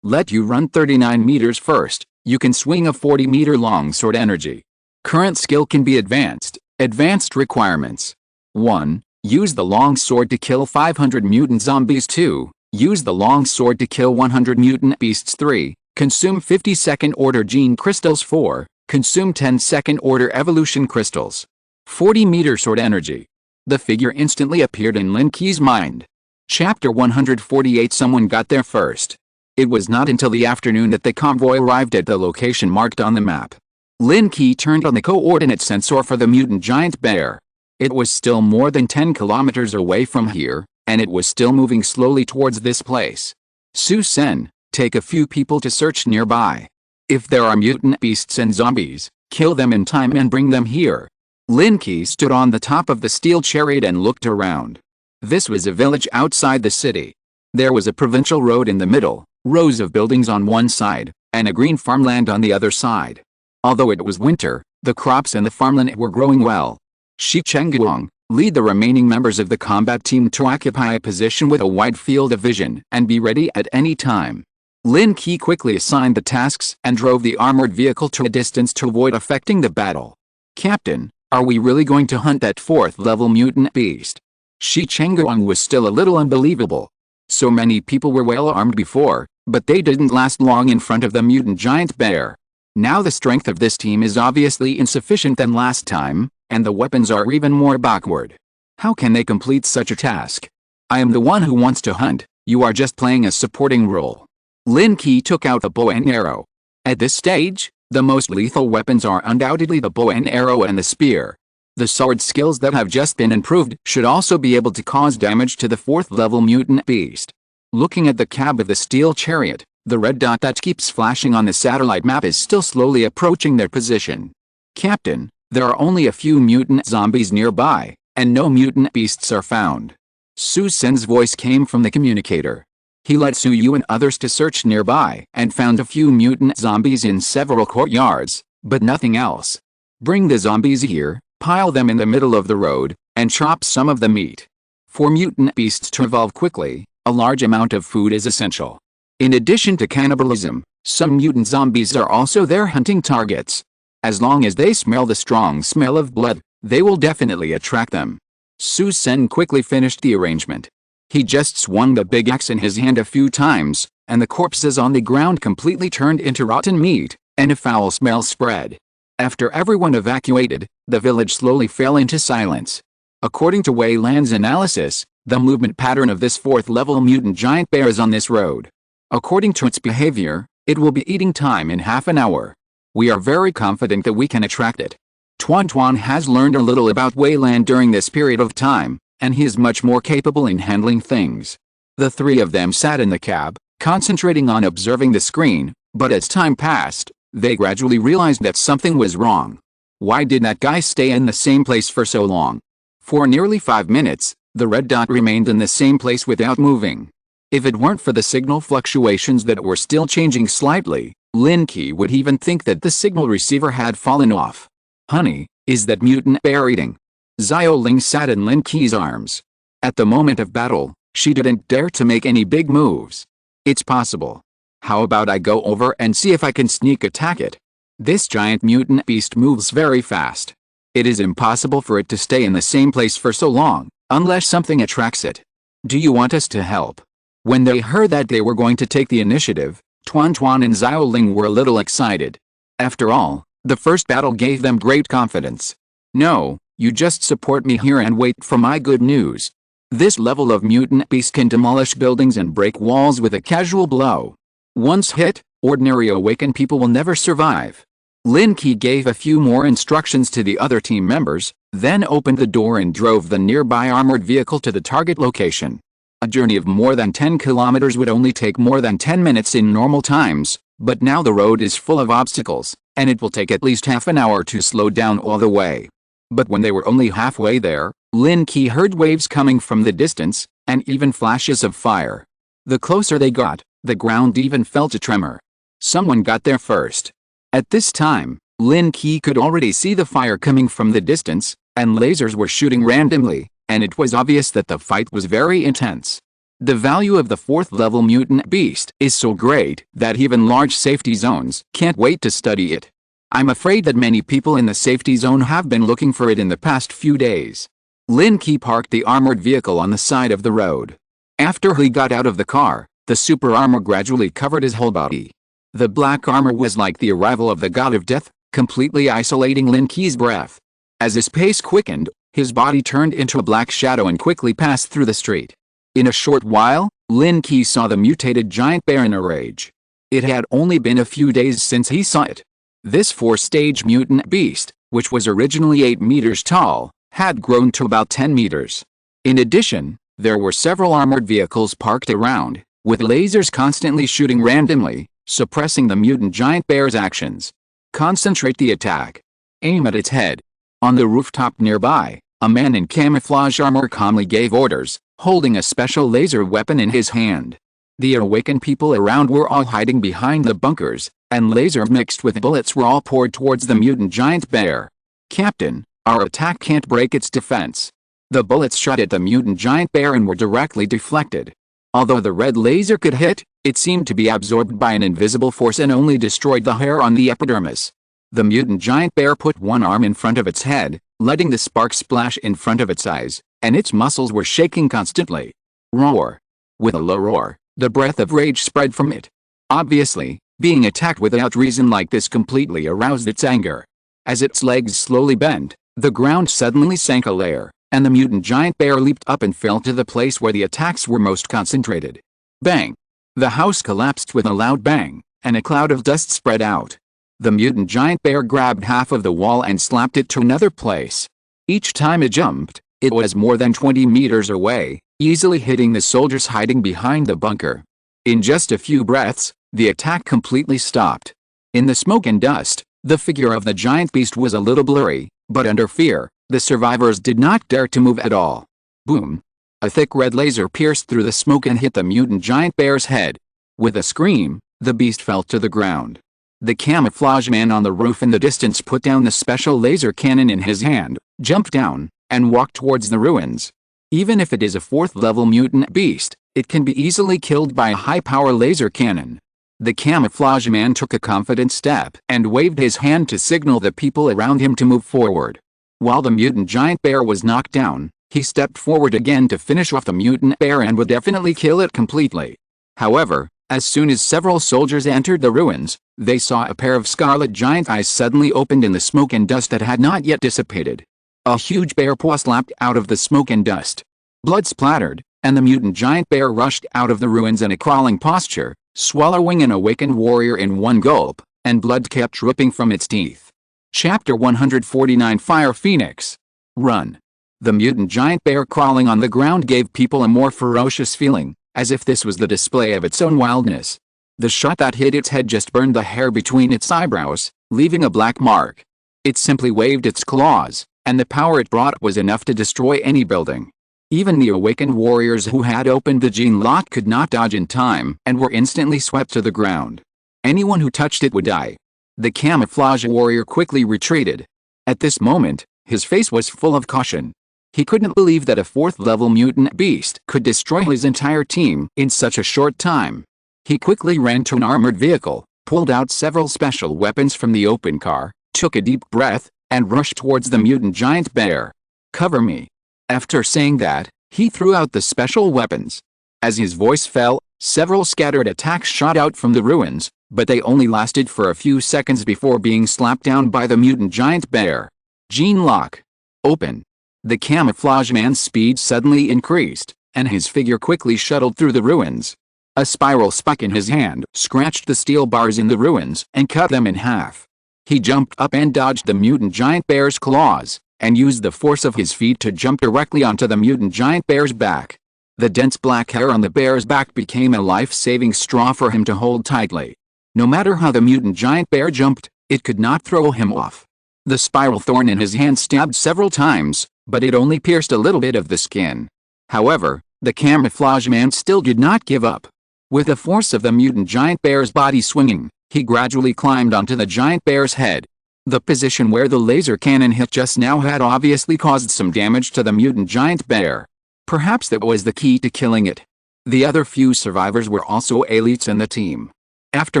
Let you run 39 meters first. You can swing a 40-meter long sword energy. Current skill can be advanced. Advanced requirements. 1. Use the long sword to kill 500 mutant zombies. 2. Use the long sword to kill 100 mutant beasts. 3. Consume 50 second-order gene crystals. 4. Consume 10 second-order evolution crystals. 40-meter sword energy. The figure instantly appeared in Lin Qi's mind. Chapter 148. Someone got there first. It was not until the afternoon that the convoy arrived at the location marked on the map. Lin Qi turned on the coordinate sensor for the mutant giant bear. It was still more than 10 kilometers away from here, and it was still moving slowly towards this place. Su-sen, take a few people to search nearby. If there are mutant beasts and zombies, kill them in time and bring them here. Lin Qi stood on the top of the steel chariot and looked around. This was a village outside the city. There was a provincial road in the middle, rows of buildings on one side, and a green farmland on the other side. Although it was winter, the crops in the farmland were growing well. Shi Chengguang, lead the remaining members of the combat team to occupy a position with a wide field of vision and be ready at any time. Lin Qi quickly assigned the tasks and drove the armored vehicle to a distance to avoid affecting the battle. Captain, are we really going to hunt that 4th-level mutant beast? Shi Chengguang was still a little unbelievable. So many people were well armed before, but they didn't last long in front of the mutant giant bear. Now the strength of this team is obviously insufficient than last time, and the weapons are even more backward. How can they complete such a task? I am the one who wants to hunt, you are just playing a supporting role. Lin Qi took out the bow and arrow. At this stage, the most lethal weapons are undoubtedly the bow and arrow and the spear. The sword skills that have just been improved should also be able to cause damage to the 4th-level mutant beast. Looking at the cab of the steel chariot, the red dot that keeps flashing on the satellite map is still slowly approaching their position. Captain, there are only a few mutant zombies nearby, and no mutant beasts are found. Su-sen's voice came from the communicator. He led Su-yu and others to search nearby and found a few mutant zombies in several courtyards, but nothing else. Bring the zombies here, pile them in the middle of the road, and chop some of the meat. For mutant beasts to evolve quickly, a large amount of food is essential. In addition to cannibalism, some mutant zombies are also their hunting targets. As long as they smell the strong smell of blood, they will definitely attract them. Su-sen quickly finished the arrangement. He just swung the big axe in his hand a few times, and the corpses on the ground completely turned into rotten meat, and a foul smell spread. After everyone evacuated, the village slowly fell into silence. According to Wei Lan's analysis, the movement pattern of this 4th-level mutant giant bear is on this road. According to its behavior, it will be eating time in half an hour. We are very confident that we can attract it. Tuan has learned a little about Wei Lan during this period of time, and he is much more capable in handling things. The 3 of them sat in the cab, concentrating on observing the screen, but as time passed, they gradually realized that something was wrong. Why did that guy stay in the same place for so long? For nearly 5 minutes, the red dot remained in the same place without moving. If it weren't for the signal fluctuations that were still changing slightly, Lin Qi would even think that the signal receiver had fallen off. Honey, is that mutant bear eating? Xiao Ling sat in Lin Qi's arms. At the moment of battle, she didn't dare to make any big moves. It's possible. How about I go over and see if I can sneak attack it? This giant mutant beast moves very fast. It is impossible for it to stay in the same place for so long, unless something attracts it. Do you want us to help? When they heard that they were going to take the initiative, Tuan and Xiao Ling were a little excited. After all, the first battle gave them great confidence. No, you just support me here and wait for my good news. This level of mutant beast can demolish buildings and break walls with a casual blow. Once hit, Ordinary awakened people will never survive. Lin Qi gave a few more instructions to the other team members, then opened the door and drove the nearby armored vehicle to the target location. A journey of more than 10 kilometers would only take more than 10 minutes in normal times, but now the road is full of obstacles, and it will take at least half an hour to slow down all the way. But when they were only halfway there, Lin Qi heard waves coming from the distance, and even flashes of fire. The closer they got, the ground even felt a tremor. Someone got there first. At this time, Lin Qi could already see the fire coming from the distance, and lasers were shooting randomly, and it was obvious that the fight was very intense. The value of the 4th level mutant beast is so great that even large safety zones can't wait to study it. I'm afraid that many people in the safety zone have been looking for it in the past few days. Lin Qi parked the armored vehicle on the side of the road. After he got out of the car, the super armor gradually covered his whole body. The black armor was like the arrival of the god of death, completely isolating Lin Qi's breath. As his pace quickened, his body turned into a black shadow and quickly passed through the street. In a short while, Lin Qi saw the mutated giant bear in a rage. It had only been a few days since he saw it. This 4-stage mutant beast, which was originally 8 meters tall, had grown to about 10 meters. In addition, there were several armored vehicles parked around, with lasers constantly shooting randomly, suppressing the mutant giant bear's actions. Concentrate the attack. Aim at its head. On the rooftop nearby, a man in camouflage armor calmly gave orders, holding a special laser weapon in his hand. The awakened people around were all hiding behind the bunkers, and laser mixed with bullets were all poured towards the mutant giant bear. Captain, our attack can't break its defense. The bullets shot at the mutant giant bear and were directly deflected. Although the red laser could hit, it seemed to be absorbed by an invisible force and only destroyed the hair on the epidermis. The mutant giant bear put one arm in front of its head, letting the spark splash in front of its eyes, and its muscles were shaking constantly. Roar. With a low roar, the breath of rage spread from it. Obviously, being attacked without reason like this completely aroused its anger. As its legs slowly bent, the ground suddenly sank a layer, and the mutant giant bear leaped up and fell to the place where the attacks were most concentrated. Bang! The house collapsed with a loud bang, and a cloud of dust spread out. The mutant giant bear grabbed half of the wall and slapped it to another place. Each time it jumped, it was more than 20 meters away, easily hitting the soldiers hiding behind the bunker. In just a few breaths, the attack completely stopped. In the smoke and dust, the figure of the giant beast was a little blurry, but under fear, the survivors did not dare to move at all. Boom! A thick red laser pierced through the smoke and hit the mutant giant bear's head. With a scream, the beast fell to the ground. The camouflage man on the roof in the distance put down the special laser cannon in his hand, jumped down, and walked towards the ruins. Even if it is a 4th level mutant beast, it can be easily killed by a high-power laser cannon. The camouflage man took a confident step and waved his hand to signal the people around him to move forward. While the mutant giant bear was knocked down, he stepped forward again to finish off the mutant bear and would definitely kill it completely. However, as soon as several soldiers entered the ruins, they saw a pair of scarlet giant eyes suddenly opened in the smoke and dust that had not yet dissipated. A huge bear paw slapped out of the smoke and dust. Blood splattered, and the mutant giant bear rushed out of the ruins in a crawling posture, swallowing an awakened warrior in one gulp, and blood kept dripping from its teeth. Chapter 149 Fire Phoenix. Run. The mutant giant bear crawling on the ground gave people a more ferocious feeling, as if this was the display of its own wildness. The shot that hit its head just burned the hair between its eyebrows, leaving a black mark. It simply waved its claws, and the power it brought was enough to destroy any building. Even the awakened warriors who had opened the gene lock could not dodge in time and were instantly swept to the ground. Anyone who touched it would die. The camouflage warrior quickly retreated. At this moment, his face was full of caution. He couldn't believe that a 4th level mutant beast could destroy his entire team in such a short time. He quickly ran to an armored vehicle, pulled out several special weapons from the open car, took a deep breath, and rushed towards the mutant giant bear. Cover me. After saying that, he threw out the special weapons. As his voice fell, several scattered attacks shot out from the ruins, but they only lasted for a few seconds before being slapped down by the mutant giant bear. Gene lock. Open. The camouflage man's speed suddenly increased, and his figure quickly shuttled through the ruins. A spiral spike in his hand scratched the steel bars in the ruins and cut them in half. He jumped up and dodged the mutant giant bear's claws, and used the force of his feet to jump directly onto the mutant giant bear's back. The dense black hair on the bear's back became a life-saving straw for him to hold tightly. No matter how the mutant giant bear jumped, it could not throw him off. The spiral thorn in his hand stabbed several times, but it only pierced a little bit of the skin. However, the camouflage man still did not give up. With the force of the mutant giant bear's body swinging, he gradually climbed onto the giant bear's head. The position where the laser cannon hit just now had obviously caused some damage to the mutant giant bear. Perhaps that was the key to killing it. The other few survivors were also elites in the team. After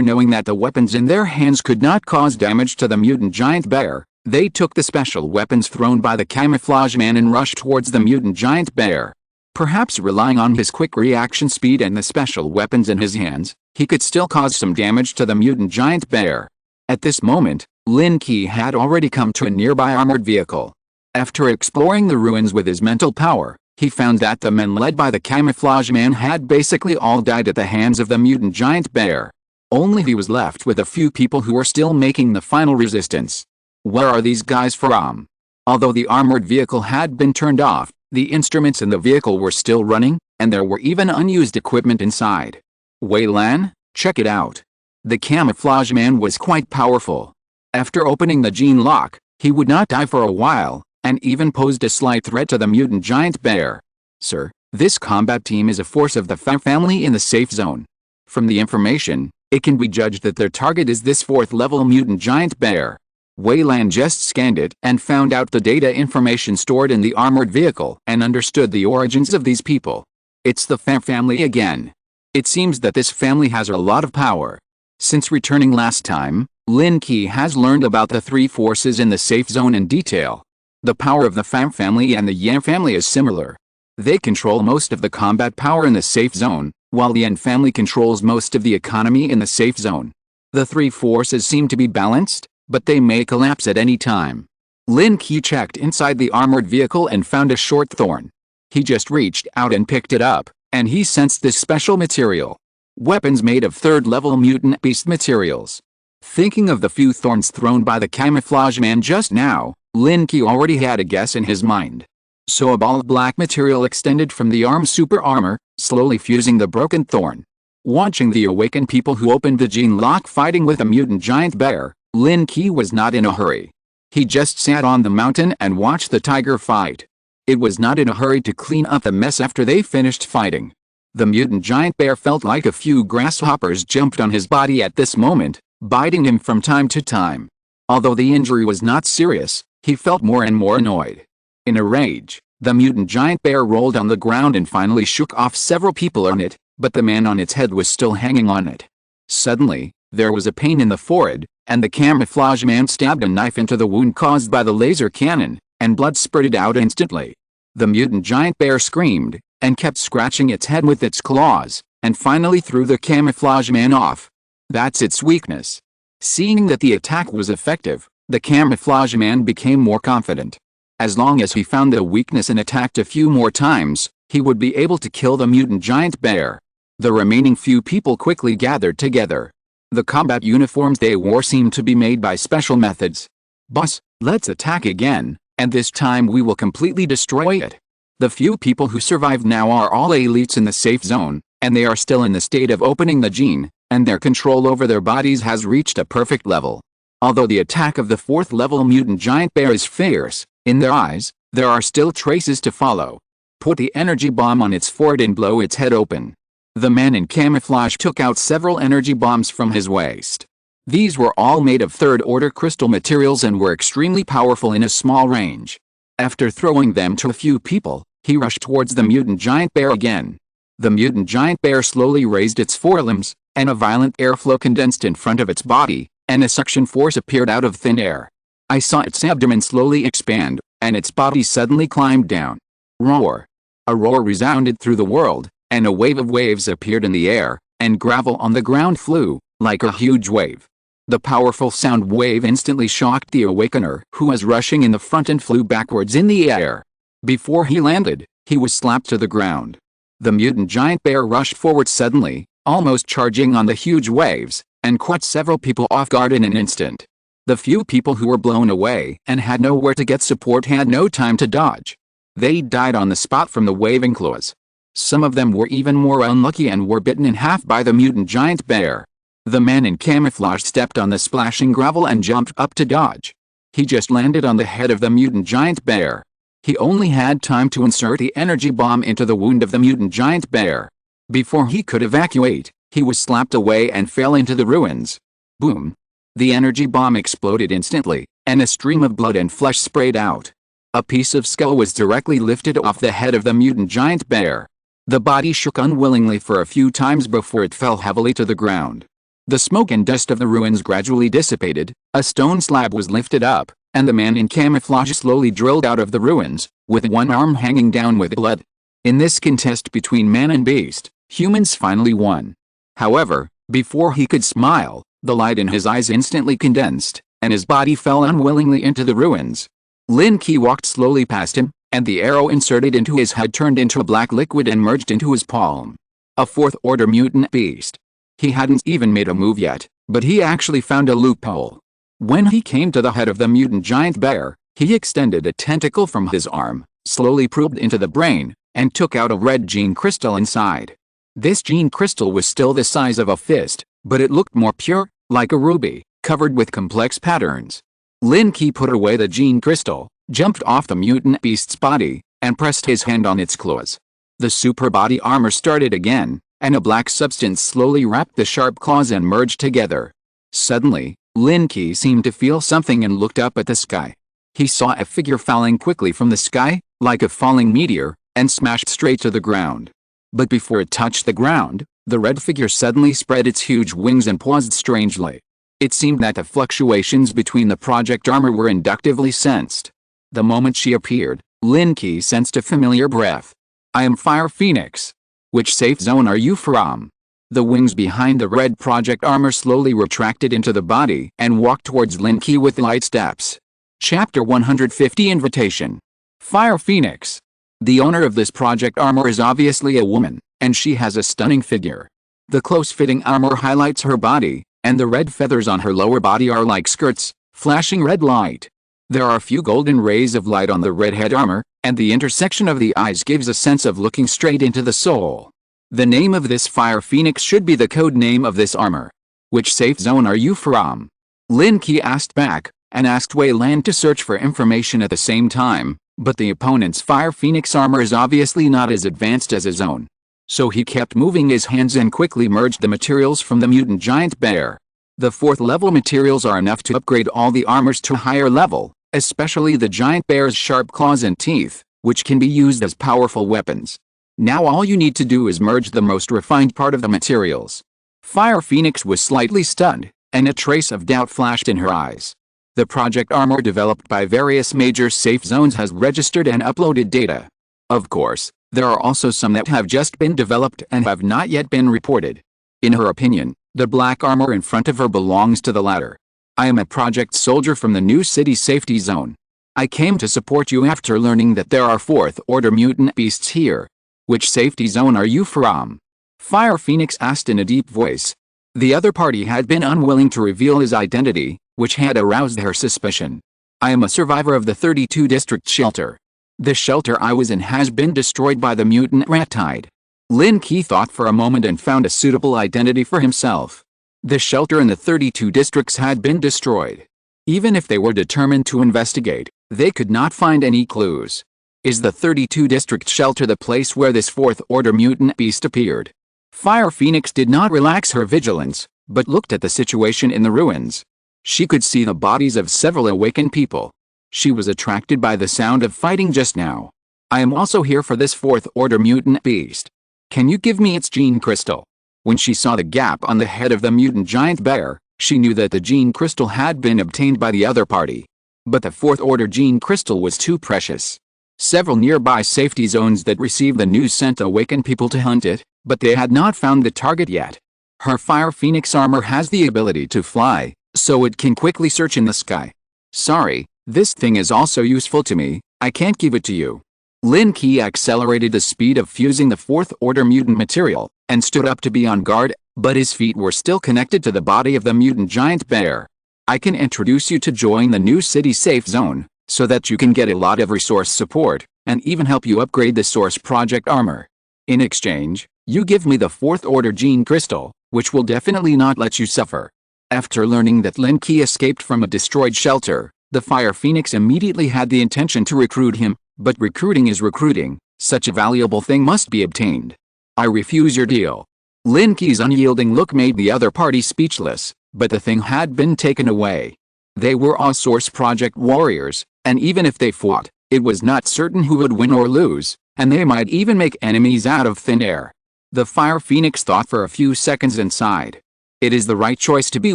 knowing that the weapons in their hands could not cause damage to the mutant giant bear, they took the special weapons thrown by the camouflage man and rushed towards the mutant giant bear. Perhaps relying on his quick reaction speed and the special weapons in his hands, he could still cause some damage to the mutant giant bear. At this moment, Lin Qi had already come to a nearby armored vehicle. After exploring the ruins with his mental power, he found that the men led by the camouflage man had basically all died at the hands of the mutant giant bear. Only he was left with a few people who were still making the final resistance. Where are these guys from? Although the armored vehicle had been turned off, the instruments in the vehicle were still running, and there were even unused equipment inside. Wei Lan, check it out. The camouflage man was quite powerful. After opening the gene lock, he would not die for a while, and even posed a slight threat to the mutant giant bear. Sir, this combat team is a force of the Fa family in the safe zone. From the information, it can be judged that their target is this 4th-level mutant giant bear. Wei Lan just scanned it and found out the data information stored in the armored vehicle and understood the origins of these people. It's the Fa family again. It seems that this family has a lot of power. Since returning last time, Lin Qi has learned about the 3 forces in the safe zone in detail. The power of the Fa family and the Yan family is similar. They control most of the combat power in the safe zone, while the Yan family controls most of the economy in the safe zone. The 3 forces seem to be balanced, but they may collapse at any time. Lin Qi checked inside the armored vehicle and found a short thorn. He just reached out and picked it up, and he sensed this special material. Weapons made of 3rd-level mutant beast materials. Thinking of the few thorns thrown by the camouflage man just now, Lin Qi already had a guess in his mind. So a ball of black material extended from the arm's super armor, slowly fusing the broken thorn. Watching the awakened people who opened the gene lock fighting with a mutant giant bear, Lin Qi was not in a hurry. He just sat on the mountain and watched the tiger fight. It was not in a hurry to clean up the mess after they finished fighting. The mutant giant bear felt like a few grasshoppers jumped on his body at this moment, biting him from time to time. Although the injury was not serious, he felt more and more annoyed. In a rage, the mutant giant bear rolled on the ground and finally shook off several people on it, but the man on its head was still hanging on it. Suddenly, there was a pain in the forehead, and the camouflage man stabbed a knife into the wound caused by the laser cannon, and blood spurted out instantly. The mutant giant bear screamed, and kept scratching its head with its claws, and finally threw the camouflage man off. That's its weakness. Seeing that the attack was effective, the camouflage man became more confident. As long as he found the weakness and attacked a few more times, he would be able to kill the mutant giant bear. The remaining few people quickly gathered together. The combat uniforms they wore seemed to be made by special methods. Boss, let's attack again, and this time we will completely destroy it. The few people who survived now are all elites in the safe zone, and they are still in the state of opening the gene, and their control over their bodies has reached a perfect level. Although the attack of the 4th-level mutant giant bear is fierce, in their eyes, there are still traces to follow. Put the energy bomb on its forehead and blow its head open. The man in camouflage took out several energy bombs from his waist. These were all made of 3rd-order crystal materials and were extremely powerful in a small range. After throwing them to a few people, he rushed towards the mutant giant bear again. The mutant giant bear slowly raised its forelimbs, and a violent airflow condensed in front of its body, and a suction force appeared out of thin air. I saw its abdomen slowly expand, and its body suddenly climbed down. Roar! A roar resounded through the world, and a wave of waves appeared in the air, and gravel on the ground flew, like a huge wave. The powerful sound wave instantly shocked the awakener, who was rushing in the front and flew backwards in the air. Before he landed, he was slapped to the ground. The mutant giant bear rushed forward suddenly, almost charging on the huge waves, and caught several people off guard in an instant. The few people who were blown away and had nowhere to get support had no time to dodge. They died on the spot from the waving claws. Some of them were even more unlucky and were bitten in half by the mutant giant bear. The man in camouflage stepped on the splashing gravel and jumped up to dodge. He just landed on the head of the mutant giant bear. He only had time to insert the energy bomb into the wound of the mutant giant bear. Before he could evacuate, he was slapped away and fell into the ruins. Boom! The energy bomb exploded instantly, and a stream of blood and flesh sprayed out. A piece of skull was directly lifted off the head of the mutant giant bear. The body shook unwillingly for a few times before it fell heavily to the ground. The smoke and dust of the ruins gradually dissipated, a stone slab was lifted up, and the man in camouflage slowly drilled out of the ruins, with one arm hanging down with blood. In this contest between man and beast, humans finally won. However, before he could smile, the light in his eyes instantly condensed, and his body fell unwillingly into the ruins. Lin Qi walked slowly past him, and the arrow inserted into his head turned into a black liquid and merged into his palm. A fourth-order mutant beast. He hadn't even made a move yet, but he actually found a loophole. When he came to the head of the mutant giant bear, he extended a tentacle from his arm, slowly probed into the brain, and took out a red gene crystal inside. This gene crystal was still the size of a fist, but it looked more pure, like a ruby, covered with complex patterns. Lin Qi put away the gene crystal, jumped off the mutant beast's body, and pressed his hand on its claws. The super body armor started again, and a black substance slowly wrapped the sharp claws and merged together. Suddenly, Lin Qi seemed to feel something and looked up at the sky. He saw a figure falling quickly from the sky, like a falling meteor, and smashed straight to the ground. But before it touched the ground, the red figure suddenly spread its huge wings and paused strangely. It seemed that the fluctuations between the project armor were inductively sensed. The moment she appeared, Lin Qi sensed a familiar breath. "I am Fire Phoenix. Which safe zone are you from?" The wings behind the red project armor slowly retracted into the body and walked towards Lin Qi with light steps. Chapter 150 Invitation. Fire Phoenix. The owner of this project armor is obviously a woman, and she has a stunning figure. The close-fitting armor highlights her body, and the red feathers on her lower body are like skirts, flashing red light. There are a few golden rays of light on the redhead armor, and the intersection of the eyes gives a sense of looking straight into the soul. The name of this Fire Phoenix should be the code name of this armor. "Which safe zone are you from?" Lin Qi asked back, and asked Wei Lan to search for information at the same time, but the opponent's Fire Phoenix armor is obviously not as advanced as his own. So he kept moving his hands and quickly merged the materials from the mutant giant bear. The 4th level materials are enough to upgrade all the armors to a higher level, especially the giant bear's sharp claws and teeth, which can be used as powerful weapons. Now all you need to do is merge the most refined part of the materials. Fire Phoenix was slightly stunned, and a trace of doubt flashed in her eyes. The project armor developed by various major safe zones has registered and uploaded data. Of course, there are also some that have just been developed and have not yet been reported. In her opinion, the black armor in front of her belongs to the latter. "I am a project soldier from the new city safety zone. I came to support you after learning that there are 4th-order mutant beasts here. Which safety zone are you from?" Fire Phoenix asked in a deep voice. The other party had been unwilling to reveal his identity, which had aroused her suspicion. "I am a survivor of the 32 District Shelter. The shelter I was in has been destroyed by the mutant rat tide." Lin Qi thought for a moment and found a suitable identity for himself. The shelter in the 32 districts had been destroyed. Even if they were determined to investigate, they could not find any clues. Is the 32 district shelter the place where this 4th-order mutant beast appeared? Fire Phoenix did not relax her vigilance, but looked at the situation in the ruins. She could see the bodies of several awakened people. She was attracted by the sound of fighting just now. "I am also here for this 4th-order mutant beast. Can you give me its gene crystal?" When she saw the gap on the head of the mutant giant bear, she knew that the gene crystal had been obtained by the other party. But the 4th-order gene crystal was too precious. Several nearby safety zones that received the news sent awakened people to hunt it, but they had not found the target yet. Her Fire Phoenix armor has the ability to fly, so it can quickly search in the sky. "Sorry, this thing is also useful to me, I can't give it to you." Lin Qi accelerated the speed of fusing the 4th-order mutant material, and stood up to be on guard, but his feet were still connected to the body of the mutant giant bear. I can introduce you to join the new city safe zone, so that you can get a lot of resource support, and even help you upgrade the source project armor. In exchange, you give me the 4th order gene crystal, which will definitely not let you suffer. After learning that Lin Qi escaped from a destroyed shelter, the Fire Phoenix immediately had the intention to recruit him, but recruiting is recruiting, such a valuable thing must be obtained. I refuse your deal. Lin Qi's unyielding look made the other party speechless, but the thing had been taken away. They were all Source Project warriors, and even if they fought, it was not certain who would win or lose, and they might even make enemies out of thin air. The Fire Phoenix thought for a few seconds and sighed. It is the right choice to be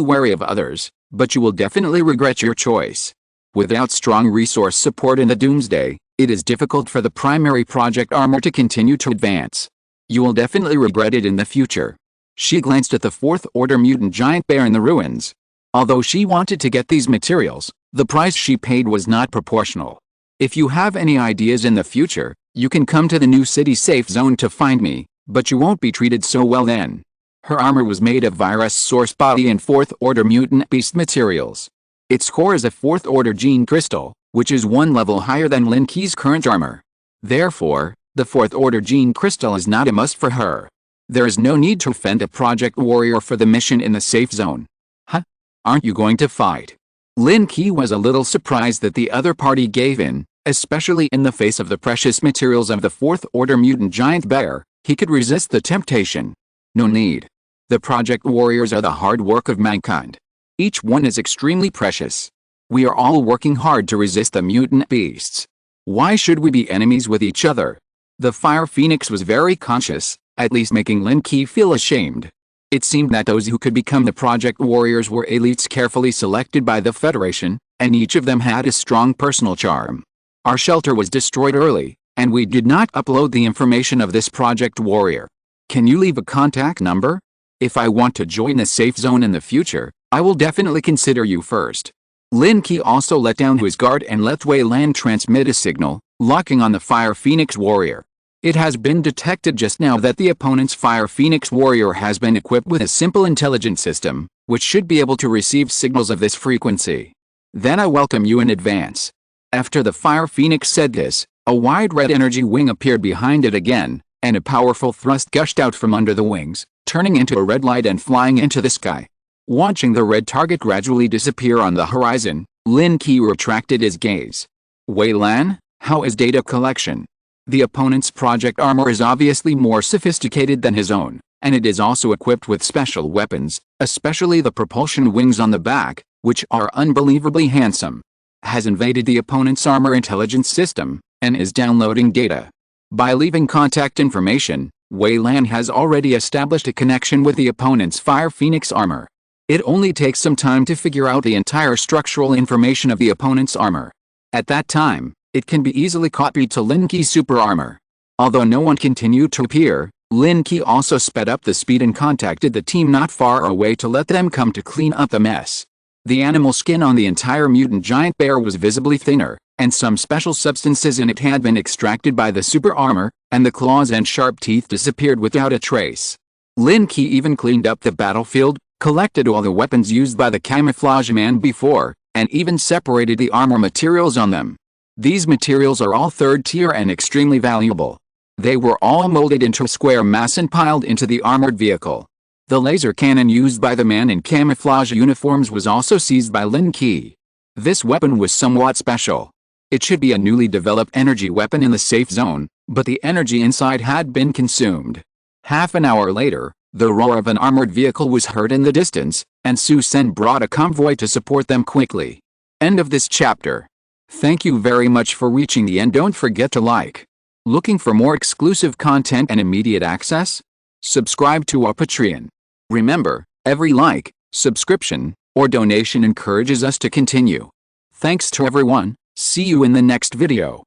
wary of others, but you will definitely regret your choice. Without strong resource support in the Doomsday, it is difficult for the primary project armor to continue to advance. You will definitely regret it in the future. She glanced at the 4th order mutant giant bear in the ruins. Although she wanted to get these materials, the price she paid was not proportional. If you have any ideas in the future, you can come to the new city safe zone to find me, but you won't be treated so well then. Her armor was made of virus source body and 4th order mutant beast materials. Its core is a 4th order gene crystal, which is 1 level higher than Lin Qi's current armor. Therefore, the 4th order gene crystal is not a must for her. There is no need to offend a project warrior for the mission in the safe zone. Huh? Aren't you going to fight? Lin Qi was a little surprised that the other party gave in, especially in the face of the precious materials of the 4th order mutant giant bear. He could resist the temptation. No need. The project warriors are the hard work of mankind. Each one is extremely precious. We are all working hard to resist the mutant beasts. Why should we be enemies with each other? The Fire Phoenix was very conscious, at least making Lin Qi feel ashamed. It seemed that those who could become the project warriors were elites carefully selected by the Federation, and each of them had a strong personal charm. Our shelter was destroyed early, and we did not upload the information of this project warrior. Can you leave a contact number? If I want to join the safe zone in the future, I will definitely consider you first. Lin Qi also let down his guard and let Wei Lan transmit a signal, locking on the Fire Phoenix warrior. It has been detected just now that the opponent's Fire Phoenix warrior has been equipped with a simple intelligence system, which should be able to receive signals of this frequency. Then I welcome you in advance. After the Fire Phoenix said this, a wide red energy wing appeared behind it again, and a powerful thrust gushed out from under the wings, turning into a red light and flying into the sky. Watching the red target gradually disappear on the horizon, Lin Qi retracted his gaze. Wei Lan, how is data collection? The opponent's project armor is obviously more sophisticated than his own, and it is also equipped with special weapons, especially the propulsion wings on the back, which are unbelievably handsome. Has invaded the opponent's armor intelligence system, and is downloading data. By leaving contact information, Wei Lan has already established a connection with the opponent's Fire Phoenix armor. It only takes some time to figure out the entire structural information of the opponent's armor. At that time, it can be easily copied to Lin Qi's super armor. Although no one continued to appear, Lin Qi also sped up the speed and contacted the team not far away to let them come to clean up the mess. The animal skin on the entire mutant giant bear was visibly thinner, and some special substances in it had been extracted by the super armor, and the claws and sharp teeth disappeared without a trace. Lin Qi even cleaned up the battlefield, collected all the weapons used by the camouflage man before, and even separated the armor materials on them. These materials are all third tier and extremely valuable. They were all molded into a square mass and piled into the armored vehicle. The laser cannon used by the man in camouflage uniforms was also seized by Lin Qi. This weapon was somewhat special. It should be a newly developed energy weapon in the safe zone, but the energy inside had been consumed. Half an hour later, the roar of an armored vehicle was heard in the distance, and Su Sen brought a convoy to support them quickly. End of this chapter. Thank you very much for reaching the end. Don't forget to like. Looking for more exclusive content and immediate access? Subscribe to our Patreon. Remember, every like, subscription, or donation encourages us to continue. Thanks to everyone. See you in the next video.